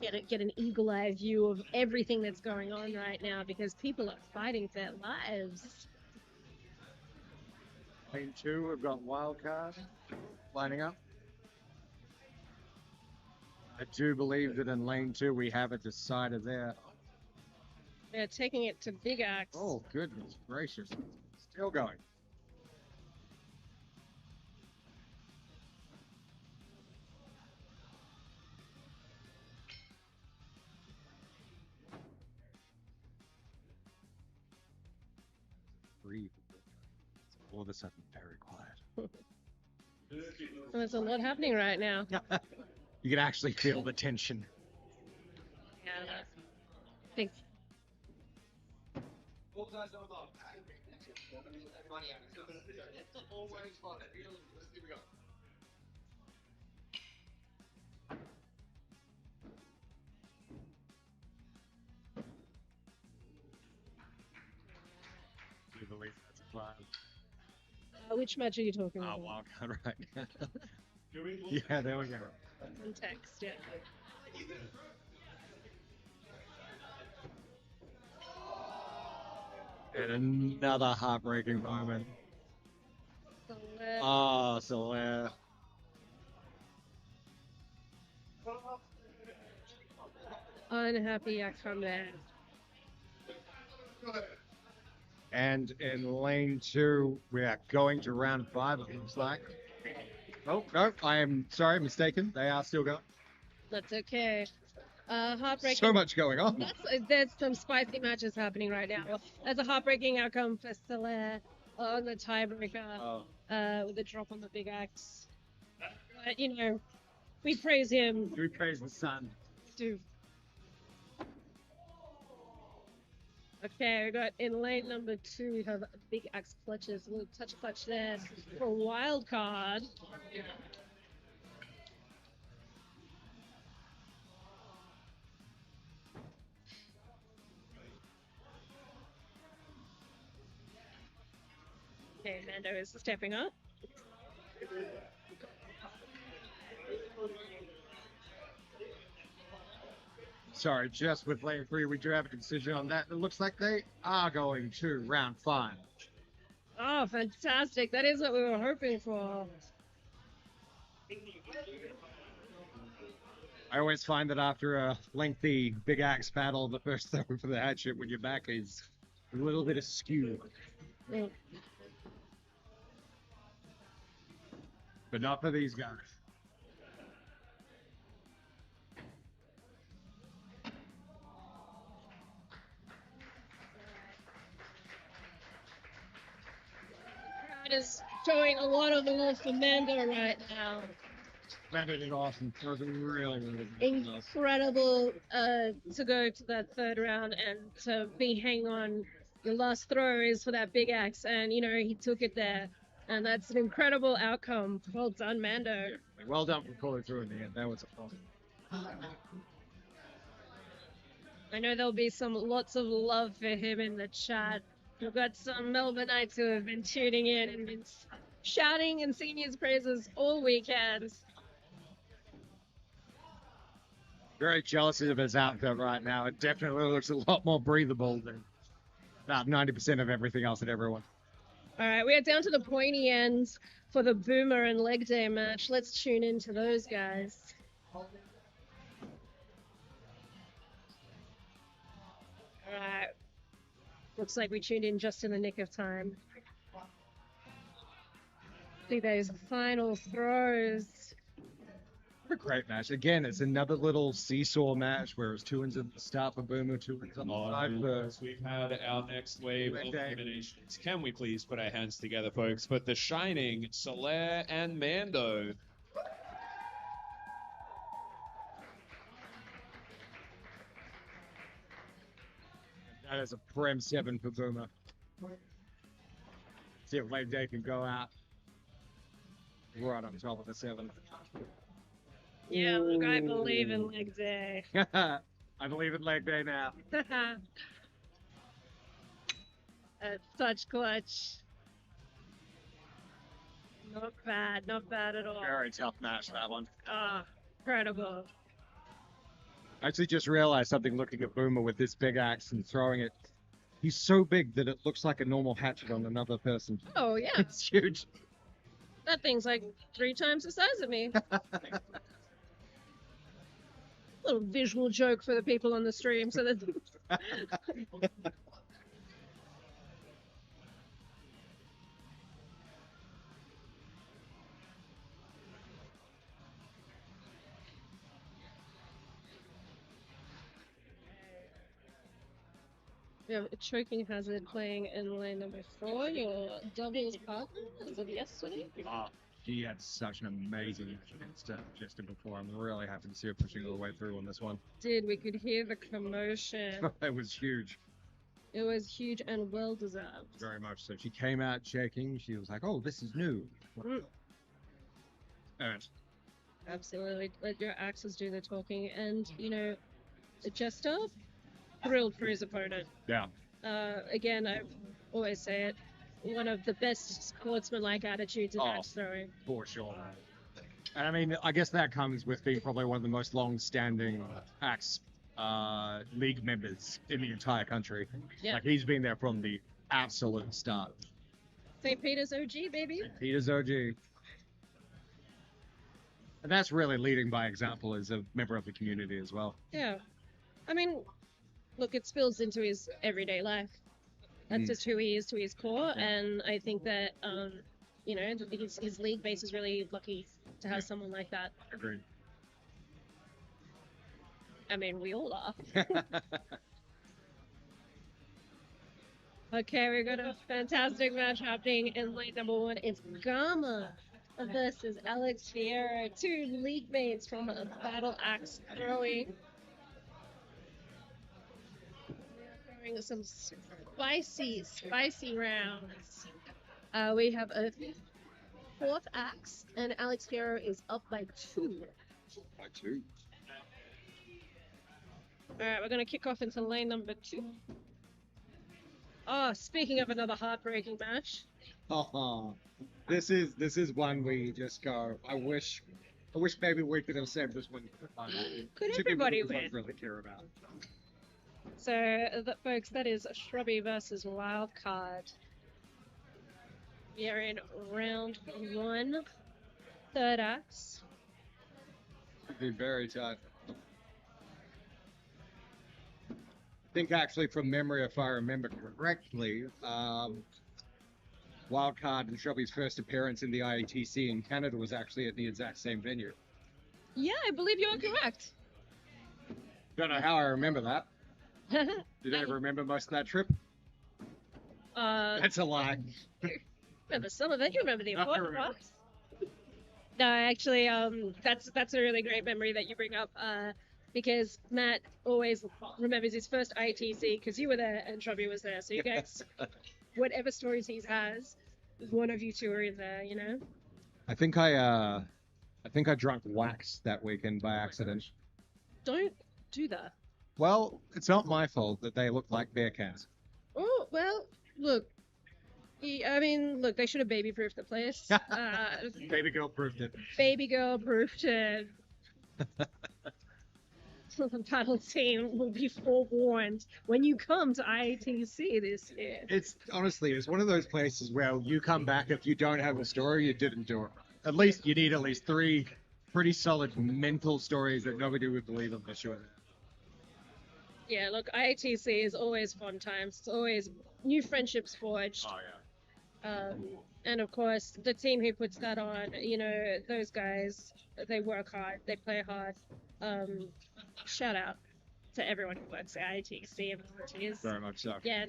Get an eagle eye view of everything that's going on right now because people are fighting for their lives. Lane 2, we've got Wildcard lining up. I do believe that in lane 2 we have a decider there. They're taking it to Big Axe. Oh, goodness gracious. Still going. Breathe. All of a sudden, very quiet. There's a lot happening right now. You can actually feel the tension. Yeah. Think Do you believe that's a plan? which match are you talking Oh, about? Wildcard right now. Yeah, there we go. Context, yeah. And another heartbreaking moment. So, Oh, so unhappy outcome there. and in lane 2, we are going to round 5, it looks like. Oh, no, I am sorry, mistaken. They are still going. That's okay. Heartbreaking. So much going on. There's some spicy matches happening right now. That's a heartbreaking outcome for Solaire on the tiebreaker with a drop on the Big Axe. But, you know, we praise him. We praise the sun. Do. Okay, we got in lane number 2, we have Big Axe clutches, a little touch clutch there for a wild card. Okay, Mando is stepping up. Sorry, just with lane 3, we do have a decision on that. It looks like they are going to round 5. Oh, fantastic. That is what we were hoping for. I always find that after a lengthy Big Axe battle, the first throw for the hatchet when you're back is a little bit askew. Mm. But not for these guys. Crowd is showing a lot of love for Mando right now. That did awesome. That was really good. Incredible to go to that 3rd round and to be hanging on. Your last throw is for that Big Axe, and you know he took it there, and that's an incredible outcome. Well done, Mando. Well done for pulling through in the end. That was awesome. I know there'll be lots of love for him in the chat. We've got some Melbourneites who have been tuning in and been shouting and singing his praises all weekend. Very jealous of his outfit right now. It definitely looks a lot more breathable than about 90% of everything else that everyone. All right, we are down to the pointy ends for the Boomer and Leg Day match. Let's tune into those guys. All right. Looks like we tuned in just in the nick of time. See those final throws. A great match. Again, it's another little seesaw match where it's 2 wins at the start for Boomer, 2 wins on the side for... We've had our next wave of eliminations. Can we please put our hands together, folks? But the Shining, Solaire, and Mando. That is a Prem 7 for Boomer. See if Late Day can go out. right on top of the 7. Yeah, look, I believe in leg day. I believe in leg day now. That's such clutch. Not bad at all. Very tough match, that one. Ah, incredible. I actually just realized something looking at Boomer with this big axe and throwing it. He's so big that it looks like a normal hatchet on another person. Oh, yeah. It's huge. That thing's like 3 times the size of me. Little visual joke for the people on the stream so that we have a choking hazard playing in lane number 4. Your doubles partner as of yesterday. She had such an amazing start just before. I'm really happy to see her pushing all the way through on this one. Did we could hear the commotion. It was huge. It was huge and well deserved. Very much so. She came out checking. She was like, oh, this is new. And Absolutely. Let your axes do the talking. And, you know, Jester, thrilled for his opponent. yeah, Again, I always say it, one of the best sportsman-like attitudes in Oh. axe throwing. for sure. And I mean, I guess that comes with being probably one of the most long-standing axe league members in the entire country. Yeah. Like, he's been there from the absolute start. St. Peter's OG, baby. Peter's OG. And that's really leading by example as a member of the community as well. Yeah. I mean, look, it spills into his everyday life. That's just who he is to his core, and I think that, you know, his league base is really lucky to have someone like that. Agreed. I mean, we all are. Okay, we've got a fantastic match happening in lane number 1. It's Gama versus Alex Fierro, 2 league mates from Battle Axe Throwing. We are throwing some spicy rounds. We have a 4th axe, and Alex Fierro is up by 2. By 2. Alright, we're going to kick off into lane number 2. Oh, speaking of another heartbreaking match. This is one where you just go, I wish maybe we could have saved this one. Could To everybody people who win? don't really care about. So, folks, that is Shrubby versus Wildcard. We are in round 1, 3rd axe. It'd be very tough. I think actually from memory, if I remember correctly, Wildcard and Shrubby's first appearance in the IATC in Canada was actually at the exact same venue. Yeah, I believe you are correct. Don't know how I remember that. Did I remember most of that trip? That's a lie. Remember some of it. You remember the I important remember. parts. No, actually, that's a really great memory that you bring up. Because Matt always remembers his first ITC because you were there and Shrubby was there. So you guys, whatever stories he has, one of you two are in there, you know? I think I drank wax that weekend by accident. Don't do that. Well, it's not my fault that they look like bear cats. Oh, well, look. I mean, look, they should have baby-proofed the place. Baby girl proved it. Baby girl proofed it. The battle team will be forewarned when you come to IATC this year. It's honestly, it's one of those places where you come back if you don't have a story, you didn't do it. At least you need at least 3 pretty solid mental stories that nobody would believe in for sure. Yeah, look, IATC is always fun times. It's always new friendships forged. Oh yeah. And of course, the team who puts that on, you know, those guys, they work hard, they play hard. Shout out to everyone who works at IATC and volunteers. Very much so. Yeah,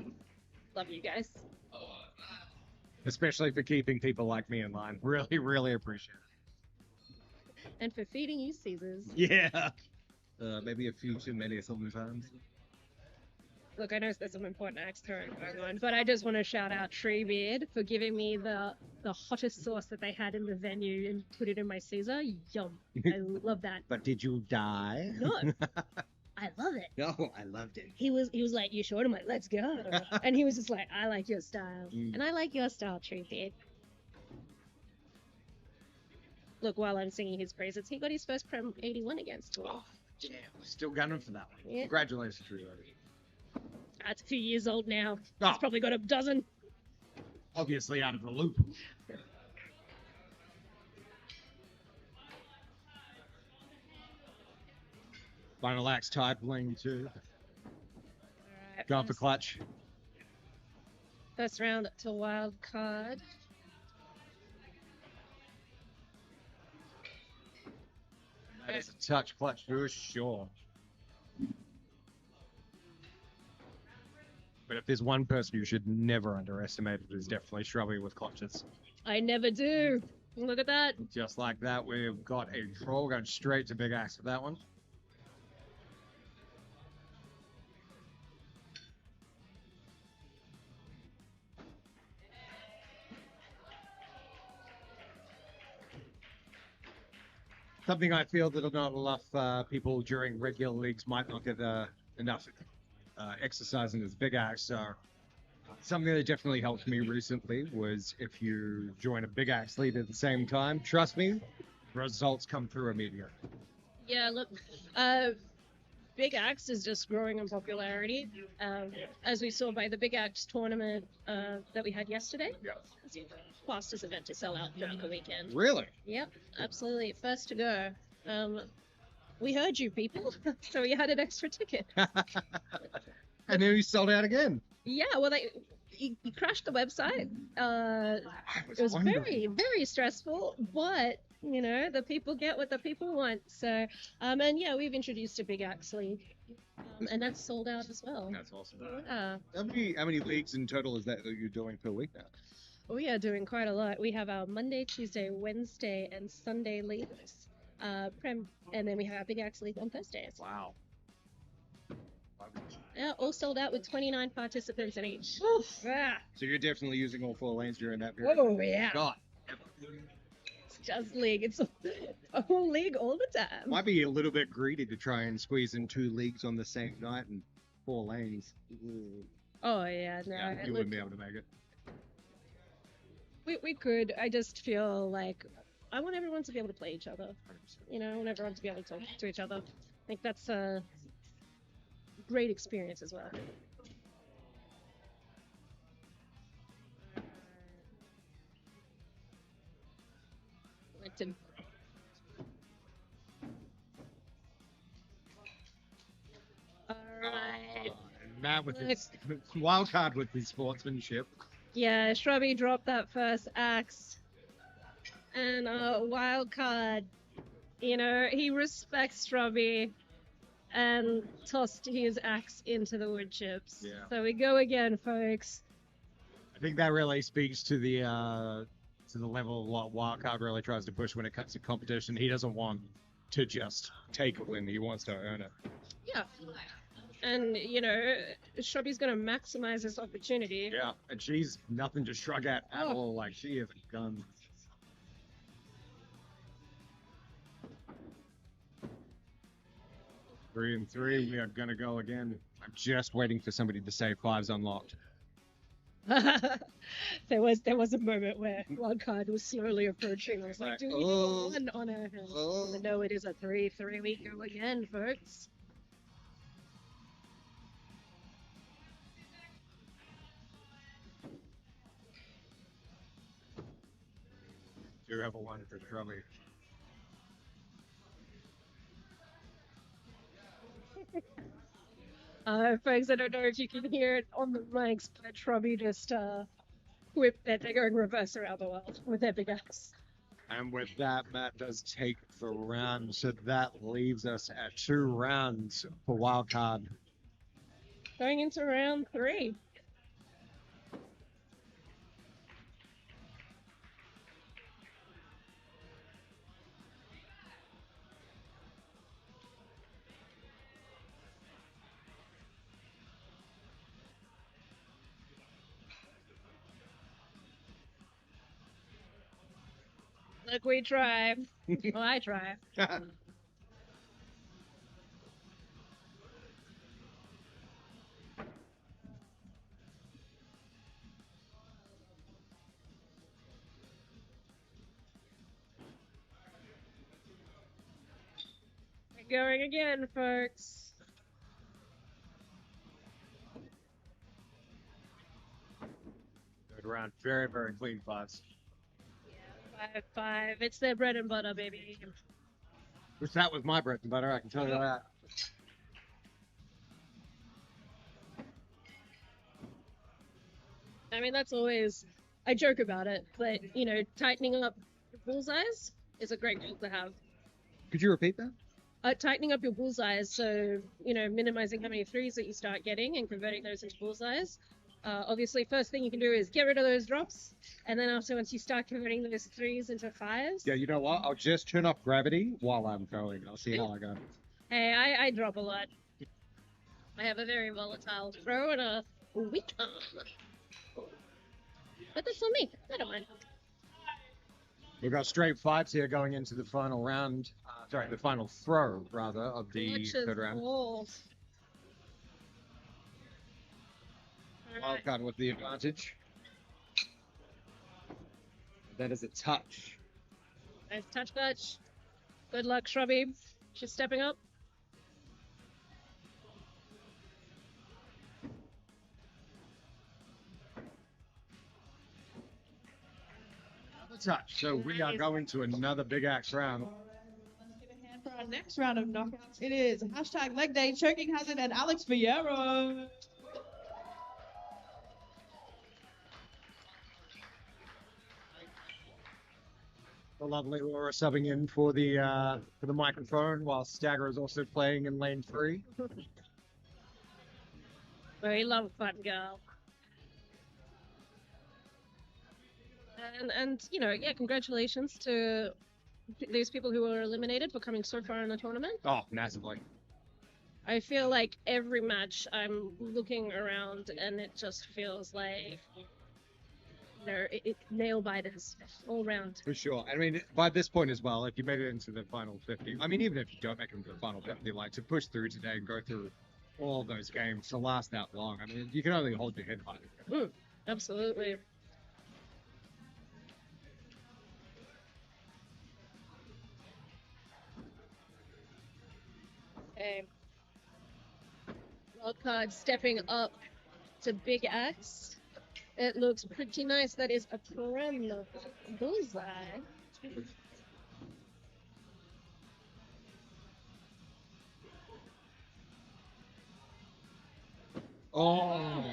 love you guys. Especially for keeping people like me in line. Really, really appreciate it. And for feeding you Caesars. Yeah. Maybe a few too many sometimes. Look, I know there's some important acts going on, but I just want to shout out Treebeard for giving me the hottest sauce that they had in the venue and put it in my Caesar. Yum. I love that. But did you die? No. I love it. No, I loved it. He was like, you sure? I'm like, let's go. And he was just like, I like your style. And I like your style, Treebeard. Look, while I'm singing his praises, he got his first Prem 81 against Tor. Oh, yeah, we're still gunning for that one. Yeah. Congratulations, everybody. That's 2 years old now. Oh. He's probably got a dozen. Obviously out of the loop. Final axe type lane 2. Alright, Going for clutch. first round to wild card. That is a touch clutch for sure. But if there's one person you should never underestimate, it is definitely Shrubby with clutches. I never do. Look at that. Just like that, we've got a troll going straight to big axe with that one. Something I feel that not enough people during regular leagues might not get enough exercise in this big axe. So something that definitely helped me recently was if you join a big axe league at the same time, trust me, results come through immediately. Yeah, look, Big Axe is just growing in popularity, as we saw by the Big Axe tournament that we had yesterday. Yeah. It's the fastest event to sell out for the weekend. Really? Yep, absolutely. First to go. We heard you people, so we had an extra ticket. And then we sold out again. Yeah, well, he crashed the website. It was wondering. very, very stressful, but you know, the people get what the people want. So, and yeah, we've introduced a Big Axe League, and that's sold out as well. That's awesome. Yeah. How many leagues in total is that you're doing per week now? We are doing quite a lot. We have our Monday, Tuesday, Wednesday, and Sunday leagues, and then we have our Big Axe League on Thursdays. Wow. Yeah, all sold out with 29 participants in each. Ah. So you're definitely using all 4 lanes during that period? Oh yeah. God. It's just league. It's a whole league all the time. Might be a little bit greedy to try and squeeze in 2 leagues on the same night and 4 lanes. Oh yeah, no. Yeah, you wouldn't be able to make it. We could. I just feel like I want everyone to be able to play each other. You know, I want everyone to be able to talk to each other. I think that's a great experience as well. Linton. All right. Matt with his wild card with his sportsmanship. Yeah, Shrubby dropped that first axe. And wild card, you know, he respects Shrubby and tossed his axe into the wood chips. Yeah. So we go again, folks. I think that really speaks to the level of what Wildcard really tries to push when it comes to competition. He doesn't want to just take a win; he wants to earn it. Yeah. And, you know, Shrubby's going to maximize this opportunity. Yeah, and she's nothing to shrug at all. Like, she is a gun. Three and 3, we are gonna go again. I'm just waiting for somebody to say 5's unlocked. there was a moment where Wildcard was slowly approaching. I was like, do we have one on our hands? But no, it is a 3-3. We go again, folks. Do have a 1 for Shrubby. Folks, I don't know if you can hear it on the mics, but Shrubby just whipped that. They're going reverse around the world with their big axe. And with that, Matt does take the round, so that leaves us at 2 rounds for Wildcard. Going into round 3. Look, we try. Well, I try. We're going again, folks. Third round, very, very clean fives. 5-5. It's their bread and butter, baby. Wish that was my bread and butter, I can tell you that. I mean, that's always, I joke about it, but, you know, tightening up your bullseyes is a great goal to have. Could you repeat that? Tightening up your bullseyes, so, you know, minimizing how many threes that you start getting and converting those into bullseyes. Obviously, first thing you can do is get rid of those drops, and then after, once you start converting those threes into fives. Yeah, you know what? I'll just turn off gravity while I'm going. I'll see how I go. Hey, I drop a lot. I have a very volatile throw and a weak arm. But that's on me. I don't mind. We've got straight fives here going into the final round. Sorry, the final throw, rather, of the third round. Wildcard with the advantage. That is a touch. Nice touch. Good luck, Shrubby. She's stepping up. Another touch. So we are going to another big axe round. Let's give a hand for our next round of knockouts. It is hashtag leg day, choking hazard, and Alex Fierro. The lovely Laura subbing in for the microphone, while Stagger is also playing in lane 3. Very love fun girl. And you know, yeah, congratulations to those people who were eliminated for coming so far in the tournament. Oh, massively. I feel like every match I'm looking around and it just feels like nail biters all round. For sure. I mean, by this point as well, if you made it into the final 50, I mean, even if you don't make it into the final 50, like to push through today and go through all those games to last that long, I mean, you can only hold your head high. Absolutely. Okay. Wildcard stepping up to Big Axe. It looks pretty nice. That is a prem bullseye. Oh.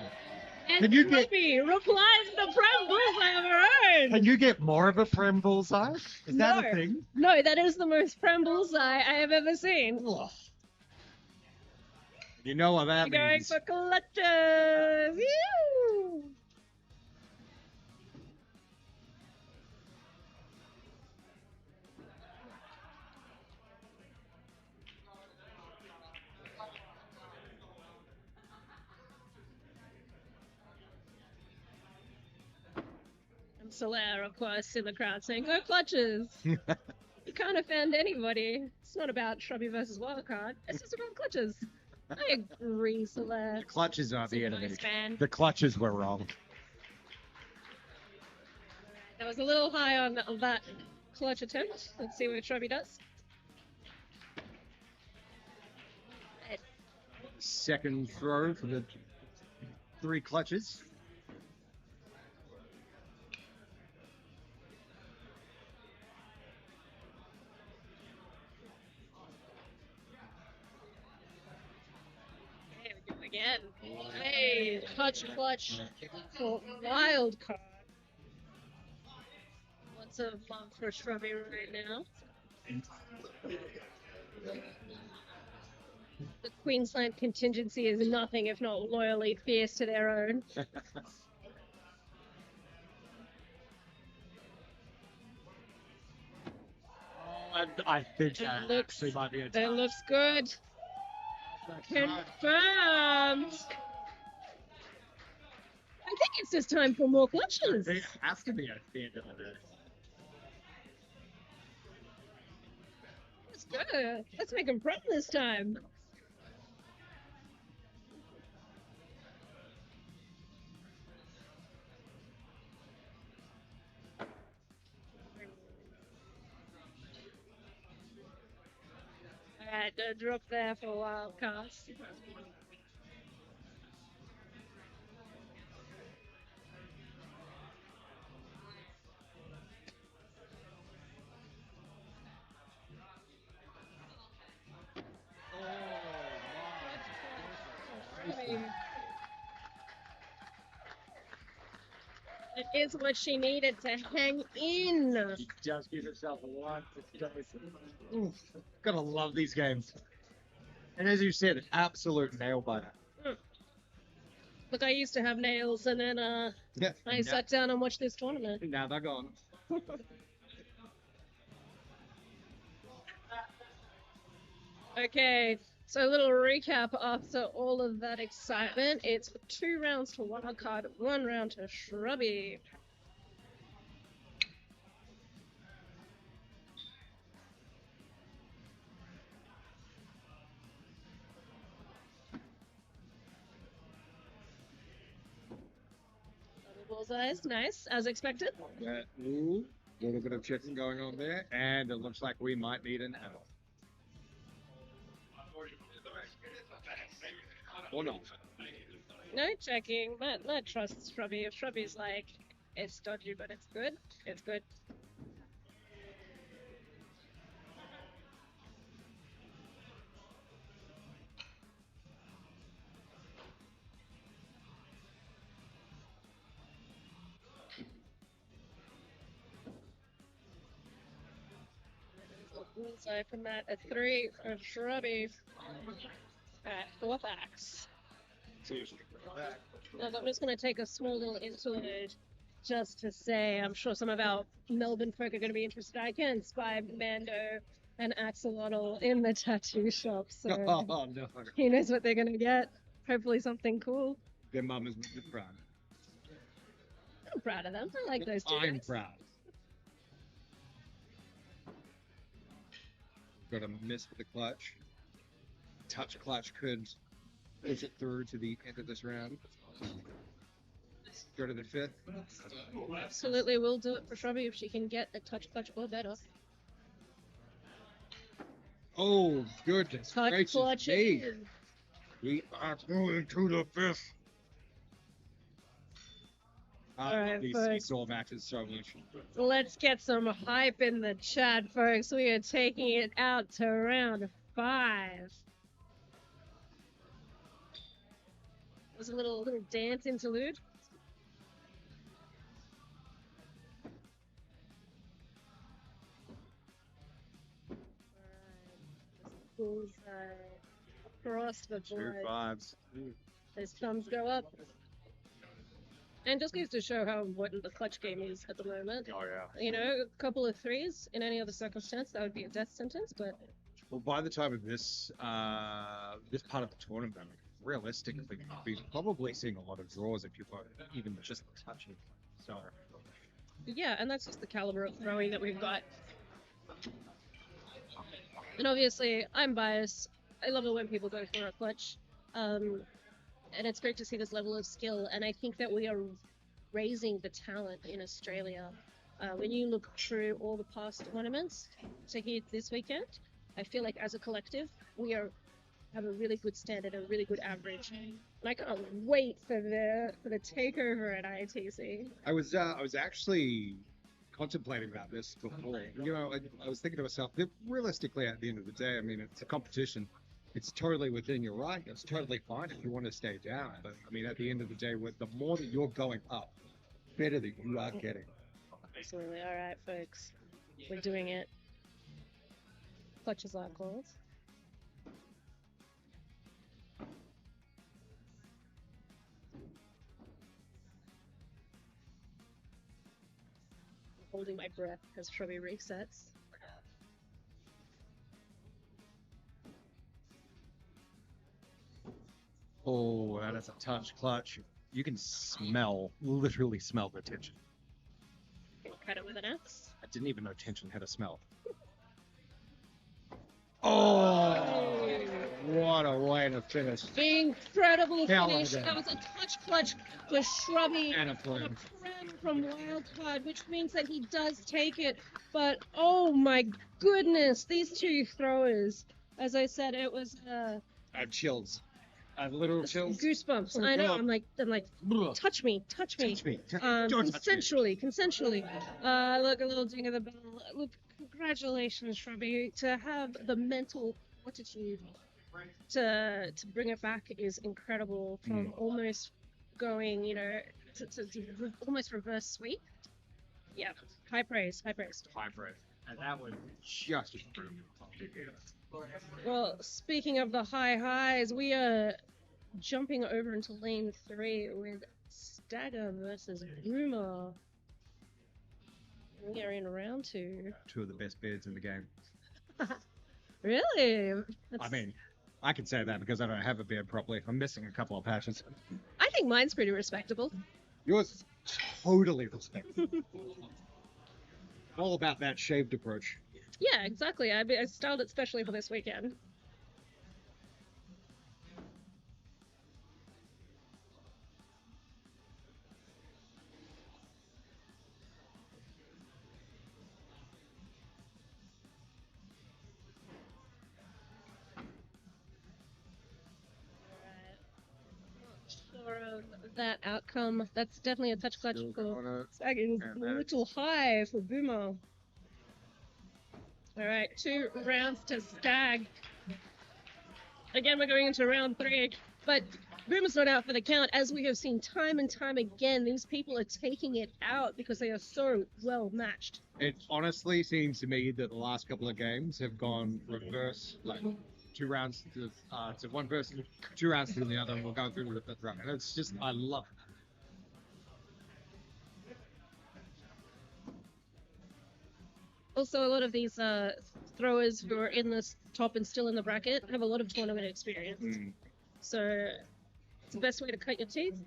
And Can you Ruby replies the prem bullseye of her own. Can you get more of a prem bullseye? Is that a thing? No, that is the most prem bullseye I have ever seen. Ugh. You know what that Going means. for clutches. Ew. And Solaire, of course, in the crowd saying, "Go clutches." You can't offend anybody. It's not about Shrubby versus Wildcard. It's just about clutches. I agree, Solaire. The clutches are the enemy. Nice fan. The clutches were wrong. That was a little high on that clutch attempt. Let's see what Shrubby does. Second throw for the 3 clutches. There we go again. Hey, clutch for wild card. Lots of love for Shrubby right now. The Queensland contingency is nothing if not loyally fierce to their own. I think that looks- actually might be a That looks good. Confirmed. I think it's just time for more clutches. It has to be at the end of the day. Good. Let's make him proud this time. Alright, go drop there for a wild cast. It is what she needed to hang in. She just gives herself a lot. Oof, gotta love these games. And as you said, absolute nail biter. Look, I used to have nails, and then Yeah. I sat down and watched this tournament. Now they're gone. Okay, so a little recap after all of that excitement. It's 2 rounds to Wildcard, 1 round to Shrubby. Bullseyes, nice, as expected. Yeah, ooh, a little bit of chicken going on there, and it looks like we might need an apple. Or not. No checking. Matt trusts Shrubby. If Shrubby's like, it's dodgy, but it's good, it's good. Bullseye from Matt, a 3 from Shrubby. Alright, 4th axe. Look, I'm just going to take a small little interlude just to say I'm sure some of our Melbourne folk are going to be interested. I can spy Mando and Axolotl in the tattoo shop, so Oh no. who knows what they're going to get. Hopefully something cool. Their mum is proud. I'm proud of them. I like those two I'm guys. proud. Got a miss with the clutch. Touch clutch could push it through to the end of this round. Go to the 5th. Absolutely will do it for Shrubby if she can get a touch clutch or better. Oh, goodness Touch gracious clutch me. in. We are going to the 5th. I Alright, love these folks. seesaw matches so much. Let's get some hype in the chat, folks. We are taking it out to round 5. There's a little dance interlude. Alright. Bullseye across the Two board. 5s. Those thumbs go up. And just goes to show how important the clutch game is at the moment. Oh yeah. You know, a couple of 3s in any other circumstance, that would be a death sentence, but Well, by the time of this this part of the tournament, realistically, we'll be probably seeing a lot of draws if you're even just touching. So yeah, and that's just the caliber of throwing that we've got. And obviously, I'm biased. I love it when people go for a clutch. And it's great to see this level of skill, and I think that we are raising the talent in Australia. When you look through all the past tournaments to here this weekend, I feel like as a collective, we have a really good standard, a really good average. And I can't wait for the takeover at IATC. I was actually contemplating about this before. You know, I was thinking to myself, that realistically, at the end of the day, I mean, it's a competition. It's totally within your right. It's totally fine if you want to stay down. But I mean, at the end of the day, the more that you're going up, better that you are getting. Absolutely. All right, folks. We're doing it. Clutches are called. Holding my breath as Shrubby resets. Oh, that is a touch clutch. You can literally smell the tension. Cut it with an axe. I didn't even know tension had a smell. Oh, what a way to finish. Incredible Hell finish. of a That was a touch clutch for Shrubby. And a A prem. prem from Wildcard, which means that he does take it. But oh my goodness, these two throwers. As I said, it was I have chills. I have literal chills. goosebumps. Oh, I know. God. I'm like, touch me. Touch me. Don't touch me. Consensually. Look, a little ding of the bell. Look, congratulations, Shrubby. To have the mental fortitude to bring it back is incredible. From almost going, to almost reverse sweep. Yeah, high praise. High praise. And that was just incredible. Well, speaking of the high highs, we are jumping over into lane 3 with Stagger versus Boomer. We are in round 2. Two of the best beards in the game. Really? I mean, I can say that because I don't have a beard properly. I'm missing a couple of patches. I think mine's pretty respectable. Yours is totally respectable. All about that shaved approach. Yeah, exactly. I styled it specially for this weekend. Sure of that outcome. That's definitely a touch clutch for Stag. It is a little high for Boomer. All right, 2 rounds to Stag. Again, we're going into round 3, but Boomer's not out for the count. As we have seen time and time again, these people are taking it out because they are so well matched. It honestly seems to me that the last couple of games have gone reverse, like 2 rounds to one person, 2 rounds to the other, and we'll go through the 5th round. And it's just, I love it. Also, a lot of these throwers who are in this top and still in the bracket have a lot of tournament experience. So it's the best way to cut your teeth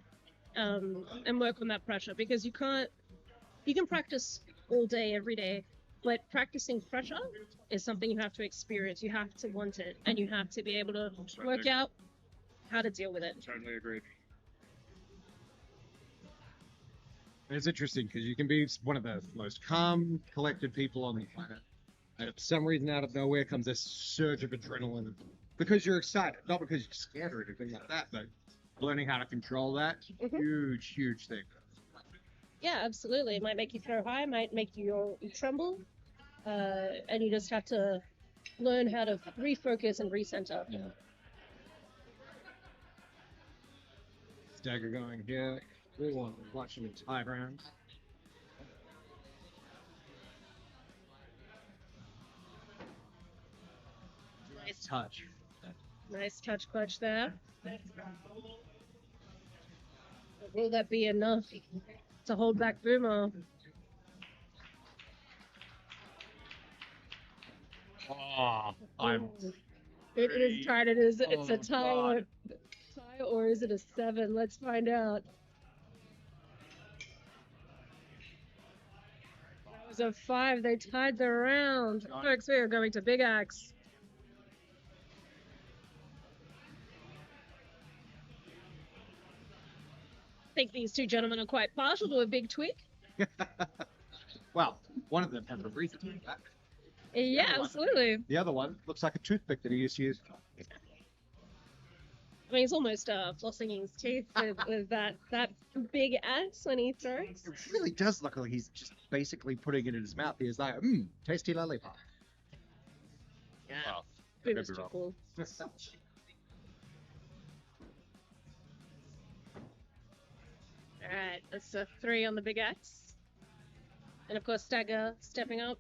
and work on that pressure, because you can practice all day, every day, but practicing pressure is something you have to experience. You have to want it, and you have to be able to work out how to deal with it. Totally agree. It's interesting because you can be one of the most calm, collected people on the planet, and for some reason, out of nowhere, comes this surge of adrenaline because you're excited, not because you're scared or anything like that. But learning how to control that, huge thing. Yeah, absolutely. It might make you throw high, might make you tremble, and you just have to learn how to refocus and recenter. Yeah. Stagger going here. We want to watch him in tie rounds. Nice touch. Nice touch clutch there. Will that be enough to hold back Boomer? Oh, It is tied. It's a tie. God. Tie, or is it a 7? Let's find out. That was a 5. They tied the round. Folks, we are going to Big Axe. I think these two gentlemen are quite partial to a big twig. Well, one of them has a reason to do that. Yeah, absolutely. The other one looks like a toothpick that he used to use. I mean, he's almost flossing his teeth with that big axe when he throws. It really does look like he's just basically putting it in his mouth. He's like, tasty lollipop. Yeah. Well, Boomer's too cool. Alright, that's a 3 on the big axe. And of course, Stagger stepping up.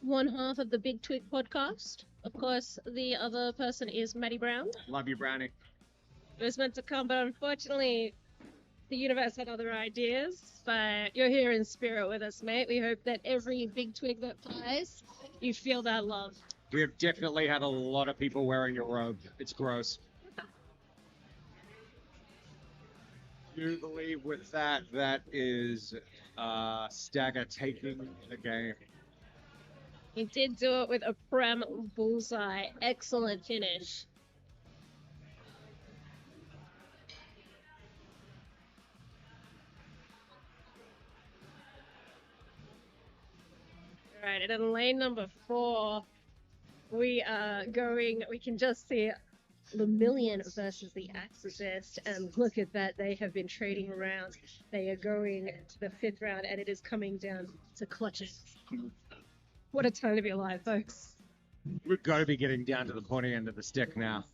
One half of the Big Twig podcast. Of course, the other person is Maddie Brown. Love you, Brownie. It was meant to come, but unfortunately, the universe had other ideas. But you're here in spirit with us, mate. We hope that every Big Twig that flies, you feel that love. We have definitely had a lot of people wearing your robe. It's gross. Do you believe with that is Stagger taking the game? He did do it with a prem bullseye. Excellent finish. All right, and in lane number 4, we can just see Lemillion versus the Axis, and look at that, they have been trading rounds. They are going to the 5th round, and it is coming down to clutches. What a time to be alive, folks. We've got to be getting down to the pointy end of the stick now.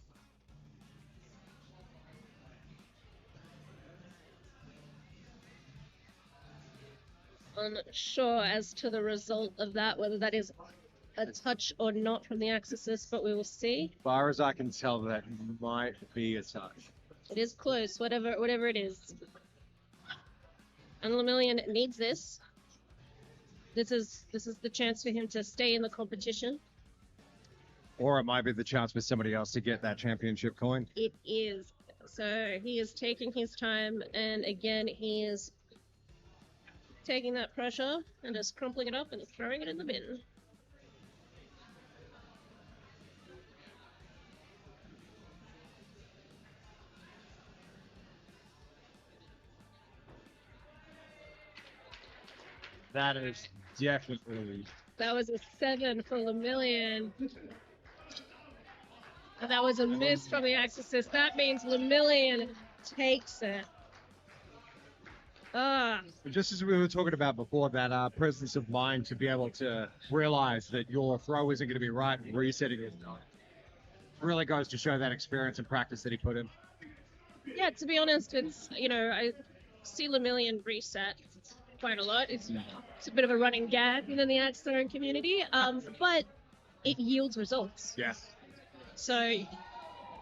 Unsure as to the result of that, whether that is a touch or not from the Axis, but we will see. As far as I can tell, that might be a touch. It is close, whatever it is. And Lemillion needs this. This is the chance for him to stay in the competition. Or it might be the chance for somebody else to get that championship coin. It is. So he is taking his time, and again, he is taking that pressure and just crumpling it up and throwing it in the bin. That is definitely. That was a 7 for Lemillion. And that was a miss from the Axis. That means Lemillion takes it. Just as we were talking about before, that presence of mind to be able to realize that your throw isn't going to be right and resetting it really goes to show that experience and practice that he put in. Yeah, to be honest, it's, I see Lemillion reset quite a lot. It's a bit of a running gag within the axe throwing community, but it yields results. Yes. So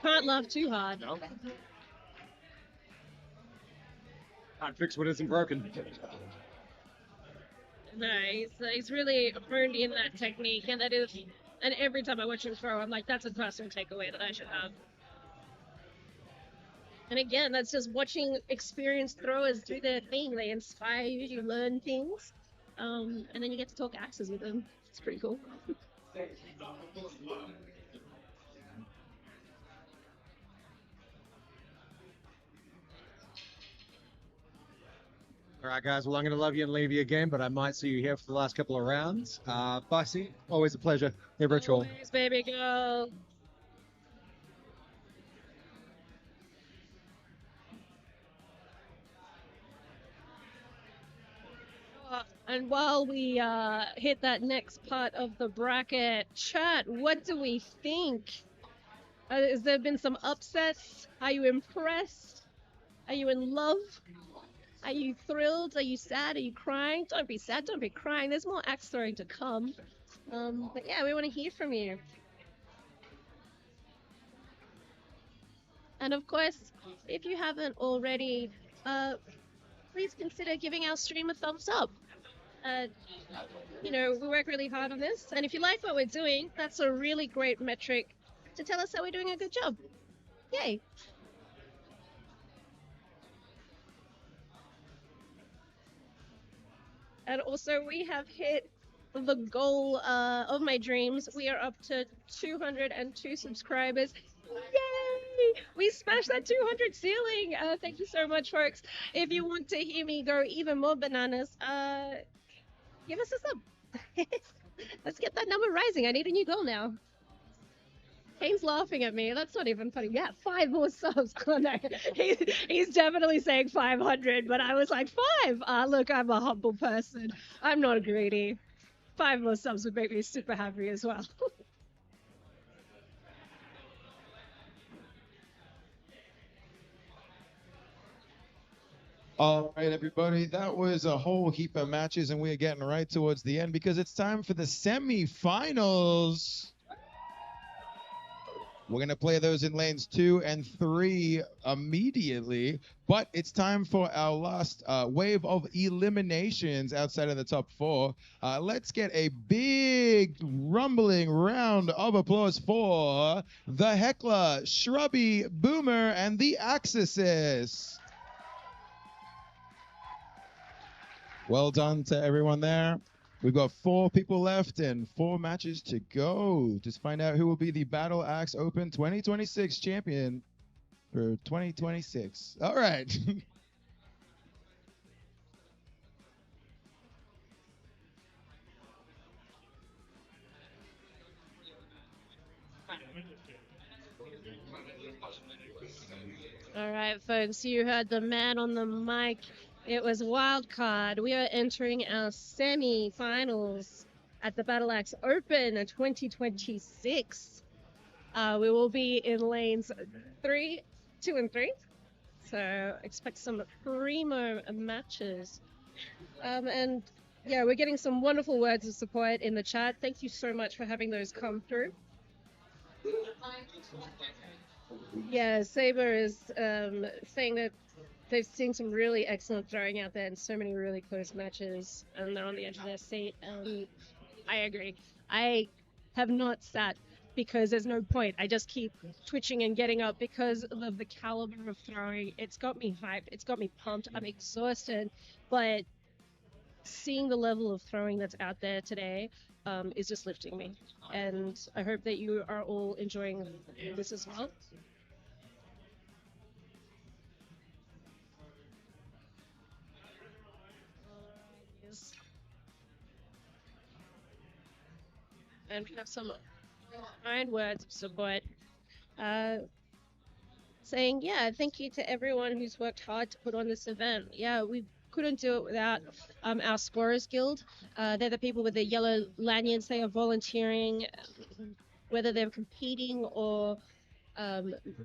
can't laugh too hard. No. Can't fix what isn't broken. No, he's really honed in that technique, and every time I watch him throw, I'm like, that's a personal takeaway that I should have. And again, that's just watching experienced throwers do their thing. They inspire you, you learn things, and then you get to talk axes with them. It's pretty cool. All right, guys. Well, I'm going to love you and leave you again, but I might see you here for the last couple of rounds. Bussy, always a pleasure. Hey, Ritual. Always, baby girl. And while we hit that next part of the bracket, chat, what do we think? Has there been some upsets? Are you impressed? Are you in love? Are you thrilled? Are you sad? Are you crying? Don't be sad. Don't be crying. There's more axe throwing to come. But yeah, we want to hear from you. And of course, if you haven't already, please consider giving our stream a thumbs up. We work really hard on this, and if you like what we're doing, that's a really great metric to tell us that we're doing a good job. Yay! And also, we have hit the goal of my dreams. We are up to 202 subscribers. Yay! We smashed that 200 ceiling. Thank you so much, folks. If you want to hear me go even more bananas, give us a sub. Let's get that number rising. I need a new goal now. Kane's laughing at me. That's not even funny. Yeah, 5 more subs. Oh, no. He's definitely saying 500, but I was like, 5? Look, I'm a humble person. I'm not greedy. 5 more subs would make me super happy as well. All right, everybody, that was a whole heap of matches, and we are getting right towards the end because it's time for the semi-finals. We're going to play those in lanes 2 and 3 immediately, but it's time for our last wave of eliminations outside of the top 4. Let's get a big rumbling round of applause for the Heckler, Shrubby, Boomer, and the Axis. Well done to everyone there. We've got 4 people left and 4 matches to go. Just find out who will be the Battle Axe Open 2026 champion for 2026. All right. All right, folks, you heard the man on the mic. It was wild card. We are entering our semi-finals at the Battle Axe Open 2026. We will be in lanes 3, 2, and 3. So expect some primo matches. And yeah, we're getting some wonderful words of support in the chat. Thank you so much for having those come through. Yeah, Saber is saying that they've seen some really excellent throwing out there and so many really close matches, and they're on the edge of their seat. I agree. I have not sat because there's no point. I just keep twitching and getting up because of the caliber of throwing. It's got me hyped. It's got me pumped. I'm exhausted, but seeing the level of throwing that's out there today is just lifting me. And I hope that you are all enjoying this as well. And we have some kind words of support. Saying, yeah, thank you to everyone who's worked hard to put on this event. Yeah, we couldn't do it without our Scorers Guild. They're the people with the yellow lanyards. They are volunteering, whether they're competing or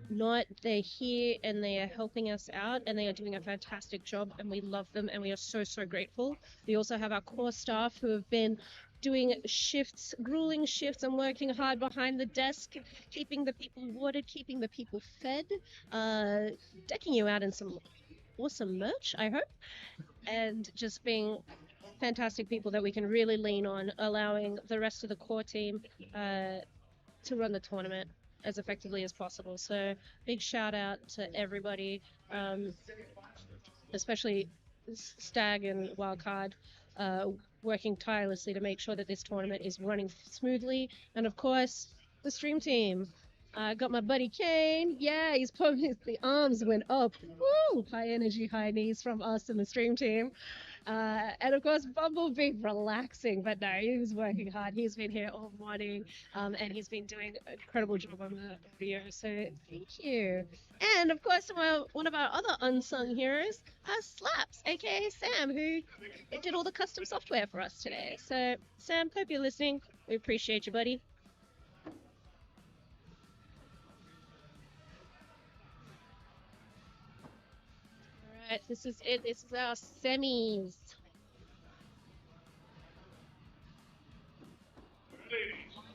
not, they're here and they are helping us out and they are doing a fantastic job and we love them and we are so, so grateful. We also have our core staff who have been doing shifts, grueling shifts and working hard behind the desk, keeping the people watered, keeping the people fed, decking you out in some awesome merch, I hope, and just being fantastic people that we can really lean on, allowing the rest of the core team to run the tournament as effectively as possible. So big shout out to everybody, especially Stag and Wildcard, working tirelessly to make sure that this tournament is running smoothly. And of course, the stream team. I got my buddy Kane. Yeah, he's pumping. The arms went up. Woo! High energy, high knees from us and the stream team. And of course, Bumblebee relaxing, but no, he was working hard. He's been here all morning, and he's been doing an incredible job on the video. So thank you. And of course, one of our other unsung heroes, Slaps, aka Sam, who did all the custom software for us today. So Sam, hope you're listening. We appreciate you, buddy. Alright, this is it. This is our semis.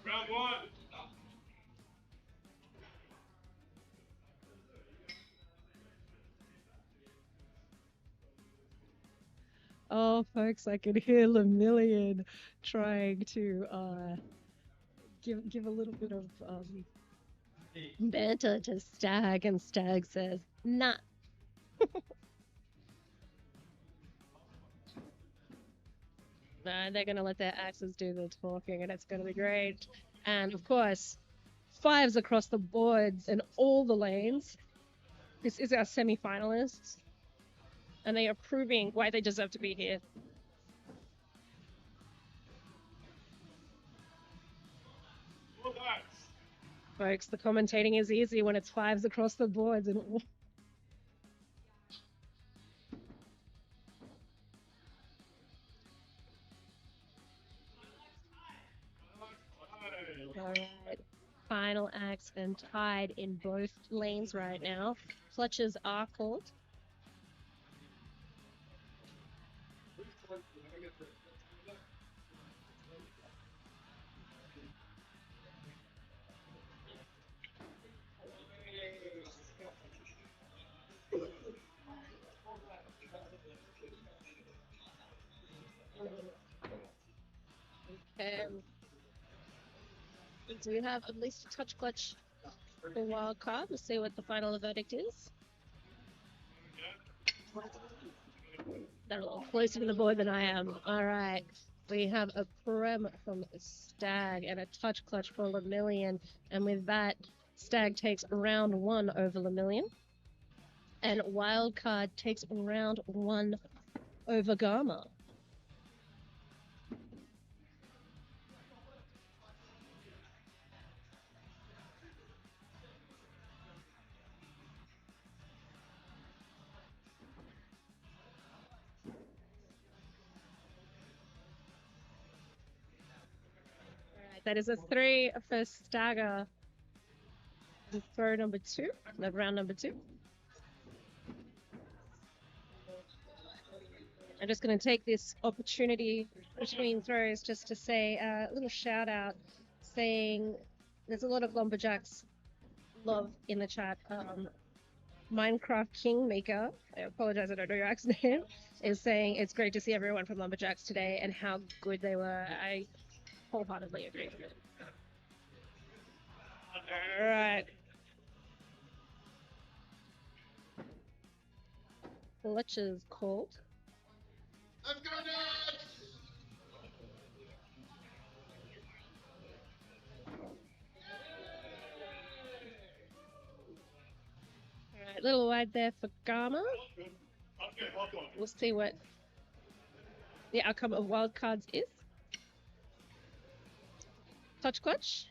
Round 1. Oh, folks, I can hear Lemillion trying to give a little bit of banter to Stag, and Stag says, nah. Nah, they're gonna let their axes do the talking, and it's gonna be great. And of course, 5s across the boards in all the lanes. This is our semi-finalists, and they are proving why they deserve to be here. Folks, the commentating is easy when it's 5s across the boards and all. Alright, final axe and tied in both lanes right now. Clutches are called. Do we have at least a touch clutch for wild card? We'll see what the final verdict is. They're a little closer to the board than I am. All right. We have a prem from Stag and a touch clutch for Lemillion. And with that, Stag takes round 1 over Lemillion. And Wildcard takes round 1 over Garma. That is a 3 for Stagger. Throw number 2, round number 2. I'm just going to take this opportunity between throws just to say a little shout out saying there's a lot of Lumberjacks love in the chat. Minecraft Kingmaker, I apologize, I don't know your accent name, is saying it's great to see everyone from Lumberjacks today and how good they were. I wholeheartedly agree. All right. Clutch is called. Let's go, Nuts! Alright, little wide there for Garma. We'll see what the outcome of wildcards is. Touch clutch.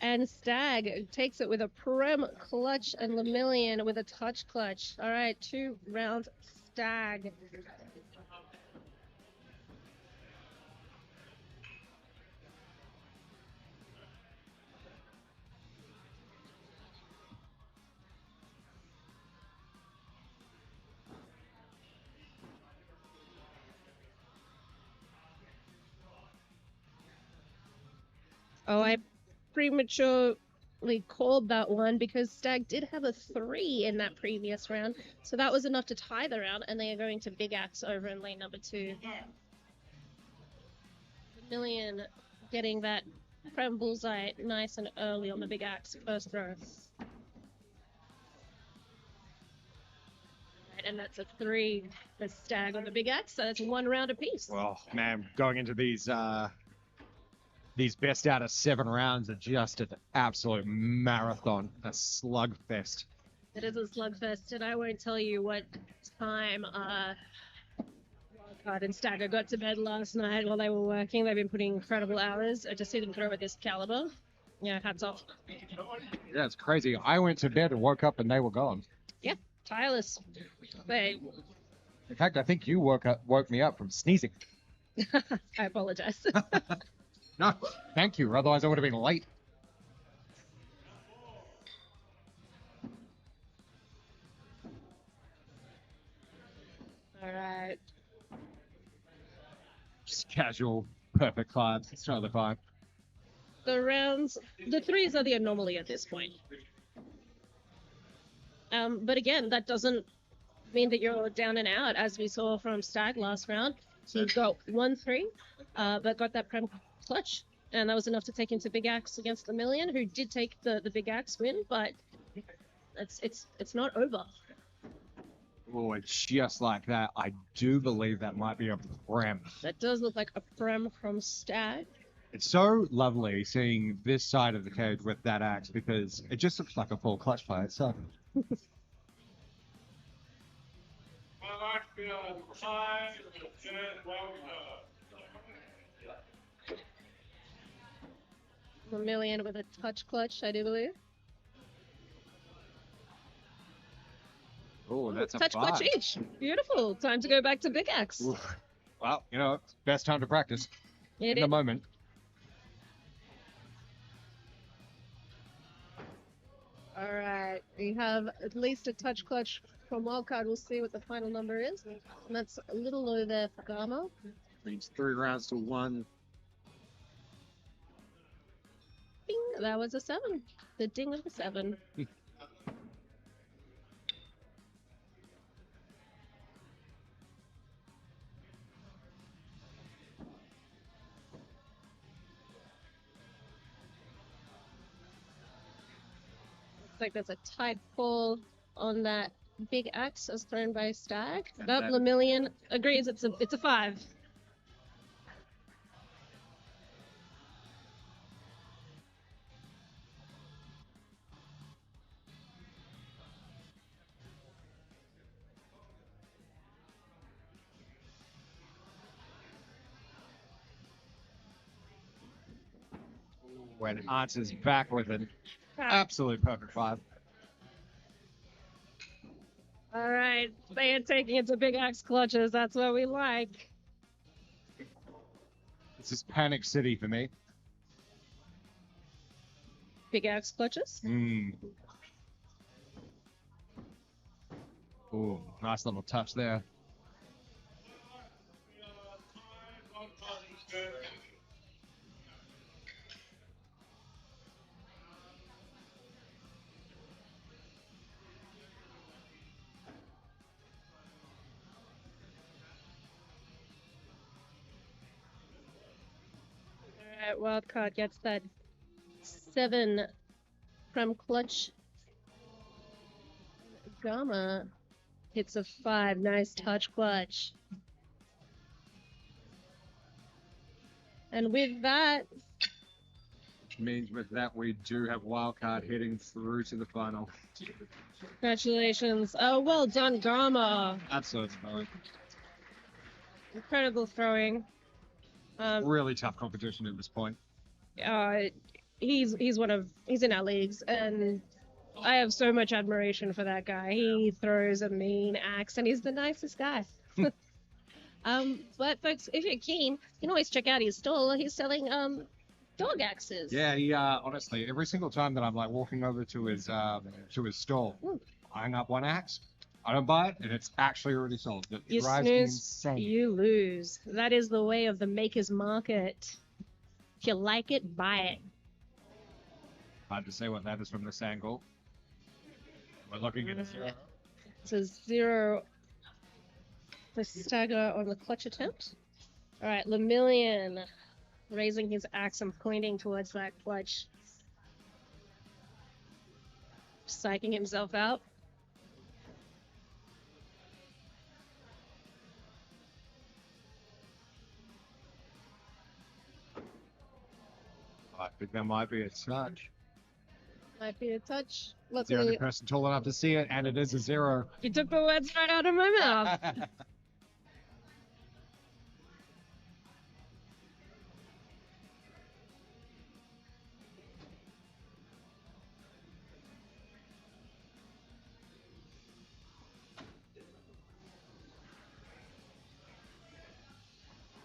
And Stag takes it with a prem clutch and Lemillion with a touch clutch. Alright, 2 rounds Stag. Oh, I prematurely called that one because Stag did have a 3 in that previous round. So that was enough to tie the round, and they are going to Big Axe over in lane number 2. Lemillion getting that prem bullseye nice and early on the Big Axe first throw. Right, and that's a 3 for Stag on the Big Axe, so that's 1 round apiece. Well, man, going into these best out of 7 rounds are just an absolute marathon, a slugfest. It is a slugfest, and I won't tell you what time Wildcard and Stagger got to bed last night while they were working. They've been putting incredible hours. I just see them throw at this caliber. Yeah, hats off. Yeah, it's crazy. I went to bed and woke up and they were gone. Yeah, tireless. They... In fact, I think you woke me up from sneezing. I apologize. No, thank you. Otherwise, I would have been late. All right. Just casual, perfect climb. It's totally fine. The rounds, the 3s are the anomaly at this point. But again, that doesn't mean that you're down and out, as we saw from Stag last round. He got 1-3, but got that prem clutch, and that was enough to take him to Big Axe against Lemillion, who did take the Big Axe win, but it's not over. Oh, it's just like that. I do believe that might be a prem. That does look like a prem from Stag. It's so lovely seeing this side of the cage with that axe because it just looks like a full clutch by itself. Lemillion with a touch clutch, I do believe. Oh, that's a touch 5. clutch each. Beautiful. Time to go back to Big Axe. Well, you know, it's best time to practice in the moment. All right, we have at least a touch clutch from Wildcard. We'll see what the final number is. And that's a little low there for Garma. Leads 3 rounds to 1. Bing, that was a 7. The ding of a 7. Looks like there's a tight pull on that Big Axe as thrown by Stag. Nope, Lemillion agrees it's a 5. when answers back with an absolute perfect 5. All right, they are taking it to big axe clutches. That's what we like. This is Panic City for me. Big axe clutches. Ooh, nice little touch there. All right, wildcard gets that 7 from clutch. Gamma hits a 5. Nice touch clutch. And with that, Means with that we do have wildcard heading through to the final. congratulations. Oh, well done, Gamma. Absolute throwing. Incredible throwing. Really tough competition at this point. He's in our leagues, and I have so much admiration for that guy. He throws a mean axe, and he's the nicest guy. But folks, if you're keen, you can always check out his stall. He's selling dog axes. Yeah, he honestly, every single time that I'm like walking over to his stall, buying up one axe, I don't buy it, and it's actually already sold. It You drives me snooze, insane. you lose. That is the way of the maker's market. If you like it, buy it. Hard to say what that is from this angle. We're looking at a 0. It's a 0 for stagger on the clutch attempt. All right, Lemillion raising his axe and pointing towards that clutch. Psyching himself out. I think that might be a touch. Might be a touch. The only person tall enough to see it, and it is a 0. You took the words right out of my mouth.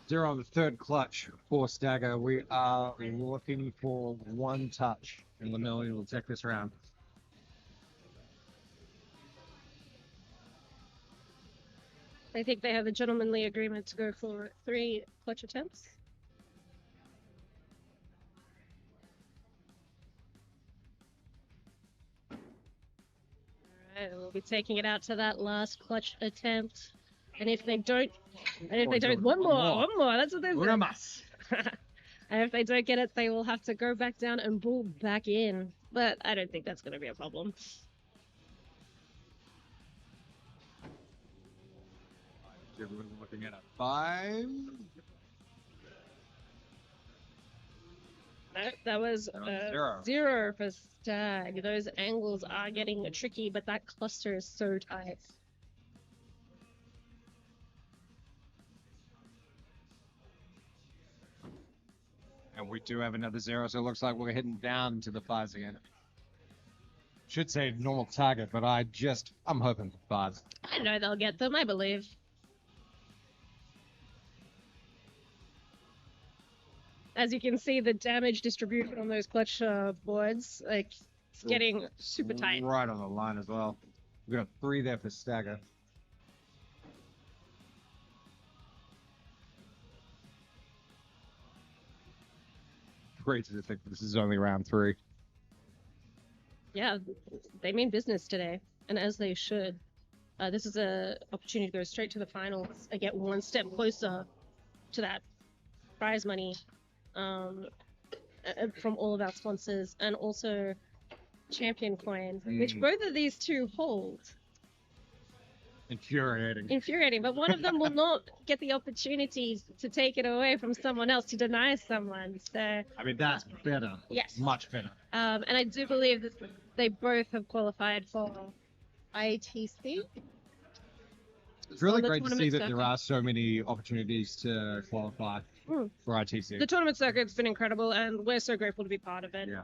Zero on the third clutch for Stagger. We are looking for 1 touch, and Lemillion will take this round. I think they have a gentlemanly agreement to go for 3 clutch attempts. Alright, we'll be taking it out to that last clutch attempt. And if they don't, one more, that's what they say. And if they don't get it, they will have to go back down and bull back in. But I don't think that's going to be a problem. We're looking at a 5. No, that was 0 for Stag. Those angles are getting tricky, but that cluster is so tight. And we do have another 0, so it looks like we're heading down to the 5s again. Should say normal target, but I'm hoping for 5s. I know they'll get them, I believe. As you can see, the damage distribution on those clutch boards, like, it's getting super tight. Right on the line as well. We've got 3 there for Stagger. Crazy to think this is only round 3. Yeah, they mean business today, and as they should. This is an opportunity to go straight to the finals and get 1 step closer to that prize money from all of our sponsors, and also champion coin, which both of these two hold. Infuriating, but one of them will not get the opportunity to take it away from someone else, to deny someone. So I mean, that's better. Yes. Much better. and I do believe that they both have qualified for IATF. It's really the great to see tournament that there circuit. are so many opportunities to qualify. Mm. for ITC. The tournament circuit's been incredible, and we're so grateful to be part of it. Yeah.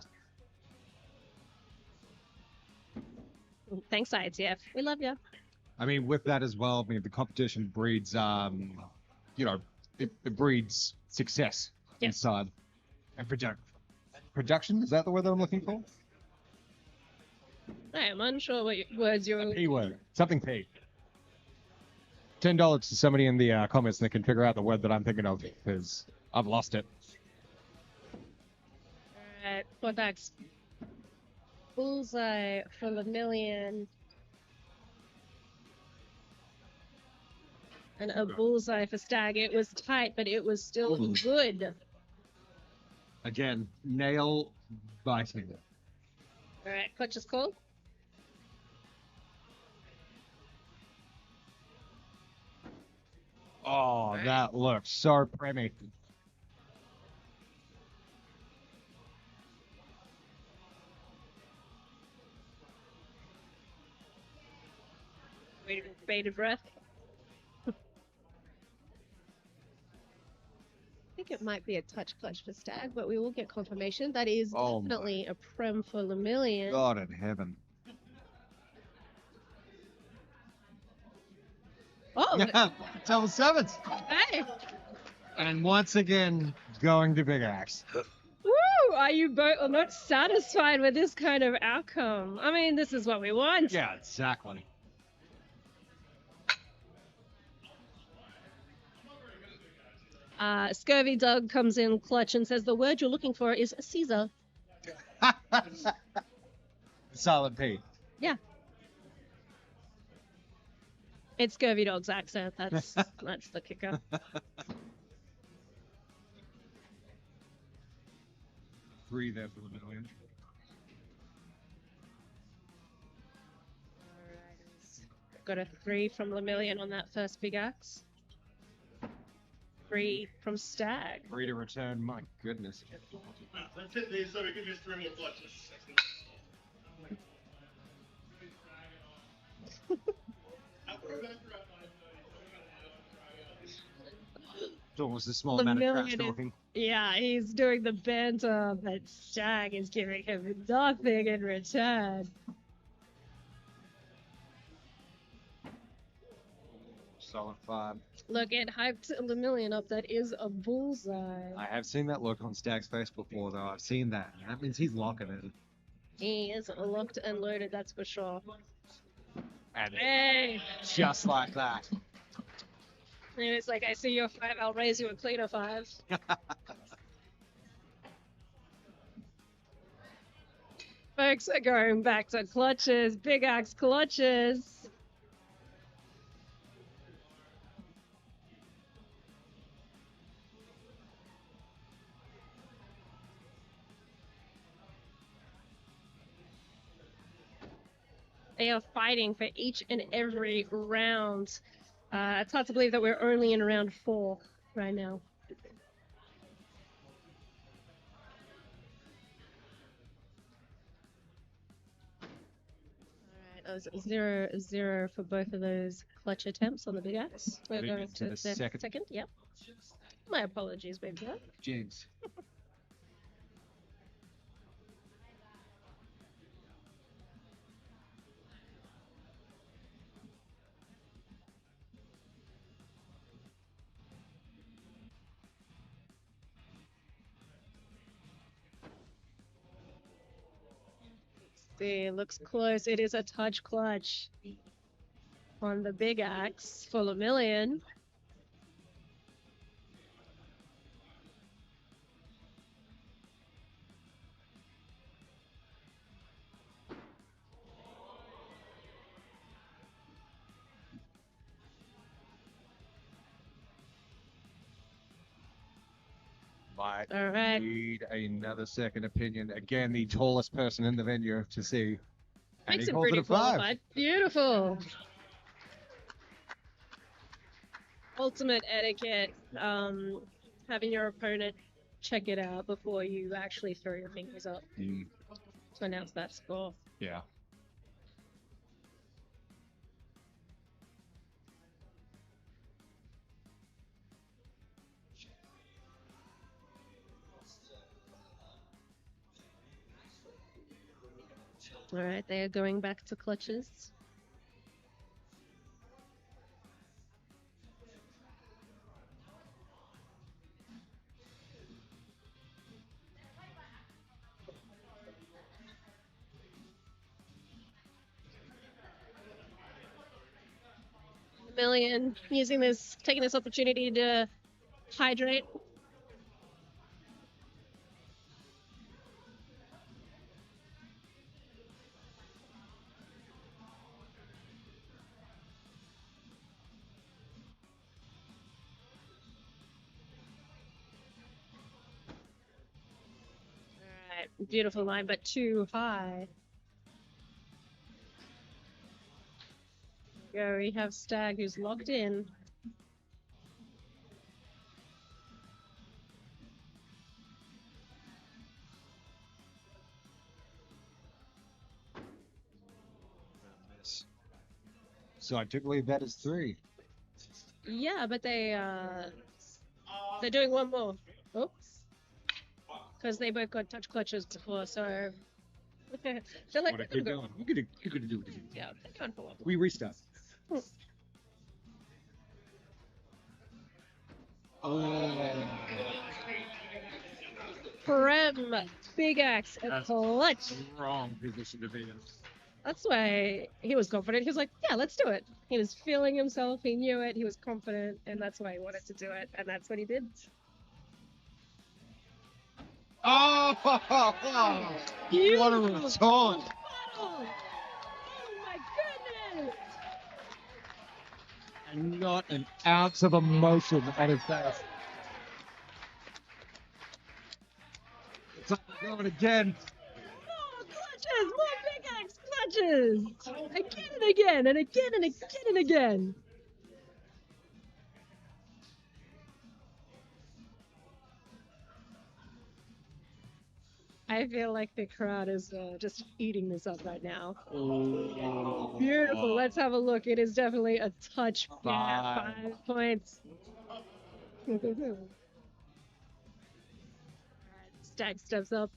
Thanks, IATF. We love you. I mean, with that as well, I mean, the competition breeds, you know, it breeds success Yeah. inside. And production, is that the word that I'm looking for? I am unsure what words you're... P word. Something P. $10 to somebody in the comments that can figure out the word that I'm thinking of, because I've lost it. Alright, Cortex. Bullseye for the million. And a bullseye for Stag. It was tight, but it was still good. Again, nail biting. Alright, clutch is called. Oh, that looks so preemie. Wait, bated breath. I think it might be a touch clutch for Stag, but we will get confirmation. That is definitely a prem for Lemillion. God in heaven. Oh, Double sevens. hey! And once again, going to Big Axe. Woo! Are you both not satisfied with this kind of outcome? I mean, this is what we want. Yeah, exactly. Scurvy Doug comes in clutch and says the word you're looking for is Caesar. Solid P. Yeah. It's Scurvy Dog's accent. That's the kicker. Three there for the million. Got a 3 from Lemillion on that first big axe. 3 from Stag. 3 to return, my goodness. Let's hit these so we can just 3 more clutches. It's almost a small amount of trash talking. Yeah, he's doing the banter, but Stag is giving him nothing in return. Solid 5. Look, it hyped Lemillion up. That is a bullseye. I have seen that look on Stag's face before, though. I've seen that. That means he's locking it. He is locked and loaded, that's for sure. And Hey! just like that. And it's like, I see your 5, I'll raise you a cleaner 5. Folks are going back to clutches, big axe clutches. They are fighting for each and every round. It's hard to believe that we're only in round 4 right now. Alright, that was 0-0 for both of those clutch attempts on the big axe. We're Moving going to to the the second. second. Yep. My apologies, baby girl. James. See, looks close. It is a touch clutch on the big axe for Lemillion. Might All right. need another second opinion. Again, the tallest person in the venue to see. And Makes he him calls it pretty a 5. qualified. Beautiful. Ultimate etiquette. Having your opponent check it out before you actually throw your fingers up to announce that score. Yeah. All right, they are going back to clutches. Million taking this opportunity to hydrate. Alright, beautiful line, but too high. There we have Stag who's locked in. So I typically bet is 3. Yeah, but they're doing one more. Oops. Because they both got touch clutches before, so they're like, What are you doing? You're gonna do it. yeah, they're going for one. We restart. Prem, big axe, a That's clutch. Wrong position to be in. That's why he was confident. He was like, yeah, let's do it. He was feeling himself. He knew it. He was confident. And that's why he wanted to do it. And that's what he did. Oh! What a return! Oh my goodness! And not an ounce of emotion at his face. It's like we're going again. More clutches! More big axe clutches! Again and again and again and again and again. I feel like the crowd is just eating this up right now. Beautiful. Let's have a look. It is definitely a touch. Yeah, 5 points. Alright, Stag steps up.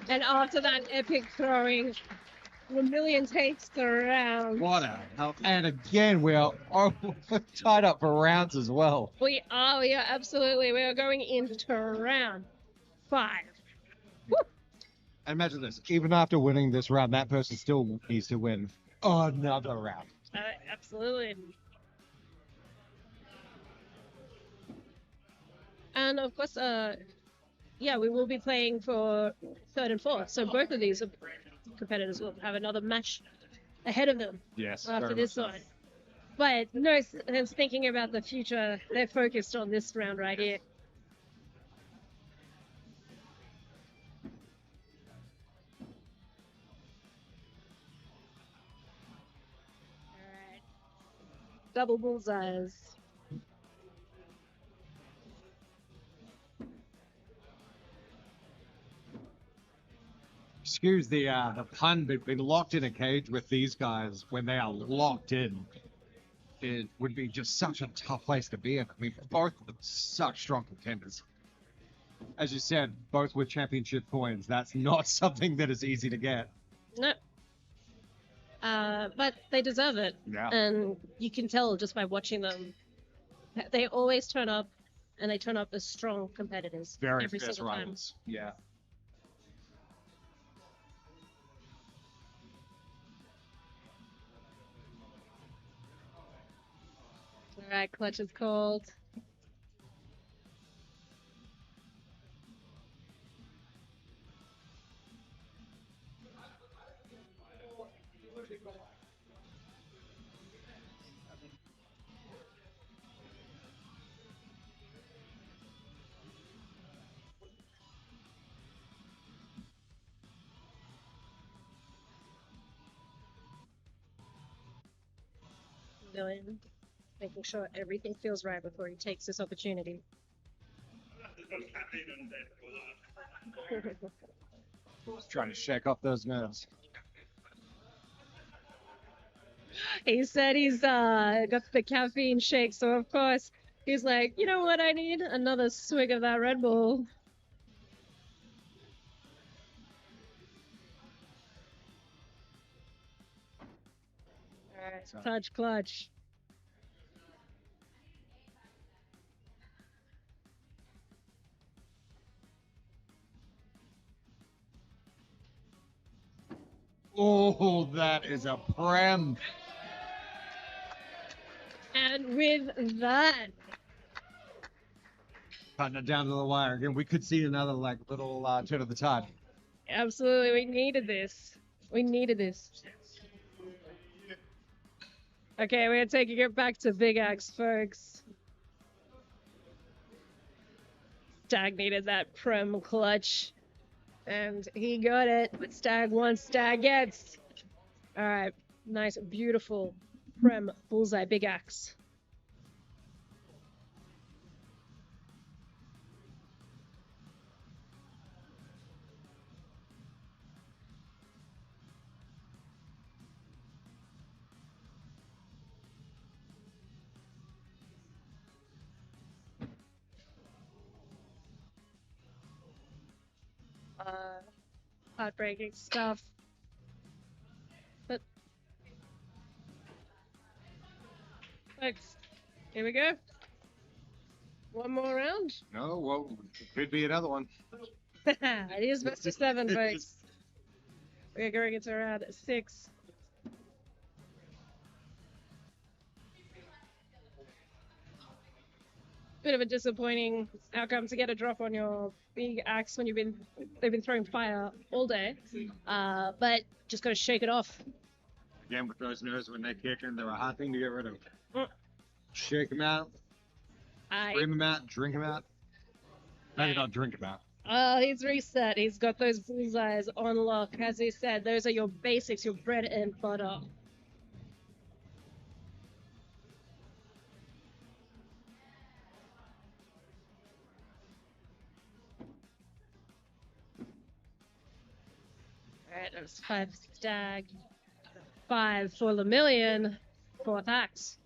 And after that epic throwing, Vermilion takes the round. What a hell. And again, we are tied up for rounds as well. We are, absolutely. We are going into round 5. Woo! And imagine this, even after winning this round, that person still needs to win another round. Absolutely. And of course, yeah, we will be playing for 3rd and 4th. So both of these competitors will have another match ahead of them. Yes. After this one. But no sense thinking about the future. They're focused on this round right here. Alright. Double bullseyes. Excuse the pun, but being locked in a cage with these guys when they are locked in, it would be just such a tough place to be in. I mean, both of them such strong contenders. As you said, both with championship coins. That's not something that is easy to get. No. But they deserve it. Yeah. And you can tell just by watching them. They always turn up, and they turn up as strong competitors Very every fierce single time. rivals. Yeah. Alright, clutch is called. Million. Making sure everything feels right before he takes this opportunity. Just trying to shake off those nerves. He said he's got the caffeine shake, so of course He's like, you know what I need? Another swig of that Red Bull. Alright, touch clutch. Oh, that is a prem. And with that, Cutting it down to the wire. Again, we could see another like little turn of the tide. absolutely, we needed this. We needed this. Okay, we're taking it back to Big Axe, folks. Stag needed that prem clutch. And he got it. But Stag wants, Stag gets. Alright, nice, beautiful prem bullseye Big Axe. Heartbreaking stuff. But folks, here we go. One more round. No, well, it could be another one. It is best of 7, folks. We're going into round 6. Bit of a disappointing outcome to get a drop on your Big Axe when they've been throwing fire all day. But just got to shake it off. Again, with those nerves when they kick in, they're a hard thing to get rid of. Mm. Shake them out, scream them out, drink them out. Maybe not drink them out. He's reset. He's got those bullseyes on lock. As he said, those are your basics, your bread and butter. Alright, that's 5 Stag. 5 for Lemillion. 4th Axe.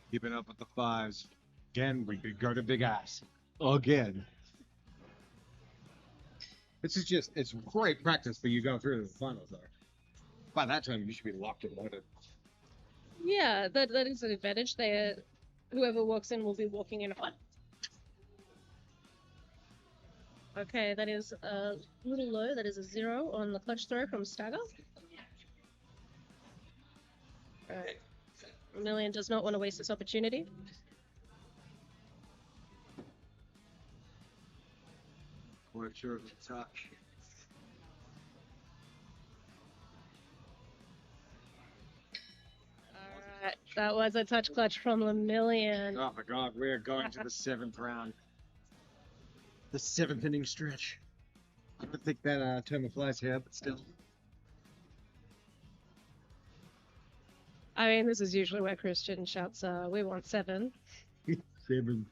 Keeping up with the 5s. Again, we could go to Big Ass. Again. This is just, it's great practice for you going through to the finals, though. By that time, you should be locked and loaded. Yeah, that is an advantage. Whoever walks in will be walking in hot. Okay, that is a little low. That is a 0 on the clutch throw from Stagger. Alright. Million does not want to waste this opportunity. Quite sure of the touch. Alright, that was a touch clutch from Lemillion. Oh my god, we're going to the 7th round. The 7th inning stretch. I don't think that term applies here, but still. I mean, this is usually where Christian shouts, we want 7. 7.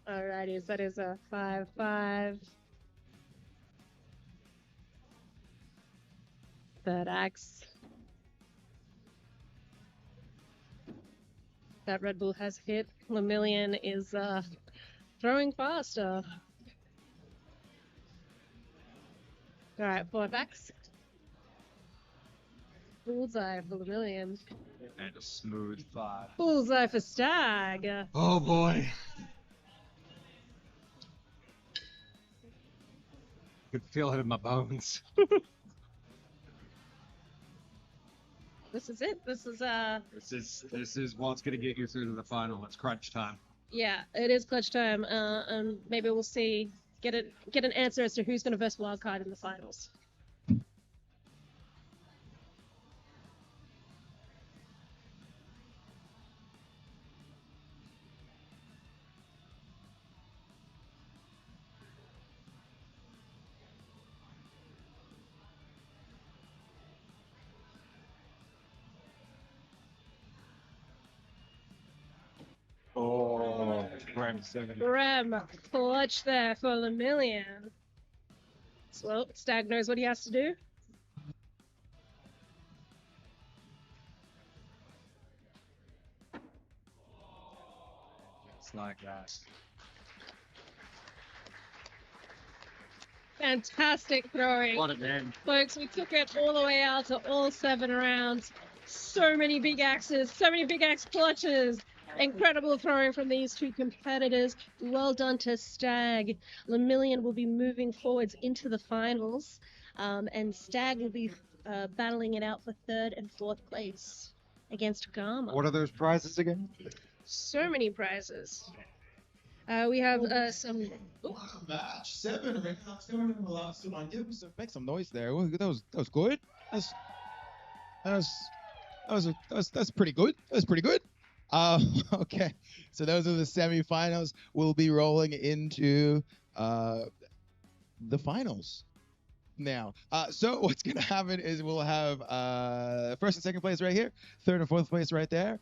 Alrighty, that is a 5-5. Third axe. That Red Bull has hit. Lemillion is throwing faster. Alright, 4th axe. Bullseye for Lemillion. And a smooth 5. Bullseye for Stag. Oh boy. Could feel it in my bones. This is it. This is what's gonna get you through to the final. It's crunch time. yeah, it is clutch time. And maybe we'll get an answer as to who's going to verse wildcard in the finals. Oh, great. Graham, clutch there for Lemillion. Well, Stag knows what he has to do. It's like that. Fantastic throwing. What a man. Folks, we took it all the way out to all 7 rounds. So many big axes, so many big axe clutches. Incredible throwing from these two competitors. Well done to Stag. Lemillion will be moving forwards into the finals, and Stag will be battling it out for 3rd and 4th place against Gama. What are those prizes again? So many prizes. We have some. Match 7 rounds coming in the last one. Make some noise there. That was good. That's pretty good. That was pretty good. Okay, so those are the semifinals. We'll be rolling into the finals now. So what's gonna happen is we'll have 1st and 2nd place right here, 3rd and 4th place right there,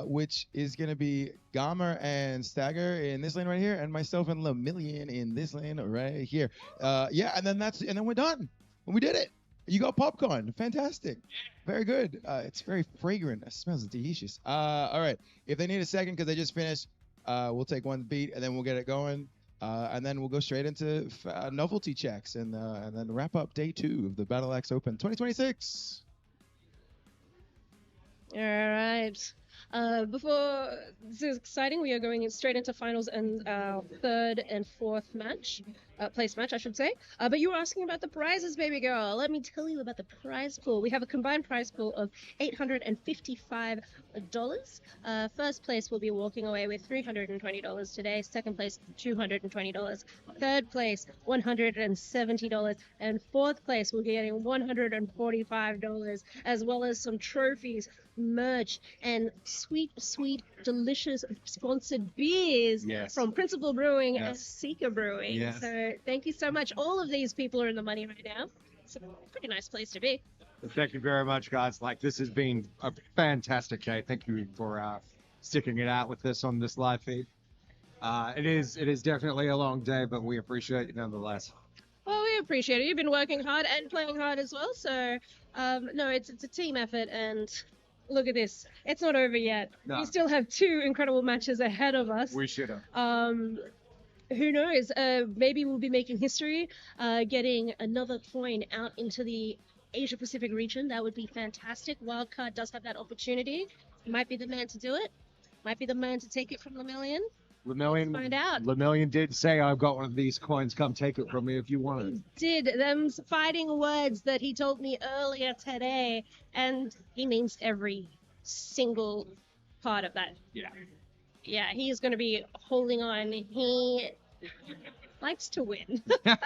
which is gonna be Gomer and Stagger in this lane right here, and myself and Lemillion in this lane right here. Yeah, and then we're done. We did it. You got popcorn. Fantastic. Very good. It's very fragrant. It smells delicious. All right. If they need a second because they just finished, we'll take one beat and then we'll get it going. And then we'll go straight into novelty checks and then wrap up day 2 of the Battle Axe Open 2026. All right. Before this is exciting, we are going straight into finals and 3rd and 4th place match, I should say. But you were asking about the prizes, baby girl. Let me tell you about the prize pool. We have a combined prize pool of $855. First place will be walking away with $320 today. Second place, $220. Third place, $170. And 4th place will be getting $145, as well as some trophies, merch, and sweet, delicious sponsored beers from Principal Brewing and Seeker Brewing. Yes. So thank you so much. All of these people are in the money right now. It's a pretty nice place to be. Thank you very much, guys. This has been a fantastic day. Thank you for sticking it out with us on this live feed. It is definitely a long day, but we appreciate it nonetheless. Well, we appreciate it. You've been working hard and playing hard as well. So, no, it's a team effort, and look at this. It's not over yet. No. We still have 2 incredible matches ahead of us. We should have. Who knows? Maybe we'll be making history, getting another coin out into the Asia Pacific region. That would be fantastic. Wildcard does have that opportunity. Might be the man to do it. Might be the man to take it from Lemillion. Lemillion, Let's find out. Lemillion did say, "I've got one of these coins. Come take it from me if you want it." Did them fighting words that he told me earlier today, and he means every single part of that. Yeah, he is going to be holding on. He likes to win. and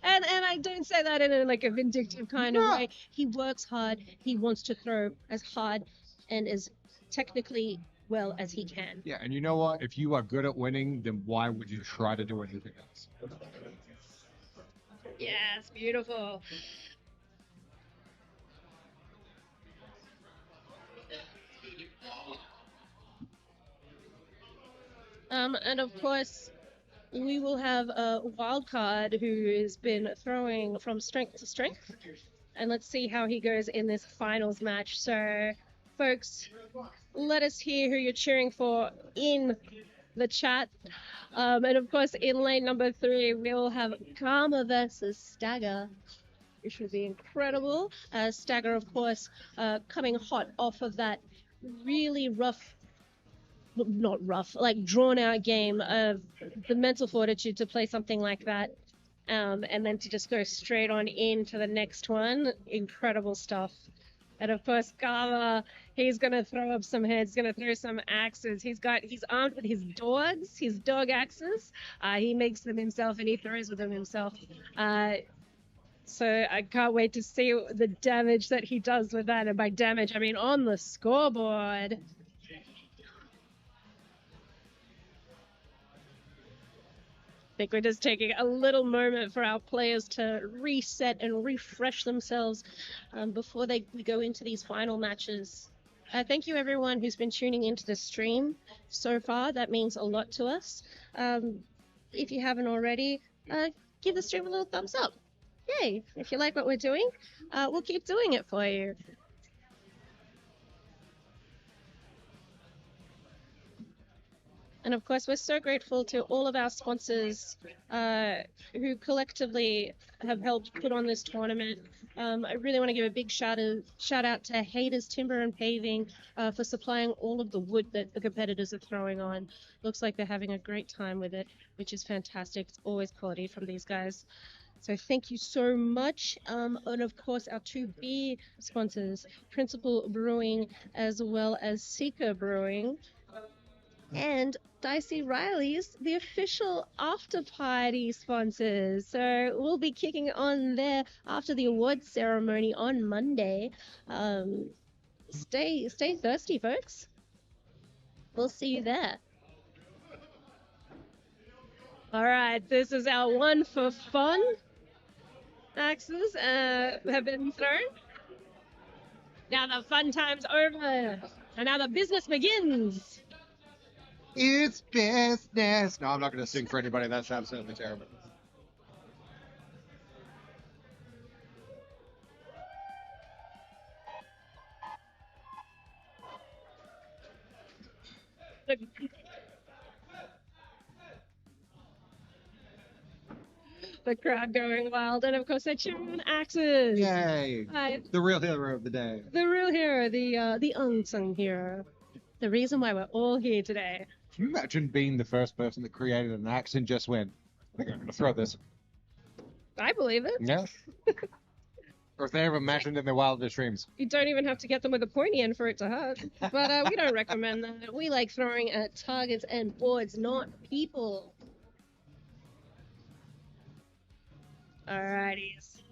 I don't say that in a vindictive kind of way. He works hard. He wants to throw as hard and as technically well as he can. Yeah, and you know what? If you are good at winning, then why would you try to do anything else? Yes, beautiful. And of course, we will have a wild card who has been throwing from strength to strength. And let's see how he goes in this finals match. So, folks, let us hear who you're cheering for in the chat. And of course, in lane number 3, we'll have Karma versus Stagger, which will be incredible. Stagger, of course, coming hot off of that really drawn out game of the mental fortitude to play something like that. And then to just go straight on into the next one. Incredible stuff. And of course, Gama, he's going to throw up some heads, going to throw some axes. He's armed with his dog axes. He makes them himself and he throws with them himself. So I can't wait to see the damage that he does with that. And by damage, I mean on the scoreboard. I think we're just taking a little moment for our players to reset and refresh themselves before we go into these final matches. Thank you everyone who's been tuning into the stream so far. That means a lot to us. If you haven't already, give the stream a little thumbs up. Yay! If you like what we're doing, we'll keep doing it for you. And of course, we're so grateful to all of our sponsors who collectively have helped put on this tournament. I really want to give a big shout out to Hayter's Timber and Paving for supplying all of the wood that the competitors are throwing on. Looks like they're having a great time with it, which is fantastic. It's always quality from these guys. So thank you so much. And of course, our two beer sponsors, Principal Brewing as well as Seeker Brewing. And Dicey Riley's the official after party sponsors. So we'll be kicking on there after the awards ceremony on Monday. Stay thirsty, folks. We'll see you there. All right, this is our one for fun. Axes have been thrown. Now the fun time's over, and now the business begins. It's business. No, I'm not going to sing for anybody. That's absolutely terrible. The crowd going wild, and of course they're cheering on Axes. Yay! Hi. The real hero of the day. The real hero, the unsung hero. The reason why we're all here today. Can you imagine being the first person that created an axe and just went, I think I'm going to throw this? I believe it. Yeah. Or if they ever imagined in their wildest dreams. You don't even have to get them with a pointy end for it to hurt. But we don't recommend that. We like throwing at targets and boards, not people. Alrighties.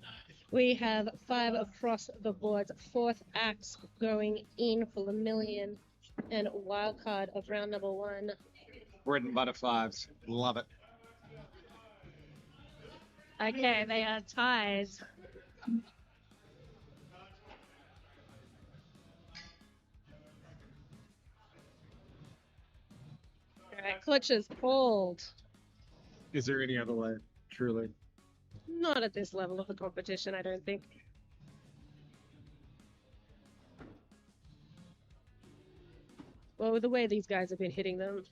We have 5 across the boards. 4th axe going in for the million. And wild card of round number 1. Bread and butter 5s. Love it. Okay, they are tied. Alright, clutch is pulled. Is there any other way? Truly. Not at this level of the competition, I don't think. Well, with the way these guys have been hitting them,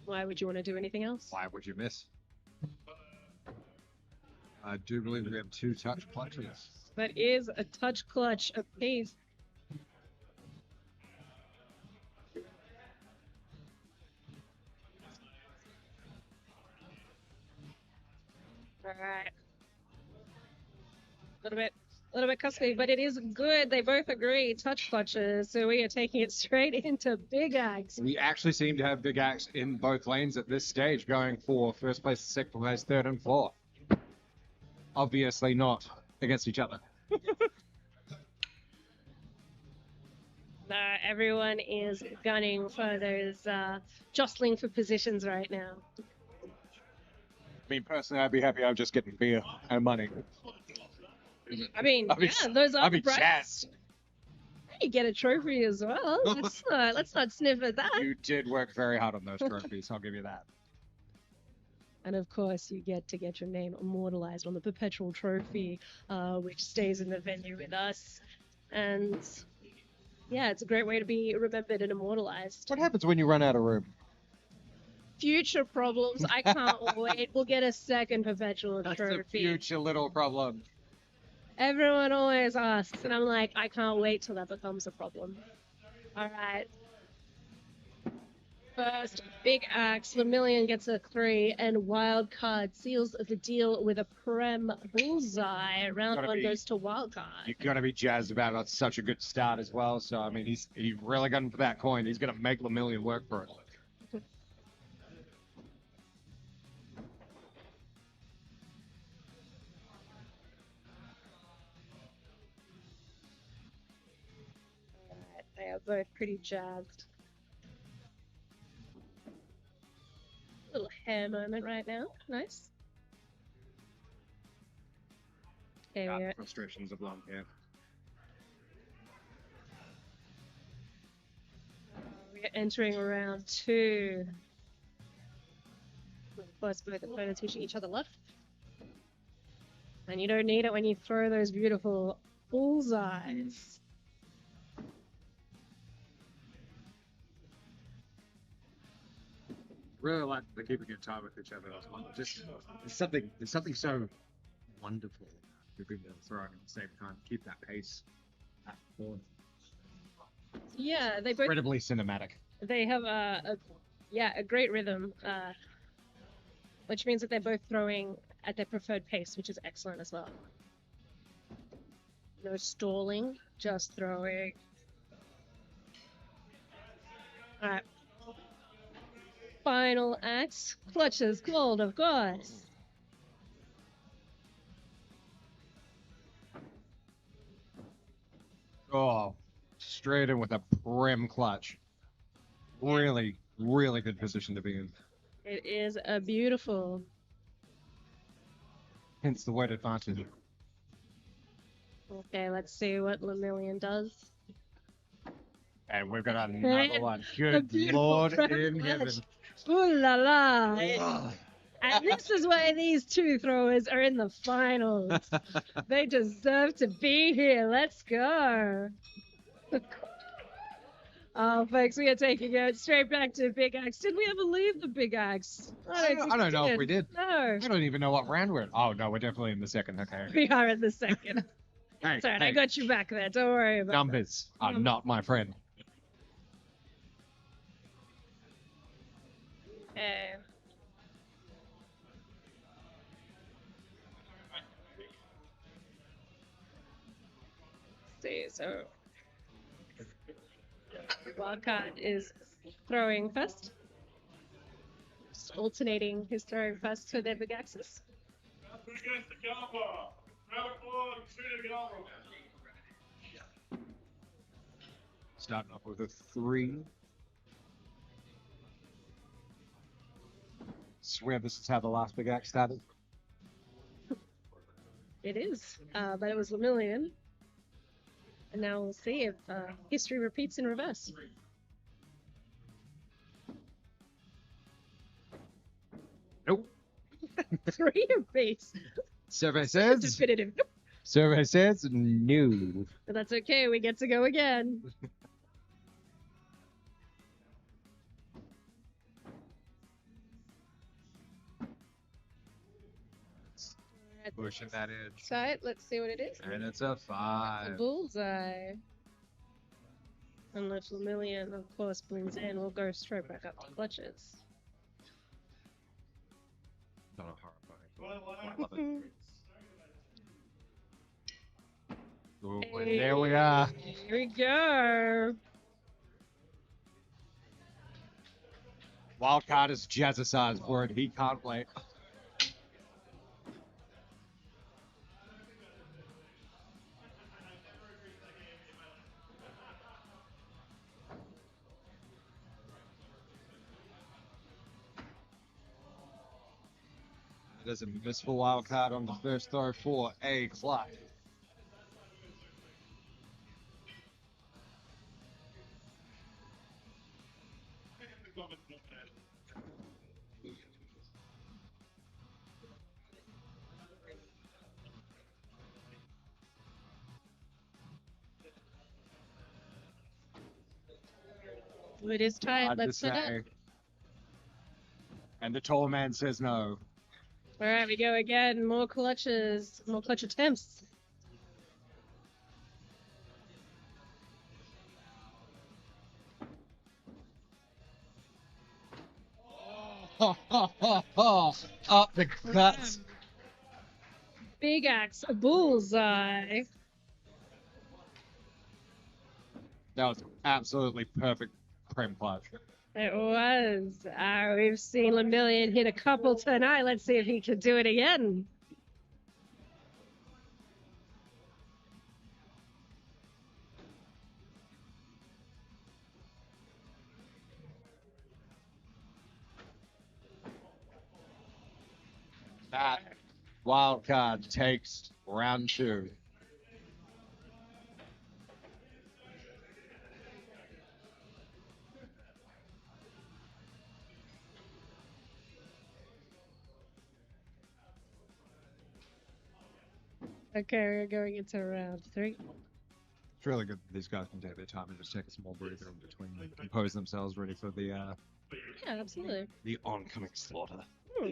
why would you want to do anything else? Why would you miss? I do believe we have 2 touch clutches. That is a touch clutch apiece. Alright. A little bit custody, but it is good. They both agree. Touch clutches. So we are taking it straight into Big Axe. We actually seem to have Big Axe in both lanes at this stage, going for first place, second place, third, and fourth. Obviously not against each other. Everyone is gunning for those jostling for positions right now. I mean, personally, I'd be happy I'm just getting beer and money. I mean, yeah, those are I'd the be prizes. jazzed. You get a trophy as well. Let's not sniff at that. You did work very hard on those trophies, I'll give you that. And of course, you get to get your name immortalized on the perpetual trophy, which stays in the venue with us. And yeah, it's a great way to be remembered and immortalized. What happens when you run out of room? Future problems. I can't wait. We'll get a second perpetual That's trophy. a future little problem. Everyone always asks, and I'm like, I can't wait till that becomes a problem. All right. First, Big Axe, Lemillion gets a 3, and Wild Card seals the deal with a Prem Bullseye. Round 1 goes to Wild Card. You've got to be jazzed about it. It's such a good start as well. So, I mean, he's really gunning for that coin. He's going to make Lemillion work for it. They are both pretty jazzed. Little hair moment right now. Nice. Okay, Frustrations of long hair. entering round 2. Of course, both opponents wishing each other luck. And you don't need it when you throw those beautiful bullseyes. Really like the keeping in time with each other as well. Just there's something so wonderful keeping them throwing at the same time. Keep that pace at forward. Yeah, they both Incredibly cinematic. they have a great rhythm, which means that they're both throwing at their preferred pace, which is excellent as well. No stalling, just throwing. All right. Final act, clutches gold, of course. Oh, straight in with a prim clutch. Really, really good position to be in. It is a beautiful. Hence the word advantage. Okay, let's see what Lemillion does. And we've got And another one. a Good beautiful Lord front in clutch. heaven. Ooh la la! Ugh. And this is why these two throwers are in the finals. They deserve to be here. Let's go. Oh, folks, we are taking it straight back to Big Axe. Did we ever leave the Big Axe? I don't know if we did. No. I don't even know what round we're in. Oh, no, we're definitely in the second. Okay. We are in the second. Hey, It's all right, I hey, got you back there. Don't worry about numbers are not my friend. that. Okay. See, so Wildcard is throwing first. Just alternating his throwing first for their big axes. Starting off with a 3. Swear this is how the last big axe started. It is, but it was Lemillion. And now we'll see if history repeats in reverse. Nope. 3 of base. Survey says. Definitive. Nope. Survey says no. But that's okay, we get to go again. Pushing that edge. Side, let's see what it is. And it's a 5. Bullseye. And if Lemillion, of course, brings in, we'll go straight back up to clutches. Not horrifying. I love it. Oh, and there we are. Here we go. Wildcard is Jazzercise word. He can't wait. There's a miss for Wildcard on the first throw for a clutch. It is tight. Hard to Let's set up. say. And the tall man says no. All right, we go again. More clutches. More clutch attempts. Up the guts. Big axe, a bullseye. That was absolutely perfect prem clutch. It was. We've seen Lemillion hit a couple tonight. Let's see if he can do it again. That Wildcard takes round 2. Okay, we're going into round 3. It's really good that these guys can take their time and just take a small breather in between, compose themselves, ready for Yeah, absolutely. the oncoming slaughter. Hmm.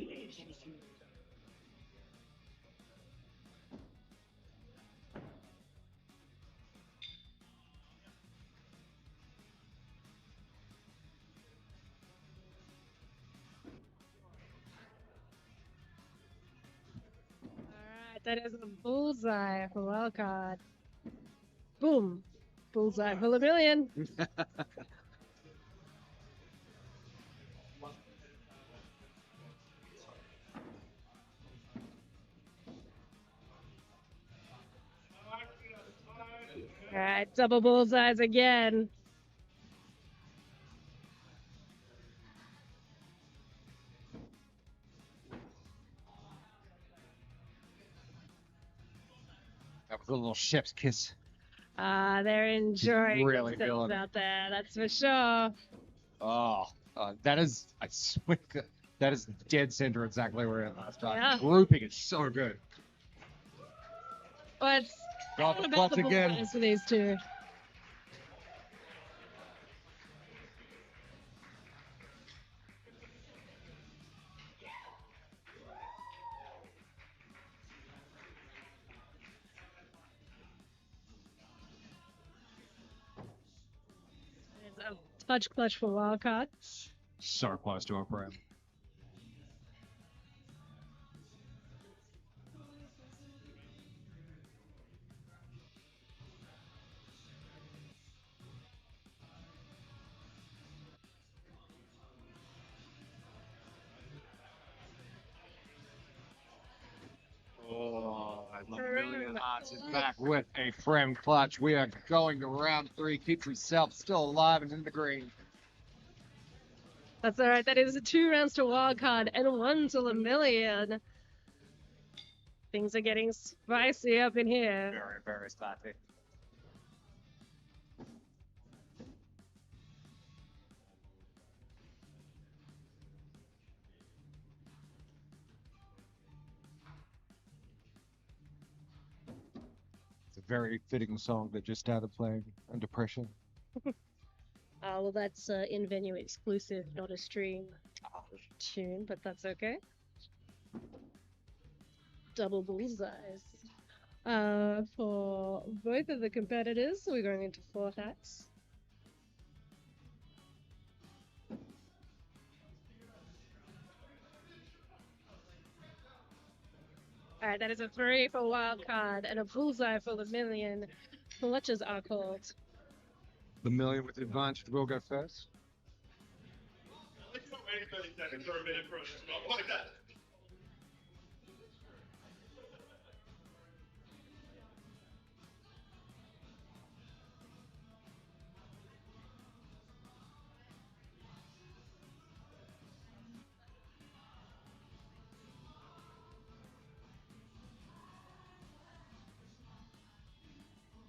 Alright, that is a bullseye for wildcard. Boom. Bullseye for the million. Alright, double bullseyes again. That was a little chef's kiss. Ah, they're enjoying really themselves feeling it. out there, that's for sure. Oh, that is, I swear, that is dead center exactly where it last time. Yeah. Grouping is so good. Well, it's Got all the about butts the again. bullseyes for these two. It's a touch clutch for wildcard. So close to a prem. Oh, I love Million Hearts is back with a prem clutch. We are going to round 3. Keep yourself still alive and in the green. That's alright, that is 2 rounds to wildcard and 1 to the million. Things are getting spicy up in here. Very, very spicy. It's a very fitting song that just started playing under pressure. Well, that's in-venue exclusive, not a stream tune, but that's okay. Double bullseyes. For both of the competitors, we're going into 4 hats. Alright, that is a 3 for wildcard and a bullseye for the million. Clutches are called. The million with advantage will go first. Let's not wait 30 seconds or a minute for us to stop like that.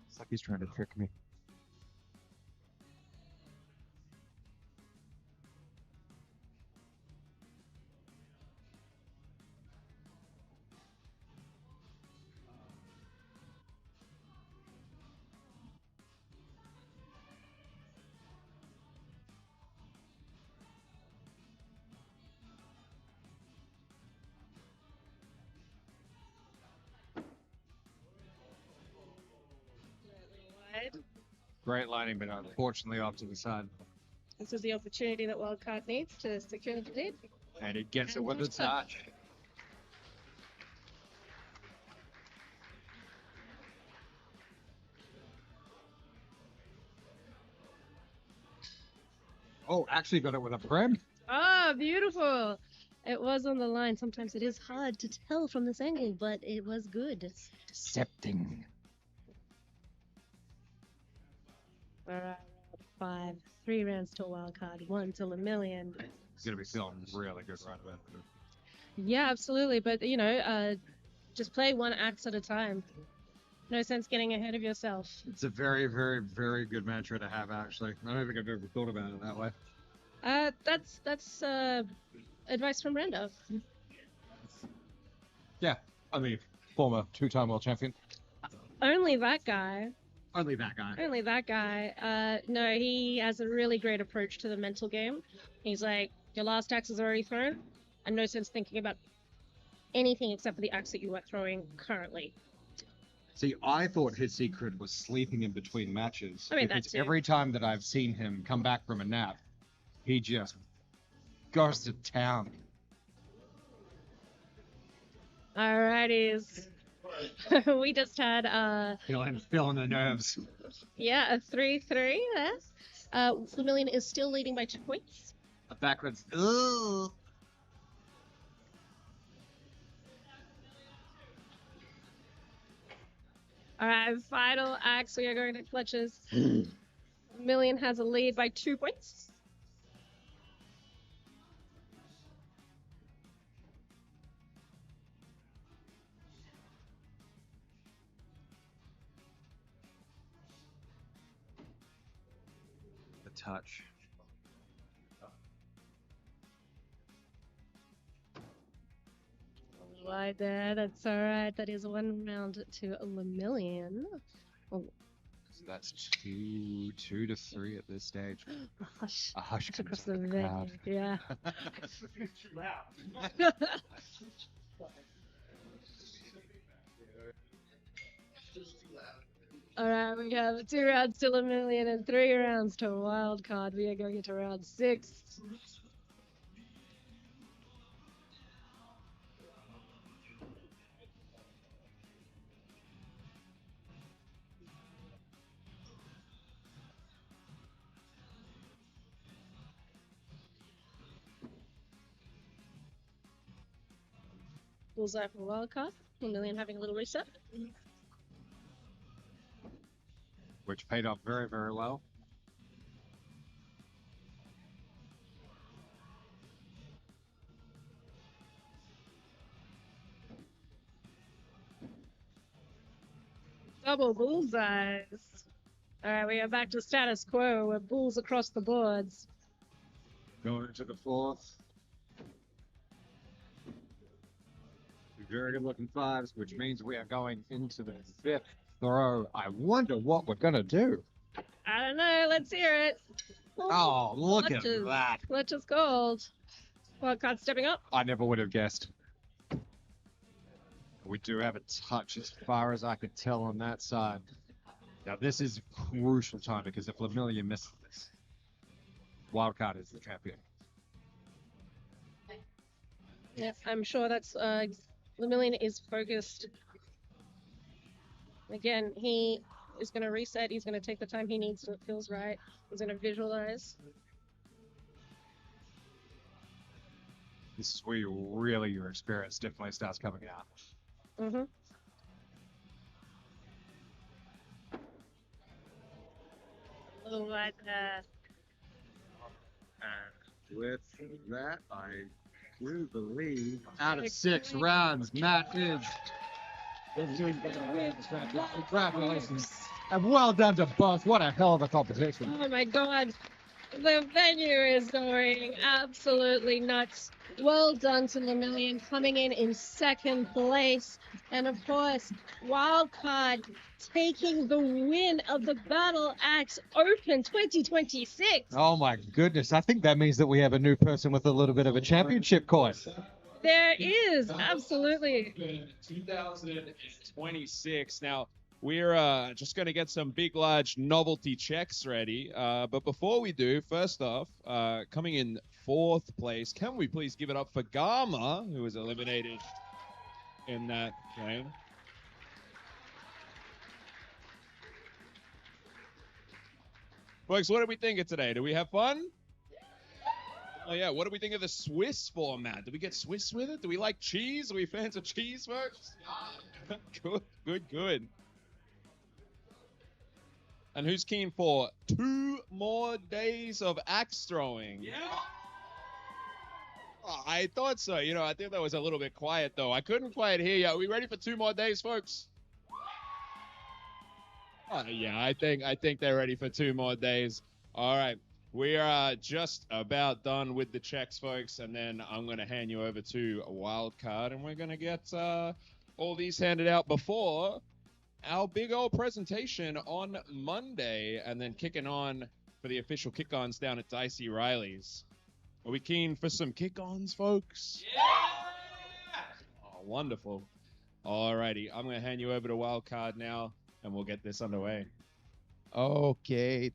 It's like he's trying to trick me. Wide. Great lining, but unfortunately off to the side. This is the opportunity that wildcard needs to secure the lead. And it gets it with a touch. Oh, actually got it with a prem. Ah, beautiful! It was on the line. Sometimes it is hard to tell from this angle, but it was good. Decepting. Alright, 5. 3 rounds to a wildcard, 1 till a million. He's going to be feeling really good right about it. Yeah, absolutely. But, just play one axe at a time. No sense getting ahead of yourself. It's a very, very, very good mantra to have, actually. I don't think I've ever thought about it that way. That's advice from Randolph. Yeah, I mean, former 2-time world champion. Only that guy. Only that guy. Only that guy. No, he has a really great approach to the mental game. He's like, your last axe is already thrown, and no sense thinking about anything except for the axe that you are throwing currently. See, I thought his secret was sleeping in between matches. I mean, because that too. every time that I've seen him come back from a nap, he just goes to town. Alrighties. We just had Feeling the nerves. yeah, a 3-3 there. Vermilion is still leading by 2 points. Backwards. Ugh. Alright, final axe. We are going to clutches. Vermilion has a lead by 2 points. The touch. Right there, that's alright. That is 1 round to Vermilion. Oh, So that's 2-3 at this stage. hush. A hush It's comes across the over the venue. crowd. Yeah. Alright, we have 2 rounds to Vermilion and 3 rounds to Wildcard. We are going into round 6. Bullseye for Wildcard. Vermilion having a little reset. Which paid off very, very well. Double bullseyes. Alright, we are back to status quo with bulls across the boards. Going into the fourth. Very good looking fives, which means we are going into the fifth throw. I wonder what we're going to do. I don't know, let's hear it. Oh, look at Clutches. that. Clutches gold. Wildcard stepping up. I never would have guessed. We do have a touch as far as I could tell on that side. Now, this is crucial time because if Vermilion misses this, Wildcard is the champion. Yeah, I'm sure that's Vermilion is focused. Again, he is going to reset. He's going to take the time he needs so it feels right. He's going to visualize. This is where your experience definitely starts coming out. Mm-hmm. A little right there. With that, I do believe out of 6 rounds, Matt is. Congratulations. And well done to both. What a hell of a competition. Oh my god. The venue is going absolutely nuts. Well done to Vermilion coming in second place. And of course, Wildcard taking the win of the Battle Axe Open 2026. Oh my goodness. I think that means that we have a new person with a little bit of a championship coin. There is, absolutely. 2026. Now, we're just going to get some big, large novelty checks ready. But before we do, first off, coming in 4th place, can we please give it up for Gama, who was eliminated in that game? Folks, what did we think of today? Did we have fun? Oh, yeah. What do we think of the Swiss format? Did we get Swiss with it? Do we like cheese? Are we fans of cheese, folks? Good. And who's keen for 2 more days of axe throwing? Yeah. Oh, I thought so. You know, I think that was a little bit quiet, though. I couldn't quite hear you. Are we ready for 2 more days, folks? Oh, yeah, I think they're ready for 2 more days. All right. We are just about done with the checks, folks, and then I'm going to hand you over to a Wildcard, and we're going to get all these handed out before our big old presentation on Monday, and then kicking on for the official kick-ons down at Dicey Riley's. Are we keen for some kick-ons, folks? Yeah! Oh, wonderful. Alrighty, I'm going to hand you over to Wildcard now, and we'll get this underway. Okay.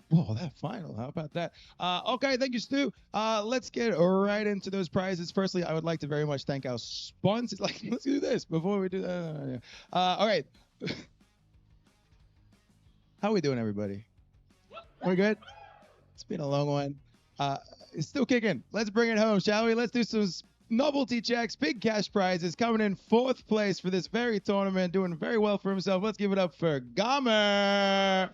Whoa, that final. How about that? Okay, thank you, Stu. Let's get right into those prizes. Firstly, I would like to very much thank our sponsors. Let's do this before we do that. All right. How are we doing, everybody? We're good? It's been a long one. It's still kicking. Let's bring it home, shall we? Let's do some novelty checks, big cash prizes. Coming in 4th place for this very tournament, doing very well for himself. Let's give it up for Gamer.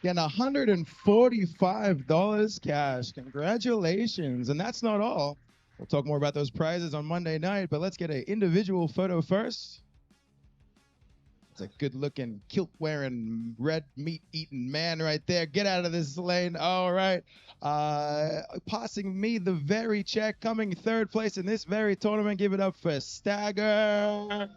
Getting $145 cash. Congratulations. And that's not all. We'll talk more about those prizes on Monday night, but let's get an individual photo first. It's a good-looking, kilt-wearing, red meat-eating man right there. Get out of this lane. All right. Passing me the very check, coming 3rd place in this very tournament. Give it up for Stagger.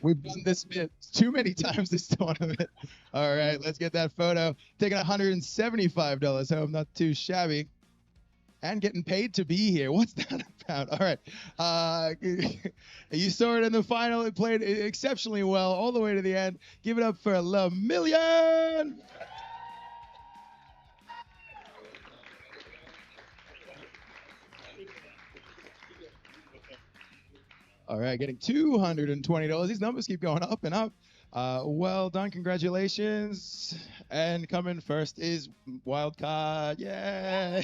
We've done this bit too many times this tournament. All right, let's get that photo. Taking $175 home, not too shabby. And getting paid to be here. What's that about? All right. You saw it in the final. It played exceptionally well all the way to the end. Give it up for La Million. All right, getting $220. These numbers keep going up and up. Well done, congratulations. And coming first is Wildcard. Yay!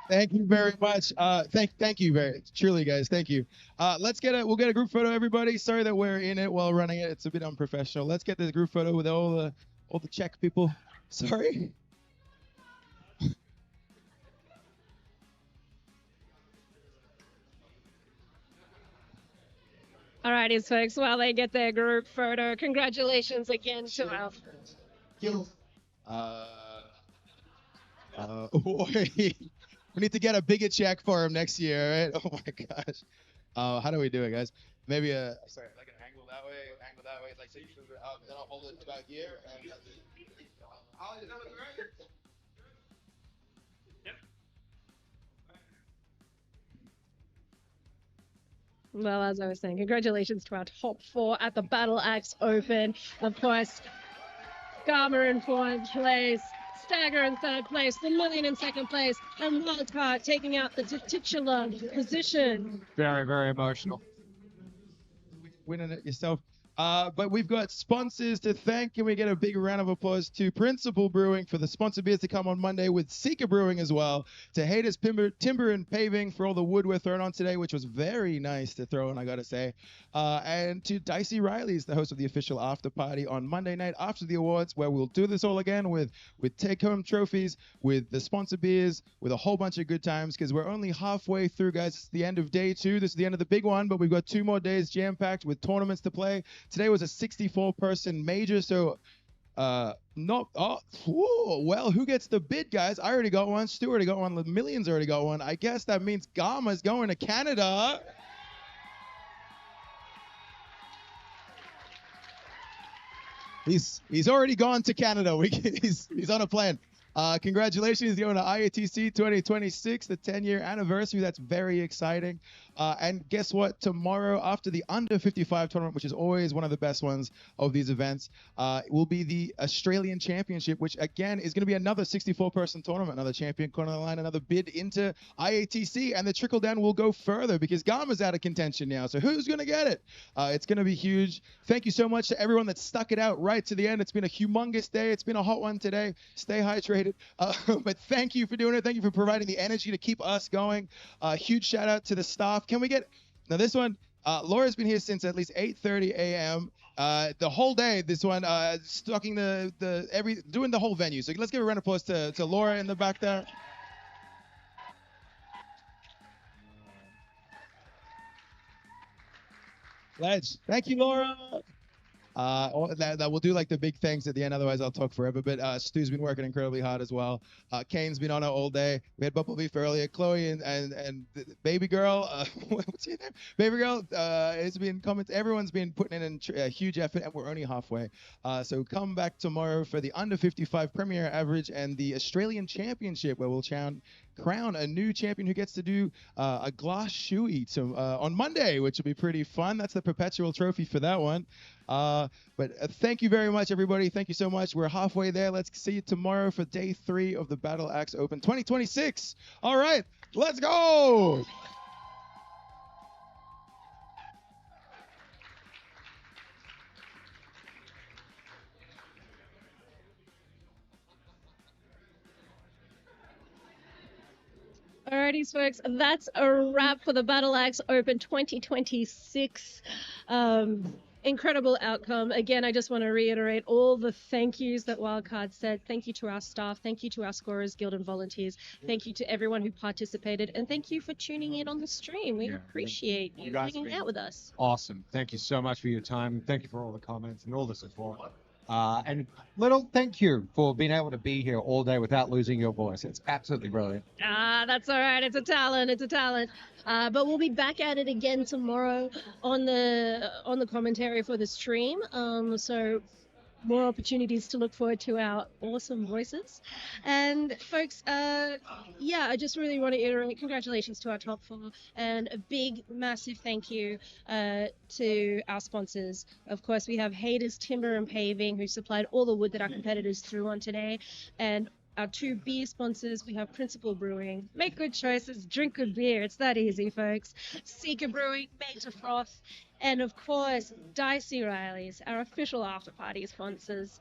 Thank you very much. Thank you truly, guys. Thank you. We'll get a group photo, everybody. Sorry that we're in it while running it. It's a bit unprofessional. Let's get this group photo with all the Czech people. Sorry. Alrighty, folks, while they get their group photo, congratulations again to our... We need to get a bigger check for him next year, right? Oh my gosh. How do we do it, guys? Maybe sorry, like an angle that way, like so you move it out, then I'll hold it about here. And Well, as I was saying, congratulations to our top 4 at the Battle Axe Open. Of course, Garmer in 4th place, Stagger in 3rd place, the Million in 2nd place, and Wildcard taking out the titular position. Very, very emotional. Winning it yourself. But we've got sponsors to thank. Can we get a big round of applause to Principal Brewing for the sponsor beers to come on Monday, with Seeker Brewing as well, to Hayter's Timber and Paving for all the wood we're throwing on today, which was very nice to throw in, I gotta say, and to Dicey Riley's, the host of the official after party on Monday night after the awards, where we'll do this all again with take-home trophies, with the sponsor beers, with a whole bunch of good times, because we're only halfway through, guys. It's the end of day 2. This is the end of the big one, but we've got 2 more days jam-packed with tournaments to play. Today was a 64-person major, so well, who gets the bid, guys? I already got one. Stu already got one. The Millions already got one. I guess that means Gama's going to Canada. He's already gone to Canada. He's on a plane. Congratulations, he's going to IATC 2026, the 10-year anniversary. That's very exciting. And guess what? Tomorrow, after the under 55 tournament, which is always one of the best ones of these events, will be the Australian Championship, which again is going to be another 64-person tournament, another champion corner of the line, another bid into IATC, and the trickle down will go further because Gama's out of contention now. So who's going to get it? It's going to be huge. Thank you so much to everyone that stuck it out right to the end. It's been a humongous day. It's been a hot one today. Stay hydrated. But thank you for doing it. Thank you for providing the energy to keep us going. Huge shout out to the staff. Can we get now this one? Laura's been here since at least 8:30 a.m. The whole day. This one stocking doing the whole venue. So let's give a round of applause to Laura in the back there. Ledge. Thank you, Laura. That we'll do like the big things at the end. Otherwise, I'll talk forever. But Stu's been working incredibly hard as well. Kane's been on it all day. We had Bumblebee for earlier. Chloe and Baby Girl. What's your name? Baby Girl has been comments. Everyone's been putting in a huge effort, and we're only halfway. So come back tomorrow for the under 55 Premier Average and the Australian Championship, where we'll crown a new champion who gets to do a glass shoe eat on Monday, which will be pretty fun. That's the perpetual trophy for that one. But thank you very much, everybody. Thank you so much. We're halfway there. Let's see you tomorrow for day 3 of the Battle Axe Open 2026. All right, let's go. Alrighty, folks, that's a wrap for the Battle Axe Open 2026. Incredible outcome. Again, I just want to reiterate all the thank yous that Wildcard said. Thank you to our staff. Thank you to our Scorers Guild and volunteers. Thank you to everyone who participated. And thank you for tuning in on the stream. We appreciate you hanging out with us. Awesome. Thank you so much for your time. Thank you for all the comments and all the support. And little thank you for being able to be here all day without losing your voice. It's absolutely brilliant. That's all right. It's a talent. It's a talent. But we'll be back at it again tomorrow on the commentary for the stream. So more opportunities to look forward to our awesome voices. And folks, I just really want to iterate congratulations to our top 4 and a big, massive thank you to our sponsors. Of course, we have Hayter's Timber and Paving, who supplied all the wood that our competitors threw on today. And our 2 beer sponsors, we have Principal Brewing. Make good choices, drink good beer. It's that easy, folks. Seeker Brewing, made to froth. And of course, Dicey Riley's, our official after party sponsors.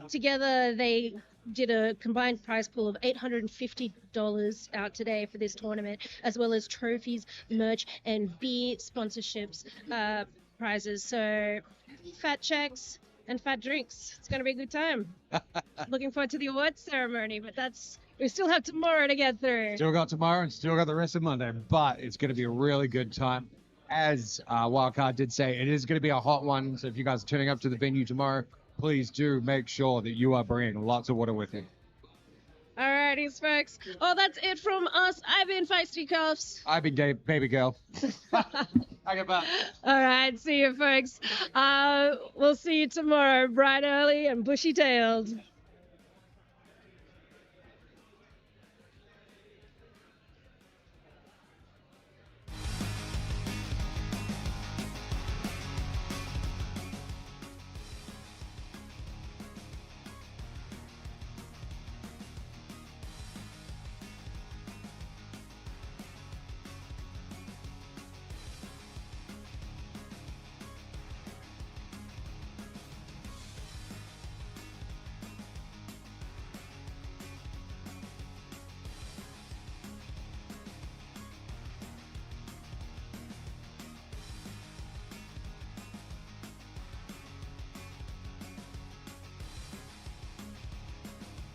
Together, they did a combined prize pool of $850 out today for this tournament, as well as trophies, merch, and beer sponsorships prizes. So, fat checks and fat drinks. It's going to be a good time. Looking forward to the awards ceremony, but we still have tomorrow to get through. Still got tomorrow and still got the rest of Monday, but it's going to be a really good time. As Wildcard did say, it is going to be a hot one. So if you guys are turning up to the venue tomorrow, please do make sure that you are bringing lots of water with you. Alrighty, folks. Oh, that's it from us. I've been Feisty Cuffs. I've been Dave, Baby Girl. I get back. All right, see you, folks. We'll see you tomorrow, bright early and bushy-tailed.